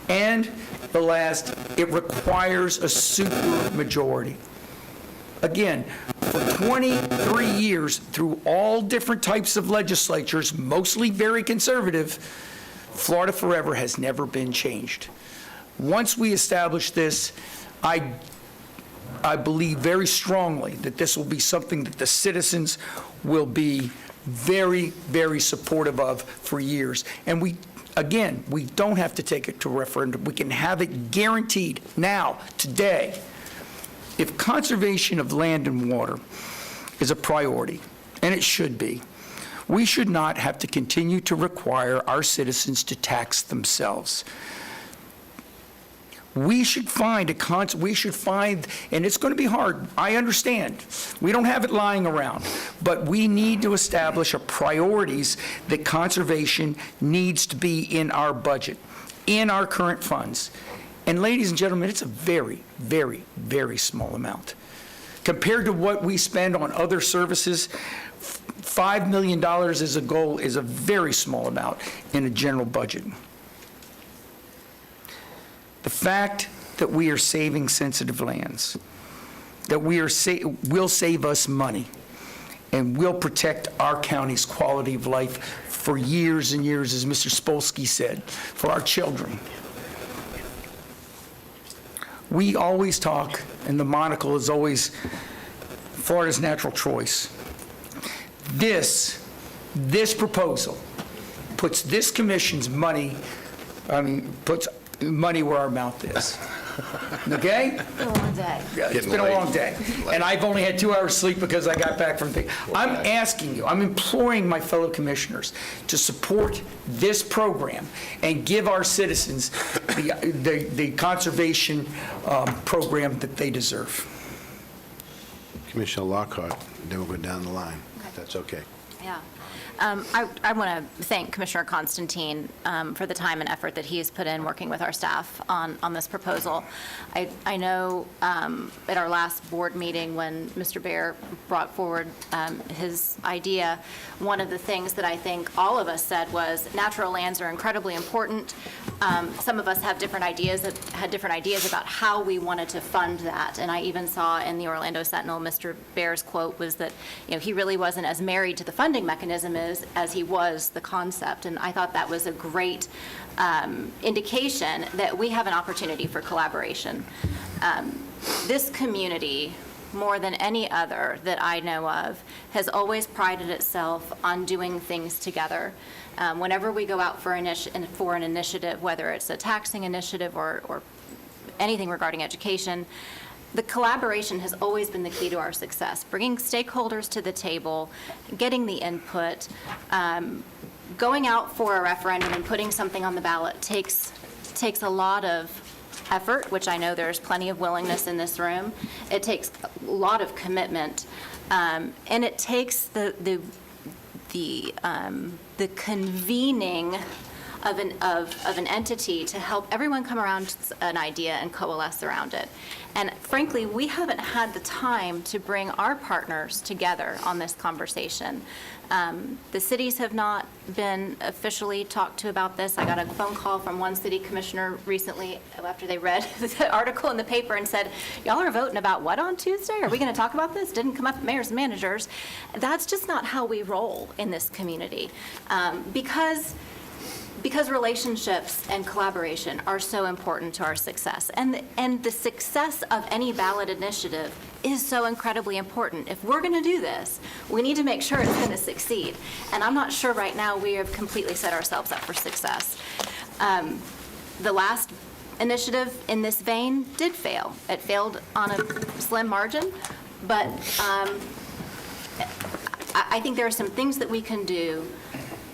And the last, it requires a super majority. Again, for 23 years, through all different types of legislatures, mostly very conservative, Florida Forever has never been changed. Once we establish this, I believe very strongly that this will be something that the citizens will be very, very supportive of for years. And we don't have to take it to referendum. We can have it guaranteed now, today. If conservation of land and water is a priority, and it should be, we should not have to continue to require our citizens to tax themselves. We should find, and it's going to be hard, I understand. We don't have it lying around, but we need to establish a priorities that conservation needs to be in our budget, in our current funds. And ladies and gentlemen, it's a very, very, very small amount. Compared to what we spend on other services, $5 million as a goal is a very small amount in a general budget. The fact that we are saving sensitive lands, that will save us money, and will protect our county's quality of life for years and years, as Mr. Spolsky said, for our children. We always talk, and the monocle is always Florida's natural choice. This proposal puts this commission's money, puts money where our mouth is. Okay?
It's been a long day.
Yeah, it's been a long day. And I've only had 2 hours sleep because I got back from the... I'm asking you, I'm imploring my fellow commissioners to support this program and give our citizens the conservation program that they deserve.
Commissioner Lockhart, then we'll go down the line, if that's okay.
Yeah. I want to thank Commissioner Constantine for the time and effort that he has put in working with our staff on this proposal. I know at our last board meeting when Mr. Baer brought forward his idea, one of the things that I think all of us said was natural lands are incredibly important. Some of us have different ideas, had different ideas about how we wanted to fund that. And I even saw in the Orlando Sentinel, Mr. Baer's quote was that, he really wasn't as married to the funding mechanism as he was the concept. And I thought that was a great indication that we have an opportunity for collaboration. This community, more than any other that I know of, has always prided itself on doing things together. Whenever we go out for an initiative, whether it's a taxing initiative or anything regarding education, the collaboration has always been the key to our success. Bringing stakeholders to the table, getting the input, going out for a referendum and putting something on the ballot takes a lot of effort, which I know there's plenty of willingness in this room. It takes a lot of commitment, and it takes the convening of an entity to help everyone come around an idea and coalesce around it. And frankly, we haven't had the time to bring our partners together on this conversation. The cities have not been officially talked to about this. I got a phone call from one city commissioner recently after they read the article in the paper and said, y'all are voting about what on Tuesday? Are we going to talk about this? Didn't come up at mayors and managers. That's just not how we roll in this community. Because relationships and collaboration are so important to our success. And the success of any ballot initiative is so incredibly important. If we're going to do this, we need to make sure it's going to succeed. And I'm not sure right now we have completely set ourselves up for success. The last initiative in this vein did fail. It failed on a slim margin, but I think there are some things that we can do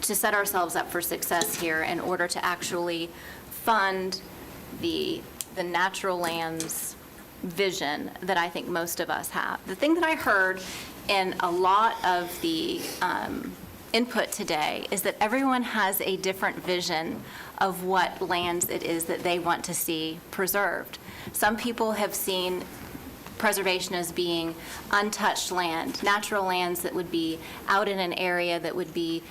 to set ourselves up for success here in order to actually fund the natural lands vision that I think most of us have. The thing that I heard in a lot of the input today is that everyone has a different vision of what lands it is that they want to see preserved. Some people have seen preservation as being untouched land, natural lands that would be out in an area that would be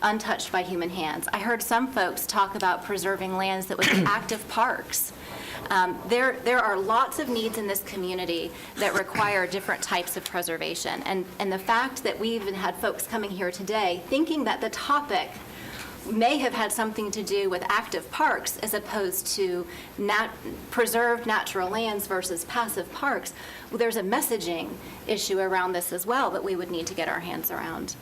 untouched by human hands. I heard some folks talk about preserving lands that would be active parks. There are lots of needs in this community that require different types of preservation. And the fact that we even had folks coming here today thinking that the topic may have had something to do with active parks as opposed to preserved natural lands versus passive parks, well, there's a messaging issue around this as well that we would need to get our hands around.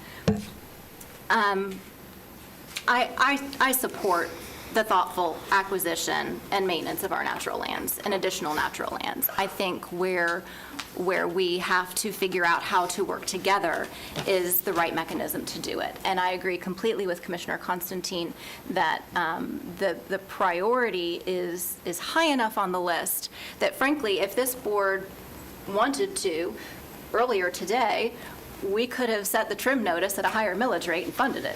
I support the thoughtful acquisition and maintenance of our natural lands and additional natural lands. I think where we have to figure out how to work together is the right mechanism to do it. And I agree completely with Commissioner Constantine that the priority is high enough on the list that frankly, if this board wanted to, earlier today, we could have set the trim notice at a higher millage rate and funded it.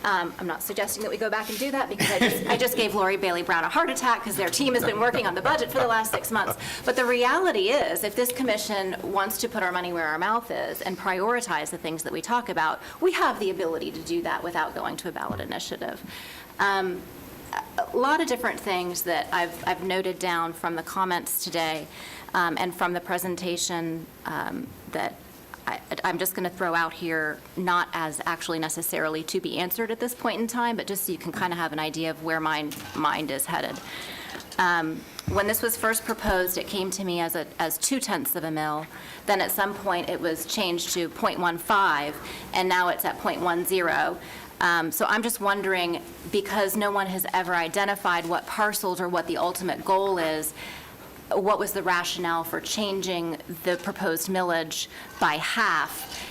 I'm not suggesting that we go back and do that because I just gave Lori Bailey Brown a heart attack because their team has been working on the budget for the last 6 months. But the reality is, if this commission wants to put our money where our mouth is and prioritize the things that we talk about, we have the ability to do that without going to a ballot initiative. A lot of different things that I've noted down from the comments today and from the presentation that I'm just going to throw out here, not as actually necessarily to be answered at this point in time, but just so you can kind of have an idea of where my mind is headed. When this was first proposed, it came to me as 0.2 of a mil. Then at some point, it was changed to 0.15, and now it's at 0.10. So I'm just wondering, because no one has ever identified what parcels or what the ultimate goal is, what was the rationale for changing the proposed millage by half?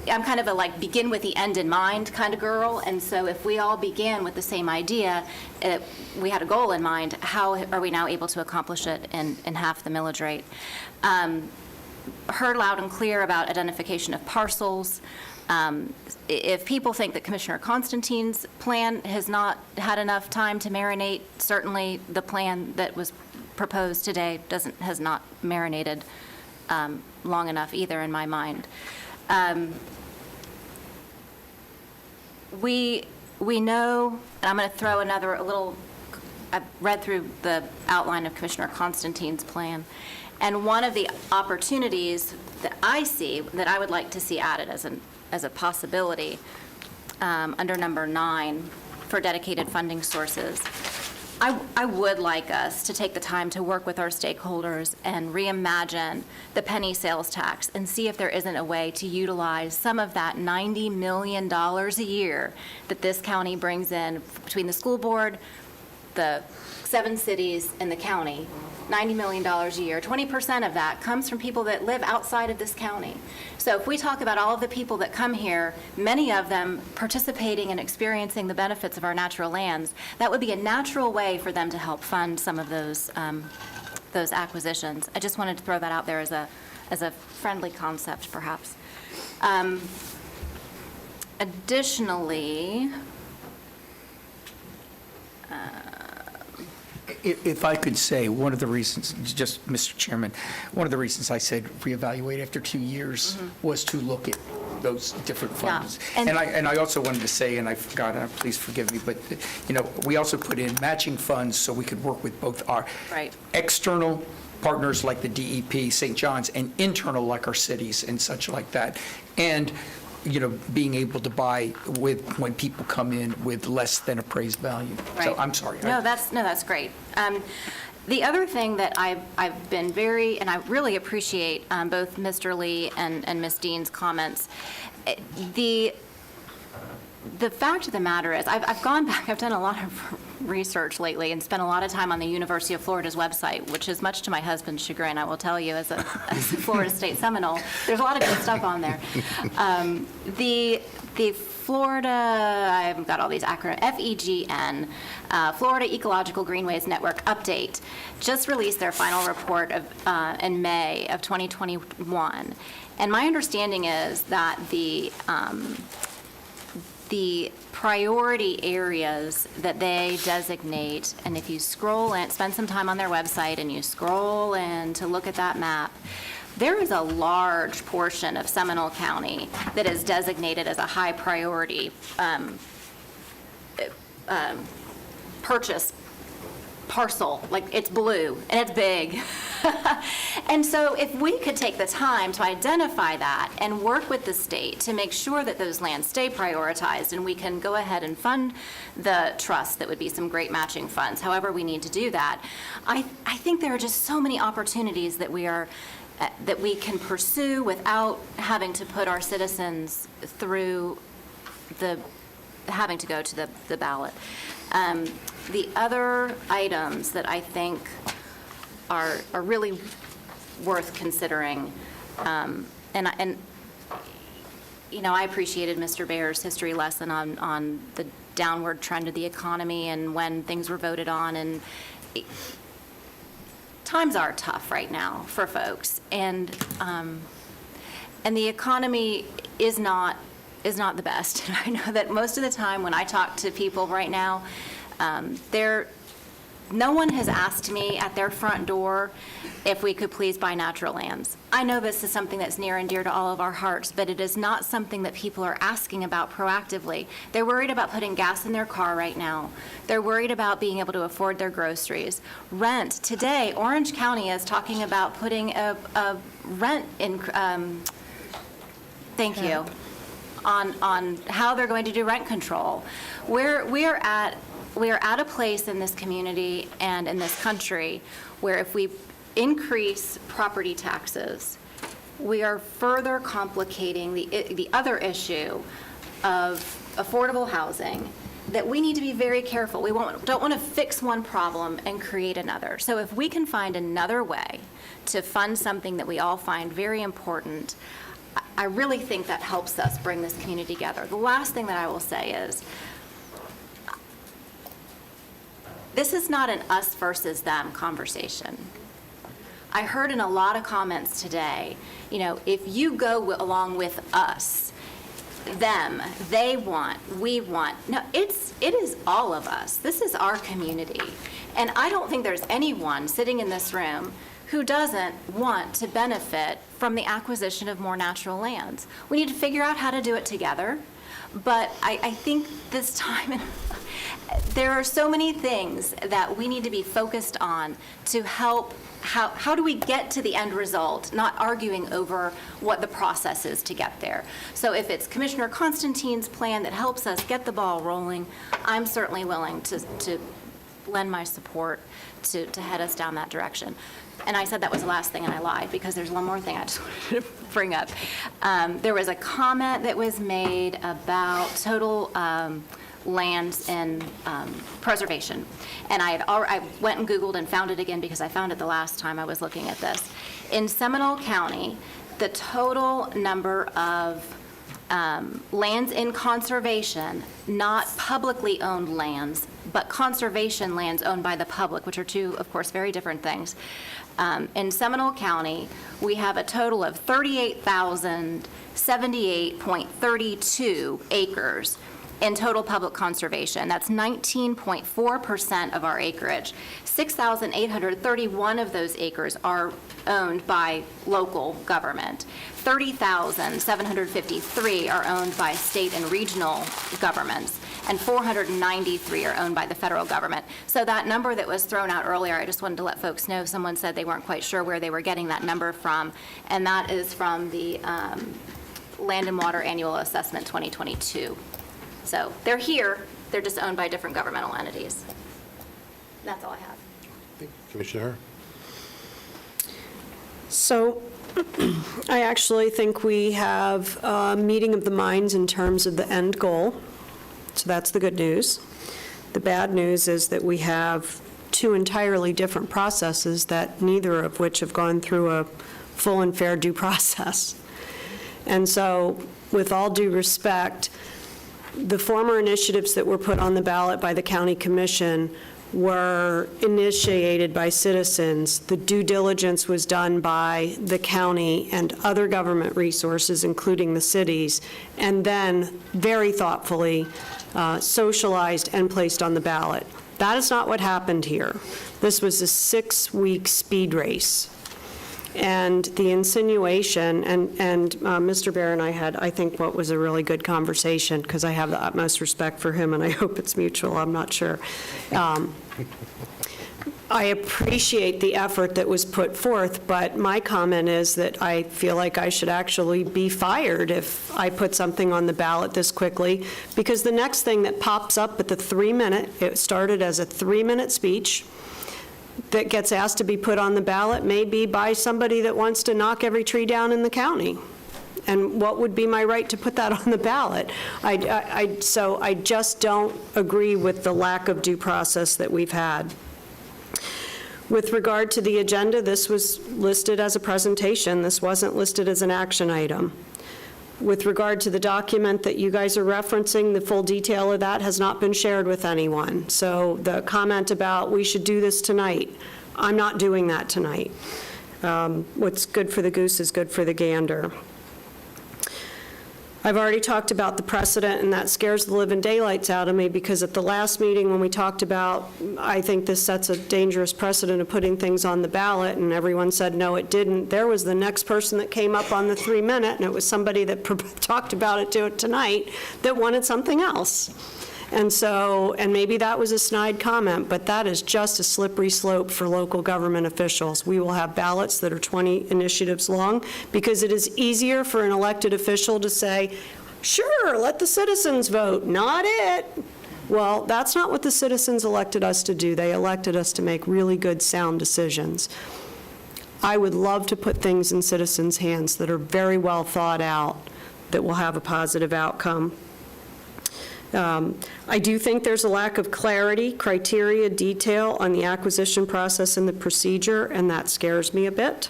I'm kind of a begin with the end in mind kind of girl, and so if we all began with the same idea, we had a goal in mind, how are we now able to accomplish it in half the millage rate? Heard loud and clear about identification of parcels. If people think that Commissioner Constantine's plan has not had enough time to marinate, certainly the plan that was proposed today has not marinated long enough either in my mind. We know, and I'm going to throw I've read through the outline of Commissioner Constantine's plan, and one of the opportunities that I see that I would like to see added as a possibility under number 9 for dedicated funding sources, I would like us to take the time to work with our stakeholders and reimagine the penny sales tax and see if there isn't a way to utilize some of that $90 million a year that this county brings in between the school board, the 7 cities, and the county. $90 million a year. 20% of that comes from people that live outside of this county. So if we talk about all of the people that come here, many of them participating and experiencing the benefits of our natural lands, that would be a natural way for them to help fund some of those acquisitions. I just wanted to throw that out there as a friendly concept, perhaps. Additionally,
If I could say, one of the reasons, just, Mr. Chairman, one of the reasons I said reevaluate after 2 years was to look at those different funds.
Yeah.
And I also wanted to say, and I forgot, please forgive me, but, we also put in matching funds so we could work with both our external partners like the DEP, St. John's, and internal like our cities and such like that. And being able to buy when people come in with less than appraised value.
Right.
So I'm sorry.
No, that's great. The other thing that I've been and I really appreciate both Mr. Lee and Ms. Dean's comments. The fact of the matter is, I've gone back, I've done a lot of research lately and spent a lot of time on the University of Florida's website, which is much to my husband's chagrin, I will tell you, as a Florida State Seminole. There's a lot of good stuff on there. The Florida, I haven't got all these acronyms, FEGN, Florida Ecological Greenways Network Update, just released their final report in May of 2021. And my understanding is that the priority areas that they designate, and if you scroll in, spend some time on their website and you scroll in to look at that map, there is a large portion of Seminole County that is designated as a high priority purchase parcel. Like, it's blue and it's big. And so if we could take the time to identify that and work with the state to make sure that those lands stay prioritized and we can go ahead and fund the trust, that would be some great matching funds, however we need to do that. I think there are just so many opportunities that we can pursue without having to put our citizens through having to go to the ballot. The other items that I think are really worth considering, and I appreciated Mr. Bayer's history lesson on the downward trend of the economy and when things were voted on, and times are tough right now for folks, and the economy is not the best. And I know that most of the time when I talk to people right now, no one has asked me at their front door if we could please buy natural lands. I know this is something that's near and dear to all of our hearts, but it is not something that people are asking about proactively. They're worried about putting gas in their car right now. They're worried about being able to afford their groceries. Rent. Today, Orange County is talking about putting a rent in, thank you, on how they're going to do rent control. We are at a place in this community and in this country where if we increase property taxes, we are further complicating the other issue of affordable housing, that we need to be very careful. We don't want to fix one problem and create another. So if we can find another way to fund something that we all find very important, I really think that helps us bring this community together. The last thing that I will say is, this is not an us versus them conversation. I heard in a lot of comments today, if you go along with us, them, they want, we want. No, it is all of us. This is our community. And I don't think there's anyone sitting in this room who doesn't want to benefit from the acquisition of more natural lands. We need to figure out how to do it together. But I think this time, there are so many things that we need to be focused on to help. How do we get to the end result, not arguing over what the process is to get there? So if it's Commissioner Constantine's plan that helps us get the ball rolling, I'm certainly willing to lend my support to head us down that direction. And I said that was the last thing, and I lied, because there's one more thing I just wanted to bring up. There was a comment that was made about total lands in preservation. And I went and Googled and found it again because I found it the last time I was looking at this. In Seminole County, the total number of lands in conservation, not publicly owned lands, but conservation lands owned by the public, which are two, of course, very different things. In Seminole County, we have a total of 38,078.32 acres in total public conservation. That's 19.4% of our acreage. 6,831 of those acres are owned by local government. 30,753 are owned by state and regional governments, and 493 are owned by the federal government. So that number that was thrown out earlier, I just wanted to let folks know, someone said they weren't quite sure where they were getting that number from, and that is from the Land and Water Annual Assessment 2022. So they're here, they're just owned by different governmental entities. That's all I have.
Commissioner?
So I actually think we have a meeting of the minds in terms of the end goal. So that's the good news. The bad news is that we have two entirely different processes that neither of which have gone through a full and fair due process. And so, with all due respect, the former initiatives that were put on the ballot by the county commission were initiated by citizens. The due diligence was done by the county and other government resources, including the cities, and then very thoughtfully socialized and placed on the ballot. That is not what happened here. This was a 6-week speed race. And the insinuation, and Mr. Bear and I had, I think, what was a really good conversation, because I have the utmost respect for him, and I hope it's mutual, I'm not sure. I appreciate the effort that was put forth, but my comment is that I feel like I should actually be fired if I put something on the ballot this quickly, because the next thing that pops up at the 3-minute, it started as a 3-minute speech, that gets asked to be put on the ballot may be by somebody that wants to knock every tree down in the county. And what would be my right to put that on the ballot? So I just don't agree with the lack of due process that we've had. With regard to the agenda, this was listed as a presentation. This wasn't listed as an action item. With regard to the document that you guys are referencing, the full detail of that has not been shared with anyone. So the comment about we should do this tonight, I'm not doing that tonight. What's good for the goose is good for the gander. I've already talked about the precedent, and that scares the living daylights out of me, because at the last meeting when we talked about, I think this sets a dangerous precedent of putting things on the ballot, and everyone said, no, it didn't. There was the next person that came up on the 3-minute, and it was somebody that talked about it tonight that wanted something else. And so, and maybe that was a snide comment, but that is just a slippery slope for local government officials. We will have ballots that are 20 initiatives long, because it is easier for an elected official to say, sure, let the citizens vote, not it. Well, that's not what the citizens elected us to do. They elected us to make really good, sound decisions. I would love to put things in citizens' hands that are very well thought out, that will have a positive outcome. I do think there's a lack of clarity, criteria, detail on the acquisition process and the procedure, and that scares me a bit.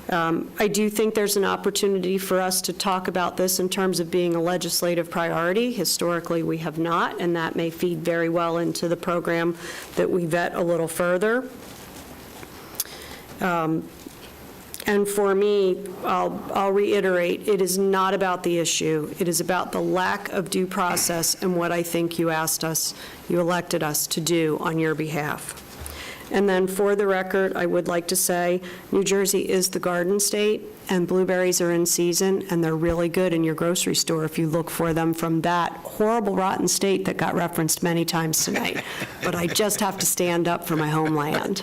I do think there's an opportunity for us to talk about this in terms of being a legislative priority. Historically, we have not, and that may feed very well into the program that we vet a little further. And for me, I'll reiterate, it is not about the issue. It is about the lack of due process and what I think you elected us to do on your behalf. And then for the record, I would like to say, New Jersey is the garden state, and blueberries are in season, and they're really good in your grocery store if you look for them from that horrible, rotten state that got referenced many times tonight. But I just have to stand up for my homeland.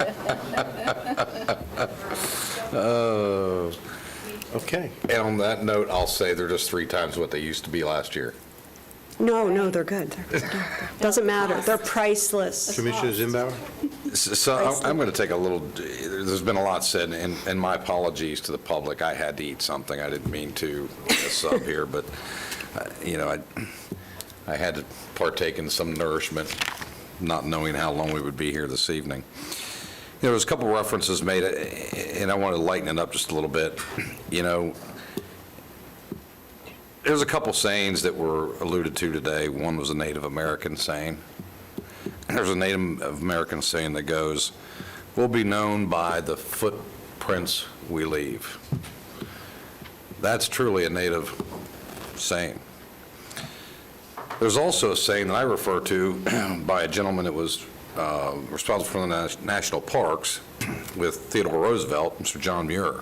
Okay.
And on that note, I'll say they're just 3 times what they used to be last year.
No, they're good. Doesn't matter. They're priceless.
Commissioner Zimbauer?
So I'm going to take a little, there's been a lot said, and my apologies to the public. I had to eat something. I didn't mean to this up here, but, I had to partake in some nourishment, not knowing how long we would be here this evening. There was a couple references made, and I want to lighten it up just a little bit. There's a couple sayings that were alluded to today. One was a Native American saying. There's a Native American saying that goes, "We'll be known by the footprints we leave." That's truly a Native saying. There's also a saying that I refer to by a gentleman that was responsible for the national parks with Theodore Roosevelt, Mr. John Muir.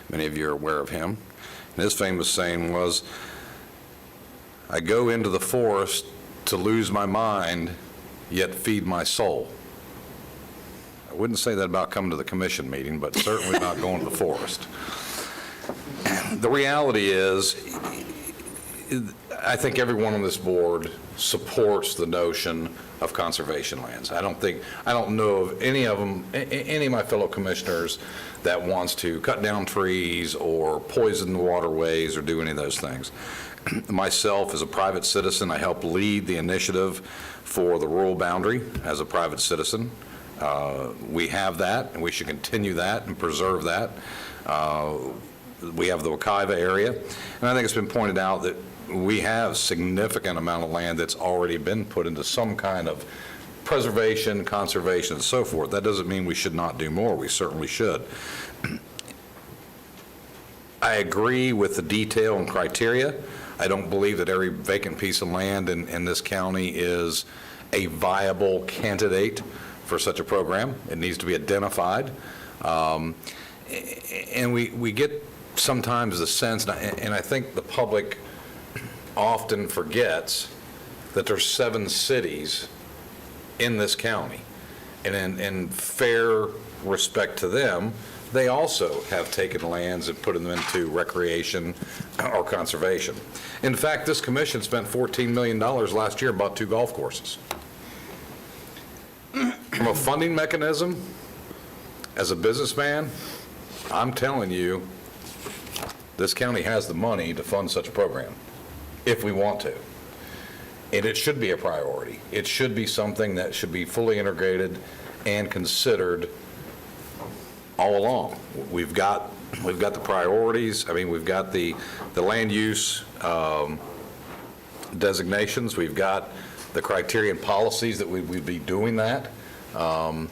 Many of you are aware of him. And his famous saying was, "I go into the forest to lose my mind, yet feed my soul." I wouldn't say that about coming to the commission meeting, but certainly not going to the forest. The reality is, I think everyone on this board supports the notion of conservation lands. I don't know of any of them, any of my fellow commissioners that wants to cut down trees or poison waterways or do any of those things. Myself, as a private citizen, I help lead the initiative for the rural boundary as a private citizen. We have that, and we should continue that and preserve that. We have the Wekiva area, and I think it's been pointed out that we have significant amount of land that's already been put into some kind of preservation, conservation, and so forth. That doesn't mean we should not do more. We certainly should. I agree with the detail and criteria. I don't believe that every vacant piece of land in this county is a viable candidate for such a program. It needs to be identified. And we get sometimes the sense, and I think the public often forgets, that there's 7 cities in this county. And in fair respect to them, they also have taken lands and put them into recreation or conservation. In fact, this commission spent $14 million last year and bought 2 golf courses. From a funding mechanism, as a businessman, I'm telling you, this county has the money to fund such a program, if we want to. And it should be a priority. It should be something that should be fully integrated and considered all along. We've got the priorities. I mean, we've got the land use designations. We've got the criteria and policies that we'd be doing that. And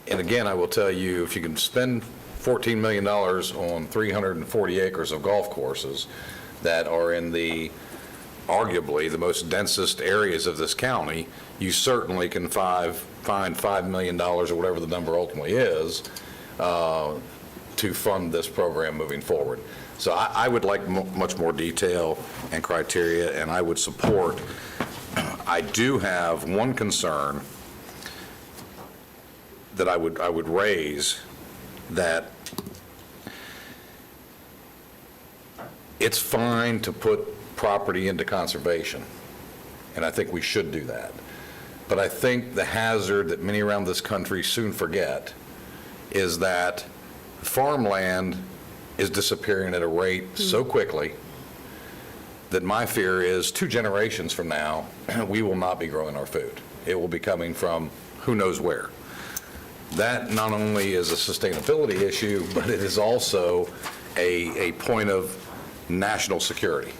again, I will tell you, if you can spend $14 million on 340 acres of golf courses that are in arguably the most densest areas of this county, you certainly can find $5 million or whatever the number ultimately is to fund this program moving forward. So I would like much more detail and criteria, and I would support. I do have one concern that I would raise, that it's fine to put property into conservation, and I think we should do that. But I think the hazard that many around this country soon forget is that farmland is disappearing at a rate so quickly that my fear is 2 generations from now, we will not be growing our food. It will be coming from who knows where. That not only is a sustainability issue, but it is also a point of national security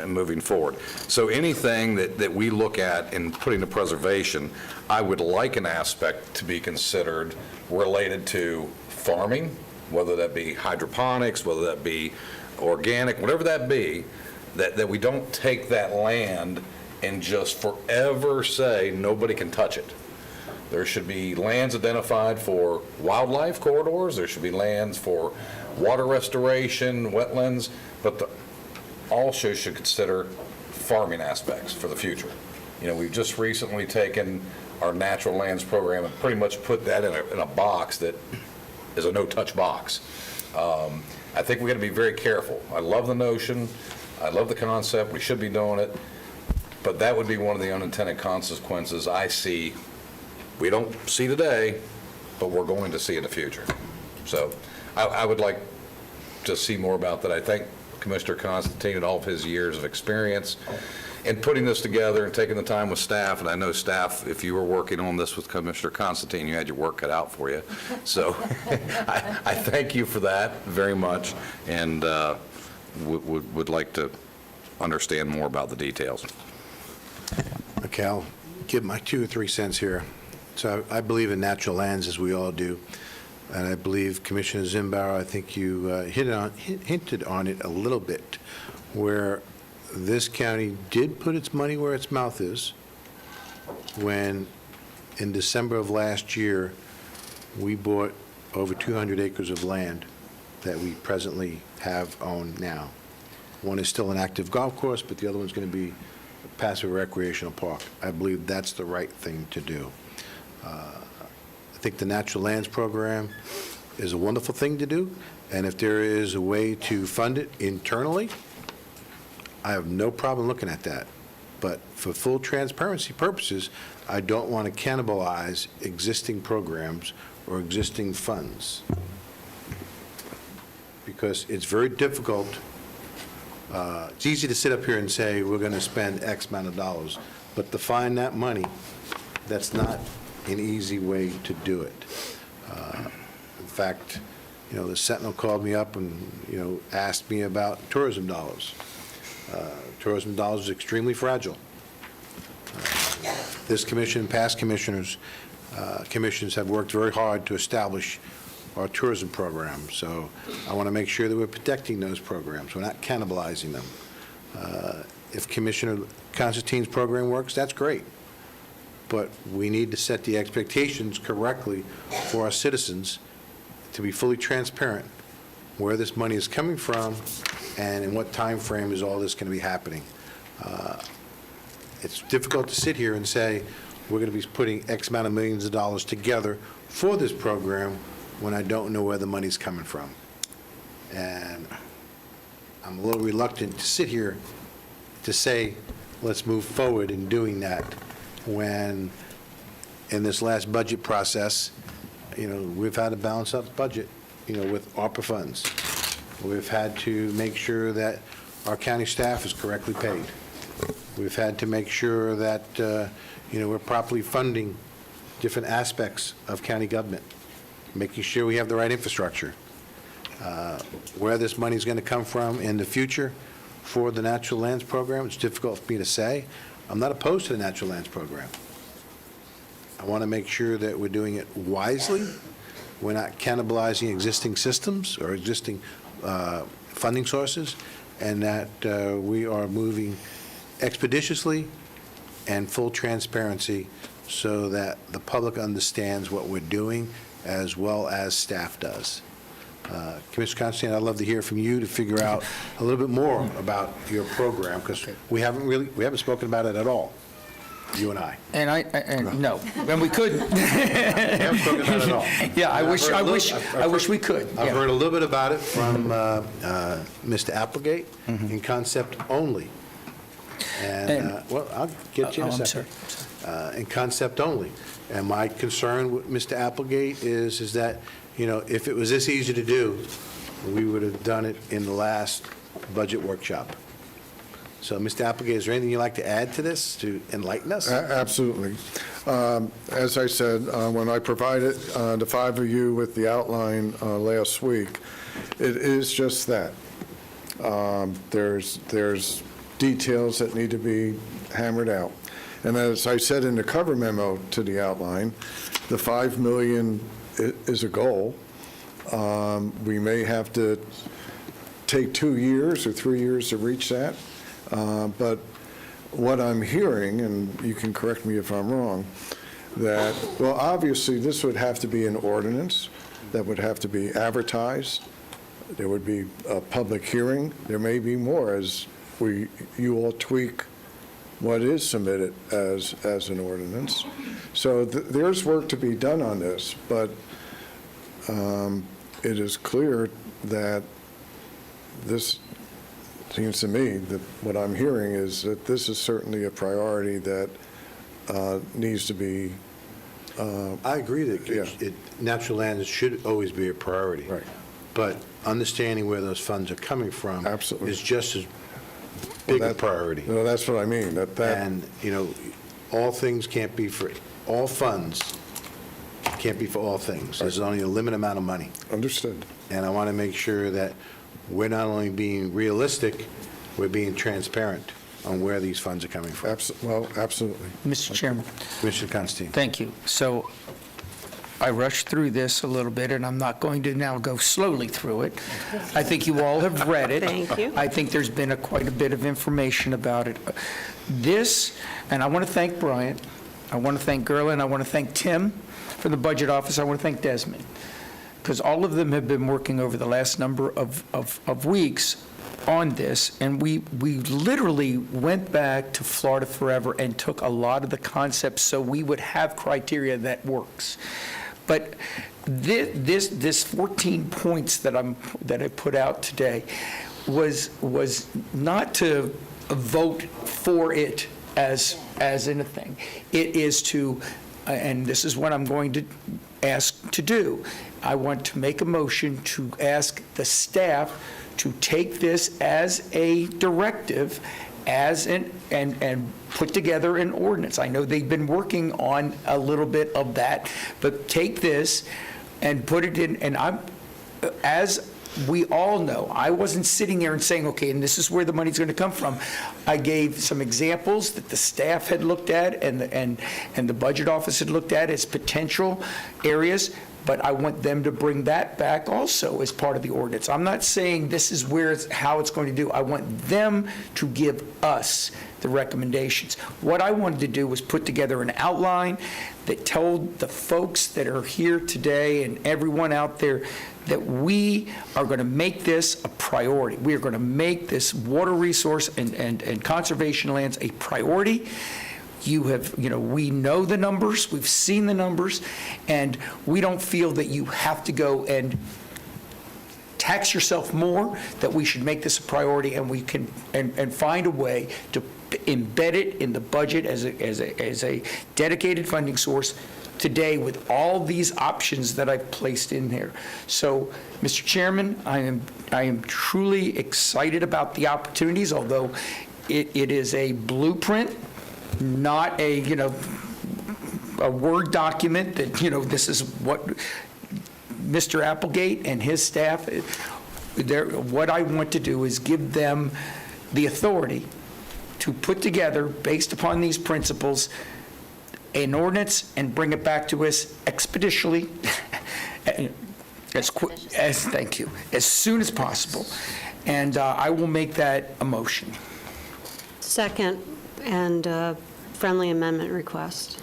moving forward. So anything that we look at in putting to preservation, I would like an aspect to be considered related to farming, whether that be hydroponics, whether that be organic, whatever that be, that we don't take that land and just forever say nobody can touch it. There should be lands identified for wildlife corridors, there should be lands for water restoration, wetlands, but also should consider farming aspects for the future. You know, we've just recently taken our natural lands program and pretty much put that in a box that is a no-touch box. I think we got to be very careful. I love the notion, I love the concept, we should be doing it, but that would be one of the unintended consequences I see. We don't see today, but we're going to see in the future. So I would like to see more about that. I thank Commissioner Constantine and all of his years of experience in putting this together and taking the time with staff. And I know staff, if you were working on this with Commissioner Constantine, you had your work cut out for you. So I thank you for that very much, and would like to understand more about the details.
Okay, I'll give my 2 or 3 cents here. So I believe in natural lands, as we all do, and I believe Commissioner Zimbauer, I think you hinted on it a little bit, where this county did put its money where its mouth is when, in December of last year, we bought over 200 acres of land that we presently have owned now. One is still an active golf course, but the other one's going to be a passive recreational park. I believe that's the right thing to do. I think the Natural Lands Program is a wonderful thing to do, and if there is a way to fund it internally, I have no problem looking at that. But for full transparency purposes, I don't want to cannibalize existing programs or existing funds, because it's very difficult. It's easy to sit up here and say, we're going to spend X amount of dollars, but to find that money, that's not an easy way to do it. In fact, the Sentinel called me up and, asked me about tourism dollars. Tourism dollars is extremely fragile. This commission and past commissions have worked very hard to establish our tourism program. So I want to make sure that we're protecting those programs. We're not cannibalizing them. If Commissioner Constantine's program works, that's great. But we need to set the expectations correctly for our citizens to be fully transparent where this money is coming from and in what time frame is all this going to be happening. It's difficult to sit here and say we're going to be putting X amount of millions of dollars together for this program when I don't know where the money's coming from. And I'm a little reluctant to sit here to say, let's move forward in doing that, when in this last budget process, we've had to balance out the budget, with ARPA funds. We've had to make sure that our county staff is correctly paid. We've had to make sure that, we're properly funding different aspects of county government, making sure we have the right infrastructure. Where this money is going to come from in the future for the Natural Lands Program, it's difficult for me to say. I'm not opposed to the Natural Lands Program. I want to make sure that we're doing it wisely. We're not cannibalizing existing systems or existing funding sources, and that we are moving expeditiously and full transparency so that the public understands what we're doing as well as staff does. Commissioner Constantine, I'd love to hear from you to figure out a little bit more about your program, because we haven't spoken about it at all, you and I.
No, and we couldn't.
We haven't spoken about it at all.
Yeah, I wish we could.
I've
Yeah.
heard a little bit about it from Mr. Applegate in concept only. And, well, I'll get you in a second. In concept only. And my concern with Mr. Applegate is that, if it was this easy to do, we would have done it in the last budget workshop. So, Mr. Applegate, is there anything you'd like to add to this to enlighten us?
Absolutely. As I said, when I provided the 5 of you with the outline last week, it is just that. There's details that need to be hammered out. And as I said in the cover memo to the outline, the $5 million is a goal. We may have to take 2 years or 3 years to reach that. But what I'm hearing, and you can correct me if I'm wrong, that, well, obviously, this would have to be an ordinance that would have to be advertised. There would be a public hearing. There may be more as you all tweak what is submitted as an ordinance. So there's work to be done on this, but it is clear that this seems to me that what I'm hearing is that this is certainly a priority that needs to be.
I agree that natural lands should always be a priority.
Right.
But understanding where those funds are coming from is just as big a priority.
No, that's what I mean.
And, all things can't be for, all funds can't be for all things. There's only a limited amount of money.
Understood.
And I want to make sure that we're not only being realistic, we're being transparent on where these funds are coming from.
Well, absolutely.
Mr. Chairman.
Commissioner Constantine.
Thank you. So I rushed through this a little bit, and I'm not going to now go slowly through it. I think you all have read it.
Thank you.
I think there's been quite a bit of information about it. This, and I want to thank Brian, I want to thank Gerlin, I want to thank Tim from the Budget Office, I want to thank Desmond, because all of them have been working over the last number of weeks on this, and we literally went back to Florida Forever and took a lot of the concepts so we would have criteria that works. But this 14 points that I put out today was not to vote for it as anything. It is to, and this is what I'm going to ask to do. I want to make a motion to ask the staff to take this as a directive, and put together an ordinance. I know they've been working on a little bit of that, but take this and put it in, and as we all know, I wasn't sitting there and saying, okay, and this is where the money's going to come from. I gave some examples that the staff had looked at and the Budget Office had looked at as potential areas, but I want them to bring that back also as part of the ordinance. I'm not saying this is how it's going to do. I want them to give us the recommendations. What I wanted to do was put together an outline that told the folks that are here today and everyone out there that we are going to make this a priority. We are going to make this water resource and conservation lands a priority. We know the numbers, we've seen the numbers, and we don't feel that you have to go and tax yourself more, that we should make this a priority, and we can and find a way to embed it in the budget as a dedicated funding source today with all these options that I've placed in there. So, Mr. Chairman, I am truly excited about the opportunities, although it is a blueprint, not a Word document that, this is what Mr. Applegate and his staff, what I want to do is give them the authority to put together, based upon these principles, an ordinance and bring it back to us expeditiously, thank you, as soon as possible. And I will make that a motion.
Second, and friendly amendment request.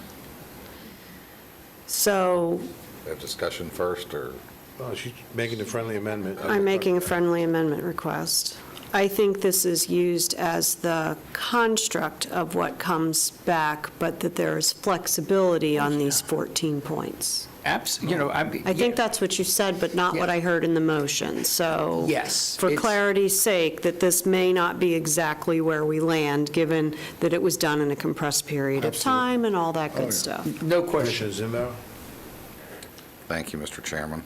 So
Have discussion first, or?
Well, she's making a friendly amendment.
I'm making a friendly amendment request. I think this is used as the construct of what comes back, but that there is flexibility on these 14 points.
Absolutely.
I think that's what you said, but not what I heard in the motion. So
yes,
for clarity's sake, that this may not be exactly where we land, given that it was done in a compressed period of time and all that good stuff.
No question.
Zimbo?
Thank you, Mr. Chairman.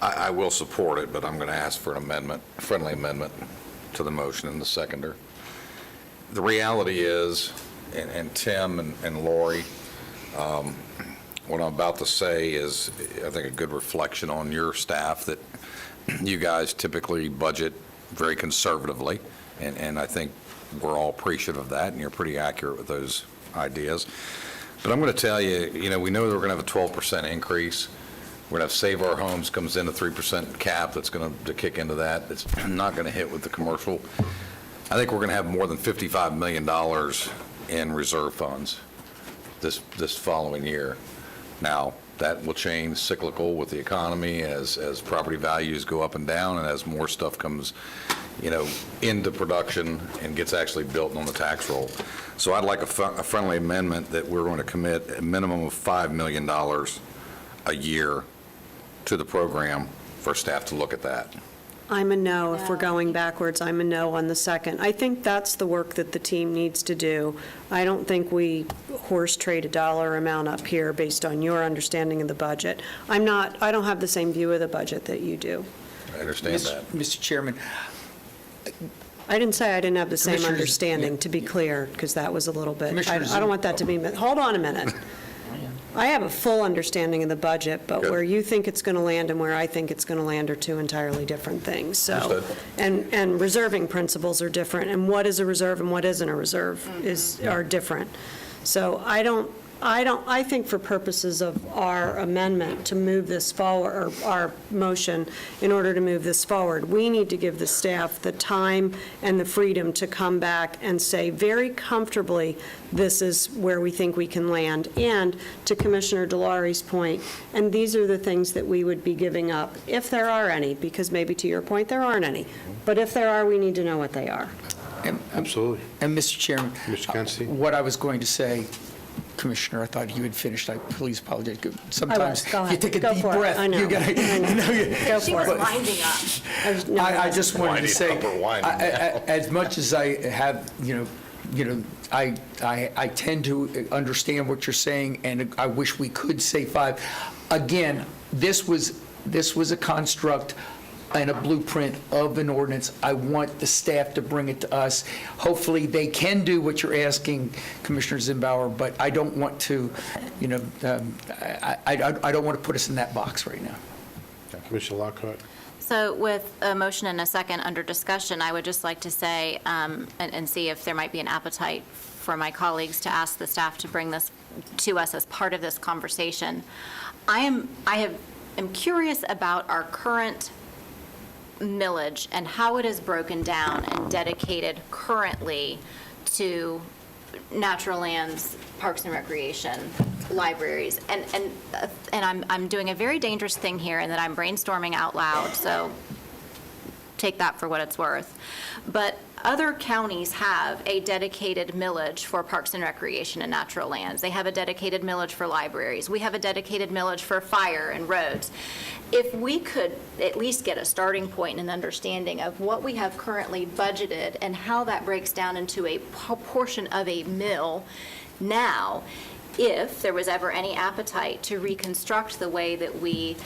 I will support it, but I'm going to ask for an amendment, a friendly amendment to the motion in the seconder. The reality is, and Tim and Lori, what I'm about to say is, I think, a good reflection on your staff, that you guys typically budget very conservatively, and I think we're all appreciative of that, and you're pretty accurate with those ideas. But I'm going to tell you, we know that we're going to have a 12% increase. We're going to have Save Our Homes comes in a 3% cap that's going to kick into that. It's not going to hit with the commercial. I think we're going to have more than $55 million in reserve funds this following year. Now, that will change cyclical with the economy as property values go up and down and as more stuff comes, into production and gets actually built on the tax roll. So I'd like a friendly amendment that we're going to commit a minimum of $5 million a year to the program for staff to look at that.
I'm a no. If we're going backwards, I'm a no on the second. I think that's the work that the team needs to do. I don't think we horse trade a dollar amount up here based on your understanding of the budget. I don't have the same view of the budget that you do.
I understand that.
Mr. Chairman,
I didn't say I didn't have the same
Commissioners,
understanding, to be clear, because that was a little bit,
Commissioners,
I don't want that to be, hold on a minute. I have a full understanding of the budget, but
Good.
where you think it's going to land and where I think it's going to land are two entirely different things. So,
Understood.
and reserving principles are different, and what is a reserve and what isn't a reserve are different. So I think for purposes of our amendment to move this forward, or our motion, in order to move this forward, we need to give the staff the time and the freedom to come back and say very comfortably, this is where we think we can land. And to Commissioner Delari's point, and these are the things that we would be giving up, if there are any, because maybe to your point, there aren't any. But if there are, we need to know what they are.
Absolutely.
and Mr. Chairman,
Mr. Constantine?
what I was going to say, Commissioner, I thought you had finished. I please apologize. Sometimes
Go
you
ahead.
take a
Go
deep
for it.
breath.
I know.
You gotta,
Go
She
for
was
it.
winding up.
I just wanted to say,
Upper winding.
as much as I have, I tend to understand what you're saying, and I wish we could say 5. Again, this was a construct and a blueprint of an ordinance. I want the staff to bring it to us. Hopefully, they can do what you're asking, Commissioner Zimbauer, but I don't want to, I don't want to put us in that box right now.
Commissioner Lockhart?
So with a motion and a second under discussion, I would just like to say, and see if there might be an appetite for my colleagues to ask the staff to bring this to us as part of this conversation. I am curious about our current millage and how it is broken down and dedicated currently to natural lands, parks and recreation, libraries, and I'm doing a very dangerous thing here in that I'm brainstorming out loud, so take that for what it's worth. But other counties have a dedicated millage for parks and recreation and natural lands. They have a dedicated millage for libraries. We have a dedicated millage for fire and roads. If we could at least get a starting point and an understanding of what we have currently budgeted and how that breaks down into a portion of a mill now, if there was ever any appetite to reconstruct the way that we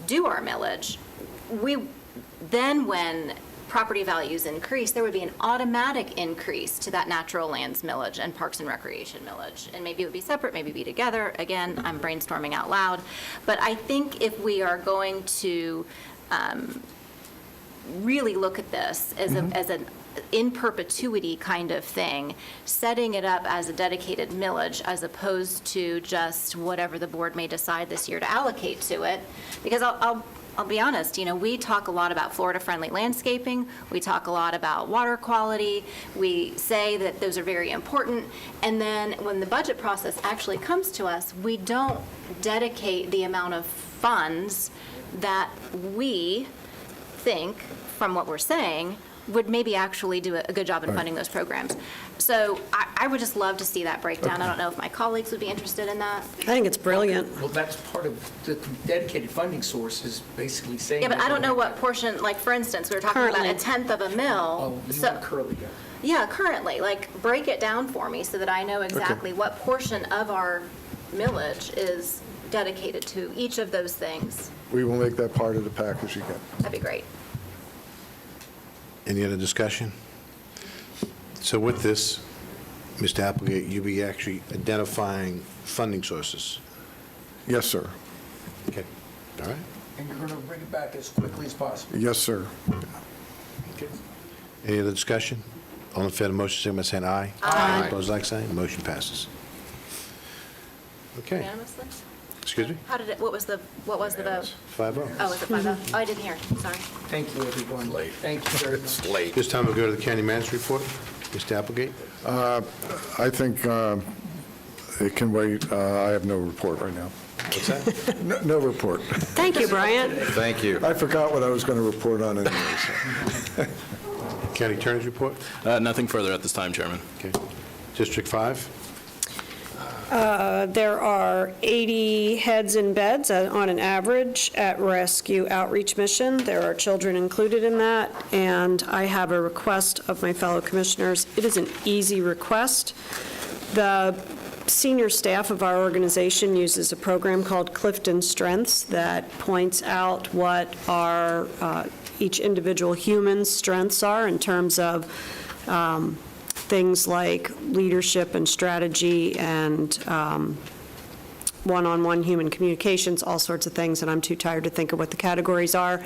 do our millage, then when property values increase, there would be an automatic increase to that natural lands millage and parks and recreation millage. And maybe it would be separate, maybe be together. Again, I'm brainstorming out loud. But I think if we are going to really look at this as an in perpetuity kind of thing, setting it up as a dedicated millage as opposed to just whatever the board may decide this year to allocate to it, because I'll be honest, we talk a lot about Florida-friendly landscaping. We talk a lot about water quality. We say that those are very important. And then when the budget process actually comes to us, we don't dedicate the amount of funds that we think, from what we're saying, would maybe actually do a good job in funding those programs. So I would just love to see that breakdown. I don't know if my colleagues would be interested in that.
I think it's brilliant.
Well, that's part of the dedicated funding source is basically saying.
Yeah, but I don't know what portion, like, for instance, we were talking about a tenth of a mill.
Oh, you want curly guy.
Yeah, currently, like, break it down for me so that I know exactly what portion of our millage is dedicated to each of those things.
We will make that part of the package again.
That'd be great.
Any other discussion? So with this, Mr. Applegate, you'll be actually identifying funding sources.
Yes, sir.
Okay, all right.
And you're going to bring it back as quickly as possible.
Yes, sir.
Okay.
Any other discussion? All in favor of the motion, signify by saying aye.
Aye.
Opposed, like sign. Motion passes. Okay.
Unanimously?
Excuse me?
How did it, what was the vote?
5-0.
Oh, was it 5-0? Oh, I didn't hear. Sorry.
Thank you, everyone. Thank you very much.
Late.
This time we'll go to the county manager's report. Mr. Applegate?
I think it can wait. I have no report right now.
What's that?
No report.
Thank you, Bryant.
Thank you.
I forgot what I was going to report on anyway. So.
County attorney's report?
Nothing further at this time, Chairman.
Okay. District 5?
There are 80 heads in beds on an average at Rescue Outreach Mission. There are children included in that, and I have a request of my fellow commissioners. It is an easy request. The senior staff of our organization uses a program called Clifton Strengths that points out what our each individual human's strengths are in terms of things like leadership and strategy and one-on-one human communications, all sorts of things, and I'm too tired to think of what the categories are.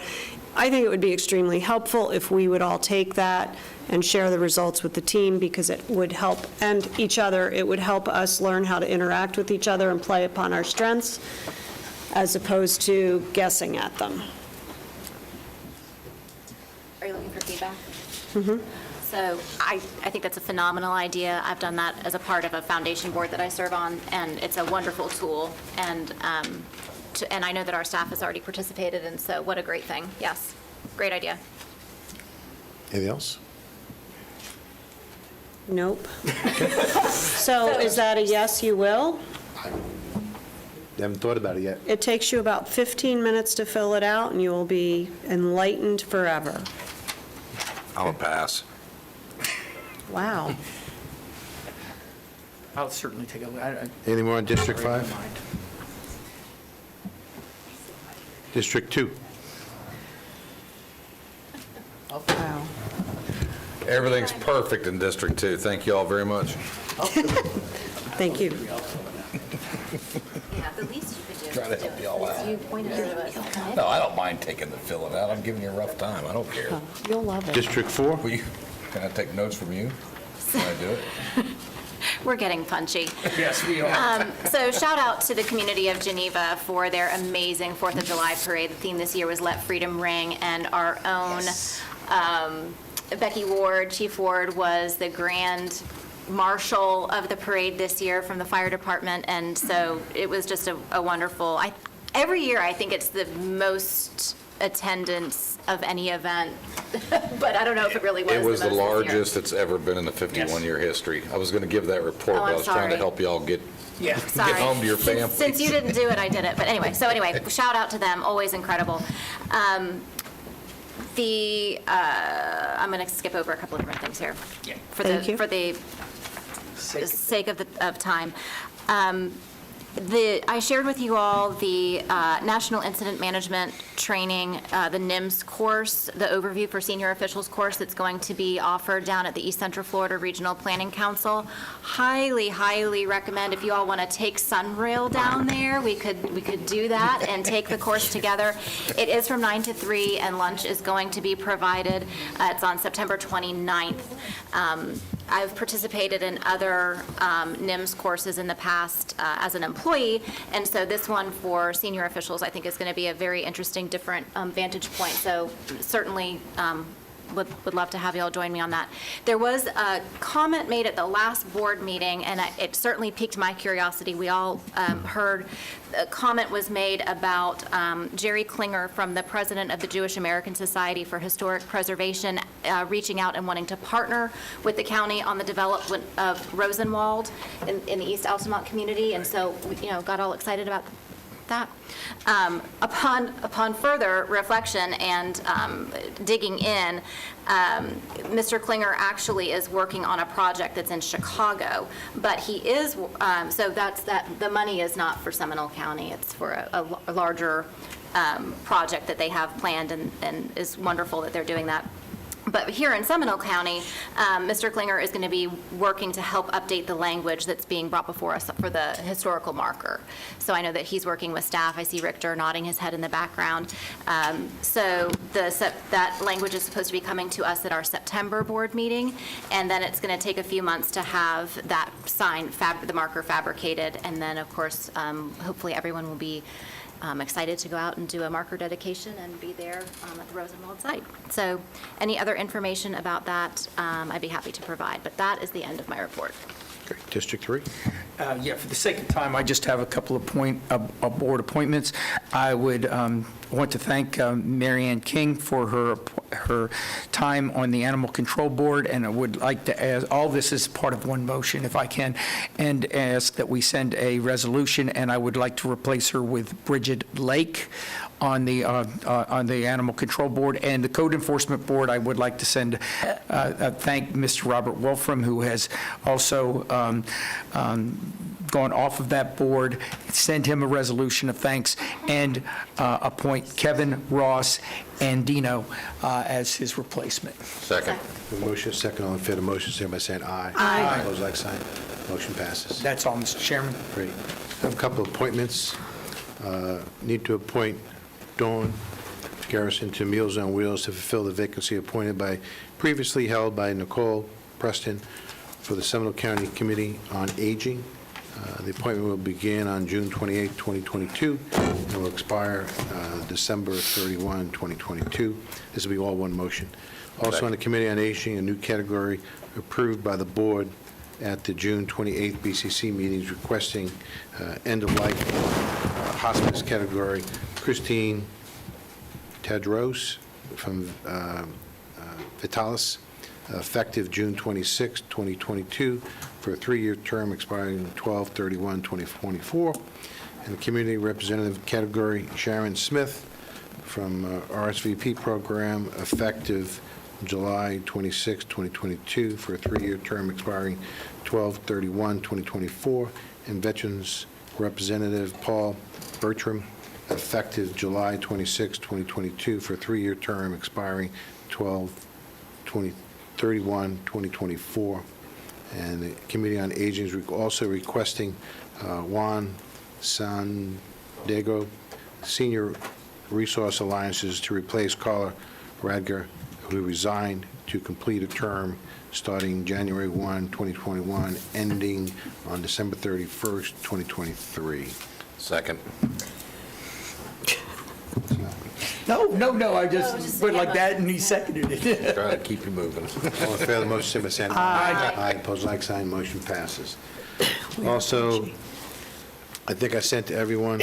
I think it would be extremely helpful if we would all take that and share the results with the team, because it would help, and each other, it would help us learn how to interact with each other and play upon our strengths, as opposed to guessing at them.
Are you looking for feedback?
Mm-hmm.
So I think that's a phenomenal idea. I've done that as a part of a foundation board that I serve on, and it's a wonderful tool. And I know that our staff has already participated, and so what a great thing. Yes, great idea.
Anything else?
Nope. So is that a yes, you will?
You haven't thought about it yet.
It takes you about 15 minutes to fill it out, and you will be enlightened forever.
I'll pass.
Wow.
I'll certainly take a look.
Anything more on District 5? District 2?
Wow.
Everything's perfect in District 2. Thank you all very much.
Thank you.
Yeah, the least you could do
Try to help you all out.
you pointed it out.
No, I don't mind taking the filling out. I'm giving you a rough time. I don't care.
You'll love it.
District 4?
Can I take notes from you? Can I do it?
We're getting punchy.
Yes, we are.
So shout out to the community of Geneva for their amazing 4th of July parade. The theme this year was Let Freedom Ring, and our own Becky Ward, Chief Ward, was the grand marshal of the parade this year from the fire department, and so it was just a wonderful, every year I think it's the most attendance of any event, but I don't know if it really was.
It was the
most this year.
largest it's ever been in the 51-year history. I was going to give that report,
Oh,
but
I'm
I was trying
sorry.
to help you all get
Sorry.
home to your families.
Since you didn't do it, I did it. But anyway, shout out to them. Always incredible. I'm going to skip over a couple of different things here for the sake of time. I shared with you all the National Incident Management Training, the NIMS course, the overview for senior officials course that's going to be offered down at the East Central Florida Regional Planning Council. Highly, highly recommend if you all want to take Sunrail down there, we could do that and take the course together. It is from 9 to 3, and lunch is going to be provided. It's on September 29th. I've participated in other NIMS courses in the past as an employee, and so this one for senior officials I think is going to be a very interesting, different vantage point. So certainly would love to have you all join me on that. There was a comment made at the last board meeting, and it certainly piqued my curiosity. We all heard a comment was made about Jerry Klinger, from the president of the Jewish American Society for Historic Preservation, reaching out and wanting to partner with the county on the development of Rosenwald in the East Altamont community, and so got all excited about that. Upon further reflection and digging in, Mr. Klinger actually is working on a project that's in Chicago, but he is, so that's that, the money is not for Seminole County, it's for a larger project that they have planned, and is wonderful that they're doing that. But here in Seminole County, Mr. Klinger is going to be working to help update the language that's being brought before us for the historical marker. So I know that he's working with staff. I see Richter nodding his head in the background. So that language is supposed to be coming to us at our September board meeting, and then it's going to take a few months to have that sign, the marker fabricated, and then, of course, hopefully everyone will be excited to go out and do a marker dedication and be there at the Rosenwald site. So any other information about that, I'd be happy to provide, but that is the end of my report.
Okay, District 3?
Yeah, for the sake of time, I just have a couple of board appointments. I would want to thank Mary Ann King for her time on the Animal Control Board, and I would like to ask, all this is part of one motion, if I can, and ask that we send a resolution, and I would like to replace her with Bridget Lake on the Animal Control Board. And the Code Enforcement Board, I would like to thank Mr. Robert Wolfram, who has also gone off of that board, send him a resolution of thanks, and appoint Kevin Ross Andino as his replacement.
Second.
Motion, second, all in favor of the motion, say by saying aye.
Aye.
Opposed, like sign. Motion passes.
That's all, Mr. Chairman.
Great. I have a couple of appointments. Need to appoint Dawn Garrison to Meals on Wheels to fulfill the vacancy previously held by Nicole Preston for the Seminole County Committee on Aging. The appointment will begin on June 28, 2022, and will expire December 31, 2022. This will be all one motion. Also on the Committee on Aging, a new category approved by the board at the June 28th BCC meetings requesting end-of-life hospice category, Christine Tadros from Vitalis, effective June 26, 2022, for a 3-year term expiring 12/31/2024. And the community representative category, Sharon Smith from RSVP program, effective July 26, 2022, for a 3-year term expiring 12/31/2024. And veterans representative Paul Bertram, effective July 26, 2022, for a 3-year term expiring 12/31/2024. And the Committee on Aging is also requesting Juan San Diego, Senior Resource Alliances, to replace Carla Radger, who resigned, to complete a term starting January 1, 2021, ending on December 31st, 2023.
Second.
No, I just went like that, and he seconded it.
Trying to keep you moving.
All in favor of the motion, say by saying aye. Aye, opposed, like sign, motion passes. Also, I think I sent to everyone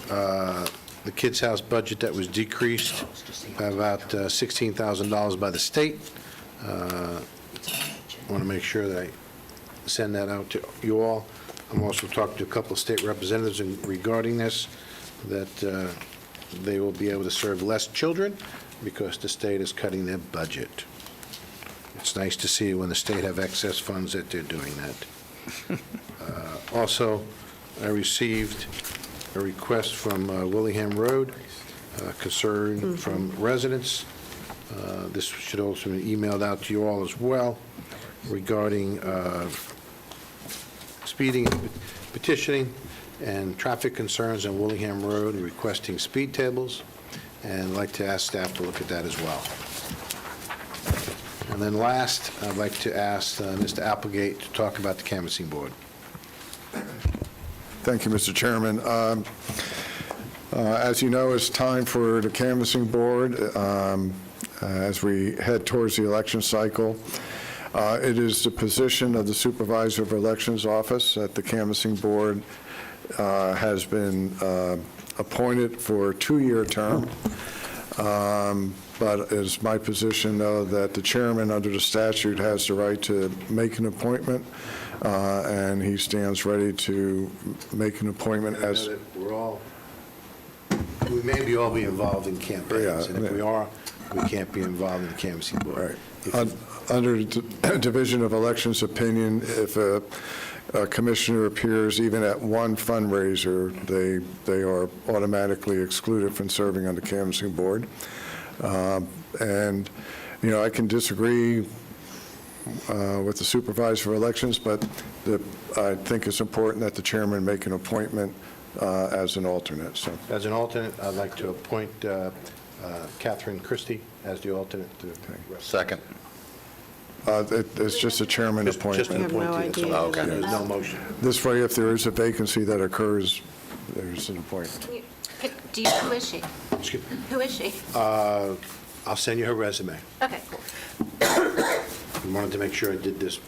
the Kids House budget that was decreased by about $16,000 by the state. I want to make sure that I send that out to you all. I'm also talking to a couple of state representatives regarding this, that they will be able to serve less children because the state is cutting their budget. It's nice to see when the state have excess funds that they're doing that. Also, I received a request from Willingham Road, concern from residents. This should also be emailed out to you all as well, regarding speeding and petitioning and traffic concerns on Willingham Road, requesting speed tables, and I'd like to ask staff to look at that as well. And then last, I'd like to ask Mr. Applegate to talk about the canvassing board.
Thank you, Mr. Chairman. As you know, it's time for the canvassing board as we head towards the election cycle. It is the position of the Supervisor of Elections Office that the canvassing board has been appointed for a 2-year term. But it's my position, though, that the chairman under the statute has the right to make an appointment, and he stands ready to make an appointment as...
We maybe all be involved in campaigns, and if we are, we can't be involved in the canvassing board.
Right. Under the Division of Elections opinion, if a commissioner appears even at one fundraiser, they are automatically excluded from serving on the canvassing board. And, you know, I can disagree with the supervisor of elections, but I think it's important that the chairman make an appointment as an alternate, so.
As an alternate, I'd like to appoint Catherine Christie as the alternate to.
Second.
It's just a chairman appointment.
Just an appointee, that's all.
Okay.
There's no motion.
This way, if there is a vacancy that occurs, there's an appointment.
Who is she?
Excuse me.
Who is she?
I'll send you her resume.
Okay, cool.
I wanted to make sure I did this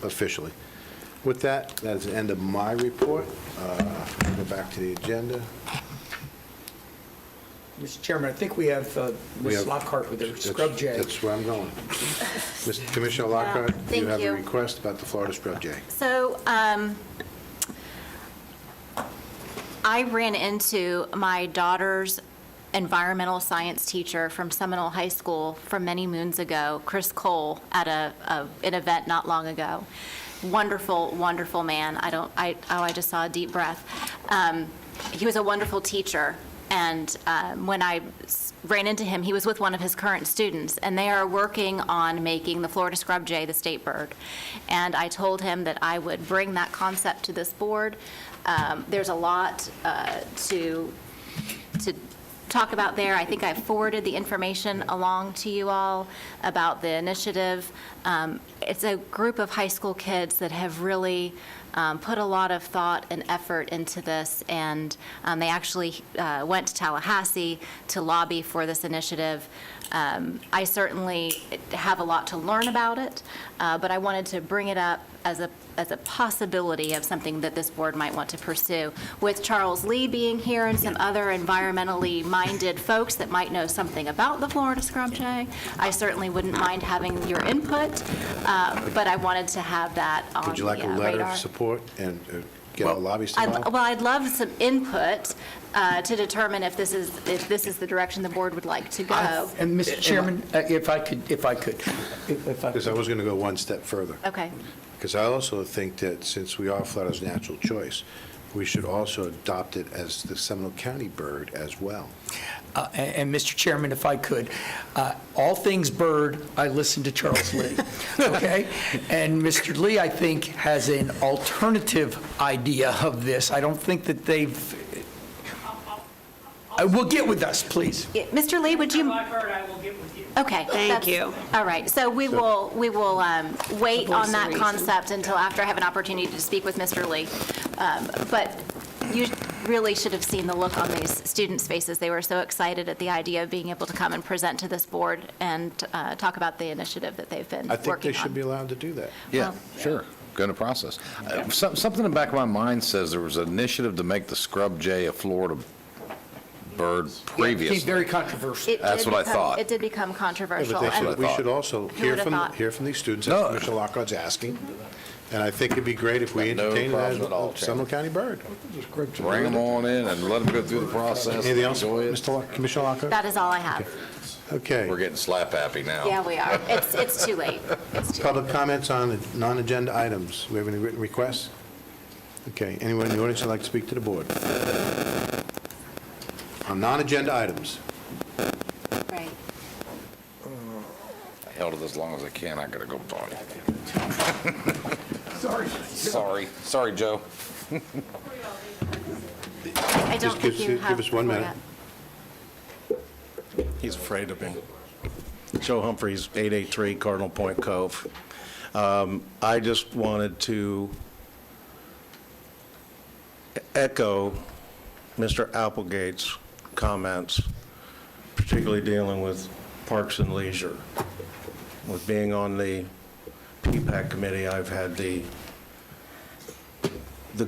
officially. With that, that is the end of my report. Go back to the agenda.
Mr. Chairman, I think we have Ms. Lockhart with her scrub jay.
That's where I'm going. Commissioner Lockhart,
thank
you have
you.
a request about the Florida scrub jay.
So I ran into my daughter's environmental science teacher from Seminole High School from many moons ago, Chris Cole, at an event not long ago. Wonderful, wonderful man. I just saw a deep breath. He was a wonderful teacher. And when I ran into him, he was with one of his current students, and they are working on making the Florida scrub jay the state bird. And I told him that I would bring that concept to this board. There's a lot to talk about there. I think I forwarded the information along to you all about the initiative. It's a group of high school kids that have really put a lot of thought and effort into this, and they actually went to Tallahassee to lobby for this initiative. I certainly have a lot to learn about it, but I wanted to bring it up as a possibility of something that this board might want to pursue. With Charles Lee being here and some other environmentally minded folks that might know something about the Florida scrub jay, I certainly wouldn't mind having your input, but I wanted to have that on the radar.
Would you like a letter of support and get all lobbyists involved?
Well, I'd love some input to determine if this is the direction the board would like to go.
And Mr. Chairman, if I could.
Because I was going to go one step further.
Okay.
Because I also think that since we are Florida's natural choice, we should also adopt it as the Seminole County bird as well.
And Mr. Chairman, if I could, all things bird, I listen to Charles Lee, okay? And Mr. Lee, I think, has an alternative idea of this. I don't think that they've, will get with us, please.
Mr. Lee, would you?
I've heard, I will get with you.
Okay.
Thank you.
All right, so we will wait on that concept until after I have an opportunity to speak with Mr. Lee. But you really should have seen the look on these students' faces. They were so excited at the idea of being able to come and present to this board and talk about the initiative that they've been working on.
I think they should be allowed to do that.
Yeah, sure. Go into process. Something in the back of my mind says there was an initiative to make the scrub jay a Florida bird previously.
It's very controversial.
That's what I thought.
It did become
Yeah,
controversial.
but we should also
Who would've thought?
hear from these students, as Commissioner Lockhart's asking. And I think it'd be great if we
No
entertain it as
problem at all,
a Seminole County bird.
Bring them on in and let them go through the process.
Anything else,
Enjoy it.
Commissioner Lockhart?
That is all I have.
Okay.
We're getting slap happy now.
Yeah, we are. It's too late.
Public comments on non-agenda items. Do we have any written requests? Okay, anyone in the audience would like to speak to the board? On non-agenda items.
Right.
I held it as long as I can. I gotta go talk. Sorry, Joe.
I don't
Just
think you have.
give us 1 minute.
He's afraid of me. Joe Humphreys, 883 Cardinal Point Cove. I just wanted to echo Mr. Applegate's comments, particularly dealing with Parks and Leisure. With being on the PPAC committee, I've had the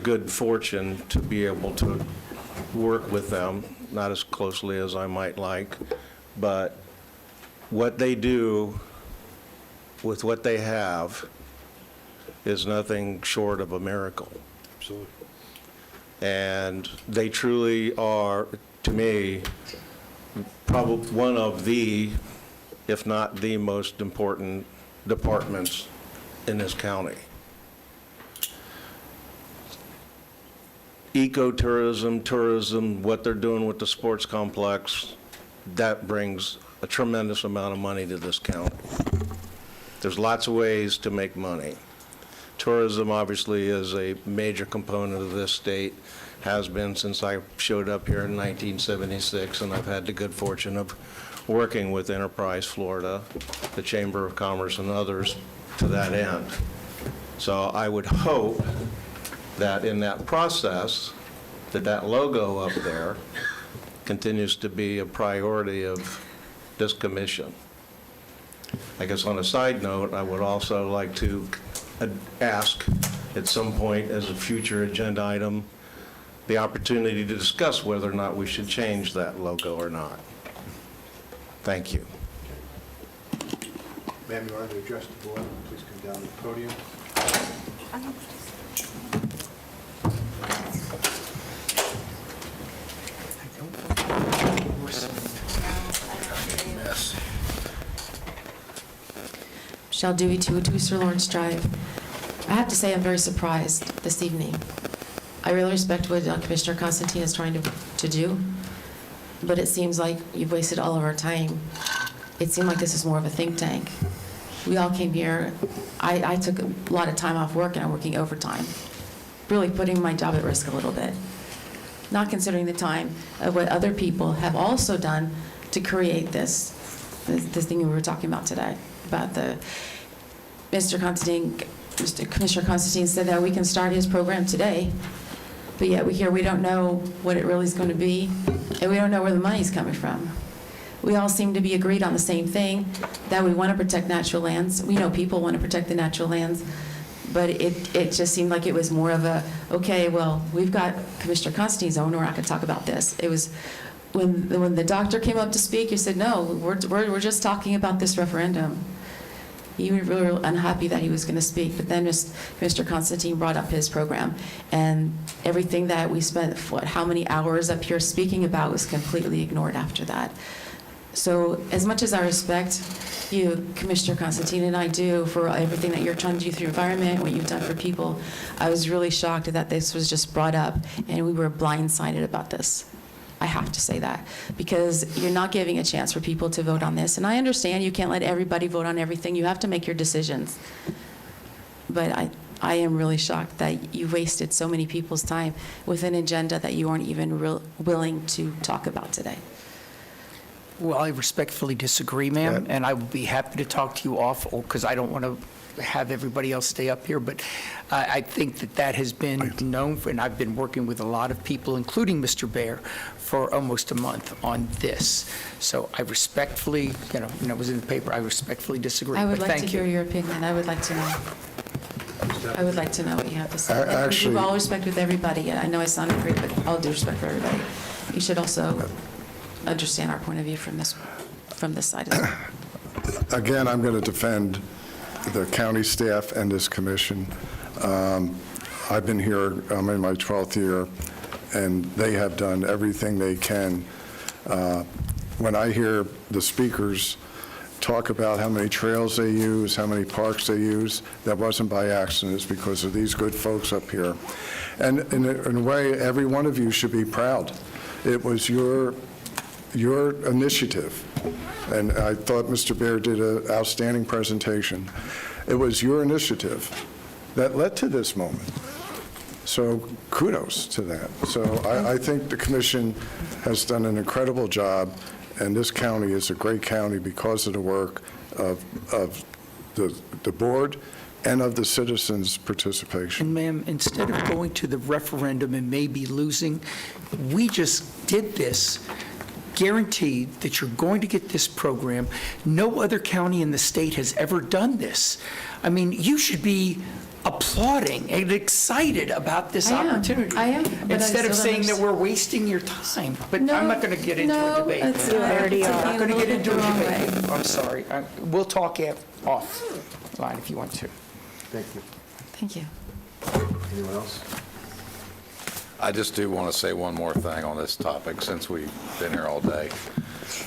good fortune to be able to work with them, not as closely as I might like, but what they do with what they have is nothing short of a miracle.
Absolutely.
And they truly are, to me, probably one of the, if not the most important departments in this county. Ecotourism, tourism, what they're doing with the sports complex, that brings a tremendous amount of money to this county. There's lots of ways to make money. Tourism obviously is a major component of this state, has been since I showed up here in 1976, and I've had the good fortune of working with Enterprise Florida, the Chamber of Commerce, and others to that end. So I would hope that in that process, that logo up there continues to be a priority of this commission. I guess on a side note, I would also like to ask at some point as a future agenda item the opportunity to discuss whether or not we should change that logo or not. Thank you.
Ma'am, you want to address the board? Please come down to the podium.
Michelle Dewey, 202 Sir Lawrence Drive. I have to say I'm very surprised this evening. I really respect what Commissioner Constantine is trying to do, but it seems like you've wasted all of our time. It seemed like this is more of a think tank. We all came here. I took a lot of time off work and I'm working overtime, really putting my job at risk a little bit, not considering the time of what other people have also done to create this thing we were talking about today, about the Commissioner Constantine said that we can start his program today, but yet we don't know what it really is going to be, and we don't know where the money's coming from. We all seem to be agreed on the same thing, that we want to protect natural lands. We know people want to protect the natural lands, but it just seemed like it was more of a, okay, well, we've got Commissioner Constantine's own, we're not going to talk about this. It was when the doctor came up to speak, you said, no, we're just talking about this referendum. You were really unhappy that he was going to speak, but then Mr. Constantine brought up his program, and everything that we spent, how many hours up here speaking about was completely ignored after that. So as much as I respect you, Commissioner Constantine, and I do for everything that you're trying to do through environment, what you've done for people, I was really shocked that this was just brought up, and we were blindsided about this. I have to say that, because you're not giving a chance for people to vote on this. And I understand you can't let everybody vote on everything. You have to make your decisions. But I am really shocked that you wasted so many people's time with an agenda that you aren't even willing to talk about today.
Well, I respectfully disagree, ma'am, and I would be happy to talk to you off, because I don't want to have everybody else stay up here, but I think that has been known, and I've been working with a lot of people, including Mr. Baer, for almost a month on this. So I respectfully, it was in the paper, I respectfully disagree.
I would
but
like to
thank
hear
you.
your opinion. I would like to know. I would like to know what you have to say.
Actually,
with all respect with everybody, I know I sound great, but all due respect for everybody. You should also understand our point of view from this side of it.
again, I'm going to defend the county staff and this commission. I've been here, I'm in my 12th year, and they have done everything they can. When I hear the speakers talk about how many trails they use, how many parks they use, that wasn't by accident. It's because of these good folks up here. And in a way, every one of you should be proud. It was your initiative, and I thought Mr. Baer did an outstanding presentation. It was your initiative that led to this moment. So kudos to that. So I think the commission has done an incredible job, and this county is a great county because of the work of the board and of the citizens' participation.
And ma'am, instead of going to the referendum and maybe losing, we just did this, guaranteed that you're going to get this program. No other county in the state has ever done this. I mean, you should be applauding and excited about this opportunity.
I am. But
Instead of
I still
saying that we're wasting your time. But
No,
I'm not going to get into a debate.
You already are.
I'm not going to get into a
The wrong
debate. I'm sorry. We'll talk offline if you want to.
Thank you.
Thank you.
Anyone else?
I just do want to say one more thing on this topic since we've been here all day.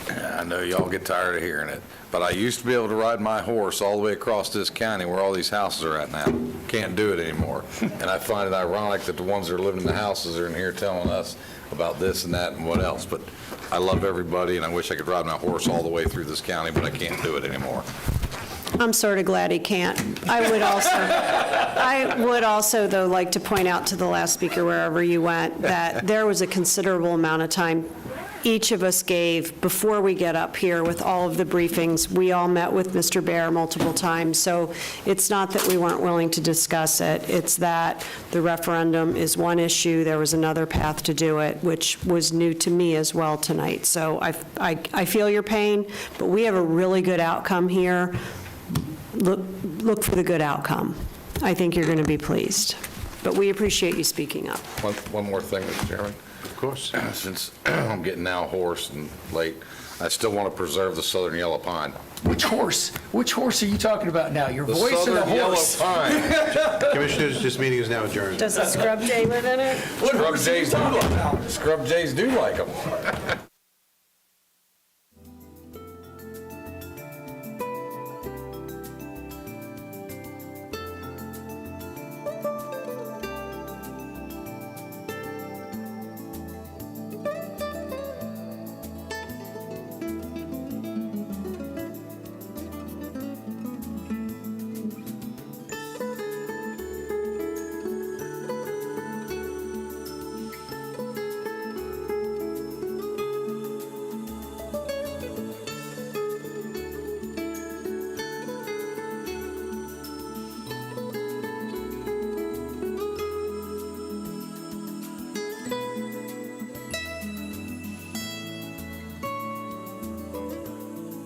I know y'all get tired of hearing it, but I used to be able to ride my horse all the way across this county where all these houses are at now. can't do it anymore. And I find it ironic that the ones that are living in the houses are in here telling us about this and that and what else. But I love everybody, and I wish I could ride my horse all the way through this county, but I can't do it anymore.
I'm sort of glad he can't. I would also, though, like to point out to the last speaker, wherever you went, that there was a considerable amount of time each of us gave before we get up here with all of the briefings. We all met with Mr. Bear multiple times, so it's not that we weren't willing to discuss it. It's that the referendum is one issue. There was another path to do it, which was new to me as well tonight. So I feel your pain, but we have a really good outcome here. Look for the good outcome. I think you're going to be pleased. But we appreciate you speaking up.
One more thing, Mr. Chairman.
Of course.
Since I'm getting now hoarse and late, I still want to preserve the southern yellow pine.
Which horse? Which horse are you talking about now? Your
The
voice or the
southern yellow
horse?
pine.
Commissioners, this meeting is now adjourned.
Does the scrub jay live in it?
Scrub jays do like them.